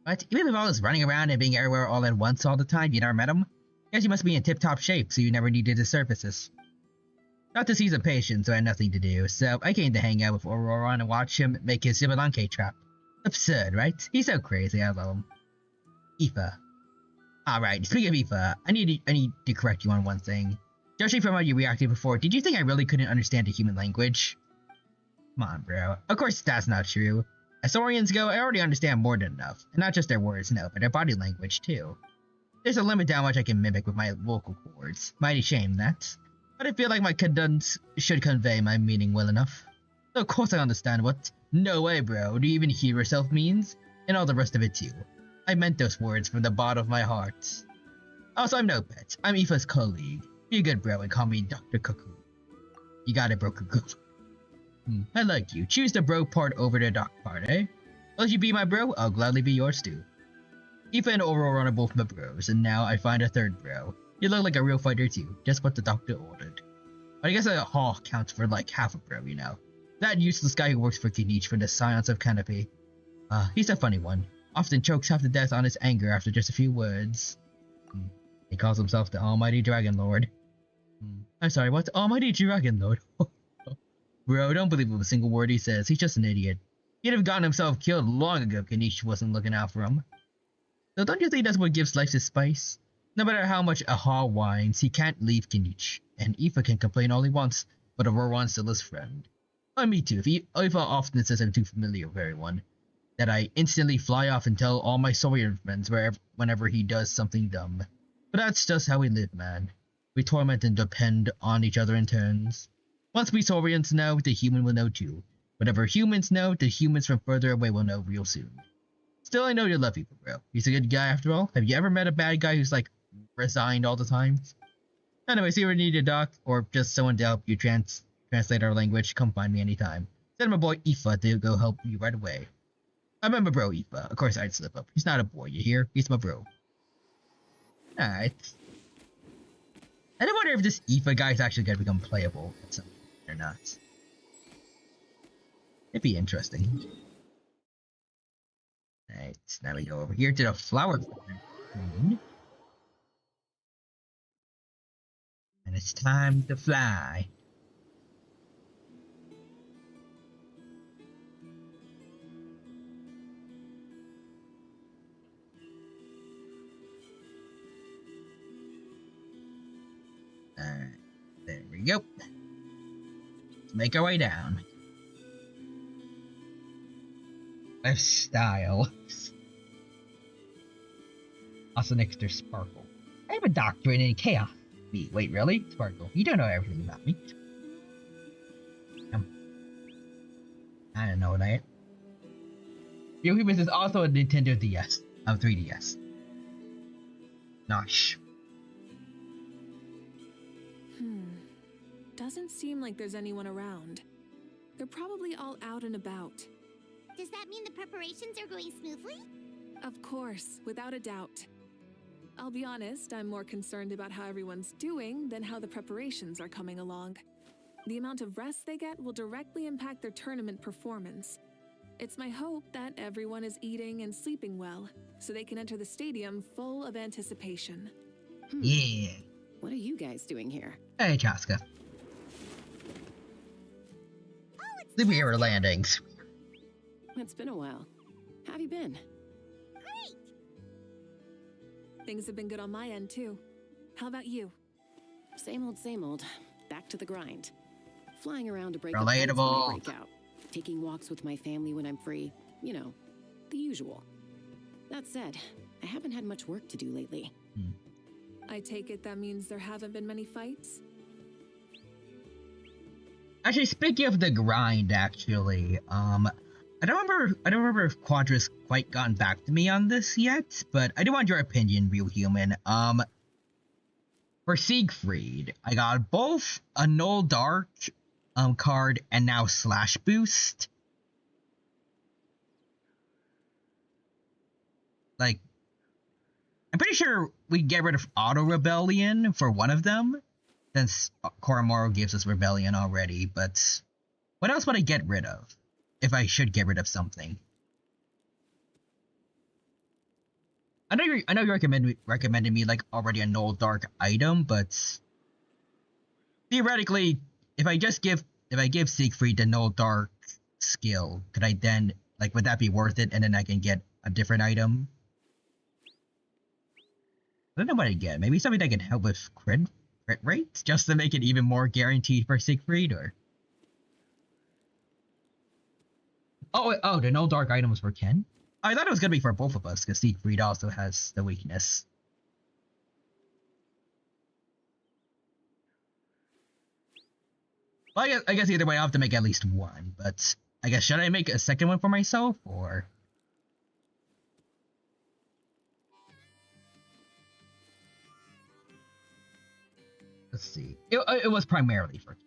But even with all this running around and being everywhere all at once all the time, you never met him? Guess you must be in tip-top shape, so you never needed his services. Got to see some patients, so I had nothing to do, so I came to hang out with Auroron and watch him make his Xbalanque trap. Absurd, right? He's so crazy, I love him. Aoife. Alright, speaking of Aoife, I need to correct you on one thing. Judging from how you reacted before, did you think I really couldn't understand the human language? Come on, bro. Of course that's not true. As Saurians go, I already understand more than enough. And not just their words, no, but their body language, too. There's a limit to how much I can mimic with my vocal cords. Mighty shame, that. But I feel like my cadence should convey my meaning well enough. Of course I understand what "no way bro, do you even hear yourself" means, and all the rest of it too. I meant those words from the bottom of my heart. Also, I'm no pet. I'm Aoife's colleague. Be a good bro and call me Dr. Cuckoo. You got it, bro Cuckoo. I like you. Choose the bro part over the doc part, eh? Will you be my bro? I'll gladly be yours too. Aoife and Aurora are both my bros, and now I find a third bro. You look like a real fighter too, just what the doctor ordered. But I guess a hawk counts for like half a bro, you know. That useless guy who works for Kinich for the Science of Canopy. He's a funny one. Often chokes half to death on his anger after just a few words. He calls himself the Almighty Dragon Lord. I'm sorry, what? Almighty Dragon Lord? Bro, don't believe a single word he says. He's just an idiot. He'd have gotten himself killed long ago if Kinich wasn't looking out for him. So don't you think that's what gives life its spice? No matter how much Aha whines, he can't leave Kinich. And Aoife can complain all he wants, but Aurora's still his friend. Oh, me too. Aoife often says I'm too familiar with everyone. That I instantly fly off and tell all my Saurian friends whenever he does something dumb. But that's just how we live, man. We torment and depend on each other in turns. Once we Saurians know, the human will know too. Whatever humans know, the humans from further away will know real soon. Still, I know you love people, bro. He's a good guy after all. Have you ever met a bad guy who's like resigned all the time? Anyway, see if you need a doc or just someone to help you translate our language, come find me anytime. Send my boy Aoife to go help you right away. I remember bro Aoife. Of course I'd slip up. He's not a boy, you hear? He's my bro. Alright. I wonder if this Aoife guy is actually going to become playable at some point or not. It'd be interesting. Alright, now we go over here to the flower farm. And it's time to fly. Alright, there we go. Let's make our way down. With style. Also next to Sparkle. I have a doctorate in chaos. Wait, really? Sparkle, you don't know everything about me. I don't know that. Your Humans is also a Nintendo DS. 3DS. Nosh. Doesn't seem like there's anyone around. They're probably all out and about. Does that mean the preparations are going smoothly? Of course, without a doubt. I'll be honest, I'm more concerned about how everyone's doing than how the preparations are coming along. The amount of rest they get will directly impact their tournament performance. It's my hope that everyone is eating and sleeping well, so they can enter the stadium full of anticipation. Yeah. What are you guys doing here? Hey, Chaska. Superhero landings. It's been a while. How have you been? Great! Things have been good on my end, too. How about you? Same old. Back to the grind. Flying around to break Relatable. up when I break out. Taking walks with my family when I'm free. You know, the usual. That said, I haven't had much work to do lately. I take it that means there haven't been many fights? Actually, speaking of the grind, I don't remember if Quadra's quite gotten back to me on this yet, but I do want your opinion, Real Human. For Siegfried, I got both a Null Dark card and now Slash Boost. Like, I'm pretty sure we get rid of Auto Rebellion for one of them, since Koromaru gives us Rebellion already, but what else would I get rid of? If I should get rid of something. I know you recommended me like already a Null Dark item, but theoretically, if I give Siegfried the Null Dark skill, could I then would that be worth it? And then I can get a different item. I don't know what I get. Maybe something that can help with crit rates, just to make it even more guaranteed for Siegfried, or. Oh, the Null Dark item was for Ken? I thought it was gonna be for both of us, because Siegfried also has the weakness. Well, I guess either way, I'll have to make at least one. But I guess, should I make a second one for myself, or? Let's see. It was primarily for.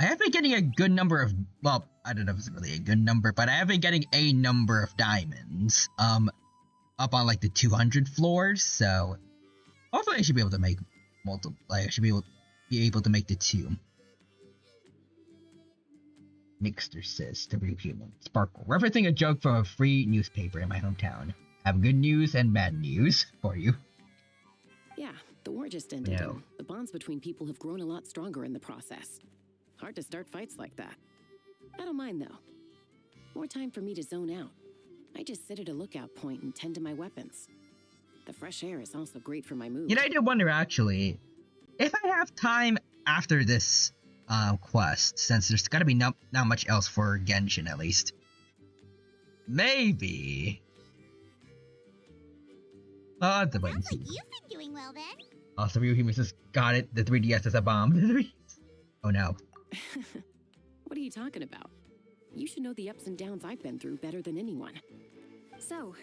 I have been getting a good number of, well, I don't know if it's really a good number, but I have been getting a number of diamonds, up on like the 200 floors, so hopefully I should be able to make multiple, like I should be able to make the two. Nixter says, the real human. Sparkle. Referencing a joke from a free newspaper in my hometown. I have good news and bad news for you. Yeah, the war just ended, No. and the bonds between people have grown a lot stronger in the process. Hard to start fights like that. I don't mind, though. More time for me to zone out. I just sit at a lookout point and tend to my weapons. The fresh air is also great for my mood. You know, I did wonder, actually, if I have time after this quest, since there's gotta be not much else for Genshin, at least. Maybe. Oh, the wait and see. You've been doing well then. Also, real humans just got it. The 3DS is a bomb. Oh no. What are you talking about? You should know the ups and downs I've been through better than anyone. So,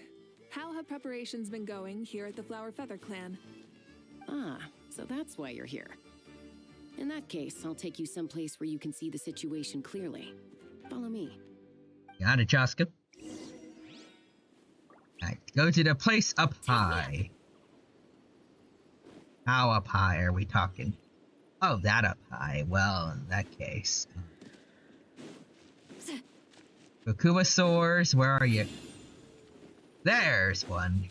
how have preparations been going here at the Flower Feather Clan? Ah, so that's why you're here. In that case, I'll take you someplace where you can see the situation clearly. Follow me. Got it, Chaska. Alright, go to the place up high. How up high are we talking? Oh, that up high. Well, in that case. Kokumasaurs, where are you? There's one.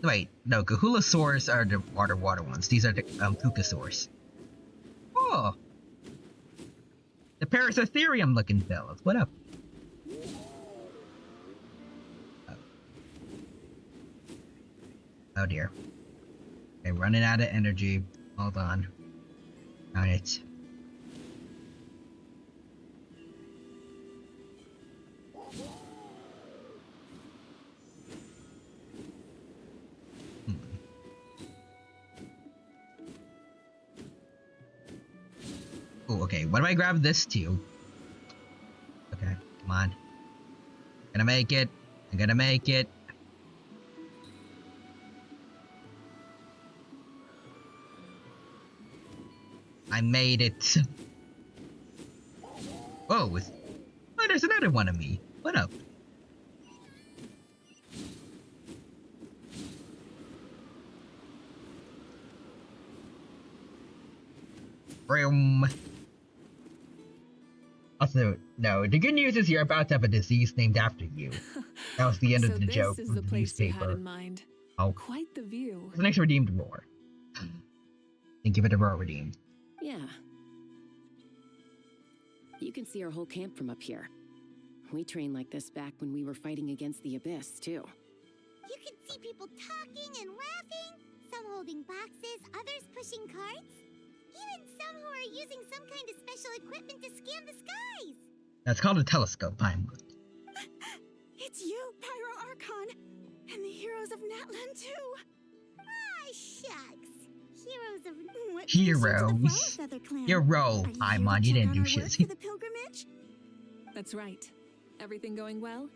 Wait, no, Kahulasaurs are the water ones. These are the Kukasaurs. Oh! The Parasatherium looking fellas. What up? Oh dear. Okay, running out of energy. Hold on. Alright. Oh, okay. What do I grab this to? Okay, come on. Gonna make it. I'm gonna make it. I made it. Oh, there's another one of me. What up? Vroom. Also, no, the good news is you're about to have a disease named after you. That was the end of the joke This from is the the place you had newspaper. in mind. Oh. Quite the view. The next redeemed roar. Think of it a roar redeemed. Yeah. You can see our whole camp from up here. We trained like this back when we were fighting against the Abyss, too. You can see people talking and laughing, some holding boxes, others pushing carts. Even some who are using some kind of special equipment to scan the skies. That's called a telescope, Pinewood. It's you, Pyro Archon, and the heroes of Natlan too. Ah, shucks. Heroes of what Heroes. Your role, Paimon. You didn't do shit. The pilgrimage? That's right. Everything going well?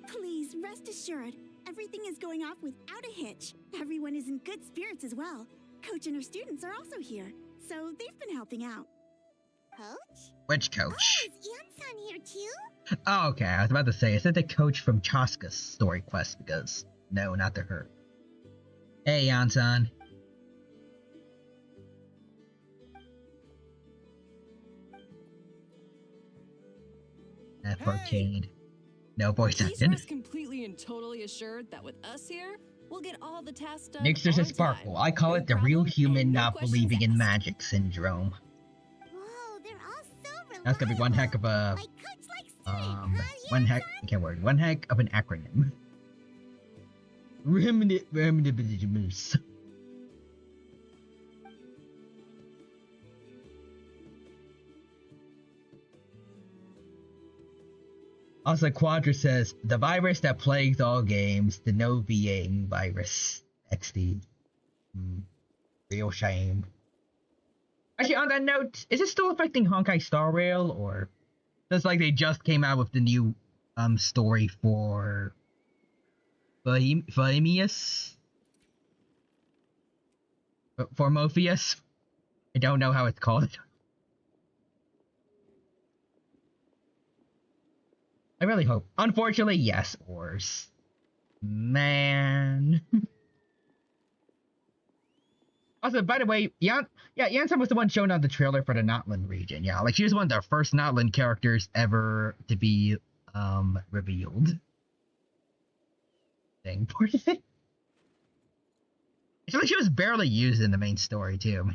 Please rest assured, everything is going off without a hitch. Everyone is in good spirits as well. Coach and her students are also here, so they've been helping out. Coach? Which coach? Oh, is Yansan here too? Oh, okay. I was about to say, is that the coach from Chaska's story quest? Because, no, not the her. Hey, Yansan. Arcade. No voice Please acted. rest completely and totally assured that with us here, we'll get all the tasks done. Next there's a on sparkle. time. I call it the No real problem human and no not questions believing in asked. magic syndrome. Whoa, they're all so reliable. That's gonna be one heck of a Like Coach likes doing, one heck I can't word. One heck of an acronym. Remnibus. Also, Quadra says, the virus that plagues all games, the no VAing virus. XD. Real shame. Actually, on that note, is it still affecting Honkai Star Rail, or just like they just came out with the new story for Phemius? For Morpheus? I don't know how it's called. I really hope. Unfortunately, yes, Ors. Man. Also, by the way, Yansan was the one shown on the trailer for the Natlan region. Yeah, like she was one of the first Natlan characters ever to be revealed. Thing. Poor thing. I feel like she was barely used in the main story too.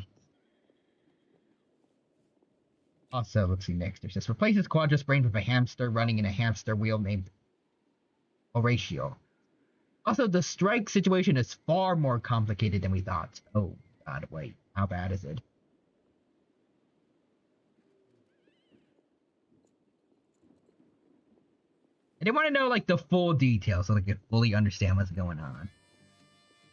Also, let's see next. There's this replaces Quadra's brain with a hamster running in a hamster wheel named Horatio. Also, the strike situation is far more complicated than we thought. Oh god, wait. How bad is it? I didn't want to know, like, the full details so I could fully understand what's going on.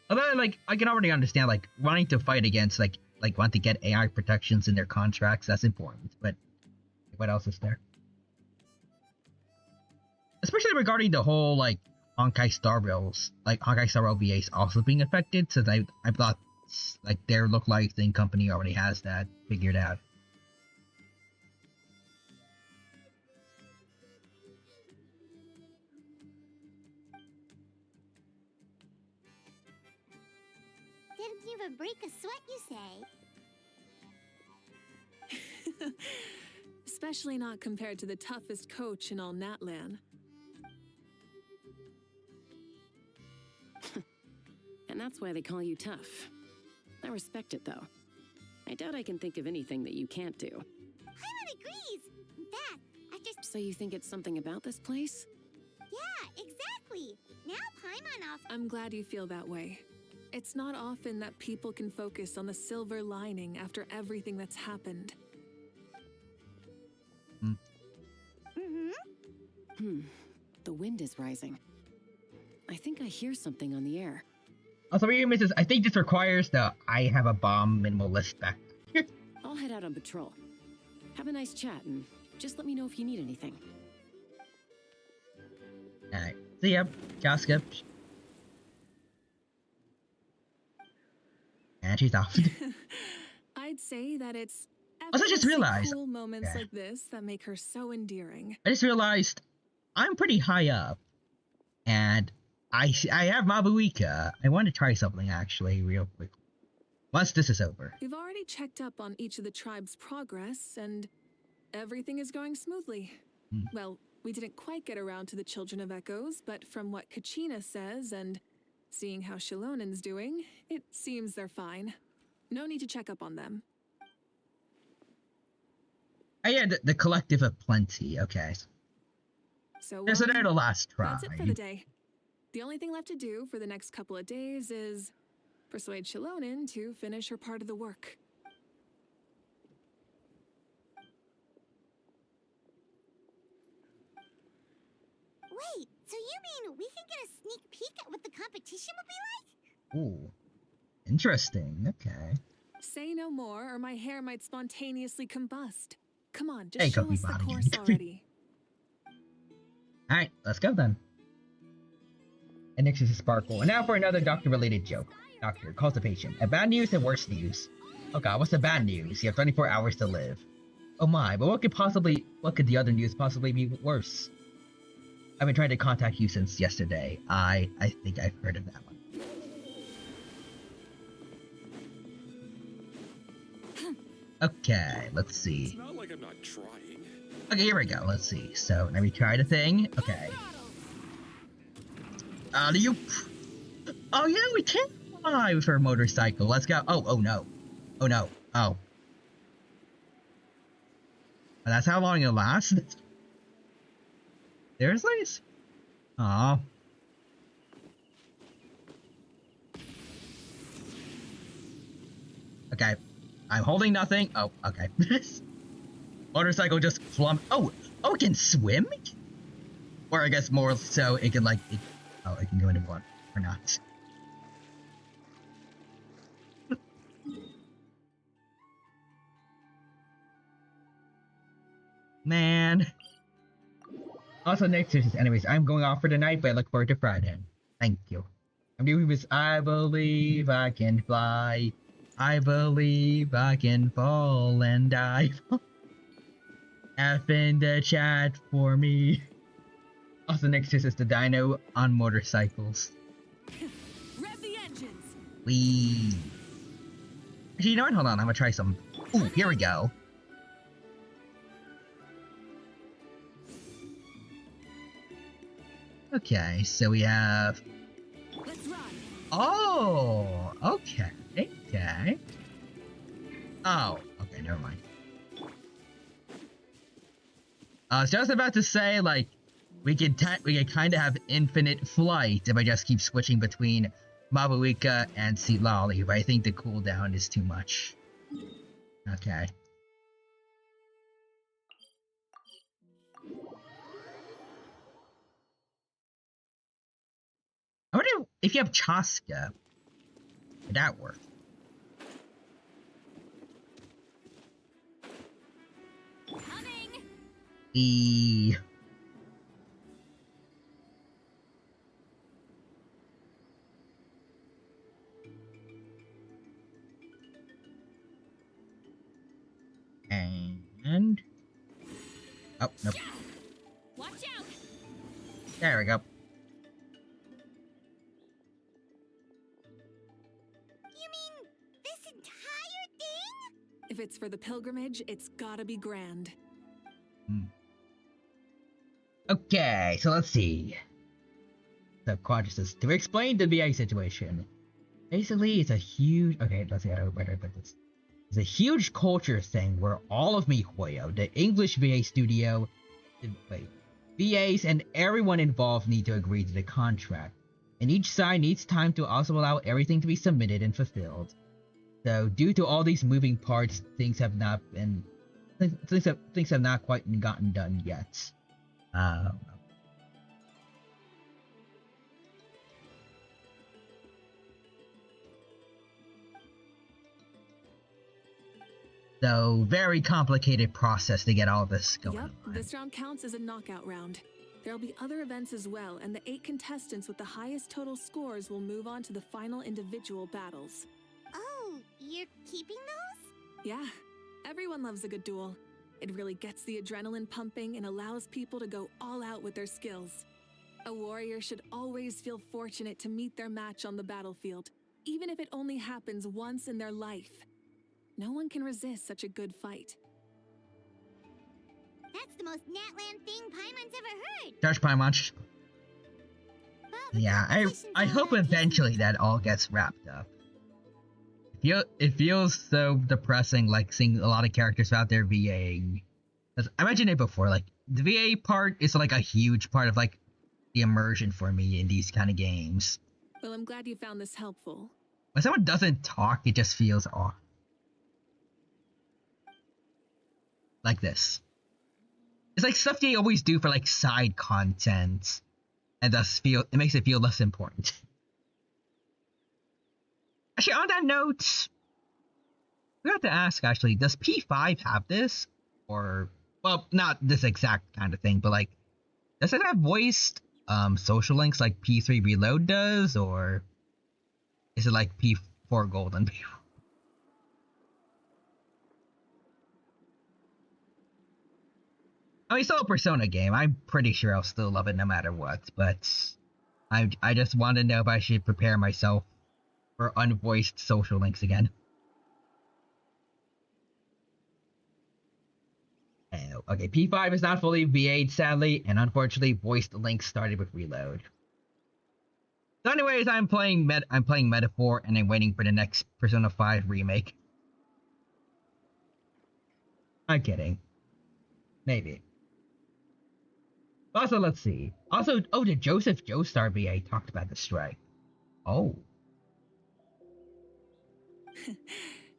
Although, like, I can already understand, like, wanting to fight against, like want to get AI protections in their contracts, that's important. But what else is there? Especially regarding the whole, like, Honkai Star Rails, like, Honkai Star Rail VAs also being affected, since I thought, like, their look-like-thing company already has that figured out. Didn't even break a sweat, you say? Especially not compared to the toughest coach in all Natlan. And that's why they call you tough. I respect it, though. I doubt I can think of anything that you can't do. Paimon agrees! In fact, after... So you think it's something about this place? Yeah, exactly! Now Paimon off... I'm glad you feel that way. It's not often that people can focus on the silver lining after everything that's happened. The wind is rising. I think I hear something on the air. Also, Mrs. I think this requires the I have a bomb minimalist back. I'll head out on patrol. Have a nice chat, and just let me know if you need anything. Alright. See ya, Jaska. And she's off. I'd say that it's also just realized cool moments like this that make her so endearing. I just realized I'm pretty high up, and I have Mabuika. I want to try something actually real quick. Once this is over. We've already checked up on each of the tribe's progress, and everything is going smoothly. Well, we didn't quite get around to the Children of Echoes, but from what Kachina says and seeing how Shilonen's doing, it seems they're fine. No need to check up on them. Oh yeah, the Collective of Plenty, okay. So they're the last tribe. That's it for the day. The only thing left to do for the next couple of days is persuade Shilonen to finish her part of the work. Wait, so you mean we can get a sneak peek at what the competition will be like? Ooh. Interesting, okay. Say no more, or my hair might spontaneously combust. Come on, just hey, show us the course already. Alright, let's go then. And next is a sparkle. And now for another doctor-related joke. Doctor calls the patient. A bad news and worse news. Oh god, what's the bad news? You have 24 hours to live. Oh my, but what could the other news possibly be worse? I've been trying to contact you since yesterday. I think I've heard of that one. Okay, let's see. It's not like I'm not trying. Okay, here we go. Let's see. So, let me try the thing. Okay. Oh yeah, we can fly with her motorcycle. Let's go. Oh no. Oh no. Oh. That's how long it lasts? Seriously? Aw. Okay. I'm holding nothing. Oh, okay. Motorcycle just flump. Oh, it can swim? Or I guess more so it can like, it can go into one or not. Man. Also, next is, anyways, I'm going off for the night, but I look forward to Friday. Thank you. I'm doing this. I believe I can fly. I believe I can fall and die. F in the chat for me. Also, next is the dino on motorcycles. Rev the engines. Wee. Actually, you know what? Hold on, I'm gonna try some. Ooh, here we go. Okay, so we have. Let's ride. Oh, okay, okay. Oh, okay, never mind. I was just about to say, like, we could kind of have infinite flight if I just keep switching between Mabuika and Silali, but I think the cooldown is too much. Okay. I wonder if you have Chaska, would that work? Coming. The and oh nope. Watch out. There we go. You mean this entire thing? If it's for the pilgrimage, it's gotta be grand. Okay, so let's see. So Quadra says, to explain the VA situation, basically it's a huge, okay, let's see how to better put this. It's a huge culture thing where all of MiHoYo, the English VA studio, VAs and everyone involved need to agree to the contract. And each side needs time to also allow everything to be submitted and fulfilled. So due to all these moving parts, things have not quite gotten done yet. So, very complicated process to get all this going on. This round counts as a knockout round. There'll be other events as well, and the 8 contestants with the highest total scores will move on to the final individual battles. Oh, you're keeping those? Yeah, everyone loves a good duel. It really gets the adrenaline pumping and allows people to go all out with their skills. A warrior should always feel fortunate to meet their match on the battlefield, even if it only happens once in their life. No one can resist such a good fight. That's the most Natlan thing Paimon's ever heard. Josh Paimon. Yeah, I hope eventually that all gets wrapped up. It feels so depressing, like seeing a lot of characters out there VAing. I mentioned it before, like the VA part is like a huge part of like the immersion for me in these kind of games. Well, I'm glad you found this helpful. When someone doesn't talk, it just feels off. Like this. It's like stuff they always do for like side content, and it makes it feel less important. Actually, on that note, we have to ask, actually, does P5 have this? Or, well, not this exact kind of thing, but like, does it have voiced social links like P3 Reload does? Or is it like P4 Gold and P4? I mean, it's still a Persona game. I'm pretty sure I'll still love it no matter what, but I just want to know if I should prepare myself for unvoiced social links again. Oh, okay, P5 is not fully VA'd, sadly, and unfortunately, voiced links started with Reload. So anyways, I'm playing Metaphor, and I'm waiting for the next Persona 5 remake. I'm kidding. Maybe. Also, let's see. Also, oh, the Joseph Joestar VA talked about the strike. Oh.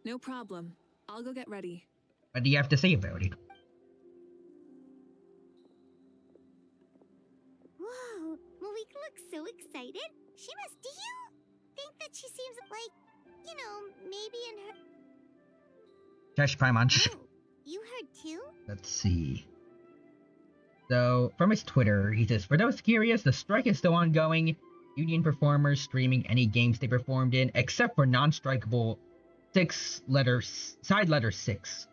No problem. I'll go get ready. What do you have to say about it? Week looks so excited. She must. Do you think that she seems like, you know, maybe in her... Josh Paimon. Oh, you heard too? Let's see. So, from his Twitter, he says, for those curious, the strike is still ongoing. Union performers streaming any games they performed in, except for non-strikeable side letter 6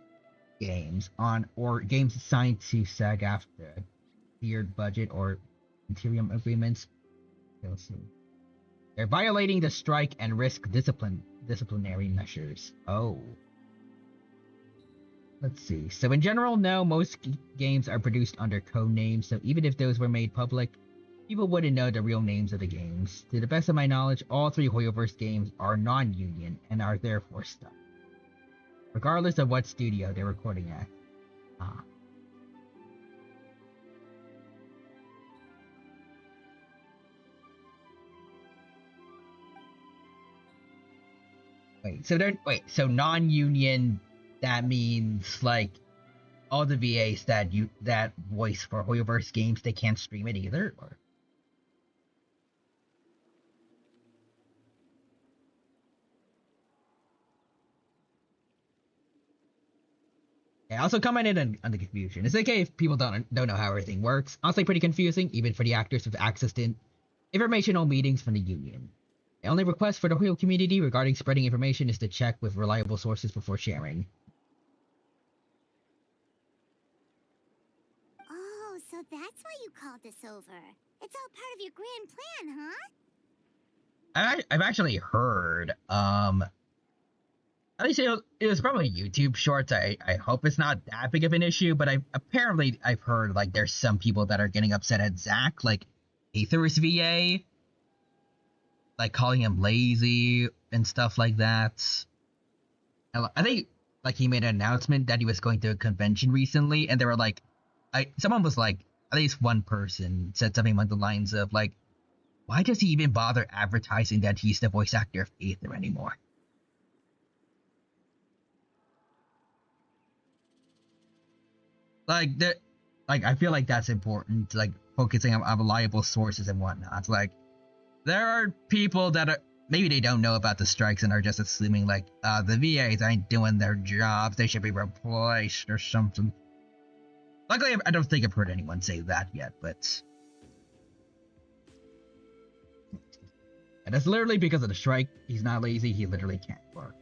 games or games assigned to SAG after tiered budget or interim agreements. Let's see. They're violating the strike and risk disciplinary measures. Oh. Let's see. So in general, no, most games are produced under code names, so even if those were made public, people wouldn't know the real names of the games. To the best of my knowledge, all 3 Hoyoverse games are non-union and are therefore stuck, regardless of what studio they're recording at. So non-union, that means like all the VAs that voice for Hoyoverse games, they can't stream it either, or? Yeah, also commented on the confusion. It's okay if people don't know how everything works. Honestly, pretty confusing, even for the actors with access to informational meetings from the union. The only request for the Hoyo community regarding spreading information is to check with reliable sources before sharing. Oh, so that's why you called this over. It's all part of your grand plan, huh? I've actually heard, at least it was probably YouTube Shorts. I hope it's not that big of an issue, but I've heard like there's some people that are getting upset at Zach, like Aether's VA, like calling him lazy and stuff like that. I think like he made an announcement that he was going to a convention recently, and they were like, someone was like, at least one person said something along the lines of like, why does he even bother advertising that he's the voice actor of Aether anymore? I feel like that's important, like focusing on reliable sources and whatnot. Like, there are people that are maybe they don't know about the strikes and are just assuming like the VAs ain't doing their jobs, they should be replaced or something. Luckily, I don't think I've heard anyone say that yet, but and it's literally because of the strike. He's not lazy, he literally can't work.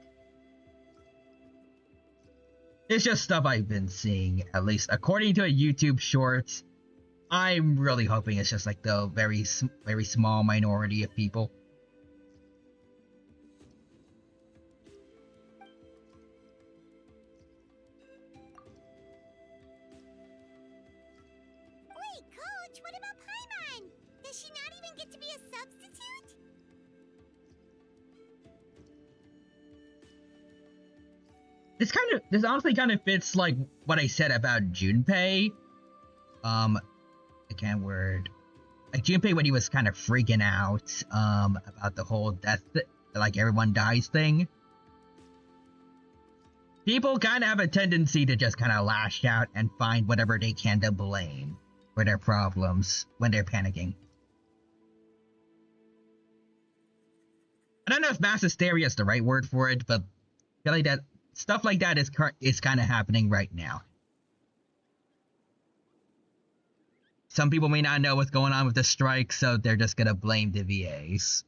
It's just stuff I've been seeing, at least according to a YouTube Shorts. I'm really hoping it's just like the very small minority of people. Wait, Coach, what about Paimon? Does she not even get to be a substitute? This honestly kind of fits like what I said about Junpei. I can't word. Like Junpei when he was kind of freaking out about the whole death, like everyone dies thing. People kind of have a tendency to just kind of lash out and find whatever they can to blame for their problems when they're panicking. I don't know if mass hysteria is the right word for it, but I feel like that stuff like that is kind of happening right now. Some people may not know what's going on with the strike, so they're just gonna blame the VAs.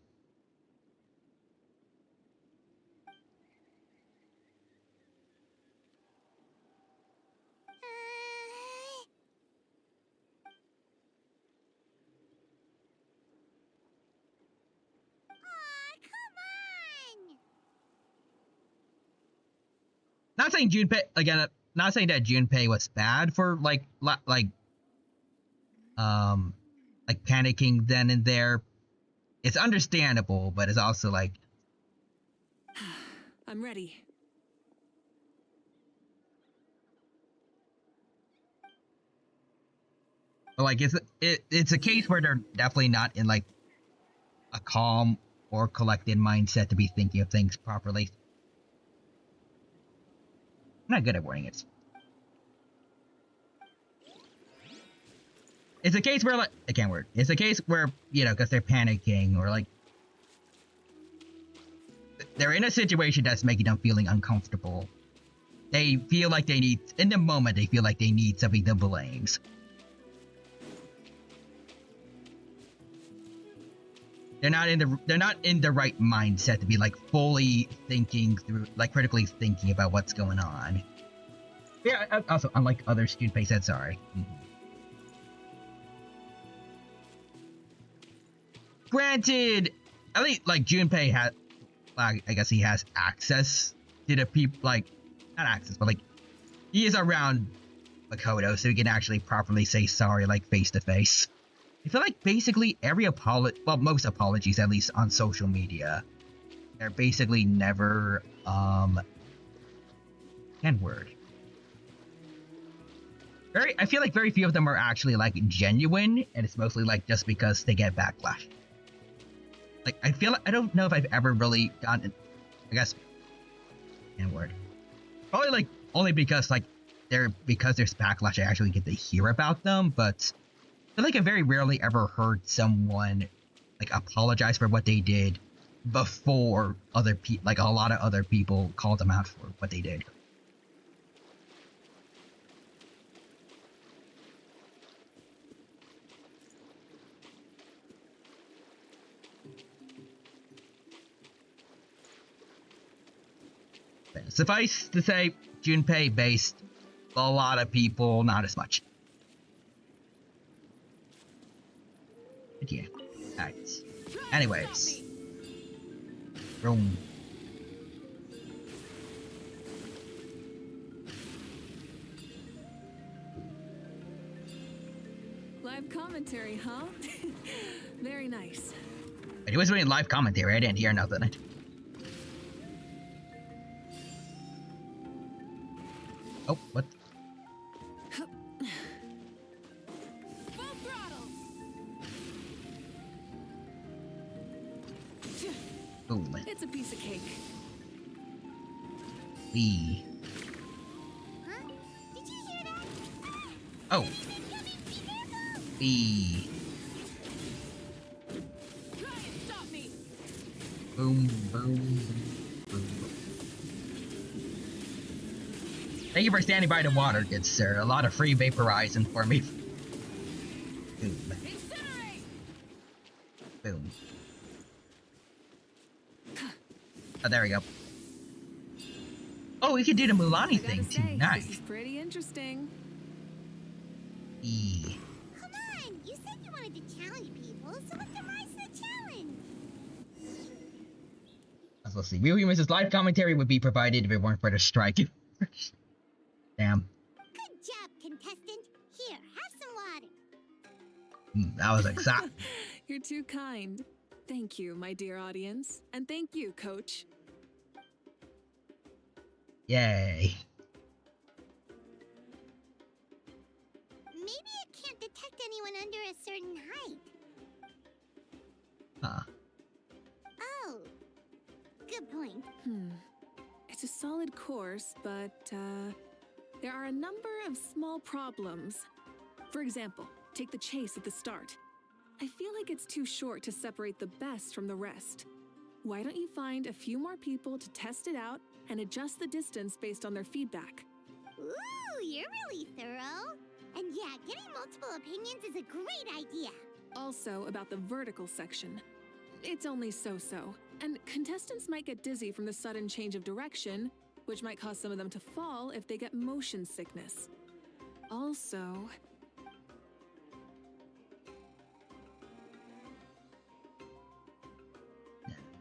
Not saying Junpei again. Not saying that Junpei was bad for like panicking then and there. It's understandable, but it's also like I'm ready. like it's a case where they're definitely not in like a calm or collected mindset to be thinking of things properly. I'm not good at wording it. it's a case where, like, I can't word. It's a case where, you know, because they're panicking or, like, they're in a situation that's making them feeling uncomfortable. They feel like they need, in the moment, they feel like they need something to blame. They're not in the right mindset to be, like, fully thinking through, like, critically thinking about what's going on. Yeah, also, unlike other Junpei said, sorry. Granted, at least, like, Junpei has, I guess he has access to the people, like, not access, but, like, he is around Makoto, so he can actually properly say sorry, like, face to face. I feel like basically every well, most apologies, at least on social media, they're basically never, N-word. I feel like very few of them are actually, like, genuine, and it's mostly, like, just because they get backlash. Like, I feel like, I don't know if I've ever really gotten, I guess, N-word. Probably, like, only because, like, because there's backlash, I actually get to hear about them, but I feel like I very rarely ever heard someone, like, apologize for what they did before other people, like, a lot of other people called them out for what they did. Suffice to say, Junpei based a lot of people, not as much. But yeah. Alright. Anyways. Boom. Live commentary, huh? Very nice. He was doing live commentary, I didn't hear nothing. Oh, what? Boom. It's a piece of cake. Wee. Huh? Did you hear that? Oh. Wee. Try and stop me. Boom, boom, boom. Thank you for standing by the water, good sir. A lot of free vaporizing for me. Boom. Incinerate. Boom. Oh, there we go. Oh, we could do the Mulani thing too. Nice. This is pretty interesting. Come on, you said you wanted to challenge people, so let's rise to the challenge. Let's see. Real Humans' live commentary would be provided if it weren't for the strike. Damn. Good job, contestant. Here, have some water. That was exact. You're too kind. Thank you, my dear audience. And thank you, Coach. Yay. Maybe it can't detect anyone under a certain height. Huh. Oh, good point. It's a solid course, but there are a number of small problems. For example, take the chase at the start. I feel like it's too short to separate the best from the rest. Why don't you find a few more people to test it out and adjust the distance based on their feedback? Ooh, you're really thorough. And yeah, getting multiple opinions is a great idea. Also about the vertical section. It's only so-so, and contestants might get dizzy from the sudden change of direction, which might cause some of them to fall if they get motion sickness. Also...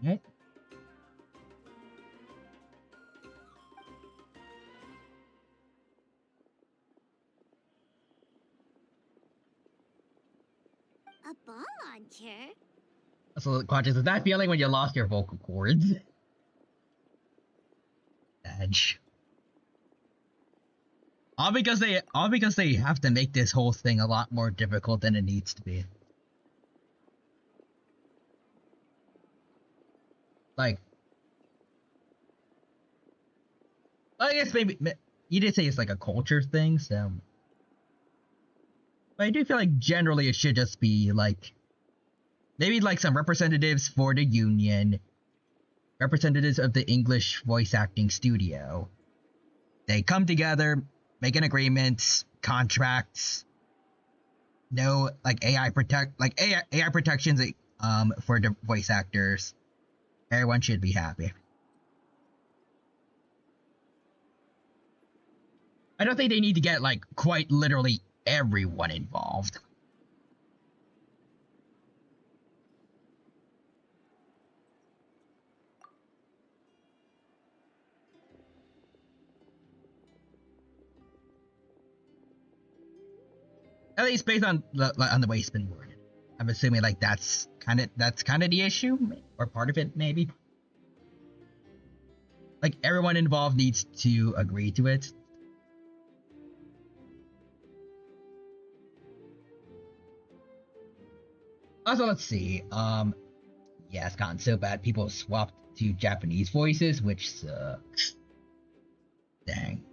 Right. A ball launcher? So, Quantus, is that feeling when you lost your vocal cords? Edge. All because they have to make this whole thing a lot more difficult than it needs to be. Like, I guess maybe you did say it's like a culture thing, so But I do feel like generally it should just be like, maybe like some representatives for the union, representatives of the English voice acting studio. They come together, make an agreement, contracts, no like AI protections for the voice actors. Everyone should be happy. I don't think they need to get like quite literally everyone involved. At least based on the way it's been worded, I'm assuming like that's kind of the issue, or part of it maybe. Like everyone involved needs to agree to it. Also, let's see. Yeah, it's gotten so bad people swapped to Japanese voices, which sucks. Dang.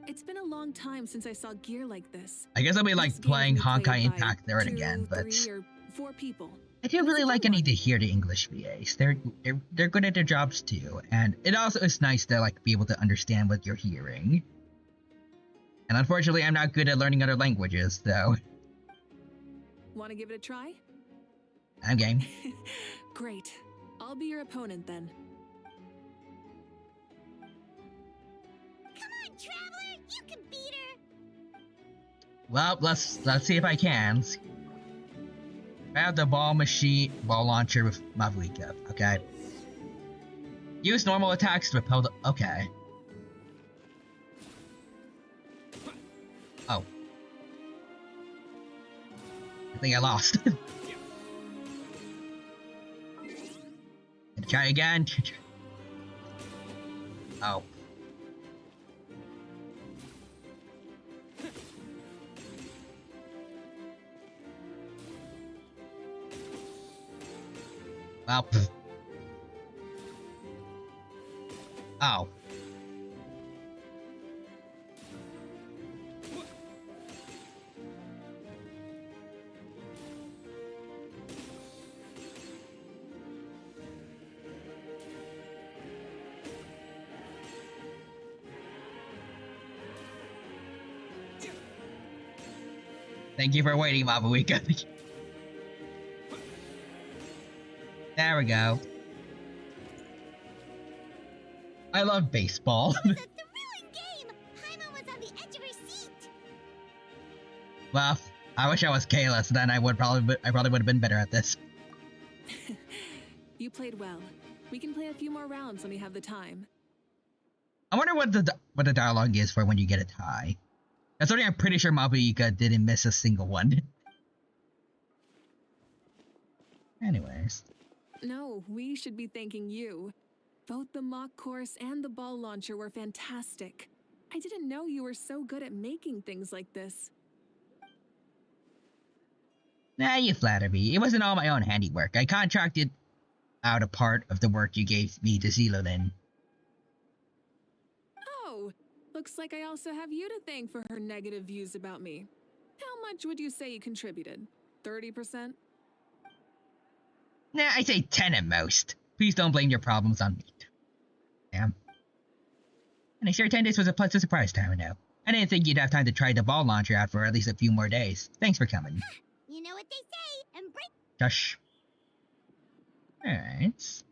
It's been a long time since I saw gear like this. I guess I'll be like playing Honkai Impact there again, but 3 or 4 people. I do really like I need to hear the English VAs. They're good at their jobs too, and it also is nice to like be able to understand what you're hearing. And unfortunately, I'm not good at learning other languages, though. Want to give it a try? I'm game. Great. I'll be your opponent then. Come on, Traveler! You can beat her! Well, let's see if I can. I have the ball launcher with Mavuika, okay? Use normal attacks to repel the... Okay. Oh. I think I lost. Try again. Oh. Well. Oh. Thank you for waiting, Mavuika. There we go. I love baseball. It was a thrilling game! Paimon was on the edge of her seat! Well, I wish I was Kayla, so then I probably would have been better at this. You played well. We can play a few more rounds when we have the time. I wonder what the dialogue is for when you get a tie. That's only I'm pretty sure Mabuika didn't miss a single one. Anyways. No, we should be thanking you. Both the mock course and the ball launcher were fantastic. I didn't know you were so good at making things like this. Nah, you flatter me. It wasn't all my own handiwork. I contracted out a part of the work you gave me to Zilolin. Oh, looks like I also have you to thank for her negative views about me. How much would you say you contributed? 30%? Nah, I'd say 10 at most. Please don't blame your problems on me. Damn. And I sure 10 days was a pleasant surprise, Tamino. I didn't think you'd have time to try the ball launcher out for at least a few more days. Thanks for coming. You know what they say, embrace... Shush. Alright.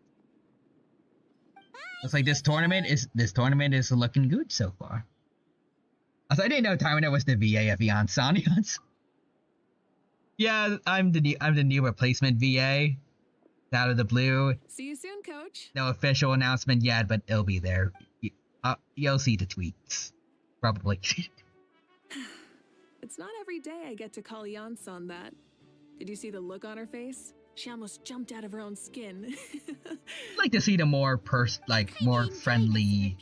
Looks like this tournament is looking good so far. Also, I didn't know Tamino was the VA of Eon Sonions. Yeah, I'm the new replacement VA. Out of the blue. See you soon, Coach. No official announcement yet, but it'll be there. You'll see the tweets. Probably. It's not every day I get to call Yansan that. Did you see the look on her face? She almost jumped out of her own skin. I'd like to see the more friendly,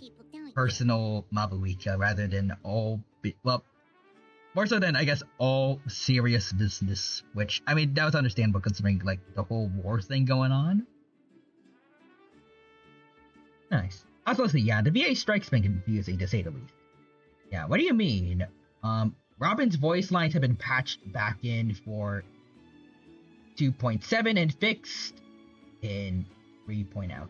personal Mabuika rather than all... more so than, I guess, all serious business, which, I mean, that was understandable considering, like, the whole war thing going on. Nice. Also, yeah, the VA strike's been confusing, to say the least. Yeah, what do you mean? Robin's voice lines have been patched back in for 2.7 and fixed in 3.0.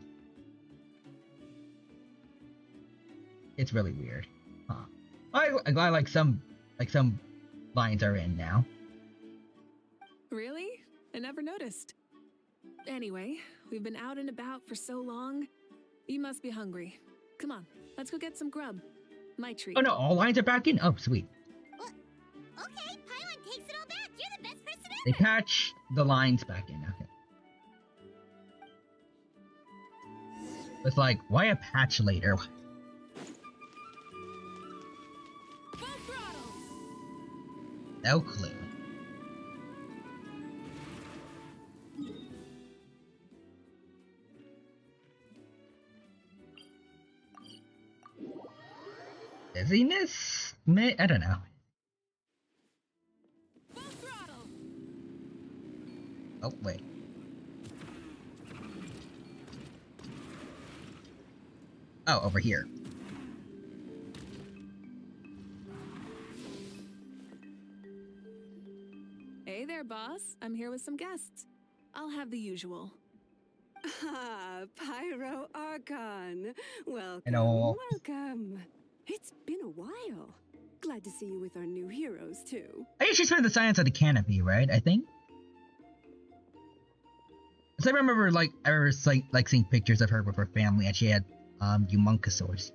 It's really weird. Huh. I'm glad like some lines are in now. Really? I never noticed. Anyway, we've been out and about for so long. You must be hungry. Come on, let's go get some grub. My treat. Oh no, all lines are back in? Oh, sweet. Okay, Paimon takes it all back. You're the best person ever. They patch the lines back in, okay. It's like, why a patch later? No clue. Dizziness? I don't know. Oh, wait. Oh, over here. Hey there, boss. I'm here with some guests. I'll have the usual. Ah, Pyro Archon. Welcome, Hello. welcome. It's been a while. Glad to see you with our new heroes, too. I guess she's from the Science of the Canopy, right? I think. So I remember, seeing pictures of her with her family, and she had, Homuncusaurs.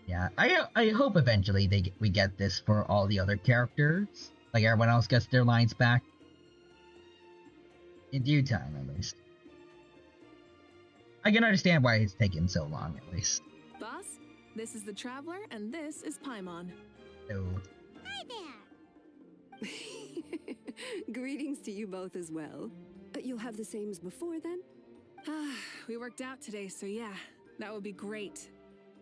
Yeah, I hope eventually we get this for all the other characters. Like everyone else gets their lines back. In due time, at least. I can understand why it's taken so long, at least. Boss, this is the Traveler, and this is Paimon. So... Hi there. Greetings to you both as well. You'll have the same as before, then? We worked out today, so yeah, that would be great.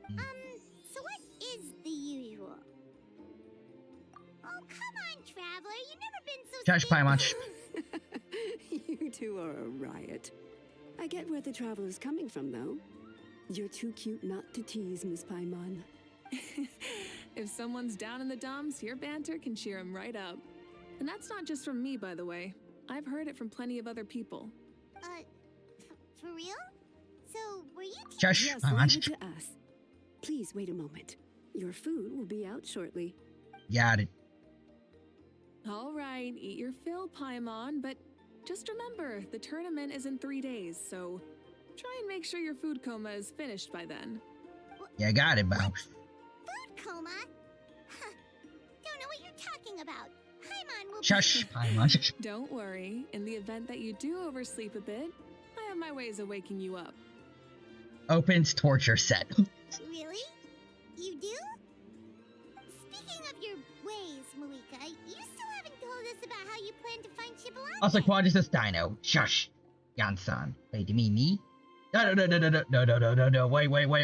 So what is the usual? Oh, come on, Traveler. You've never been so Josh Paimon. You two are a riot. I get where the Traveler's coming from, though. You're too cute not to tease, Miss Paimon. If someone's down in the dumps, your banter can cheer him right up. And that's not just from me, by the way. I've heard it from plenty of other people. For real? So, were you Josh Yes, Paimon. leave it to us. Please wait a moment. Your food will be out shortly. Got it. All right, eat your fill, Paimon, but just remember, the tournament is in 3 days, so try and make sure your food coma is finished by then. Yeah, got it, Bob. Food coma? Huh. Don't know what you're talking about. Paimon will Shush, Paimon. Don't worry. In the event that you do oversleep a bit, I have my ways of waking you up. Opens torture set. Really? You do? Speaking of your ways, Malika, you still haven't told us about how you plan to find Shibalonke. Also, Quadrisus Dino. Shush. Yansan. Wait, you mean me? No.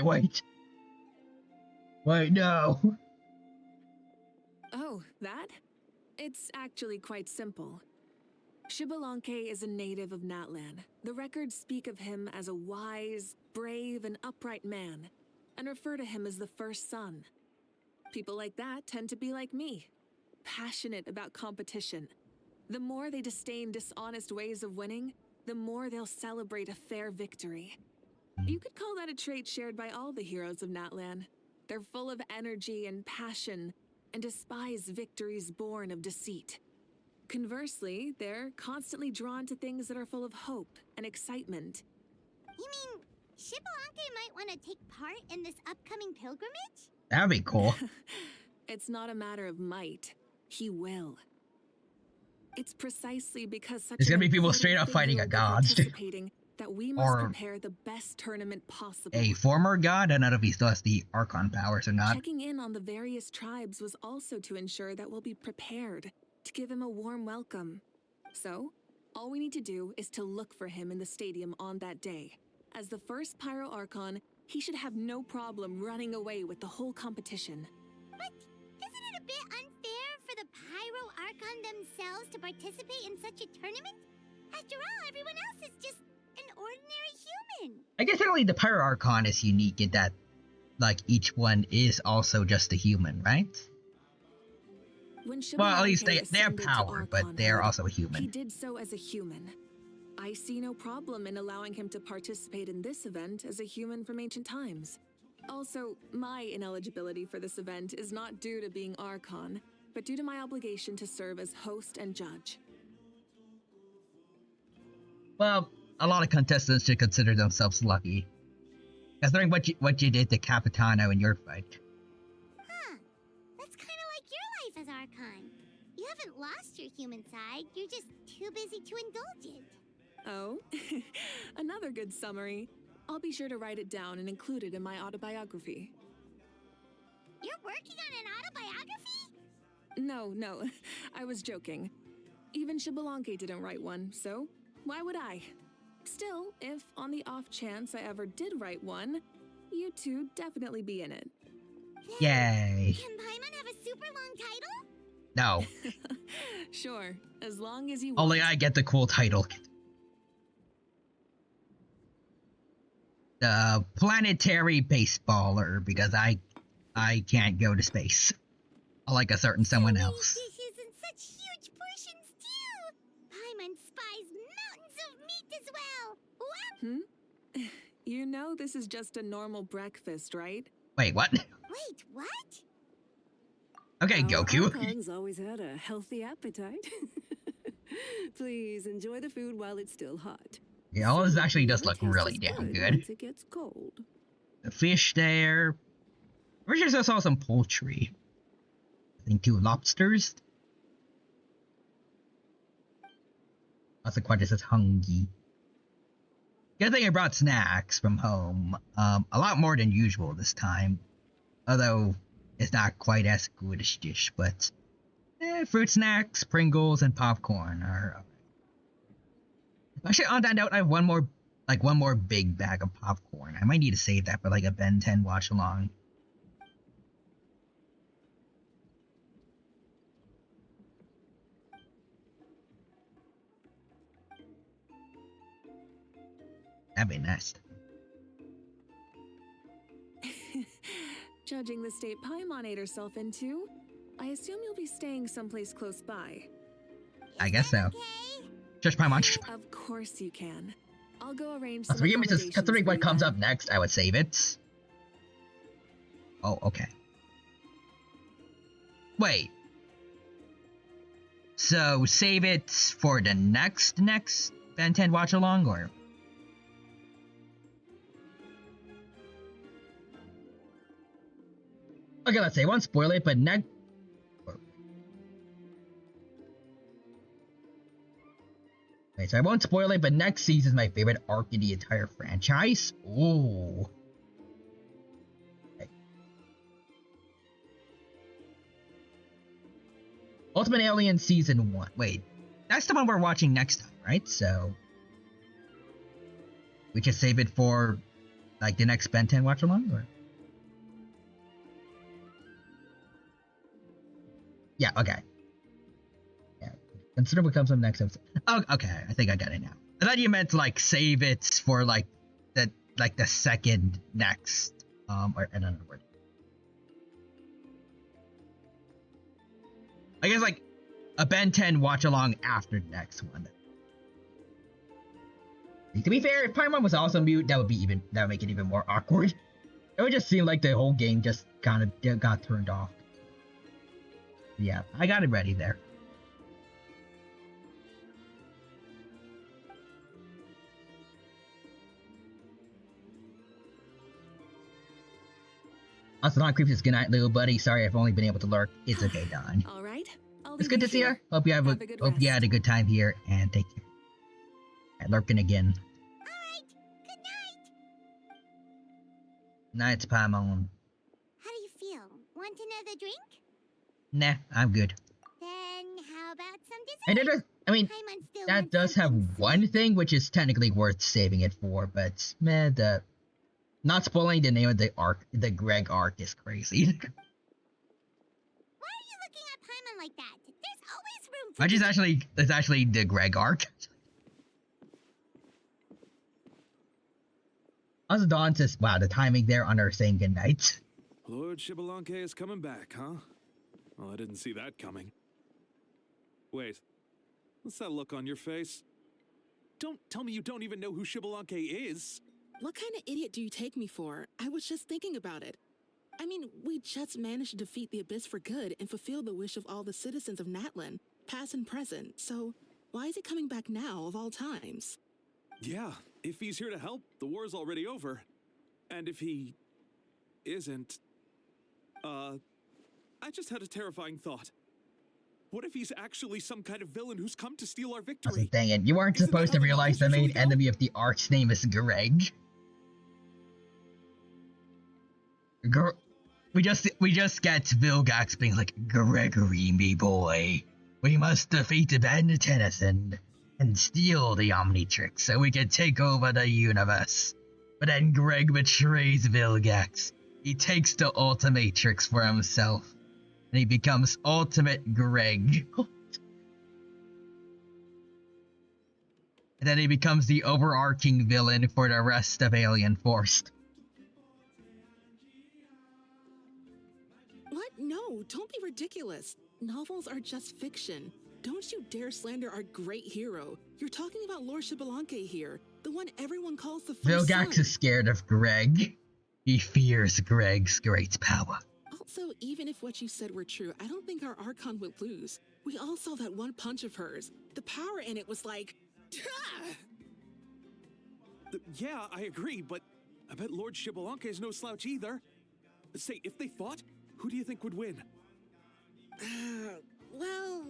Wait. Wait, no. Oh, that? It's actually quite simple. Shibalonke is a native of Natlan. The records speak of him as a wise, brave, and upright man, and refer to him as the first son. People like that tend to be like me, passionate about competition. The more they disdain dishonest ways of winning, the more they'll celebrate a fair victory. You could call that a trait shared by all the heroes of Natlan. They're full of energy and passion, and despise victories born of deceit. Conversely, they're constantly drawn to things that are full of hope and excitement. You mean Shibalonke might want to take part in this upcoming pilgrimage? That'd be cool. It's not a matter of might. He will. It's precisely because such There's an gonna be people important straight up fighting figure a will be god. participating that we must Or prepare the best tournament possible. a former god? I don't know if he still has the Archon powers or not. Checking in on the various tribes was also to ensure that we'll be prepared to give him a warm welcome. So, all we need to do is to look for him in the stadium on that day. As the first Pyro Archon, he should have no problem running away with the whole competition. But isn't it a bit unfair for the Pyro Archon themselves to participate in such a tournament? After all, everyone else is just an ordinary human. I guess only the Pyro Archon is unique in that like each one is also just a human, right? When Well, at least Shibalonke they have ascended to power, but they are Archonhood, also a he human. did so as a human. I see no problem in allowing him to participate in this event as a human from ancient times. Also, my ineligibility for this event is not due to being Archon, but due to my obligation to serve as host and judge. Well, a lot of contestants should consider themselves lucky, considering what you did to Capitano in your fight. Huh. That's kind of like your life as Archon. You haven't lost your human side, you're just too busy to indulge it. Oh, another good summary. I'll be sure to write it down and include it in my autobiography. You're working on an autobiography? No, I was joking. Even Shibalonke didn't write one, so why would I? Still, if on the off chance I ever did write one, you two definitely be in it. Yay. Can Paimon have a super long title? No. Sure, as long as you want. Only I get the cool title. The planetary baseballer, because I can't go to space. Like a certain someone else. Dishes and such huge portions too. Paimon spies mountains of meat as well. What? You know this is just a normal breakfast, right? Wait, what? Wait, what? Okay, Our Goku. Archon's always had a healthy appetite. Please enjoy the food while it's still hot. Yeah, all this actually does look really damn good. Once it gets cold. The fish there. I wish I saw some poultry. I think 2 lobsters. Also, quite just says hungry. Good thing I brought snacks from home. A lot more than usual this time. Although, it's not quite as good as dish, but fruit snacks, Pringles, and popcorn are. Actually, on that note, I have one more big bag of popcorn. I might need to save that for like a Ben 10 watch along. That'd be nice. Judging the state Paimon ate herself into, I assume you'll be staying someplace close by. I guess so. Just Paimon. Of course you can. I'll go arrange Also, some forgive me, accommodations considering for what you comes then. up next, I would save it. Oh, okay. Wait. So, save it for the next Ben 10 watch along, or? Okay, let's say I won't spoil it, but next. Wait, so I won't spoil it, but next season is my favorite arc in the entire franchise. Ooh. Okay. Ultimate Alien Season 1. Wait, that's the one we're watching next time, right? So we can save it for like the next Ben 10 watch along, or? Yeah, okay. Yeah. Consider what comes up next episode. Oh, okay, I think I got it now. I thought you meant like save it for like the second next or another word. I guess like a Ben 10 watch along after the next one. To be fair, if Paimon was also mute, that would make it even more awkward. It would just seem like the whole game just kind of got turned off. Yeah, I got it ready there. Also, Don Creeps, good night, little buddy. Sorry, I've only been able to lurk. It's okay, Don. All right. It's good to see you. Hope you had a good time here, and take care. And lurking again. Alright, good night. Night's Paimon. How do you feel? Want another drink? Nah, I'm good. Then how about some And dessert? Paimon still that does have one thing which is technically worth saving it for, but man, not spoiling the name of the arc, the Greg arc is crazy. Why are you looking at Paimon like that? There's always room for. Which is it's actually the Greg arc. Also, Dawn says, wow, the timing there on her saying goodnight. Lord Shibalanke is coming back, huh? Well, I didn't see that coming. Wait, what's that look on your face? Don't tell me you don't even know who Shibalanke is! What kind of idiot do you take me for? I was just thinking about it. I mean, we just managed to defeat the Abyss for good and fulfill the wish of all the citizens of Natlan, past and present, so why is he coming back now of all times? Yeah, if he's here to help, the war's already over. And if he isn't, I just had a terrifying thought. What if he's actually some kind of villain who's come to steal our victory? Dang it, you weren't supposed to realize the main enemy of the arch name is Greg. We just get Vilgax being like, Gregory, me boy, we must defeat Ben Tennyson and steal the Omnitrix so we can take over the universe. But then Greg betrays Vilgax. He takes the Ultimatrix for himself, and he becomes Ultimate Greg. And then he becomes the overarching villain for the rest of Alien Force. What? No, don't be ridiculous. Novels are just fiction. Don't you dare slander our great hero. You're talking about Lord Shibalanke here, the one everyone calls the first Vilgax son. is scared of Greg. He fears Greg's great power. Also, even if what you said were true, I don't think our Archon would lose. We all saw that one punch of hers. The power in it was like... Yeah, I agree, but I bet Lord Shibalanke is no slouch either. Say, if they fought, who do you think would win? Well,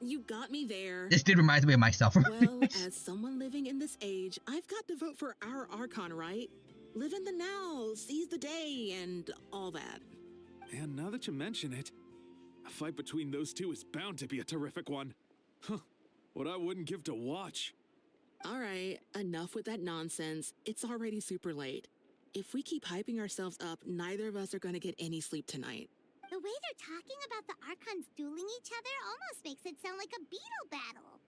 you got me there. This dude reminds me of myself. Well, as someone living in this age, I've got to vote for our Archon, right? Live in the now, seize the day, and all that. And now that you mention it, a fight between those two is bound to be a terrific one. Huh, what I wouldn't give to watch. All right, enough with that nonsense. It's already super late. If we keep hyping ourselves up, neither of us are going to get any sleep tonight. The way they're talking about the Archons dueling each other almost makes it sound like a beetle battle.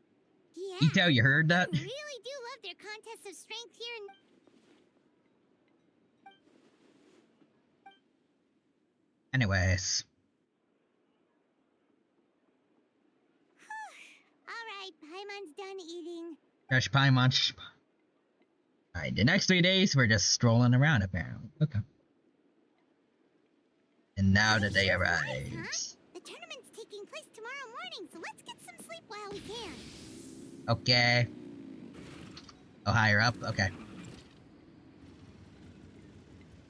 Yeah. Ito, you heard that? I really do love their contests of strength here in... Anyways. Alright, Paimon's done eating. Fresh pie munch. Alright, the next 3 days we're just strolling around apparently. Okay. And now the day arrives. The tournament's taking place tomorrow morning, so let's get some sleep while we can. Okay. Oh, higher up? Okay.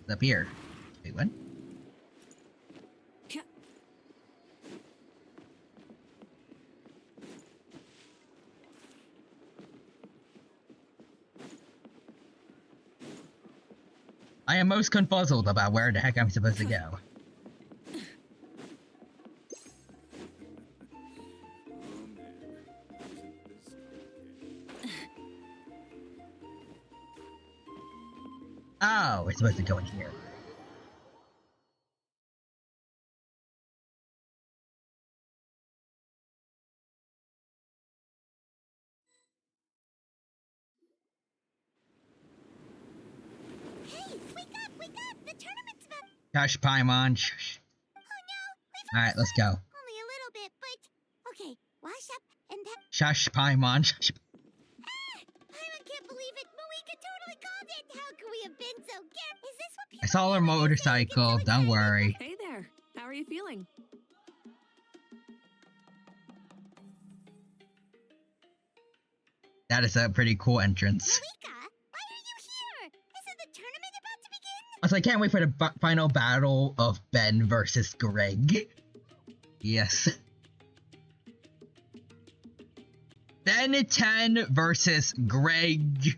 It's up here. Wait, what? I am most confuzzled about where the heck I'm supposed to go. Oh, we're supposed to go in here. Hey, wake up, wake up! The tournament's about... Gosh, Paimon. Alright, let's go. Only a little bit, but... Okay, wash up and... Shush, Paimon. Shush. I can't believe it, but we could totally called it! How could we have been so careful? Is this what people... I saw her motorcycle, don't worry. Hey there, how are you feeling? That is a pretty cool entrance. Malika, why are you here? Isn't the tournament about to begin? Also, I can't wait for the final battle of Ben versus Greg. Yes. Ben 10 versus Greg.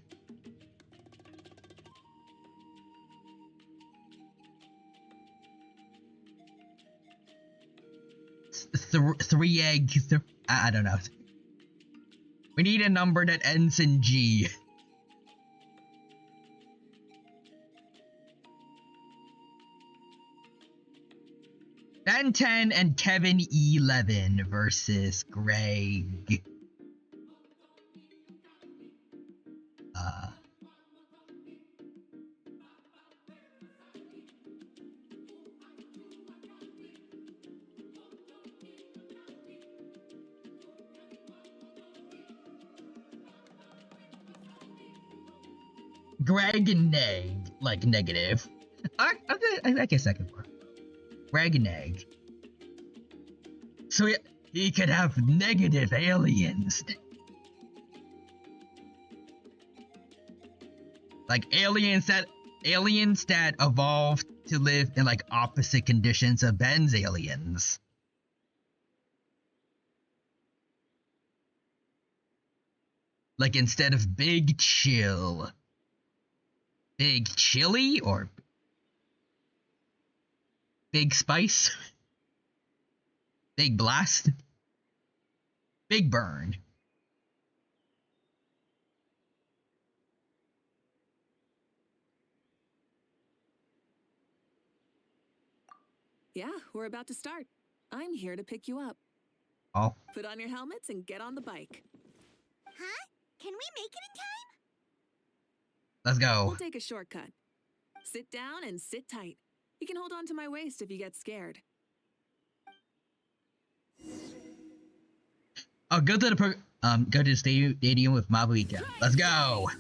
Three eggs. I don't know. We need a number that ends in G. Ben 10 and Kevin 11 versus Greg. Greg and Neg, like negative. I guess I could work. Greg and Neg. So he could have negative aliens. Like aliens that evolved to live in like opposite conditions of Ben's aliens. Like instead of Big Chill, Big Chili or Big Spice, Big Blast, Big Burn. Yeah, we're about to start. I'm here to pick you up. Oh. Put on your helmets and get on the bike. Huh? Can we make it in time? Let's go. We'll take a shortcut. Sit down and sit tight. You can hold on to my waist if you get scared. Oh, go to the stadium with Mabuika. Let's go.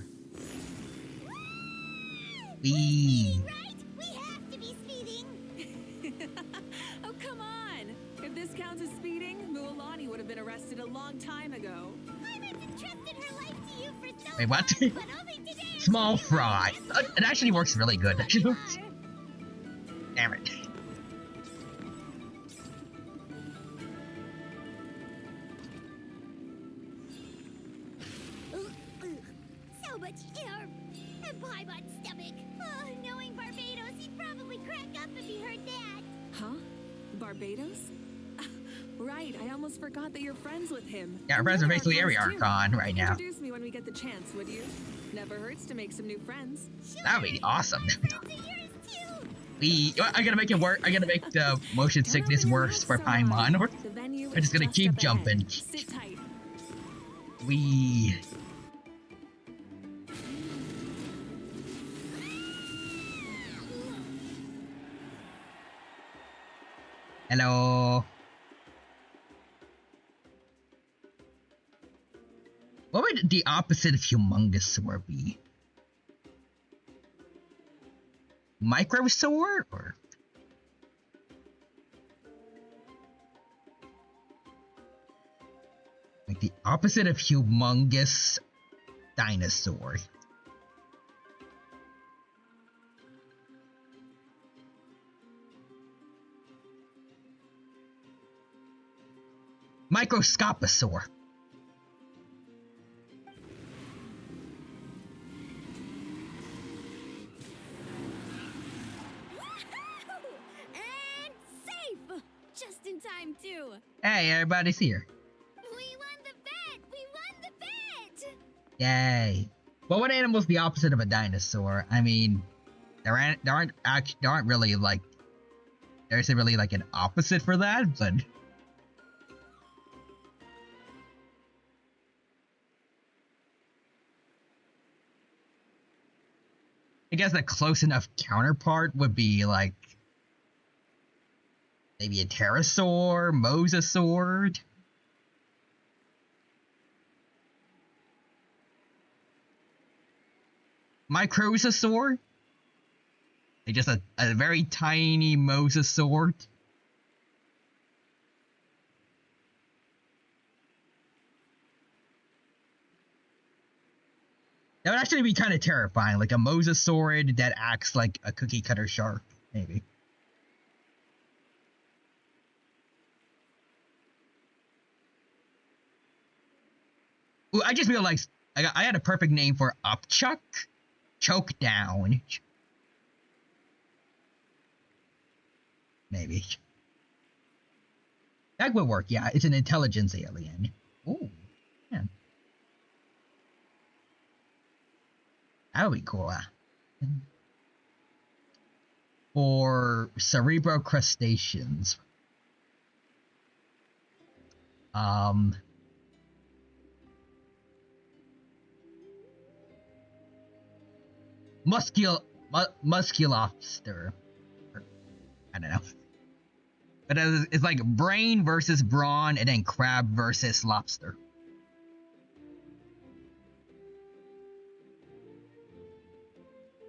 Wee. Oh, come on! If this counts as speeding, Mualani would have been arrested a long time ago. Pirates entrusted her life to you for so Wait, what? long, but only today. Small fry. It actually works really good. Damn it. So much air and Paimon's stomach. Oh, knowing Barbados, he'd probably crack up if he heard that. Huh? Barbados? Right, I almost forgot that you're friends with him. Yeah, our friends are basically Area Archon right now. Introduce me when we get the chance, would you? Never hurts to make some new friends. That would be awesome. I gotta make it work. I gotta make the motion sickness worse for Paimon. We're just gonna keep jumping. Sit tight. Wee. Hello. What would the opposite of Humongousaur be? Microsaur or? Like the opposite of humongous dinosaur. Microscoposaur. And safe! Just in time, too. Hey, everybody's here. We won the bet! We won the bet! Yay. Well, what animal's the opposite of a dinosaur? I mean, there aren't really like, there isn't really like an opposite for that, but. I guess a close enough counterpart would be like maybe a pterosaur, mosasaur. Microsaur? Like just a very tiny mosasaur. That would actually be kind of terrifying, like a mosasaurid that acts like a cookie cutter shark, maybe. Ooh, I just realized I had a perfect name for Upchuck. Choke down. Maybe. That would work, yeah. It's an intelligence alien. Ooh, yeah. That would be cool. For cerebral crustaceans. Musculopster. I don't know. But it's like brain versus brawn and then crab versus lobster.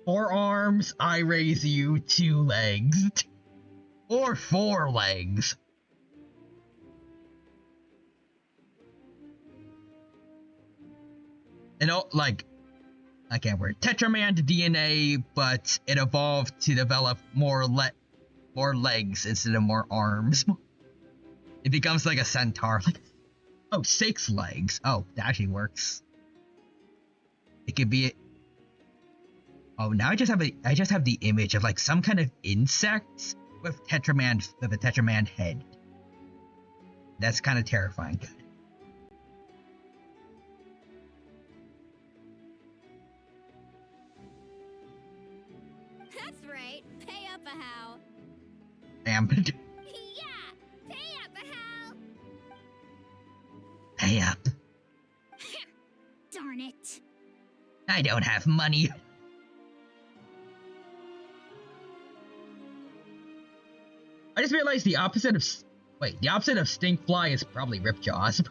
4 arms, I raise you 2 legs. Or 4 legs. And like, I can't word Tetraman DNA, but it evolved to develop more legs instead of more arms. It becomes like a centaur. Like, oh, 6 legs. Oh, that actually works. It could be. Oh, now I just have the image of like some kind of insect with a Tetraman head. That's kind of terrifying. That's right. Pay up a how. Damn. Yeah, pay up a how. Pay up. Darn it. I don't have money. I just realized the opposite of stinkfly is probably ripjaws.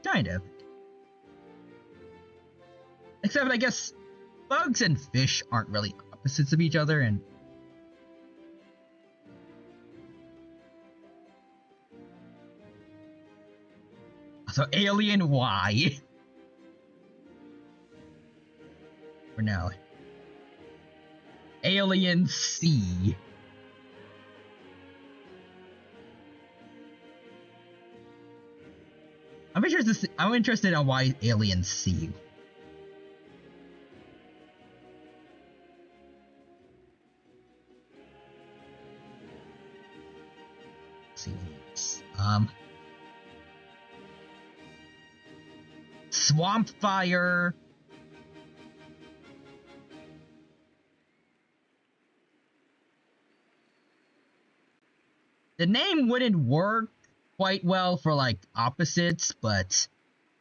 Kind of. Except I guess bugs and fish aren't really opposites of each other, and so alien Y. For now. Alien C. I'm interested in why Alien C. Swamp Fire. The name wouldn't work quite well for like opposites, but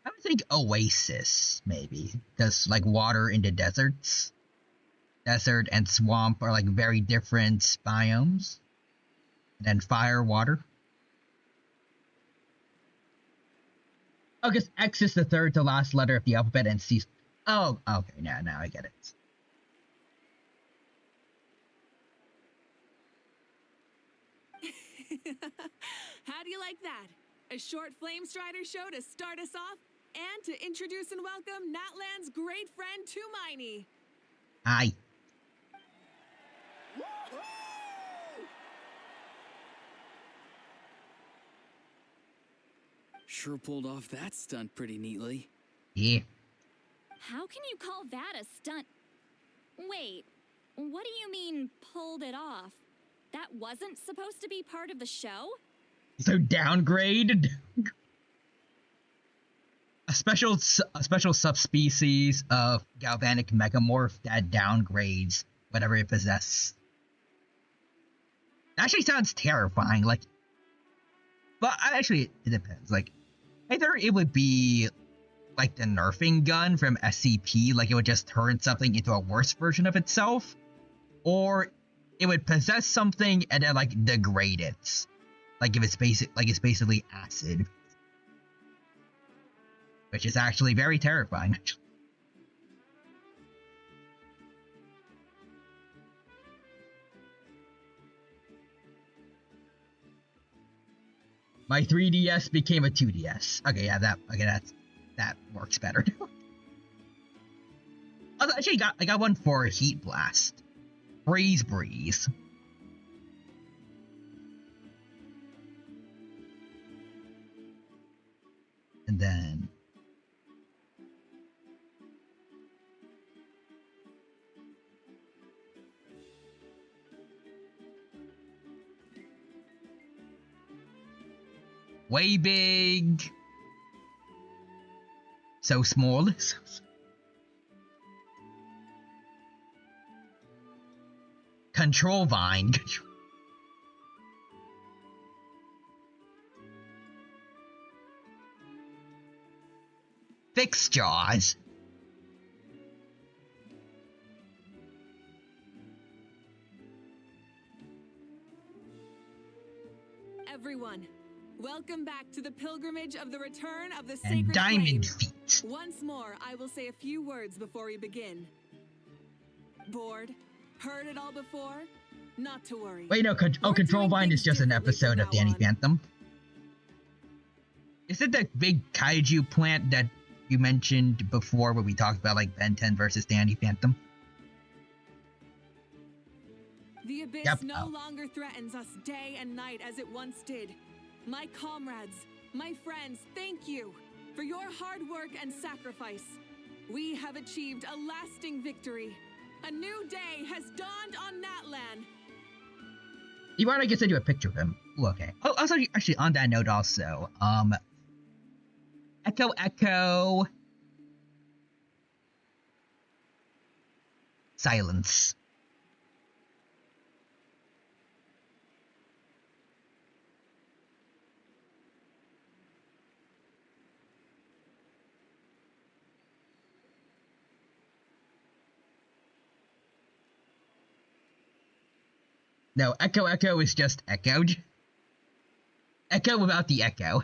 I would think Oasis maybe, because like water in the deserts. Desert and swamp are like very different biomes. And then fire, water. Oh, because X is the third to last letter of the alphabet and C. Oh, okay, now I get it. How do you like that? A short Flame Strider show to start us off, and to introduce and welcome Natlan's great friend Tumaini. Hi. Sure pulled off that stunt pretty neatly. Yeah. How can you call that a stunt? Wait, what do you mean, pulled it off? That wasn't supposed to be part of the show? So downgrade? A special subspecies of galvanic megamorph that downgrades whatever it possesses. Actually sounds terrifying, like... But actually, it depends. Like, either it would be like the nerfing gun from SCP, like it would just turn something into a worse version of itself, or it would possess something and then like degrade it, like if it's basically acid, which is actually very terrifying. Actually. My 3DS became a 2DS. Okay, yeah, that works better. Actually, I got one for Heat Blast. Breeze. And then... Way big. So small. Control Vine. Fix Jaws. Everyone, Welcome back to the pilgrimage of the return of the And sacred diamond flame. feet. Once more, I will say a few words before we begin. Bored? Heard it all before? Not to worry. Wait, no, Control Vine is just an episode of Danny Phantom. Is it the big kaiju plant that you mentioned before when we talked about like Ben 10 versus Danny Phantom? The abyss Yep. no longer threatens us day and night as it once did. My comrades, my friends, thank you for your hard work and sacrifice. We have achieved a lasting victory. A new day has dawned on Natlan. You want I can send you a picture of him. Ooh, okay. Oh, also, actually, on that note, also, Echo. Silence. No, Echo is just echoed. Echo without the echo.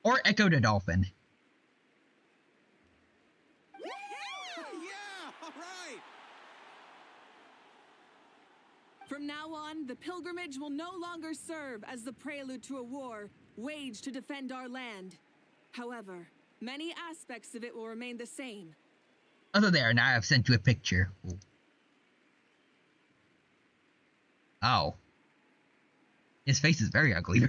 Or Echo the Dolphin. Yeah, all right. From now on, the pilgrimage will no longer serve as the prelude to a war waged to defend our land. However, many aspects of it will remain the same. Also there, now I've sent you a picture. Ooh. Oh. His face is very ugly.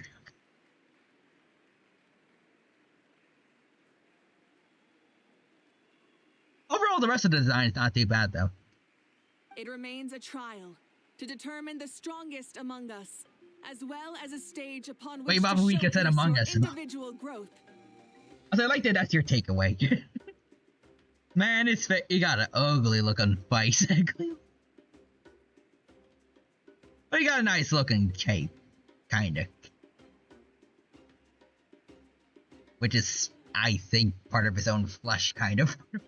Overall, the rest of the design is not too bad, though. It remains a trial to determine the strongest among us, as well as a stage upon which Wait, Bobby, we can set Among Us. individual growth. Also, I like that that's your takeaway. Man, his face, he got an ugly looking face. But he got a nice looking shape. Kinda. Which is, I think, part of his own flesh, kind of. And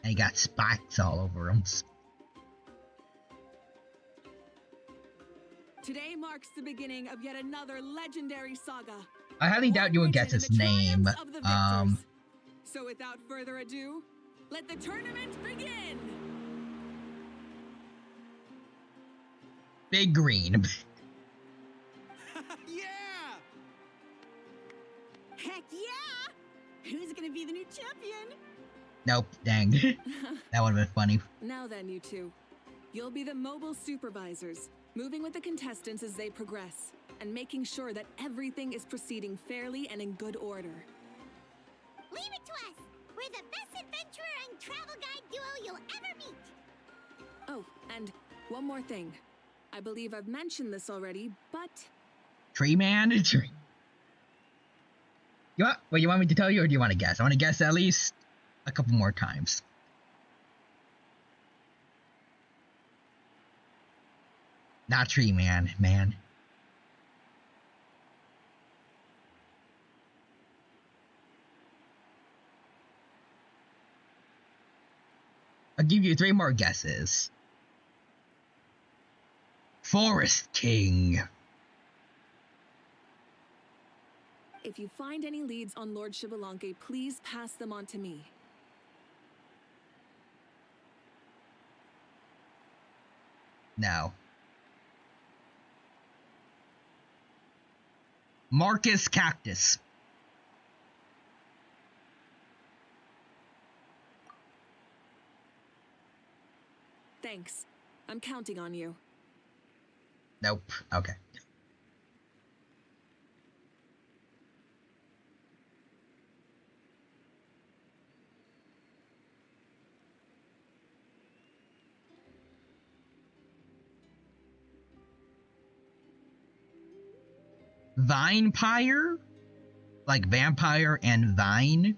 he got spots all over him. Today marks the beginning of yet another legendary saga. I highly doubt you would guess his name. So without further ado, let the tournament begin! Big Green. Yeah! Heck yeah! Who's gonna be the new champion? Nope, dang. That would've been funny. Now then, you two. You'll be the mobile supervisors, moving with the contestants as they progress, and making sure that everything is proceeding fairly and in good order. Leave it to us! We're the best adventurer and travel guide duo you'll ever meet! Oh, and one more thing. I believe I've mentioned this already, but... Tree Man? Tree. You want me to tell you, or do you want to guess? I want to guess at least a couple more times. Not Tree Man, man. I'll give you 3 more guesses. Forest King. If you find any leads on Lord Xbalanque, please pass them on to me. No. Marcus Cactus. Thanks. I'm counting on you. Nope. Okay. Vinepire? Like vampire and vine?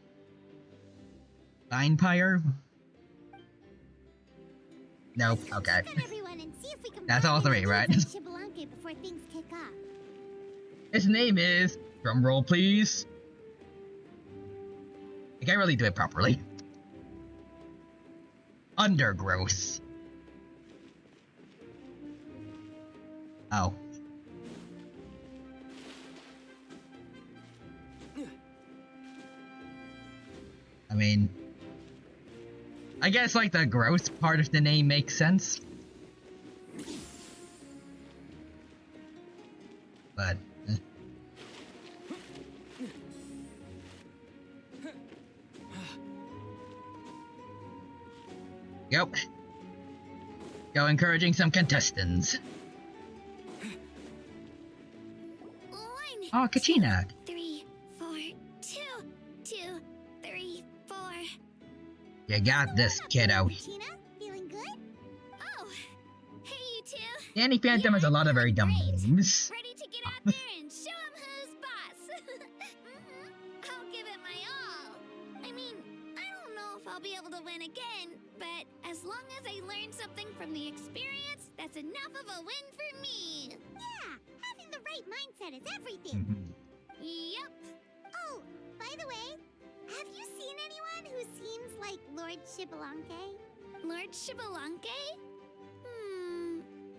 Vinepire? Nope, okay. That's all 3, right? Before things kick off. His name is, drumroll please. I can't really do it properly. Undergrowth. mean, I guess like the gross part of the name makes sense. But Yep. Go encouraging some contestants. Oh, Kachina. 3, 4, 2, 2, 3, 4. You got this, kiddo. Tina, feeling good? Oh, hey you two. Danny Phantom has a lot of very dumb names. Ready to get out there and show 'em who's boss. I'll give it my all. I mean, I don't know if I'll be able to win again, but as long as I learn something from the experience, that's enough of a win for me. Yeah, having the right mindset is everything. Yep. Oh, by the way, have you seen anyone who seems like Lord Shibalanke? Lord Shibalanke?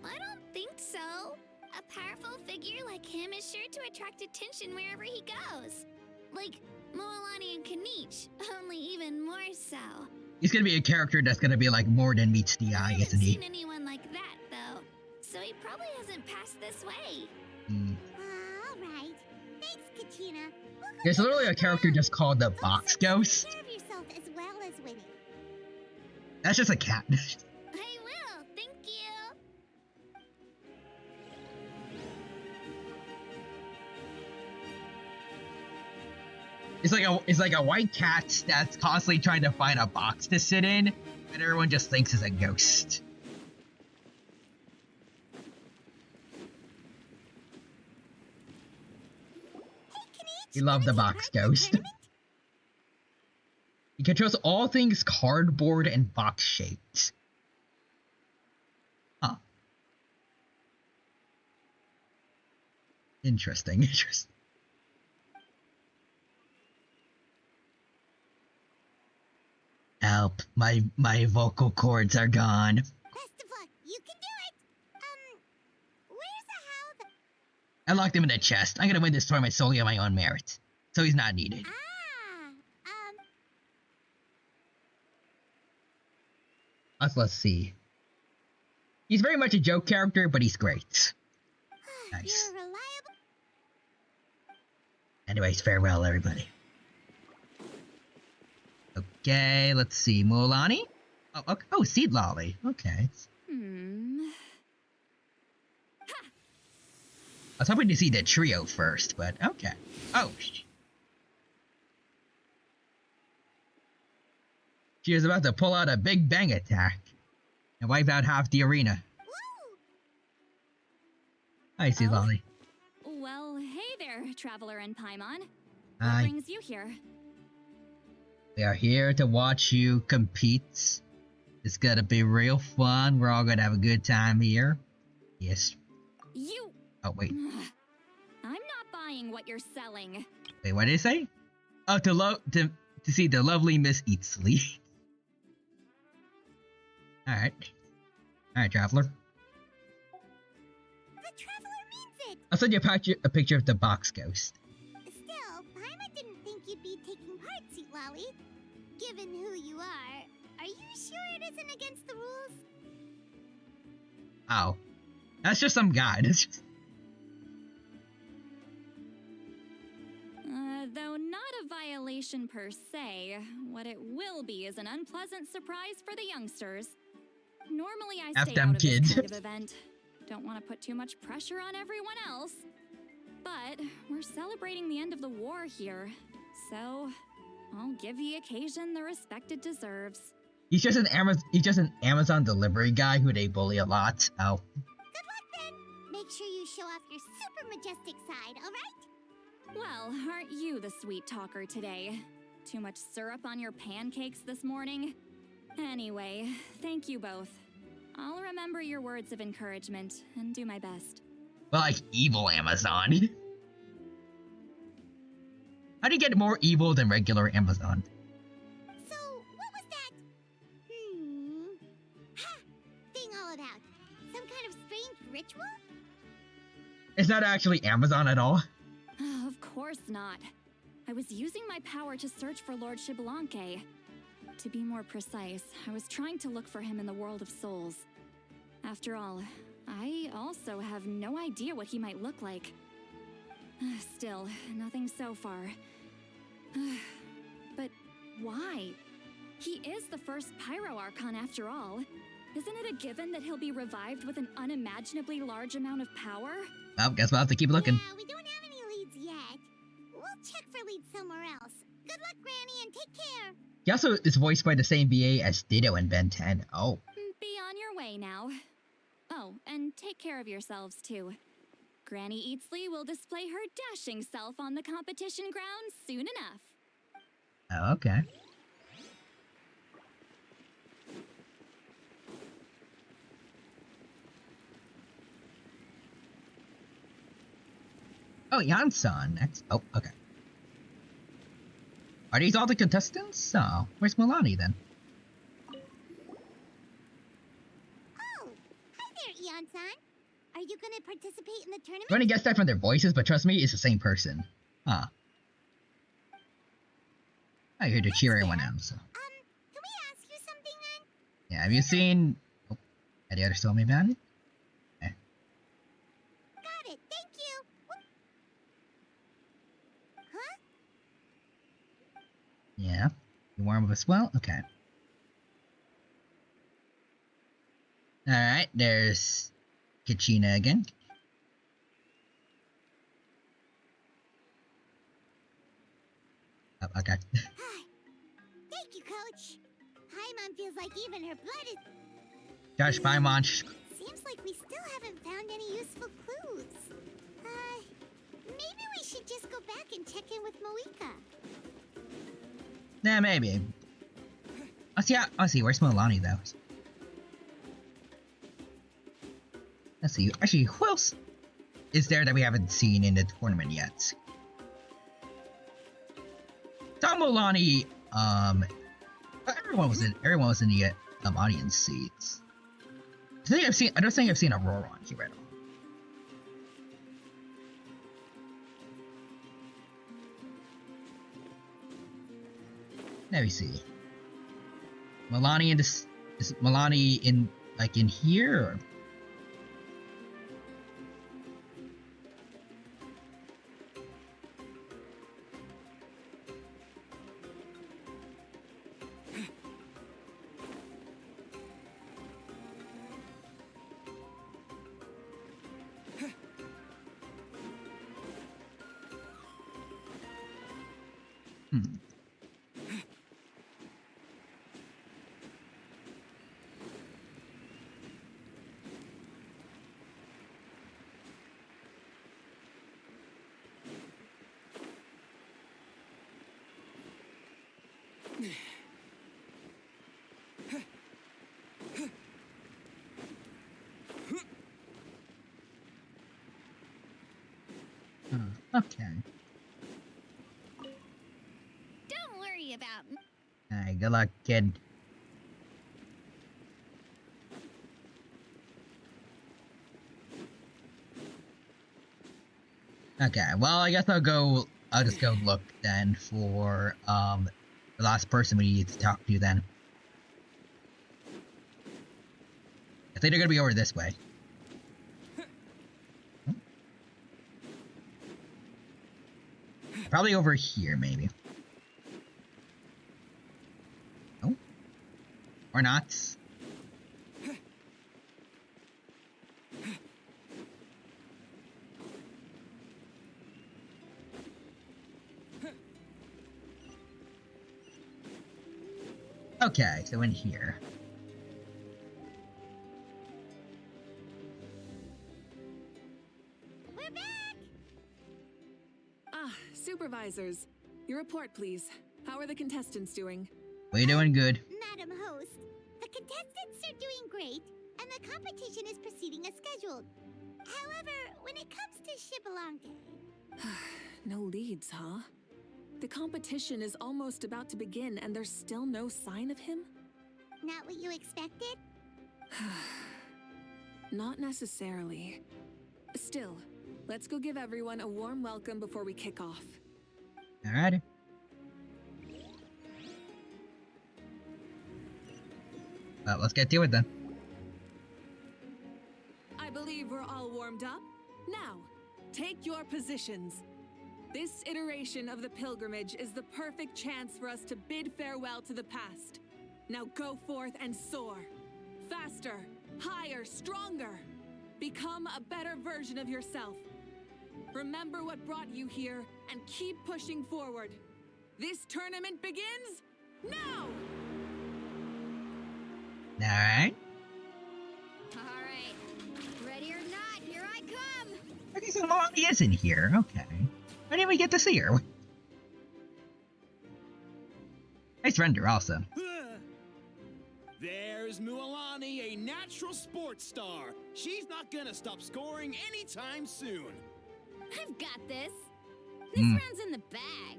I don't think so. A powerful figure like him is sure to attract attention wherever he goes. Like Moalani and Kanich, only even more so. He's gonna be a character that's gonna be like more than meets the eye, isn't he? I haven't seen anyone like that, though. So he probably hasn't passed this way. Alright. Thanks, Katina. There's literally a character just called the Box Ghost. Take care of yourself as well as winning. That's just a cat. I will, thank you. It's like a white cat that's constantly trying to find a box to sit in, and everyone just thinks it's a ghost. We love the Box Ghost. He controls all things cardboard and box shaped. Huh. Interesting. Help, my vocal cords are gone. Best of luck, you can do it! Where's the Hal? I locked him in the chest. I'm gonna win this tournament solely on my own merit. So he's not needed. Let's see. He's very much a joke character, but he's great. Nice. You're reliable. Anyways, farewell, everybody. Okay, let's see. Moalani? Oh, okay. Oh, Seed Lolly. Okay. I was hoping to see the trio first, but okay. Oh. She was about to pull out a big bang attack and wipe out half the arena. Woo! Hi, Seed Lolly. Well, hey there, Traveler and Paimon. Hi. What brings you here? We are here to watch you compete. It's gonna be real fun. We're all gonna have a good time here. Yes. You... Oh, wait. I'm not buying what you're selling. Wait, what did it say? Oh, to see the lovely Miss Eatsley. Alright. Alright, Traveler. The Traveler means it! I'll send you a picture of the Box Ghost. Still, Paimon didn't think you'd be taking part, Seat Lolly. Given who you are you sure it isn't against the rules? Oh. That's just some guy. That's just... Though not a violation per se, what it will be is an unpleasant surprise for the youngsters. Normally I stay out of this kind of event. Don't want to put too much pressure on everyone else. But we're celebrating the end of the war here, so I'll give the occasion the respect it deserves. He's just an Amazon delivery guy who they bully a lot. Oh. Good luck then! Make sure you show off your super majestic side, alright? Well, aren't you the sweet talker today? Too much syrup on your pancakes this morning? Anyway, thank you both. I'll remember your words of encouragement and do my best. Well, like evil Amazon. How do you get more evil than regular Amazon? So, what was that? Ha! Thing all about? Some kind of strange ritual? It's not actually Amazon at all. Of course not. I was using my power to search for Lord Xbalanque. To be more precise, I was trying to look for him in the world of souls. After all, I also have no idea what he might look like. Still, nothing so far. But why? He is the first Pyro Archon after all. Isn't it a given that he'll be revived with an unimaginably large amount of power? Well, guess we'll have to keep looking. Yeah, we don't have any leads yet. We'll check for leads somewhere else. Good luck, Granny, and take care. He also is voiced by the same VA as Ditto in Ben 10. Oh. Be on your way now. Oh, and take care of yourselves too. Granny Eatsley will display her dashing self on the competition grounds soon enough. Oh, okay. Oh, Yansan. That's... Oh, okay. Are these all the contestants? Oh, where's Milani then? Oh, hi there, Eon-san. Are you gonna participate in the tournament? I'm gonna guess that from their voices, but trust me, it's the same person. Huh. I hear the cheering one out, so. Can we ask you something then? Yeah, have you seen... Oh, any other Stormy Man? Got it, thank you. Huh? Yeah. You warm up as well? Okay. Alright, there's Kachina again. Oh, okay. Thank you, Coach. Paimon feels like even her blood is... Josh Paimon. Seems like we still haven't found any useful clues. Maybe we should just go back and check in with Moika. Nah, maybe. I'll see, where's Milani though? Let's see, actually, who else is there that we haven't seen in the tournament yet? Tom Milani, everyone was in the audience seats. I don't think I've seen Aurora on here at all. Let me see. Milani in this, is Milani in, like, in here, or? Okay. Don't worry about me. Alright, good luck, kid. Okay, well, I guess I'll just go look then for, the last person we need to talk to then. I think they're gonna be over this way. Probably over here, maybe. Oh. Or not. Okay, so in here. We're back! Ah, supervisors. Your report, please. How are the contestants doing? We're doing good. Madam Host, the contestants are doing great, and the competition is proceeding as scheduled. However, when it comes to Xbalanque... No leads, huh? The competition is almost about to begin, and there's still no sign of him? Not what you expected? Not necessarily. Still, let's go give everyone a warm welcome before we kick off. Alrighty. Well, let's get to it then. I believe we're all warmed up. Now, take your positions. This iteration of the pilgrimage is the perfect chance for us to bid farewell to the past. Now go forth and soar. Faster, higher, stronger. Become a better version of yourself. Remember what brought you here and keep pushing forward. This tournament begins now! Alright. Alright. Ready or not, here I come! Okay, so Molly is in here. Okay. Why didn't we get to see her? Nice render, also. There's Mualani, a natural sports star. She's not gonna stop scoring anytime soon. I've got this. This round's in the bag.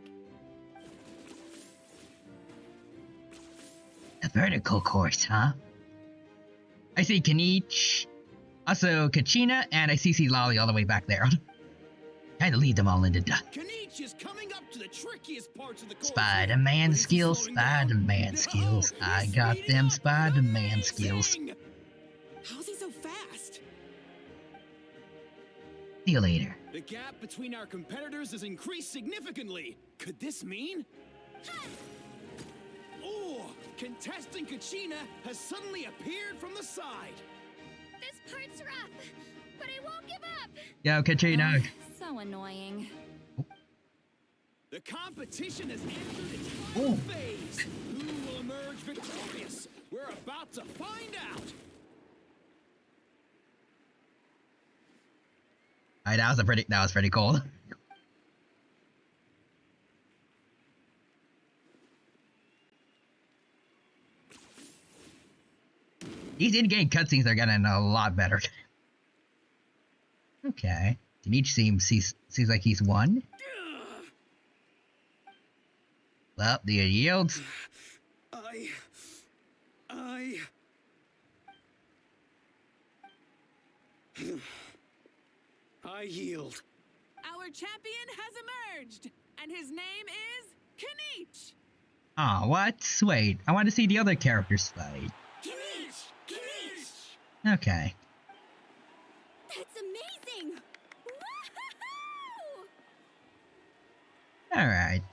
A vertical course, huh? I see Kanich, also Kachina, and I see Lolly all the way back there. Trying to lead them all into dust. Kanich is coming up to the trickiest parts of the course. Spider-Man skills, Spider-Man skills. I got them Spider-Man skills. How's he so fast? See you later. The gap between our competitors has increased significantly. Could this mean? Oh, contestant Kachina has suddenly appeared from the side. This part's rough, but I won't give up. Yo, Kachina. So annoying. The competition has entered its final phase. Who will emerge victorious? We're about to find out. Alright, that was pretty cool. These in-game cutscenes are getting a lot better. Okay. Kanich seems like he's won. Well, do you yield? I yield. Our champion has emerged, and his name is Kanich. Aw, what? Wait, I want to see the other characters fight. Okay. That's amazing! Woohoo! Alright.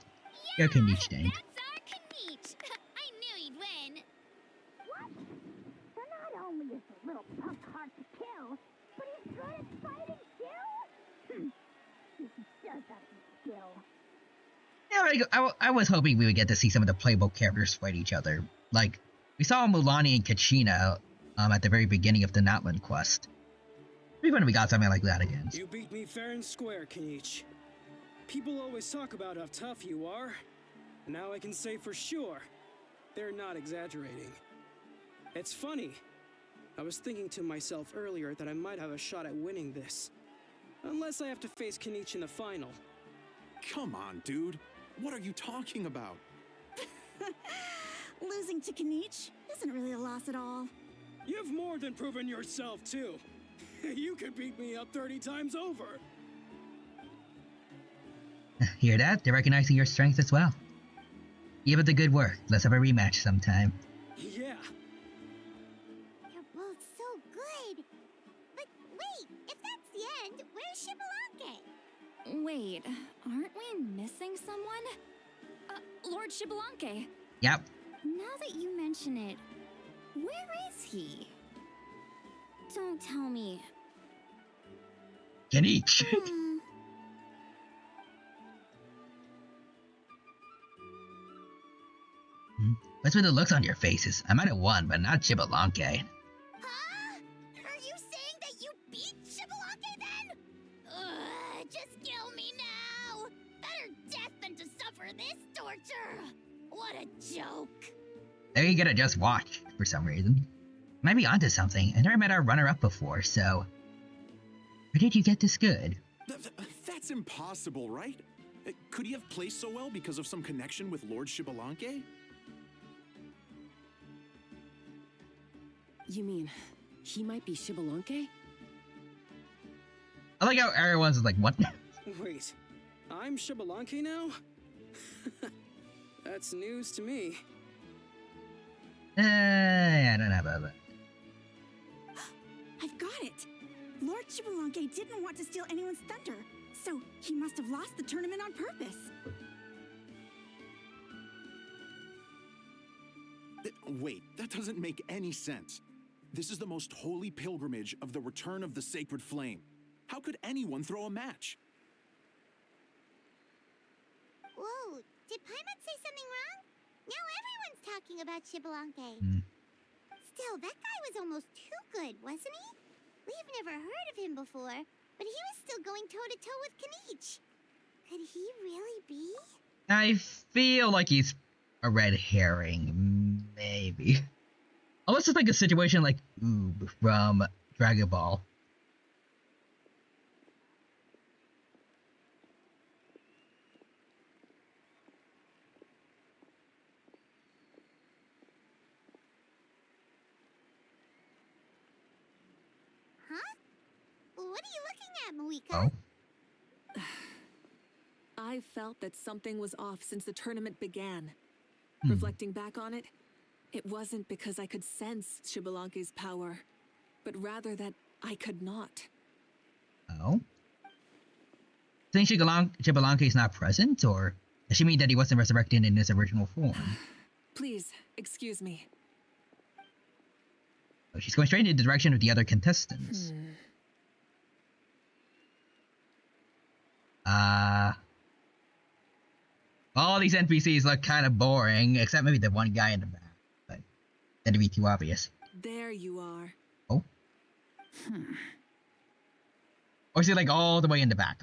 Go Kanich then. That's our Kanich. I knew he'd win. What? So not only is the little punk hard to kill, but he's good at fighting too? He does have some skill. Yeah, I was hoping we would get to see some of the playable characters fight each other. Like, we saw Mualani and Kachina at the very beginning of the Natlan quest. Maybe when we got something like that again. You beat me fair and square, Kanich. People always talk about how tough you are. Now I can say for sure, they're not exaggerating. It's funny. I was thinking to myself earlier that I might have a shot at winning this. Unless I have to face Kanich in the final. Come on, dude. What are you talking about? Losing to Kanich isn't really a loss at all. You've more than proven yourself, too. You could beat me up 30 times over. Hear that? They're recognizing your strength as well. Keep up the good work. Let's have a rematch sometime. Yeah. You're both so good. But wait, if that's the end, where's Xbalanque? Wait, aren't we missing someone? Lord Xbalanque. Yep. Now that you mention it, where is he? Don't tell me. Kanich. What's with the looks on your faces? I might have won, but not Xbalanque. Huh? Are you saying that you beat Xbalanque then? Just kill me now! Better death than to suffer this torture! What a joke! There you gotta just watch, for some reason. Might be onto something. I never met our runner-up before, so... Where did you get this good? That's impossible, right? Could he have placed so well because of some connection with Lord Xbalanque? You mean, he might be Xbalanque? I like how everyone's like, what? Wait, I'm Xbalanque now? That's news to me. I don't know about that. I've got it! Lord Chibalanque didn't want to steal anyone's thunder, so he must have lost the tournament on purpose. Wait, that doesn't make any sense. This is the most holy pilgrimage of the return of the sacred flame. How could anyone throw a match? Whoa, did Paimon say something wrong? Now everyone's talking about Chibalanque. Still, that guy was almost too good, wasn't he? We've never heard of him before, but he was still going toe-to-toe with Kanich. Could he really be? I feel like he's a red herring, maybe. Unless it's like a situation like Oob from Dragon Ball. Huh? What are you looking at, Moika? Oh. I felt that something was off since the tournament began. Reflecting back on it, it wasn't because I could sense Chibalanque's power, but rather that I could not. Oh? Think Chibalanque is not present, or does she mean that he wasn't resurrected in his original form? Please, excuse me. Oh, she's going straight in the direction of the other contestants. All these NPCs look kind of boring, except maybe the one guy in the back, but that'd be too obvious. There you are. Oh? Or is he like all the way in the back?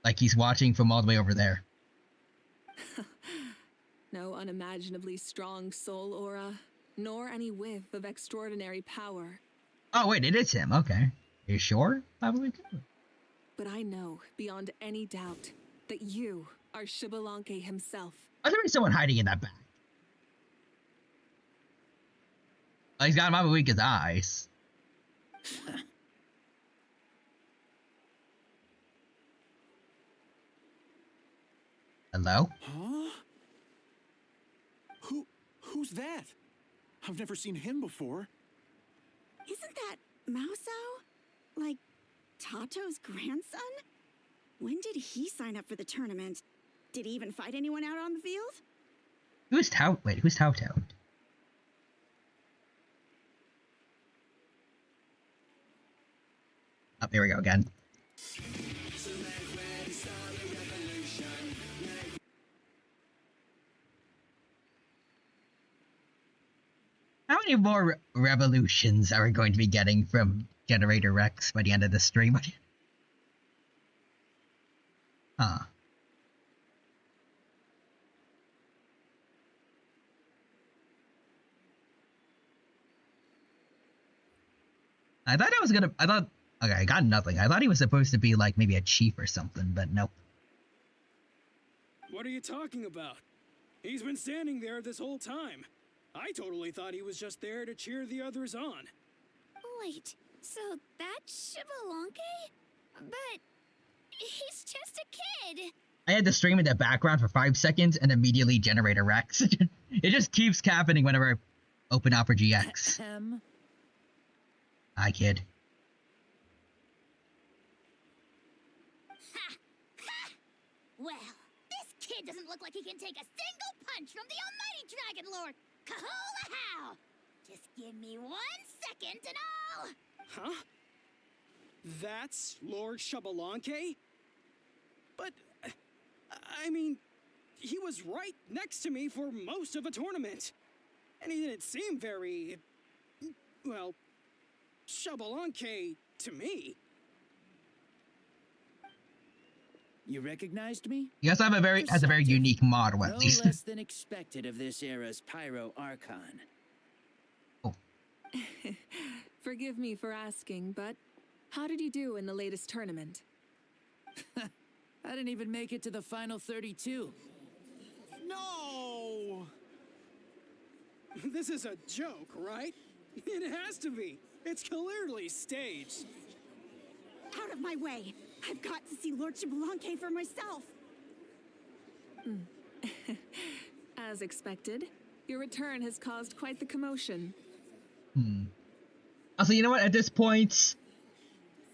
Like he's watching from all the way over there. No unimaginably strong soul aura, nor any whiff of extraordinary power. Oh wait, it is him, okay. Are you sure? Probably too. But I know, beyond any doubt, that you are Chibalanque himself. Oh, there is someone hiding in that back. Oh, he's got Mama Weeka's eyes. Hello? Huh? Who's that? I've never seen him before. Isn't that Mauso? Like, Tato's grandson? When did he sign up for the tournament? Did he even fight anyone out on the field? Who's Tao? Wait, who's Taoto? Oh, here we go again. How many more revolutions are we going to be getting from Generator Rex by the end of the stream? Huh. Okay, I got nothing. I thought he was supposed to be like maybe a chief or something, but nope. What are you talking about? He's been standing there this whole time. I totally thought he was just there to cheer the others on. Wait, so that's Chibalanque? But he's just a kid. I had the stream in the background for 5 seconds and immediately Generator Rex. It just keeps happening whenever I open Opera GX. Hi, kid. Well, this kid doesn't look like he can take a single punch from the almighty Dragon Lord. Kahula how! Just give me 1 second and I'll... Huh? That's Lord Chibalanque? But, I mean, he was right next to me for most of the tournament. And he didn't seem very, well, Chibalanque to me. You recognized me? He also has a very unique model, at No least. less than expected of this era's Pyro Archon. Forgive me for asking, but how did you do in the latest tournament? I didn't even make it to the final 32. No! This is a joke, right? It has to be. It's clearly staged. Out of my way! I've got to see Lord Chibalanque for myself! As expected, your return has caused quite the commotion. Also, you know what? At this point,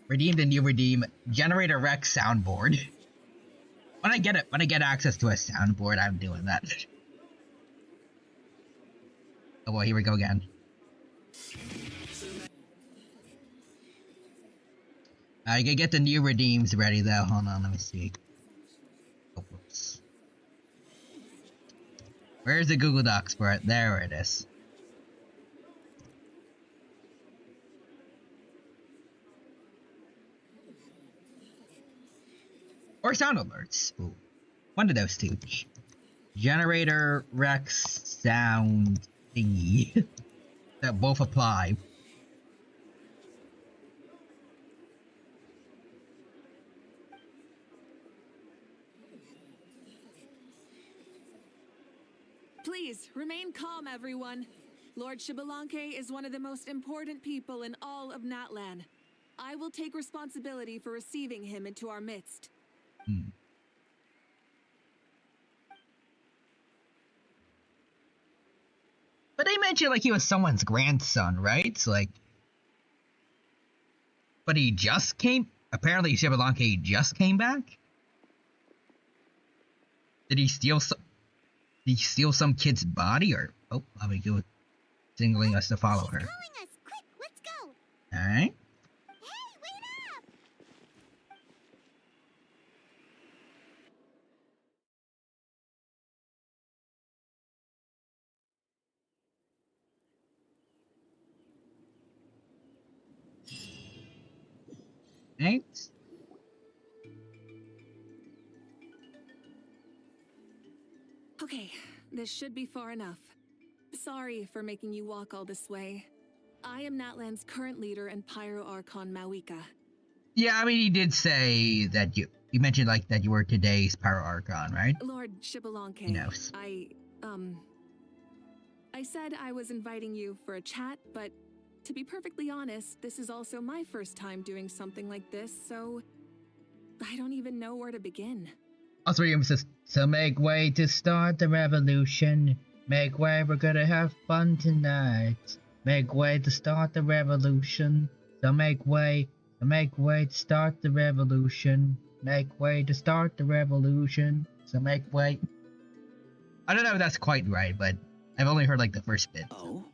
redeem the new redeem generator Rex soundboard. When I get access to a soundboard, I'm doing that. Oh boy, here we go again. I can get the new redeems ready though. Hold on, let me see. Oh, whoops. Where's the Google Docs for it? There it is. Or sound alerts. Ooh. One of those two. Generator Rex sound thingy. That both apply. Please, remain calm, everyone. Lord Xbalanque is one of the most important people in all of Natlan. I will take responsibility for receiving him into our midst. But they mentioned like he was someone's grandson, right? It's like... But he just came... Apparently Xbalanque just came back? Did he steal some kid's body, or... Oh, I'll be good with signaling us to follow her. Calling us. Quick, let's go. Alright. Hey, wait up! Right? Okay, this should be far enough. Sorry for making you walk all this way. I am Natlan's current leader and Pyro Archon Mawika. Yeah, I mean, he did say that you mentioned like that you were today's Pyro Archon, right? Lord Xbalanque. He knows. I said I was inviting you for a chat, but to be perfectly honest, this is also my first time doing something like this, so I don't even know where to begin. Also, he says, so make way to start the revolution. Make way, we're gonna have fun tonight. Make way to start the revolution. So make way to start the revolution. Make way to start the revolution. So make way. I don't know if that's quite right, but I've only heard like the first bit. Oh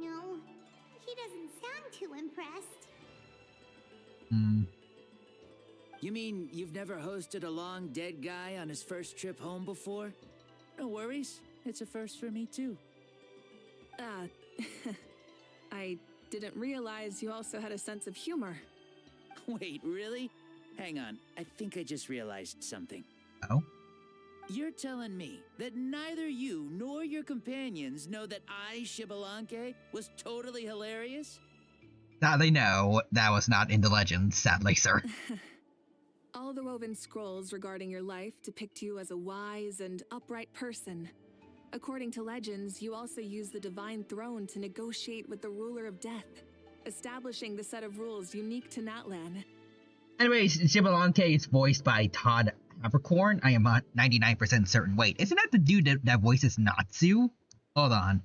no, he doesn't sound too impressed. You mean you've never hosted a long dead guy on his first trip home before? No worries, it's a first for me too. I didn't realize you also had a sense of humor. Wait, really? Hang on, I think I just realized something. Oh? You're telling me that neither you nor your companions know that I, Xbalanque, was totally hilarious? Now they know that was not in the legend, sadly, sir. All the woven scrolls regarding your life depict you as a wise and upright person. According to legends, you also use the divine throne to negotiate with the ruler of death, establishing the set of rules unique to Natlan. Anyways, Xbalanque is voiced by Todd Habercorn. I am 99% certain. Wait, isn't that the dude that voices Natsu? Hold on.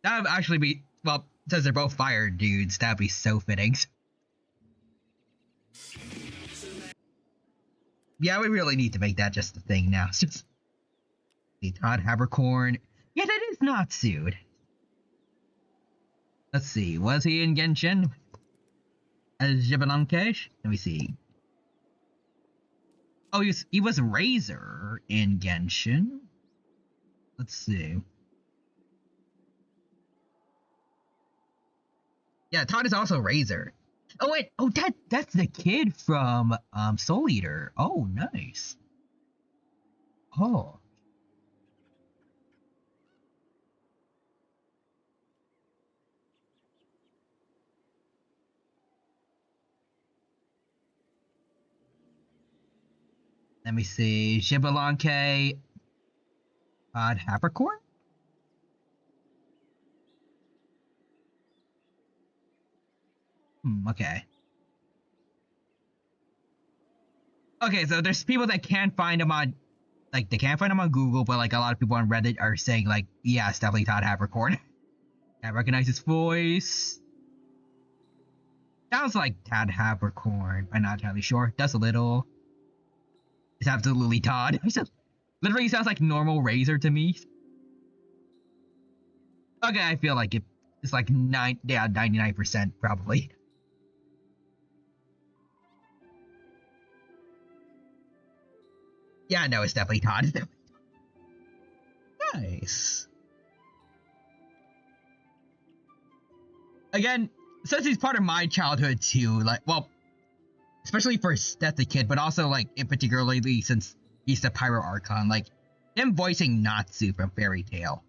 That would actually be... Well, since they're both fire dudes, that'd be so fitting. Yeah, we really need to make that just a thing now. It's just... See, Todd Habercorn. Yeah, that is Natsu. Let's see, was he in Genshin? As Xbalanque? Let me see. Oh, he was Razor in Genshin. Let's see. Yeah, Todd is also Razor. Oh wait, oh that's the kid from Soul Eater. Oh, nice. Oh. Let me see. Xbalanque. Todd Habercorn? Okay. Okay, so there's people that can't find him on, like, they can't find him on Google, but, like, a lot of people on Reddit are saying, like, yeah, it's definitely Todd Havercorn. I recognize his voice. Sounds like Todd Havercorn. I'm not entirely sure. Does a little. It's absolutely Todd. Literally sounds like normal Razor to me. Okay, I feel like it's like 99% probably. Yeah, no, it's definitely Todd. It's definitely Todd. Nice. Again, since he's part of my childhood too, like, well, especially for Steph the Kid, but also, like, in particularly since he's the Pyro Archon, like, him voicing Natsu from Fairy Tail,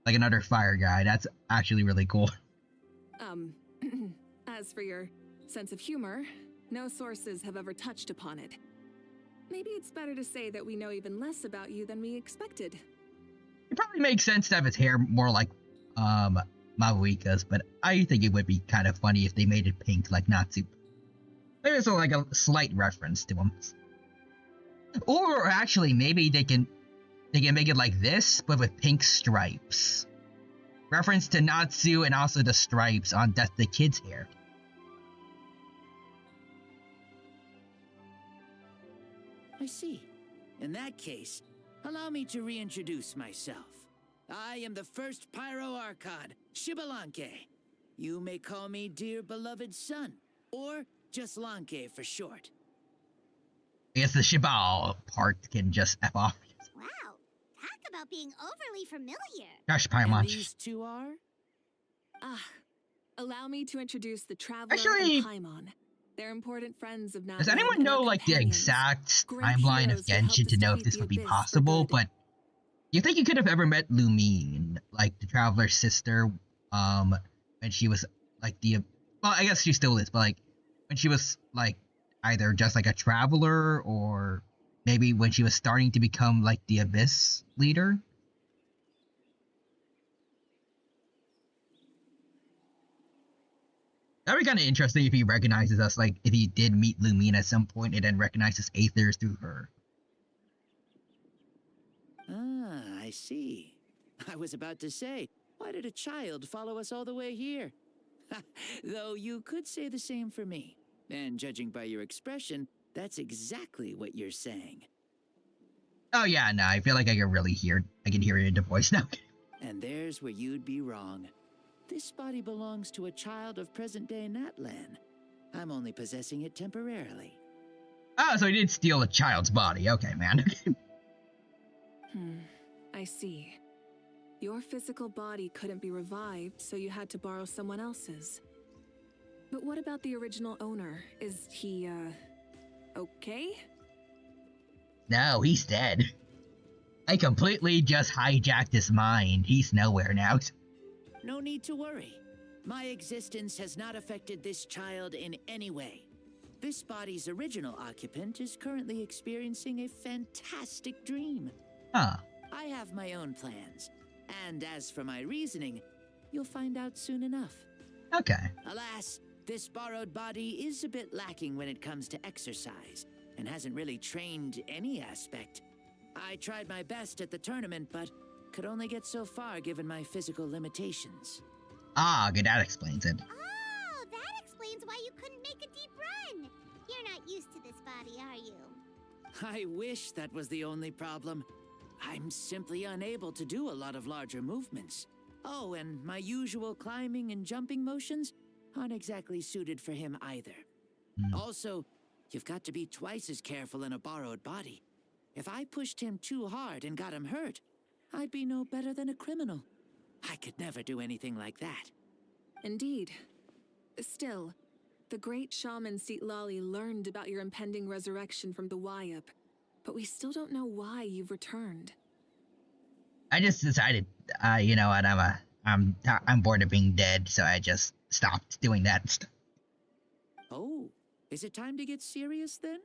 like another fire guy, that's actually really cool. As for your sense of humor, no sources have ever touched upon it. Maybe it's better to say that we know even less about you than we expected. It probably makes sense to have his hair more like, Mabuika's, but I think it would be kind of funny if they made it pink like Natsu. Maybe it's like a slight reference to him. Or actually, maybe they can make it like this, but with pink stripes. Reference to Natsu and also the stripes on Death the Kid's hair. I see. In that case, allow me to reintroduce myself. I am the first Pyro Archon, Shibalanke. You may call me dear beloved son, or just Lanke for short. I guess the Shibal part can just F off. Wow, talk about being overly familiar. Gosh, Paimon. These two are? Allow me to introduce the Traveler Actually, and Paimon. They're important friends of Natlan. Does anyone know, like, the exact timeline of Genshin to know if this would be possible? But do you think you could have ever met Lumine, like the Traveler's sister, when she was like well, I guess she still is, but like when she was like either just like a traveler or maybe when she was starting to become like the Abyss leader? That'd be kind of interesting if he recognizes us, like if he did meet Lumine at some point and then recognizes Aethers through her. Ah, I see. I was about to say, why did a child follow us all the way here? Though you could say the same for me. And judging by your expression, that's exactly what you're saying. Oh yeah, no, I feel like I can hear it in the voice now. And there's where you'd be wrong. This body belongs to a child of present-day Natlan. I'm only possessing it temporarily. Oh, so he did steal a child's body. Okay, man. I see. Your physical body couldn't be revived, so you had to borrow someone else's. But what about the original owner? Is he, okay? No, he's dead. I completely just hijacked his mind. He's nowhere now. No need to worry. My existence has not affected this child in any way. This body's original occupant is currently experiencing a fantastic dream. Huh. I have my own plans. And as for my reasoning, you'll find out soon enough. Okay. Alas, this borrowed body is a bit lacking when it comes to exercise, and hasn't really trained any aspect. I tried my best at the tournament, but could only get so far given my physical limitations. Ah, okay, that explains it. Oh, that explains why you couldn't make a deep run. You're not used to this body, are you? I wish that was the only problem. I'm simply unable to do a lot of larger movements. Oh, and my usual climbing and jumping motions aren't exactly suited for him either. Also, you've got to be twice as careful in a borrowed body. If I pushed him too hard and got him hurt, I'd be no better than a criminal. I could never do anything like that. Indeed. Still, the great shaman Seatlali learned about your impending resurrection from the Wayup, but we still don't know why you've returned. I just decided, you know what, I'm bored of being dead, so I just stopped doing that. Oh, is it time to get serious then?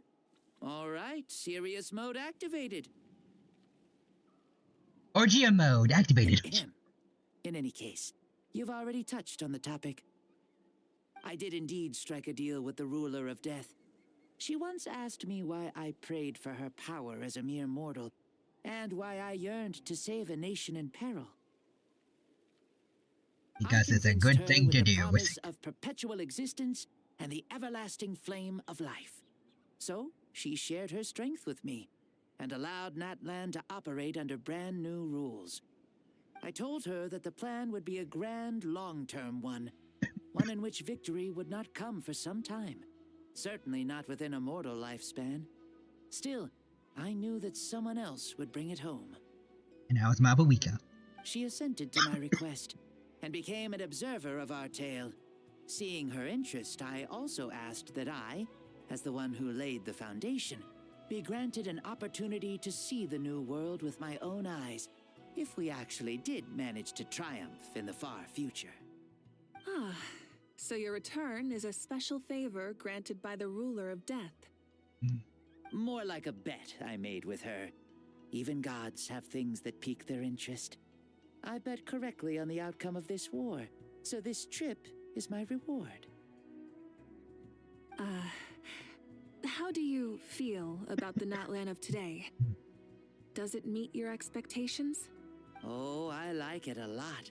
All right, serious mode activated. Orgia mode activated. In any case, you've already touched on the topic. I did indeed strike a deal with the ruler of death. She once asked me why I prayed for her power as a mere mortal, and why I yearned to save a nation in peril. Because it's a good thing to do. Promise of perpetual existence and the everlasting flame of life. So, she shared her strength with me, and allowed Natlan to operate under brand new rules. I told her that the plan would be a grand, long-term one in which victory would not come for some time. Certainly not within a mortal lifespan. Still, I knew that someone else would bring it home. And now it's Mabawika. She assented to my request, and became an observer of our tale. Seeing her interest, I also asked that I, as the one who laid the foundation, be granted an opportunity to see the new world with my own eyes, if we actually did manage to triumph in the far future. Ah, so your return is a special favor granted by the ruler of death. More like a bet I made with her. Even gods have things that pique their interest. I bet correctly on the outcome of this war, so this trip is my reward. How do you feel about the Natlan of today? Does it meet your expectations? Oh, I like it a lot.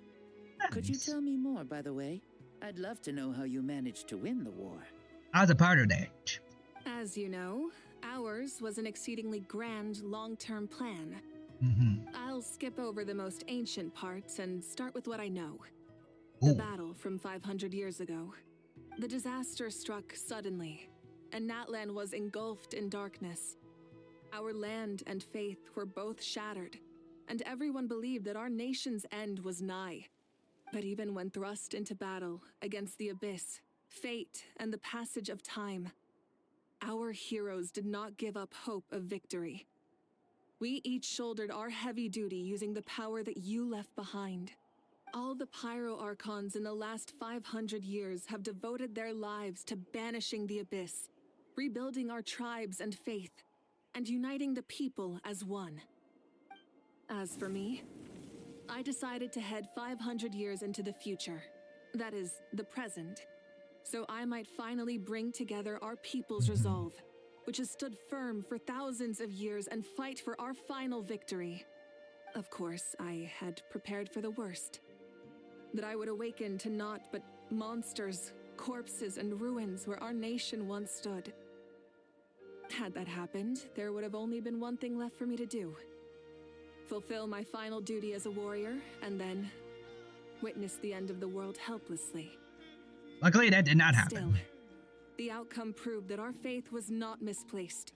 Nice. Could you tell me more, by the way? I'd love to know how you managed to win the war. I was a part of that. As you know, ours was an exceedingly grand, long-term plan. I'll skip over the most ancient parts and start with what I know. The battle from 500 years ago. The disaster struck suddenly, and Natlan was engulfed in darkness. Our land and faith were both shattered, and everyone believed that our nation's end was nigh. But even when thrust into battle against the abyss, fate, and the passage of time, our heroes did not give up hope of victory. We each shouldered our heavy duty using the power that you left behind. All the Pyro Archons in the last 500 years have devoted their lives to banishing the abyss, rebuilding our tribes and faith, and uniting the people as one. As for me, I decided to head 500 years into the future, that is, the present, so I might finally bring together our people's resolve, which has stood firm for thousands of years, and fight for our final victory. Of course, I had prepared for the worst. That I would awaken to naught but monsters, corpses, and ruins where our nation once stood. Had that happened, there would have only been one thing left for me to do. Fulfill my final duty as a warrior, and then witness the end of the world helplessly. Luckily, that did not happen. Still, the outcome proved that our faith was not misplaced.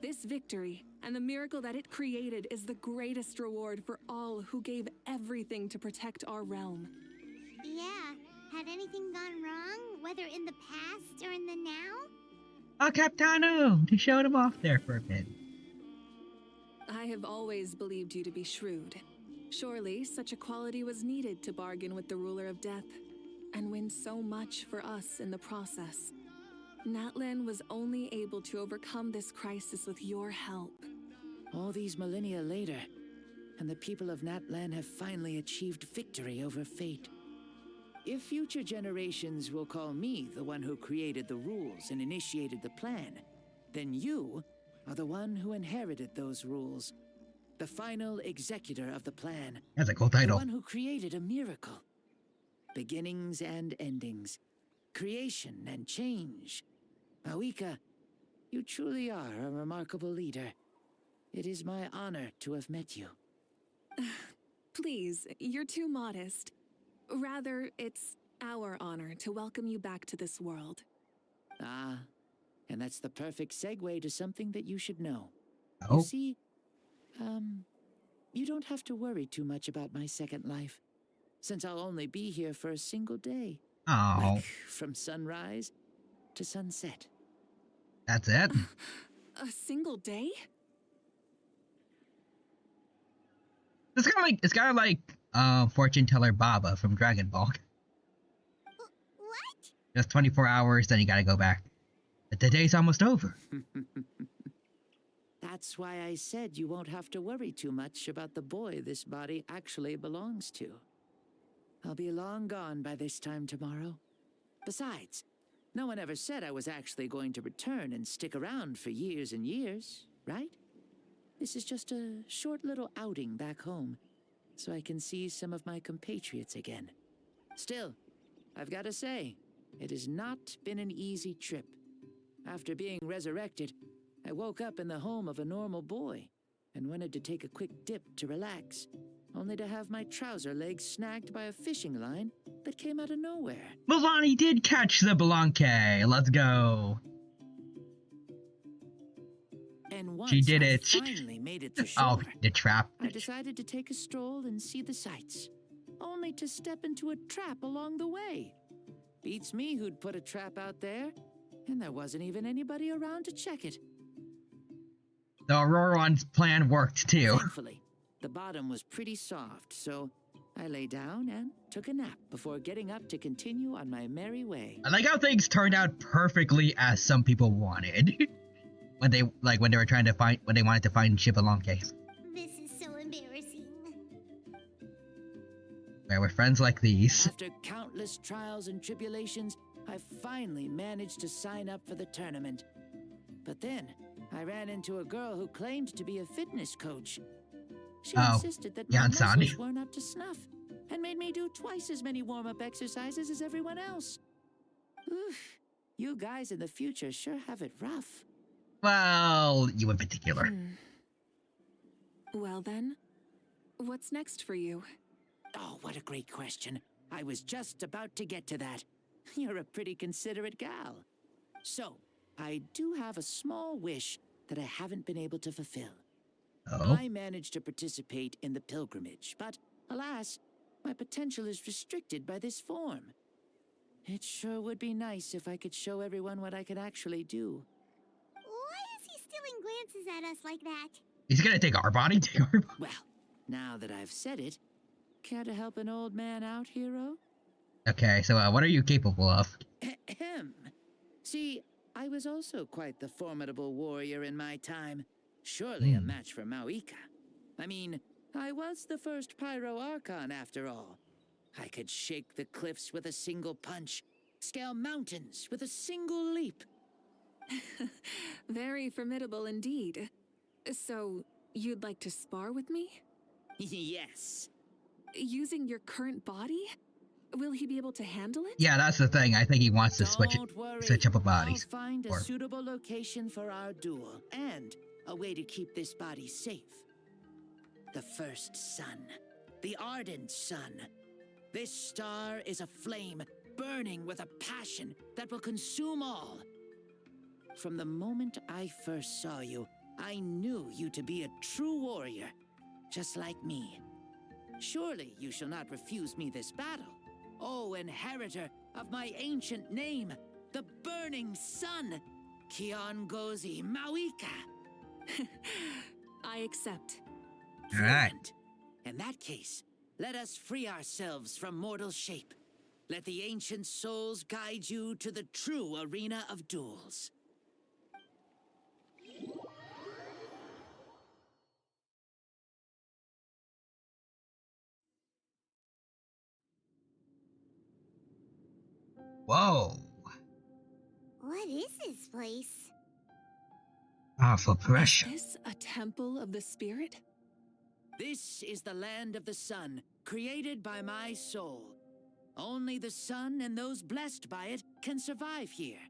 This victory, and the miracle that it created, is the greatest reward for all who gave everything to protect our realm. Yeah, had anything gone wrong, whether in the past or in the now? Oh, Capitano! They showed him off there for a bit. I have always believed you to be shrewd. Surely, such a quality was needed to bargain with the ruler of death, and win so much for us in the process. Natlan was only able to overcome this crisis with your help. All these millennia later, and the people of Natlan have finally achieved victory over fate. If future generations will call me the one who created the rules and initiated the plan, then you are the one who inherited those rules. The final executor of the plan. That's a cool title. The one who created a miracle. Beginnings and endings. Creation and change. Mawika, you truly are a remarkable leader. It is my honor to have met you. Please, you're too modest. Rather, it's our honor to welcome you back to this world. Ah, and that's the perfect segue to something that you should know. Oh? You see, you don't have to worry too much about my second life, since I'll only be here for a single day. Oh. Like from sunrise to sunset. That's it? A single day? It's kind of like fortune teller Baba from Dragon Ball. What? Just 24 hours, then you gotta go back. But the day's almost over. That's why I said you won't have to worry too much about the boy this body actually belongs to. I'll be long gone by this time tomorrow. Besides, No one ever said I was actually going to return and stick around for years and years, right? This is just a short little outing back home, so I can see some of my compatriots again. Still, I've got to say, it has not been an easy trip. After being resurrected, I woke up in the home of a normal boy and wanted to take a quick dip to relax, only to have my trouser legs snagged by a fishing line that came out of nowhere. Milani did catch the Blanque. Let's go. And once She did I it. finally made it to Oh, shore, the trap. I decided to take a stroll and see the sights, only to step into a trap along the way. Beats me who'd put a trap out there, and there wasn't even anybody around to check it. The Auroron's plan worked too. Thankfully, the bottom was pretty soft, so I lay down and took a nap before getting up to continue on my merry way. I like how things turned out perfectly as some people wanted. when they were trying to find when they wanted to find Xbalanque. This is so embarrassing. Where we're friends like these. After countless trials and tribulations, I finally managed to sign up for the tournament. But then, I ran into a girl who claimed to be a fitness coach. She insisted that my muscles weren't up to snuff, and made me do twice as many warm-up exercises as everyone else. Oof, you guys in the future sure have it rough. Well, you in particular. Well then, what's next for you? Oh, what a great question. I was just about to get to that. You're a pretty considerate gal. So, I do have a small wish that I haven't been able to fulfill. Oh? I managed to participate in the pilgrimage, but alas, my potential is restricted by this form. It sure would be nice if I could show everyone what I could actually do. Why is he stealing glances at us like that? He's gonna take our body? Well, now that I've said it, care to help an old man out, hero? Okay, so what are you capable of? Ahem. See, I was also quite the formidable warrior in my time. Surely a match for Mauika. I mean, I was the first Pyro Archon after all. I could shake the cliffs with a single punch, scale mountains with a single leap. Very formidable indeed. So, you'd like to spar with me? Yes. Using your current body? Will he be able to handle it? Yeah, that's the thing. I think he wants to switch up a bodies. I'll find a suitable location for our duel, and a way to keep this body safe. The first sun. The ardent sun. This star is a flame, burning with a passion that will consume all. From the moment I first saw you, I knew you to be a true warrior, just like me. Surely you shall not refuse me this battle. O inheritor of my ancient name, the burning sun, Kiongozi Mauika. I accept. All right. In that case, let us free ourselves from mortal shape. Let the ancient souls guide you to the true arena of duels. Whoa. What is this place? Powerful pressure. Is this a temple of the spirit? This is the land of the sun, created by my soul. Only the sun and those blessed by it can survive here.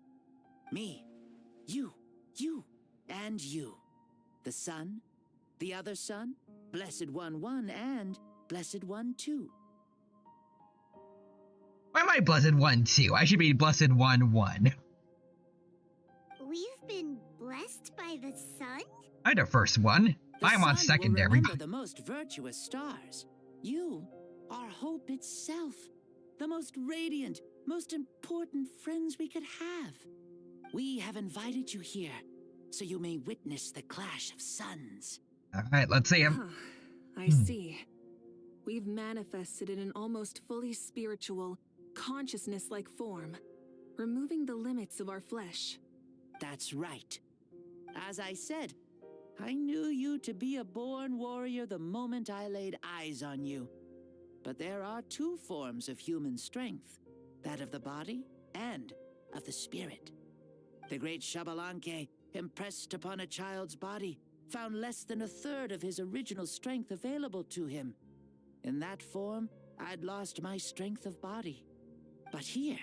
Me, you, and you. The sun, the other sun, Blessed One 1, and Blessed One 2. Why am I Blessed 1 2? I should be Blessed 1 1. We've been blessed by the sun? I'm the first one. I'm on secondary. Will remember the most virtuous stars. You are hope itself. The most radiant, most important friends we could have. We have invited you here, so you may witness the clash of suns. Alright, let's see him. I see. We've manifested in an almost fully spiritual, consciousness-like form, removing the limits of our flesh. That's right. As I said, I knew you to be a born warrior the moment I laid eyes on you. But there are two forms of human strength, that of the body and of the spirit. The great Xbalanque, impressed upon a child's body, found less than a third of his original strength available to him. In that form, I'd lost my strength of body. But here,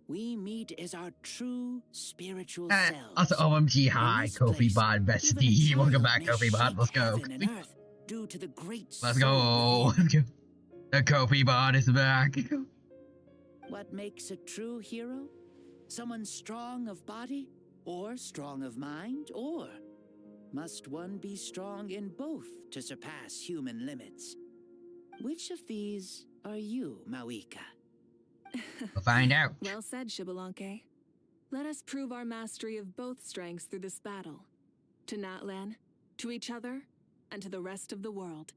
we meet as our true spiritual selves. Also, OMG, hi, Kofi Bot, bestie. Welcome back, Kofi Bot. Let's go. Due to the great Let's go. Let's go. The Kofi Bot is back. What makes a true hero? Someone strong of body, or strong of mind, or must one be strong in both to surpass human limits? Which of these are you, Mawika? We'll find out. Well said, Xbalanque. Let us prove our mastery of both strengths through this battle. To Natlan, to each other, and to the rest of the world.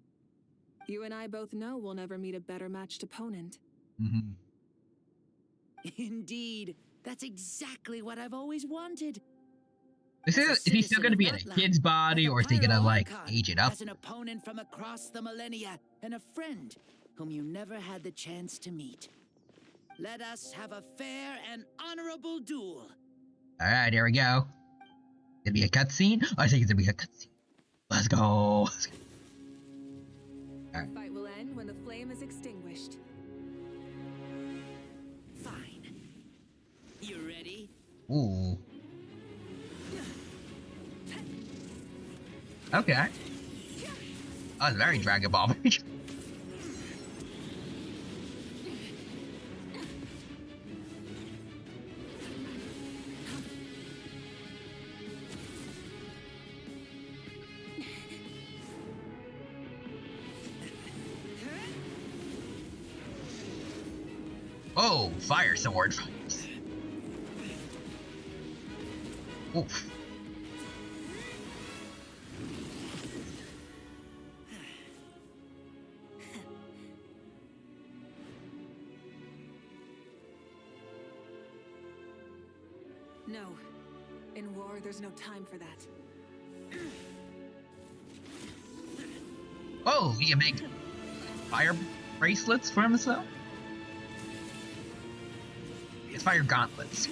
You and I both know we'll never meet a better matched opponent. Mm-hmm. Indeed. That's exactly what I've always wanted. Is he still going to be in a kid's body, or is he going to, like, age it up? As an opponent from across the millennia, and a friend whom you never had the chance to meet. Let us have a fair and honorable duel. Alright, here we go. Gonna be a cutscene? I think it's gonna be a cutscene. Let's go. Our fight will end when the flame is extinguished. Fine. You ready? Ooh. Okay. Oh, it's very Dragon Ball. Oh, fire sword. Oof. No. In war, there's no time for that. Oh, he can make fire bracelets for himself? It's fire gauntlets.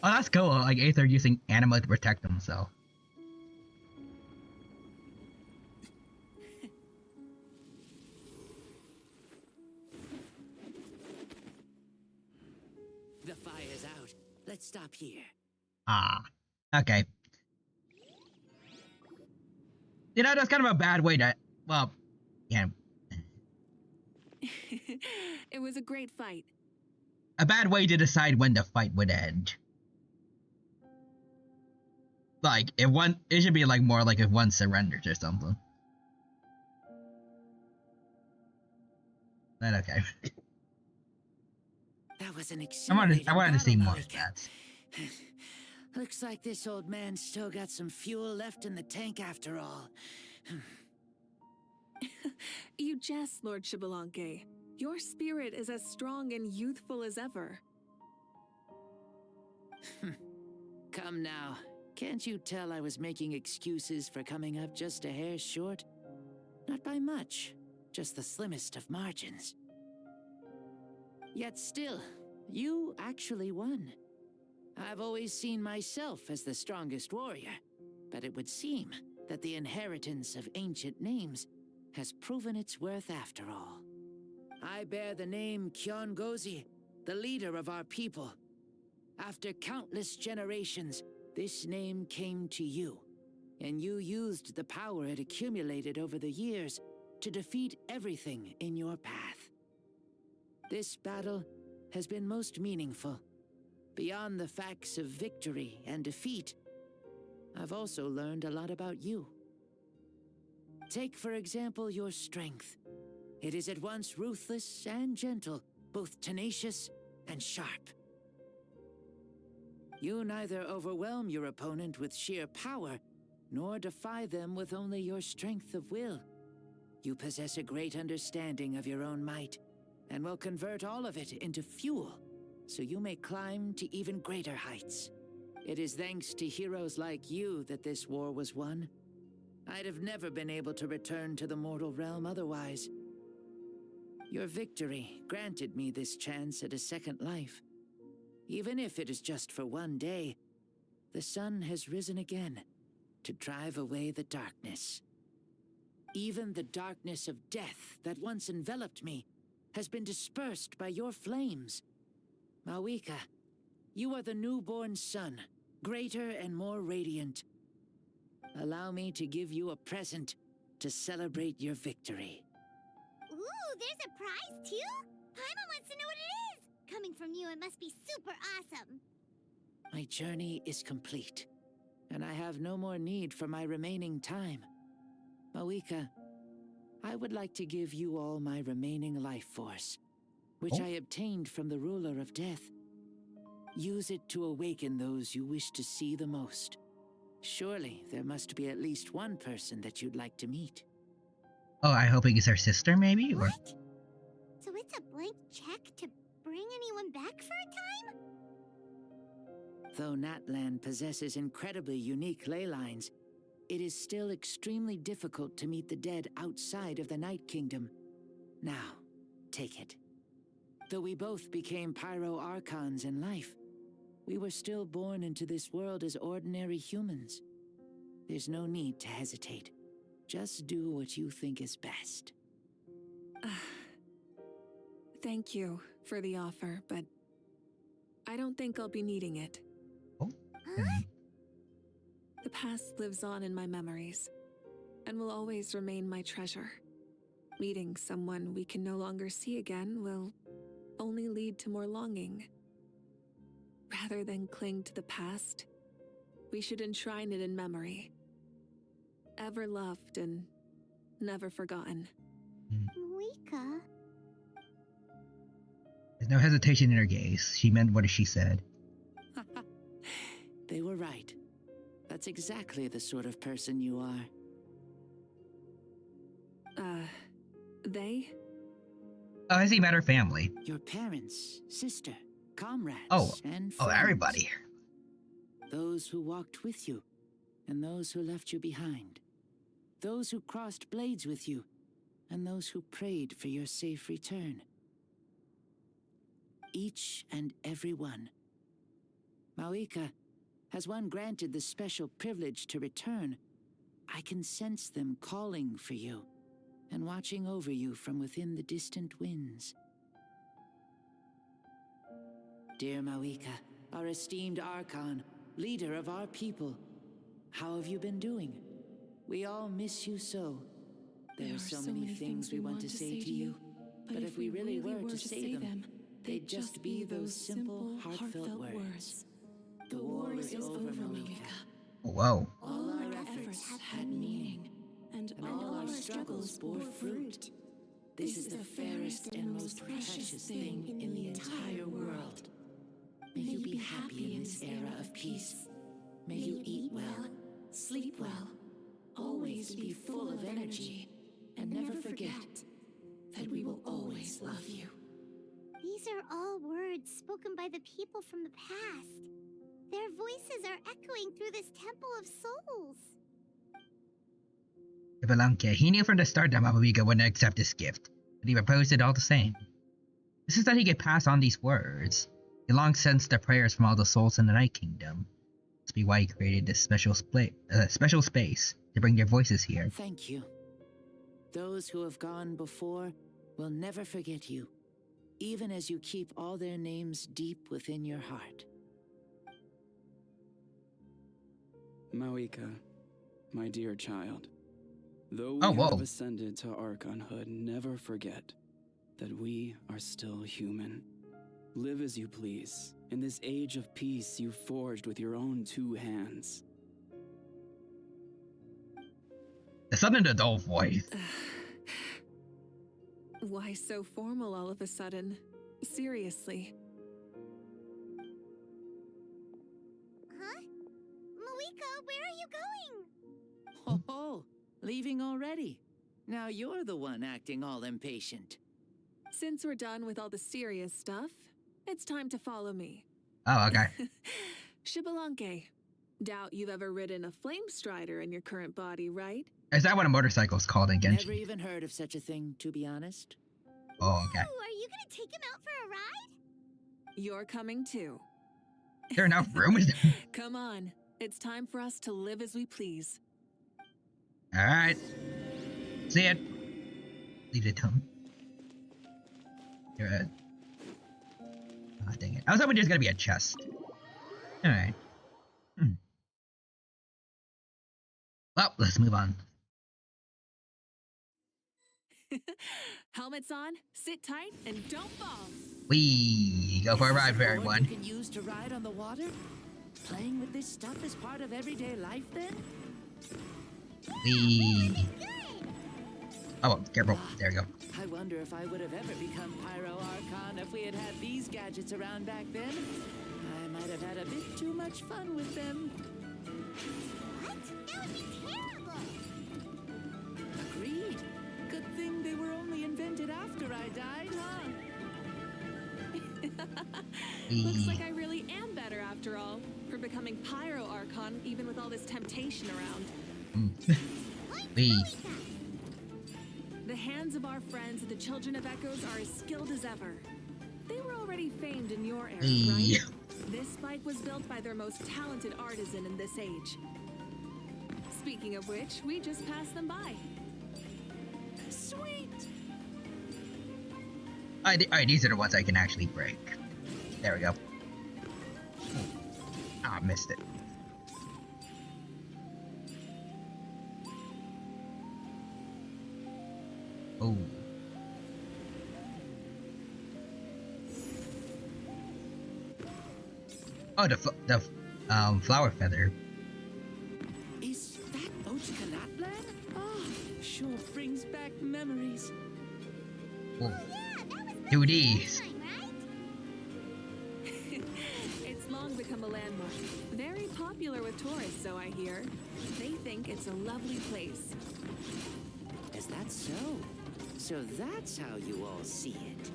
Oh, that's cool. Like, Aether using anima to protect himself. The fire's out. Let's stop here. Ah, okay. You know, that's kind of a bad way to, well, yeah. It was a great fight. A bad way to decide when the fight would end. Like, it should be like more like if one surrenders or something. But okay. That was an I exhilarating wanted to see battle, more Marika. stats. Looks like this old man's still got some fuel left in the tank after all. You jest, Lord Xbalanque. Your spirit is as strong and youthful as ever. Come now. Can't you tell I was making excuses for coming up just a hair short? Not by much, just the slimmest of margins. Yet still, you actually won. I've always seen myself as the strongest warrior, but it would seem that the inheritance of ancient names has proven its worth after all. I bear the name Kiongozi, the leader of our people. After countless generations, this name came to you, and you used the power it accumulated over the years to defeat everything in your path. This battle has been most meaningful. Beyond the facts of victory and defeat, I've also learned a lot about you. Take, for example, your strength. It is at once ruthless and gentle, both tenacious and sharp. You neither overwhelm your opponent with sheer power, nor defy them with only your strength of will. You possess a great understanding of your own might, and will convert all of it into fuel, so you may climb to even greater heights. It is thanks to heroes like you that this war was won. I'd have never been able to return to the mortal realm otherwise. Your victory granted me this chance at a second life. Even if it is just for one day, the sun has risen again to drive away the darkness. Even the darkness of death that once enveloped me has been dispersed by your flames. Mawika, you are the newborn sun, greater and more radiant. Allow me to give you a present to celebrate your victory. Ooh, there's a prize too? Paimon wants to know what it is! Coming from you, it must be super awesome. My journey is complete, and I have no more need for my remaining time. Mawika, I would like to give you all my remaining life force, which I obtained from the ruler of death. Use it to awaken those you wish to see the most. Surely there must be at least one person that you'd like to meet. Oh, I hope it's her sister, maybe? Or... What? So it's a blank check to bring anyone back for a time? Though Natlan possesses incredibly unique ley lines, it is still extremely difficult to meet the dead outside of the Night Kingdom. Now, take it. Though we both became Pyro-Archons in life, we were still born into this world as ordinary humans. There's no need to hesitate. Just do what you think is best. Thank you for the offer, but I don't think I'll be needing it. The past lives on in my memories, and will always remain my treasure. Meeting someone we can no longer see again will only lead to more longing. Rather than cling to the past, we should enshrine it in memory. Ever loved and never forgotten. Mawika? There's no hesitation in her gaze. She meant what she said. They were right. That's exactly the sort of person you are. They? Oh, as a matter of family. Your parents, sister, comrades, and friends. Oh, everybody. Those who walked with you, and those who left you behind. Those who crossed blades with you, and those who prayed for your safe return. Each and every one. Mawika, as one granted the special privilege to return, I can sense them calling for you, and watching over you from within the distant winds. Dear Mawika, our esteemed Archon, leader of our people, how have you been doing? We all miss you so. There are so many things we want to say to you, but if we really were to say them, they'd just be those simple, heartfelt words. The war is over, Mawika. Whoa. All our efforts had meaning, and all our struggles bore fruit. This is the fairest and most precious thing in the entire world. May you be happy in this era of peace. May you eat well, sleep well, always be full of energy, and never forget that we will always love you. These are all words spoken by the people from the past. Their voices are echoing through this Temple of Souls. Xbalanque, he knew from the start that Mawika wouldn't accept this gift, but he proposed it all the same. This is that he could pass on these words. He long sensed the prayers from all the souls in the Night Kingdom. This be why he created this special space to bring their voices here. Thank you. Those who have gone before will never forget you, even as you keep all their names deep within your heart. Mawika, my dear child, though we have ascended to Archonhood, never forget that we are still human. Live as you please, in this age of peace you forged with your own 2 hands. It's not an adult voice. Why so formal all of a sudden? Seriously. Huh? Mawika, where are you going? Oh, leaving already? Now you're the one acting all impatient. Since we're done with all the serious stuff, it's time to follow me. Oh, okay. Xbalanque. Doubt you've ever ridden a flame strider in your current body, right? Is that what a motorcycle's called in Genshin? Never even heard of such a thing, to be honest. Oh, okay. Ooh, are you gonna take him out for a ride? You're coming too. There are enough rooms. Come on. It's time for us to live as we please. Alright. See it. Leave it to him. Good. Oh, dang it. I was hoping there's gonna be a chest. Alright. Well, let's move on. Helmets on, sit tight, and don't fall. We go for a ride for everyone. You can use to ride on the water? Playing with this stuff is part of everyday life then? We. Oh, careful. There we go. I wonder if I would have ever become Pyro Archon if we had had these gadgets around back then. I might have had a bit too much fun with them. What? That would be terrible! Agreed. Good thing they were only invented after I died, huh? Looks like I really am better after all, for becoming Pyro Archon even with all this temptation around. The hands of our friends at the Children of Echoes are as skilled as ever. They were already famed in your era, right? This bike was built by their most talented artisan in this age. Speaking of which, we just passed them by. Sweet! Alright, these are the ones I can actually break. There we go. Ah, missed it. Oh. Oh, the flower feather. Is that Ochika Natlan? Oh, sure brings back memories. Oh. Do these. It's long become a landmark. Very popular with tourists, so I hear. They think it's a lovely place. Is that so? So that's how you all see it.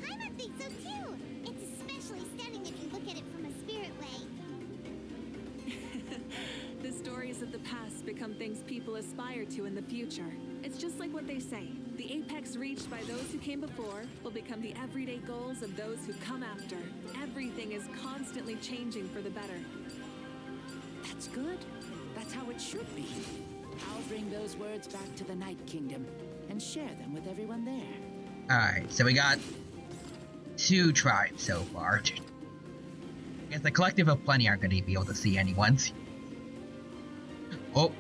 I would think so too. It's especially stunning if you look at it from a spirit way. The stories of the past become things people aspire to in the future. It's just like what they say. The apex reached by those who came before will become the everyday goals of those who come after. Everything is constantly changing for the better. That's good. That's how it should be. I'll bring those words back to the Night Kingdom and share them with everyone there. Alright, so we got 2 tribes so far. I guess the collective of plenty aren't going to be able to see anyone. Oh,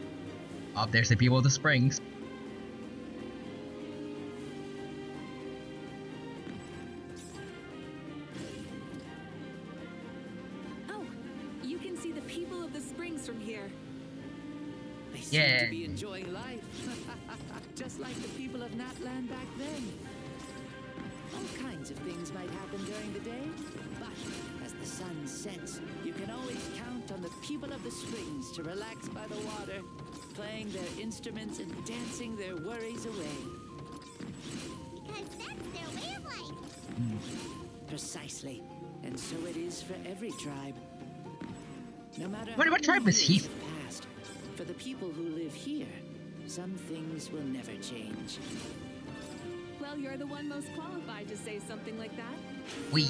up there's the people of the springs. Oh, you can see the people of the springs from here. They seem to be enjoying life. Just like the people of Natlan back then. All kinds of things might happen during the day, but as the sun sets, you can always count on the people of the springs to relax by the water, playing their instruments and dancing their worries away. Because that's their way of life. Precisely. And so it is for every tribe. No matter What tribe is he? Past, for the people who live here, some things will never change. Well, you're the one most qualified to say something like that. Wee.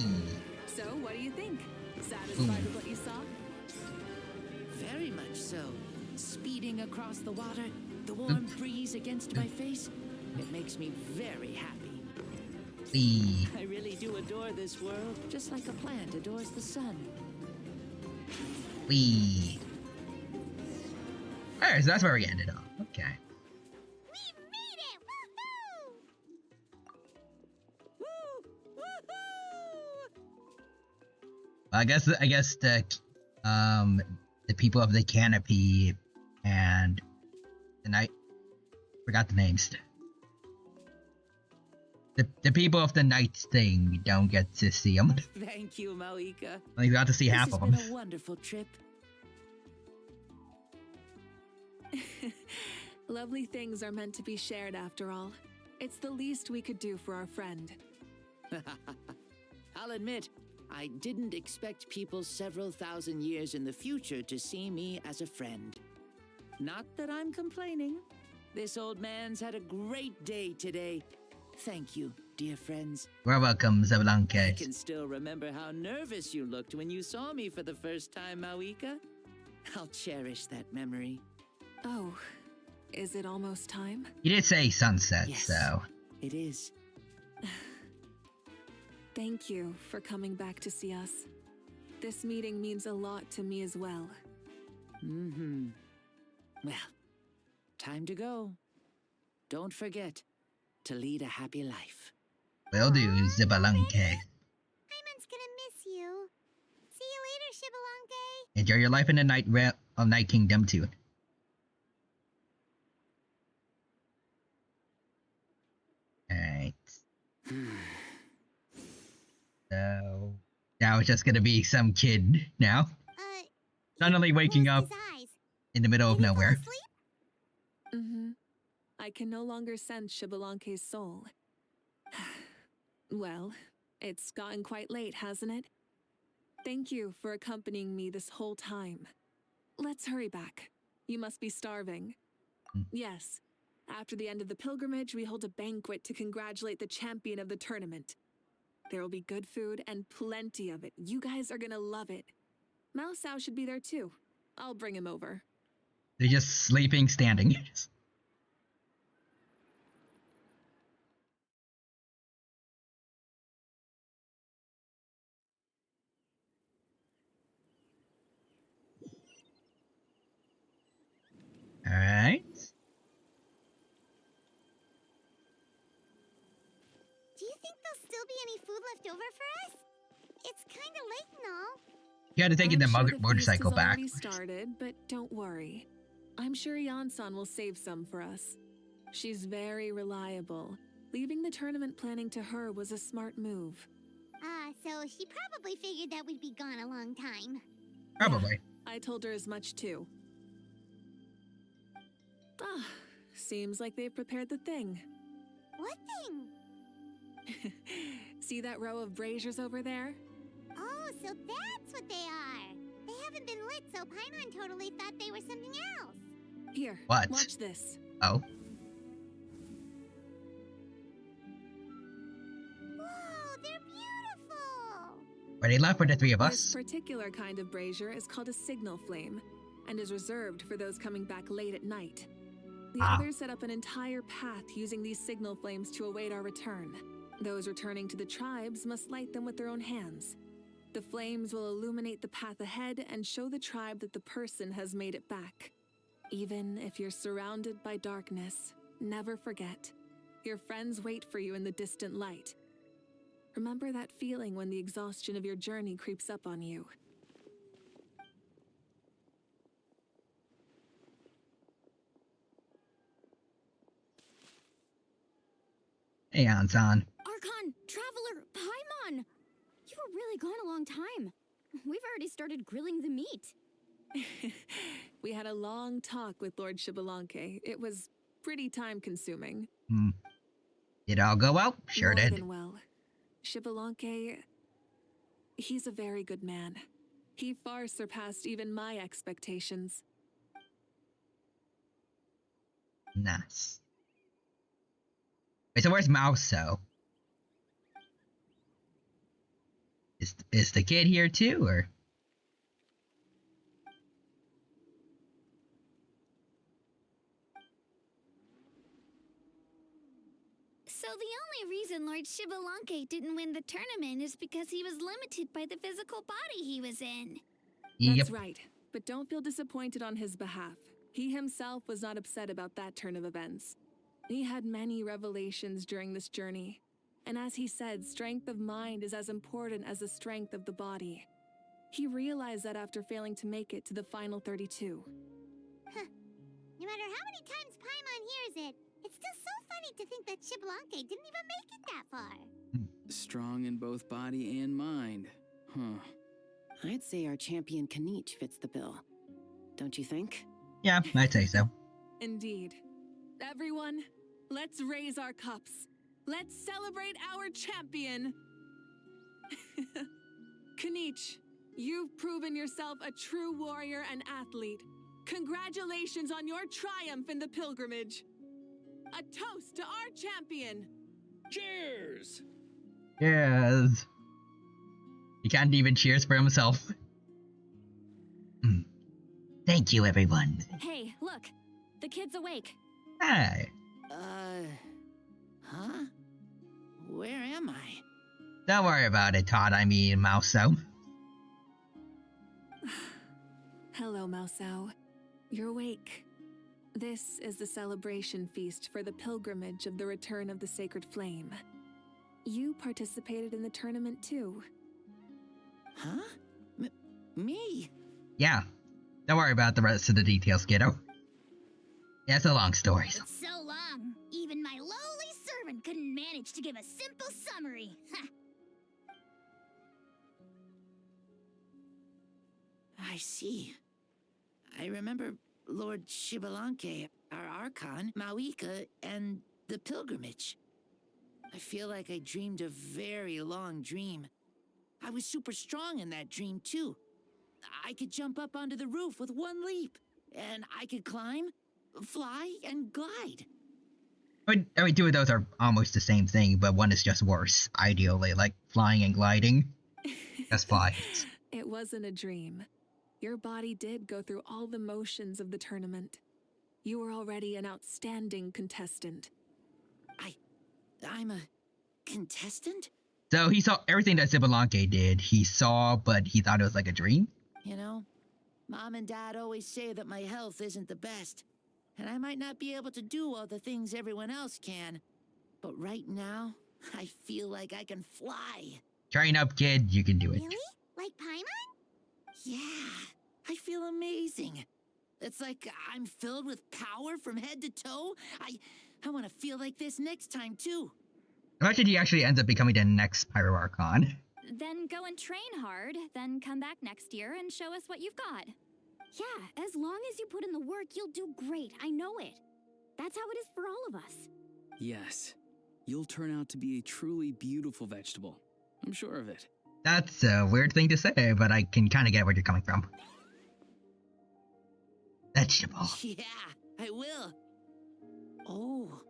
So, what do you think? Satisfied with what you saw? Very much so. Speeding across the water, the warm breeze against my face, it makes me very happy. Wee. I really do adore this world, just like a plant adores the sun. Wee. Alright, so that's where we ended up. Okay. We made it! Woohoo! Woo! Woohoo! I guess the people of the canopy and the night forgot the names. The people of the night thing, we don't get to see them. Thank you, Maika. We got to see half of them. This has been a wonderful trip. Lovely things are meant to be shared after all. It's the least we could do for our friend. I'll admit, I didn't expect people several thousand years in the future to see me as a friend. Not that I'm complaining. This old man's had a great day today. Thank you, dear friends. You're welcome, I Xbalanque. can still remember how nervous you looked when you saw me for the first time, Mawika. I'll cherish that memory. Oh, is it almost time? You did say sunset, Yes, so... it is. Thank you for coming back to see us. This meeting means a lot to me as well. Mm-hmm. Well, time to go. Don't forget to lead a happy life. Will do, Xbalanque. Paimon's gonna miss you. See you later, Shibalanque. Enjoy your life in the Night Kingdom too. Alright. So now it's just gonna be some kid now. Suddenly waking up in the middle of nowhere. Mm-hmm. I can no longer sense Shibalanque's soul. Well, it's gotten quite late, hasn't it? Thank you for accompanying me this whole time. Let's hurry back. You must be starving. Yes. After the end of the pilgrimage, we hold a banquet to congratulate the champion of the tournament. There will be good food and plenty of it. You guys are gonna love it. Mao Sao should be there too. I'll bring him over. They're just sleeping, standing. Alright. Do you think there'll still be any food left over for us? It's kinda late and all. You had to take the the motorcycle feast has back. already started, but don't worry. I'm sure Yansan will save some for us. She's very reliable. Leaving the tournament planning to her was a smart move. So she probably figured that we'd be gone a long time. Probably. I told her as much too. Ah, seems like they've prepared the thing. What thing? See that row of braziers over there? Oh, so that's what they are. They haven't been lit, so Paimon totally thought they were something else. Here, What? watch this. Oh. Whoa, they're beautiful! Are they left for the three of This us? particular kind of brazier is called a signal flame, and is reserved for those coming back late at night. The others set up an entire path using these signal flames to await our return. Those returning to the tribes must light them with their own hands. The flames will illuminate the path ahead and show the tribe that the person has made it back. Even if you're surrounded by darkness, never forget. Your friends wait for you in the distant light. Remember that feeling when the exhaustion of your journey creeps up on you. Hey, Ansan. Archon, Traveler, Paimon! You were really gone a long time. We've already started grilling the meat. We had a long talk with Lord Shibalanque. It was pretty time-consuming. Did it all go well? Sure More did. than well. Shibalanque, he's a very good man. He far surpassed even my expectations. Nice. Wait, so where's Mouso? Is the kid here too, or? So the only reason Lord Shibalanque didn't win the tournament is because he was limited by the physical body he was in. That's right, but don't feel disappointed on his behalf. He himself was not upset about that turn of events. He had many revelations during this journey. And as he said, strength of mind is as important as the strength of the body. He realized that after failing to make it to the final 32. Huh. No matter how many times Paimon hears it, it's still so funny to think that Shibalanque didn't even make it that far. Strong in both body and mind. Huh. I'd say our champion Kanich fits the bill. Don't you think? Yeah, I'd say so. Indeed. Everyone, let's raise our cups. Let's celebrate our champion. Kanich, you've proven yourself a true warrior and athlete. Congratulations on your triumph in the pilgrimage. A toast to our champion. Cheers! Yes. He can't even cheers for himself. Thank you, everyone. Hey, look. The kid's awake. Hi. Huh? Where am I? Don't worry about it, Todd. I mean, Mouso. Hello, Mausau. You're awake. This is the celebration feast for the pilgrimage of the return of the sacred flame. You participated in the tournament too. Huh? Me? Yeah. Don't worry about the rest of the details, kiddo. Yeah, it's a long story. So. It's so long, even my lowly servant couldn't manage to give a simple summary. I see. I remember Lord Shibalanke, our Archon, Mawika, and the pilgrimage. I feel like I dreamed a very long dream. I was super strong in that dream, too. I could jump up onto the roof with one leap, and I could climb, fly, and glide. I mean, two of those are almost the same thing, but one is just worse, ideally, like flying and gliding. Just fly. It wasn't a dream. Your body did go through all the motions of the tournament. You were already an outstanding contestant. I'm a contestant? So he saw everything that Sibalanke did. He saw, but he thought it was like a dream. You know, Mom and Dad always say that my health isn't the best, and I might not be able to do all the things everyone else can. But right now, I feel like I can fly. Train up, kid. You can do it. Really? Like Paimon? Yeah, I feel amazing. It's like I'm filled with power from head to toe. I want to feel like this next time, too. Imagine he actually ends up becoming the next Pyro Archon. Then go and train hard, then come back next year and show us what you've got. Yeah, as long as you put in the work, you'll do great. I know it. That's how it is for all of us. Yes. You'll turn out to be a truly beautiful vegetable. I'm sure of it. That's a weird thing to say, but I can kind of get where you're coming from. Vegetable. Yeah, I will. Oh,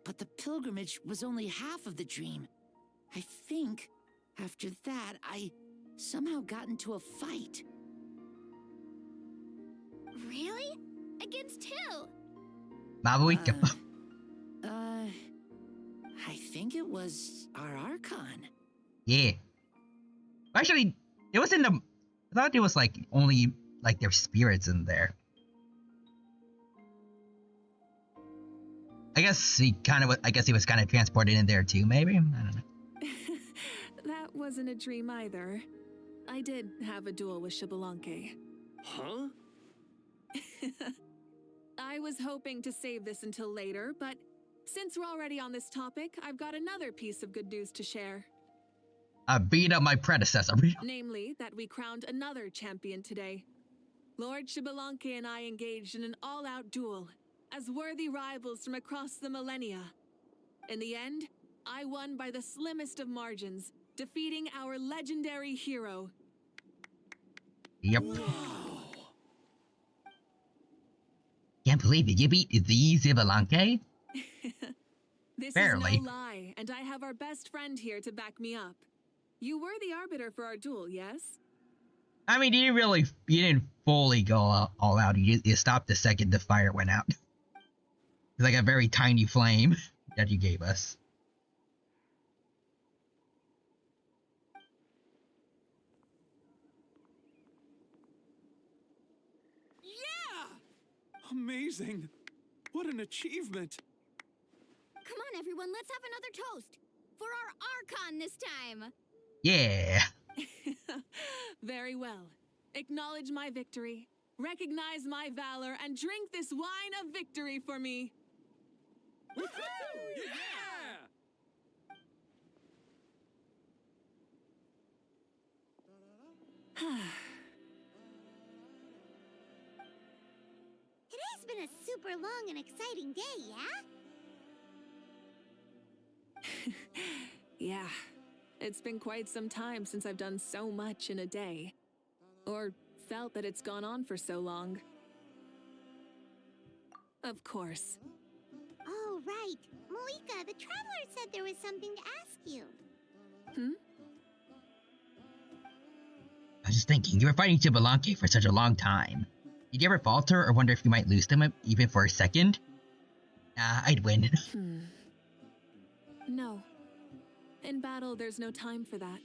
but the pilgrimage was only half of the dream. I think, after that, I somehow got into a fight. Really? Against who? Mawika. I think it was our Archon. Yeah. Actually, it was in the... I thought it was like only like their spirits in there. I guess he was kind of transported in there too, maybe? I don't know. That wasn't a dream either. I did have a duel with Shibalanke. Huh? I was hoping to save this until later, but since we're already on this topic, I've got another piece of good news to share. I beat up my predecessor. Namely, that we crowned another champion today. Lord Shibalanke and I engaged in an all-out duel, as worthy rivals from across the millennia. In the end, I won by the slimmest of margins, defeating our legendary hero. Yep. Can't believe it. You beat the Zibalanke? This Barely. is no lie, and I have our best friend here to back me up. You were the arbiter for our duel, yes? I mean, you didn't fully go all out. You stopped the second the fire went out. It's like a very tiny flame that you gave us. Yeah! Amazing! What an achievement! Come on, everyone, let's have another toast. For our Archon this time. Yeah. Very well. Acknowledge my victory, recognize my valor, and drink this wine of victory for me. Woohoo! Yeah! It has been been a super long and exciting day, yeah? Yeah. It's been quite some time since I've done so much in a day. Or felt that it's gone on for so long. Of course. Oh, right. Malika, the Traveler said there was something to ask you. I was just thinking, you were fighting Xbalanque for such a long time. Did you ever falter or wonder if you might lose them even for a second? Nah, I'd win. No. In battle, there's no time for that.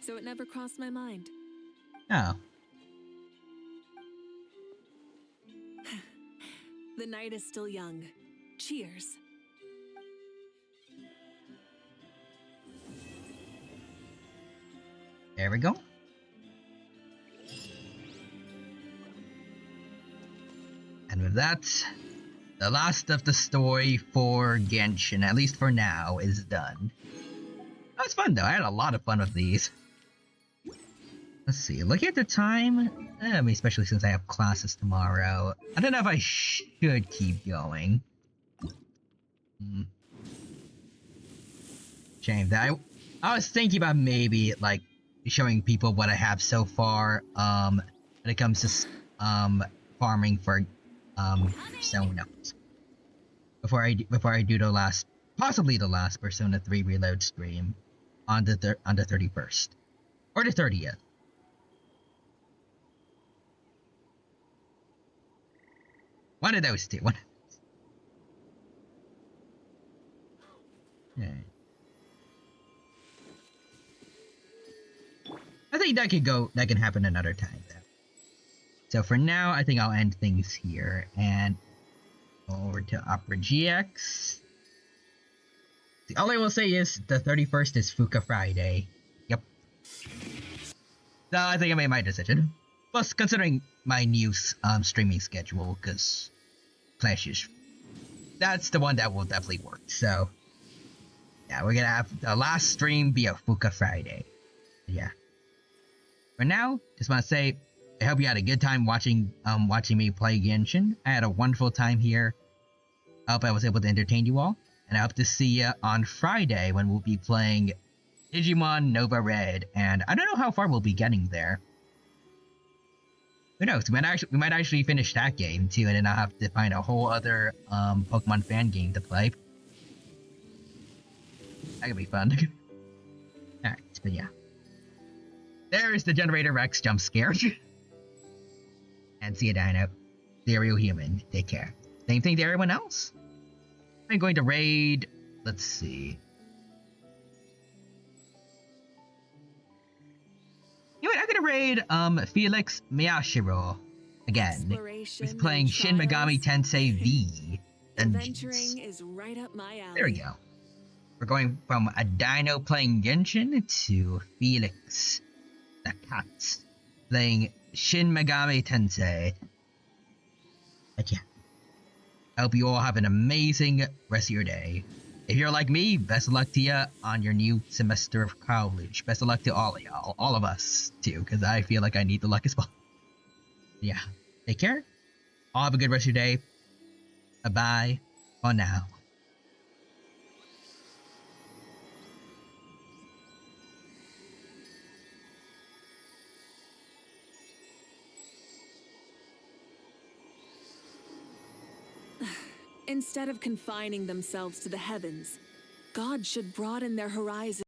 So it never crossed my mind. Oh. The night is still young. Cheers. There we go. And with that, the last of the story for Genshin, at least for now, is done. That was fun though, I had a lot of fun with these. Let's see, looking at the time, especially since I have classes tomorrow, I don't know if I should keep going. Shame that I was thinking about maybe, like, showing people what I have so far, when it comes to, farming for, Sonos. Before I do the last, possibly the last Persona 3 Reload stream on the 31st. Or the 30th. One of those two. Yeah. I think that can happen another time though. So for now, I think I'll end things here and go over to Opera GX. All I will say is the 31st is Fuka Friday. Yep. So I think I made my decision. Plus, considering my new streaming schedule, because clashes, that's the one that will definitely work. So yeah, we're gonna have the last stream be a Fuka Friday. Yeah. For now, just want to say, I hope you had a good time watching me play Genshin. I had a wonderful time here. I hope I was able to entertain you all, and I hope to see you on Friday when we'll be playing Digimon Nova Red, and I don't know how far we'll be getting there. Who knows? We might actually finish that game too, and then I'll have to find a whole other Pokemon fan game to play. That could be fun. Alright, but yeah. There's the Generator Rex jump scare. And see you, Dino. Serial Human. Take care. Same thing to everyone else. I'm going to raid. Let's see. You know what? I'm gonna raid Felix Miyashiro again. He's playing Shin Megami Tensei V Dungeons. Is right up my alley. There we go. We're going from a dino playing Genshin to Felix the cat playing Shin Megami Tensei. But yeah. I hope you all have an amazing rest of your day. If you're like me, best of luck to you on your new semester of college. Best of luck to all of y'all. All of us, too, because I feel like I need the luck as well. Yeah. Take care. All have a good rest of your day. Bye-bye for now. Instead of confining themselves to the heavens, God should broaden their horizons.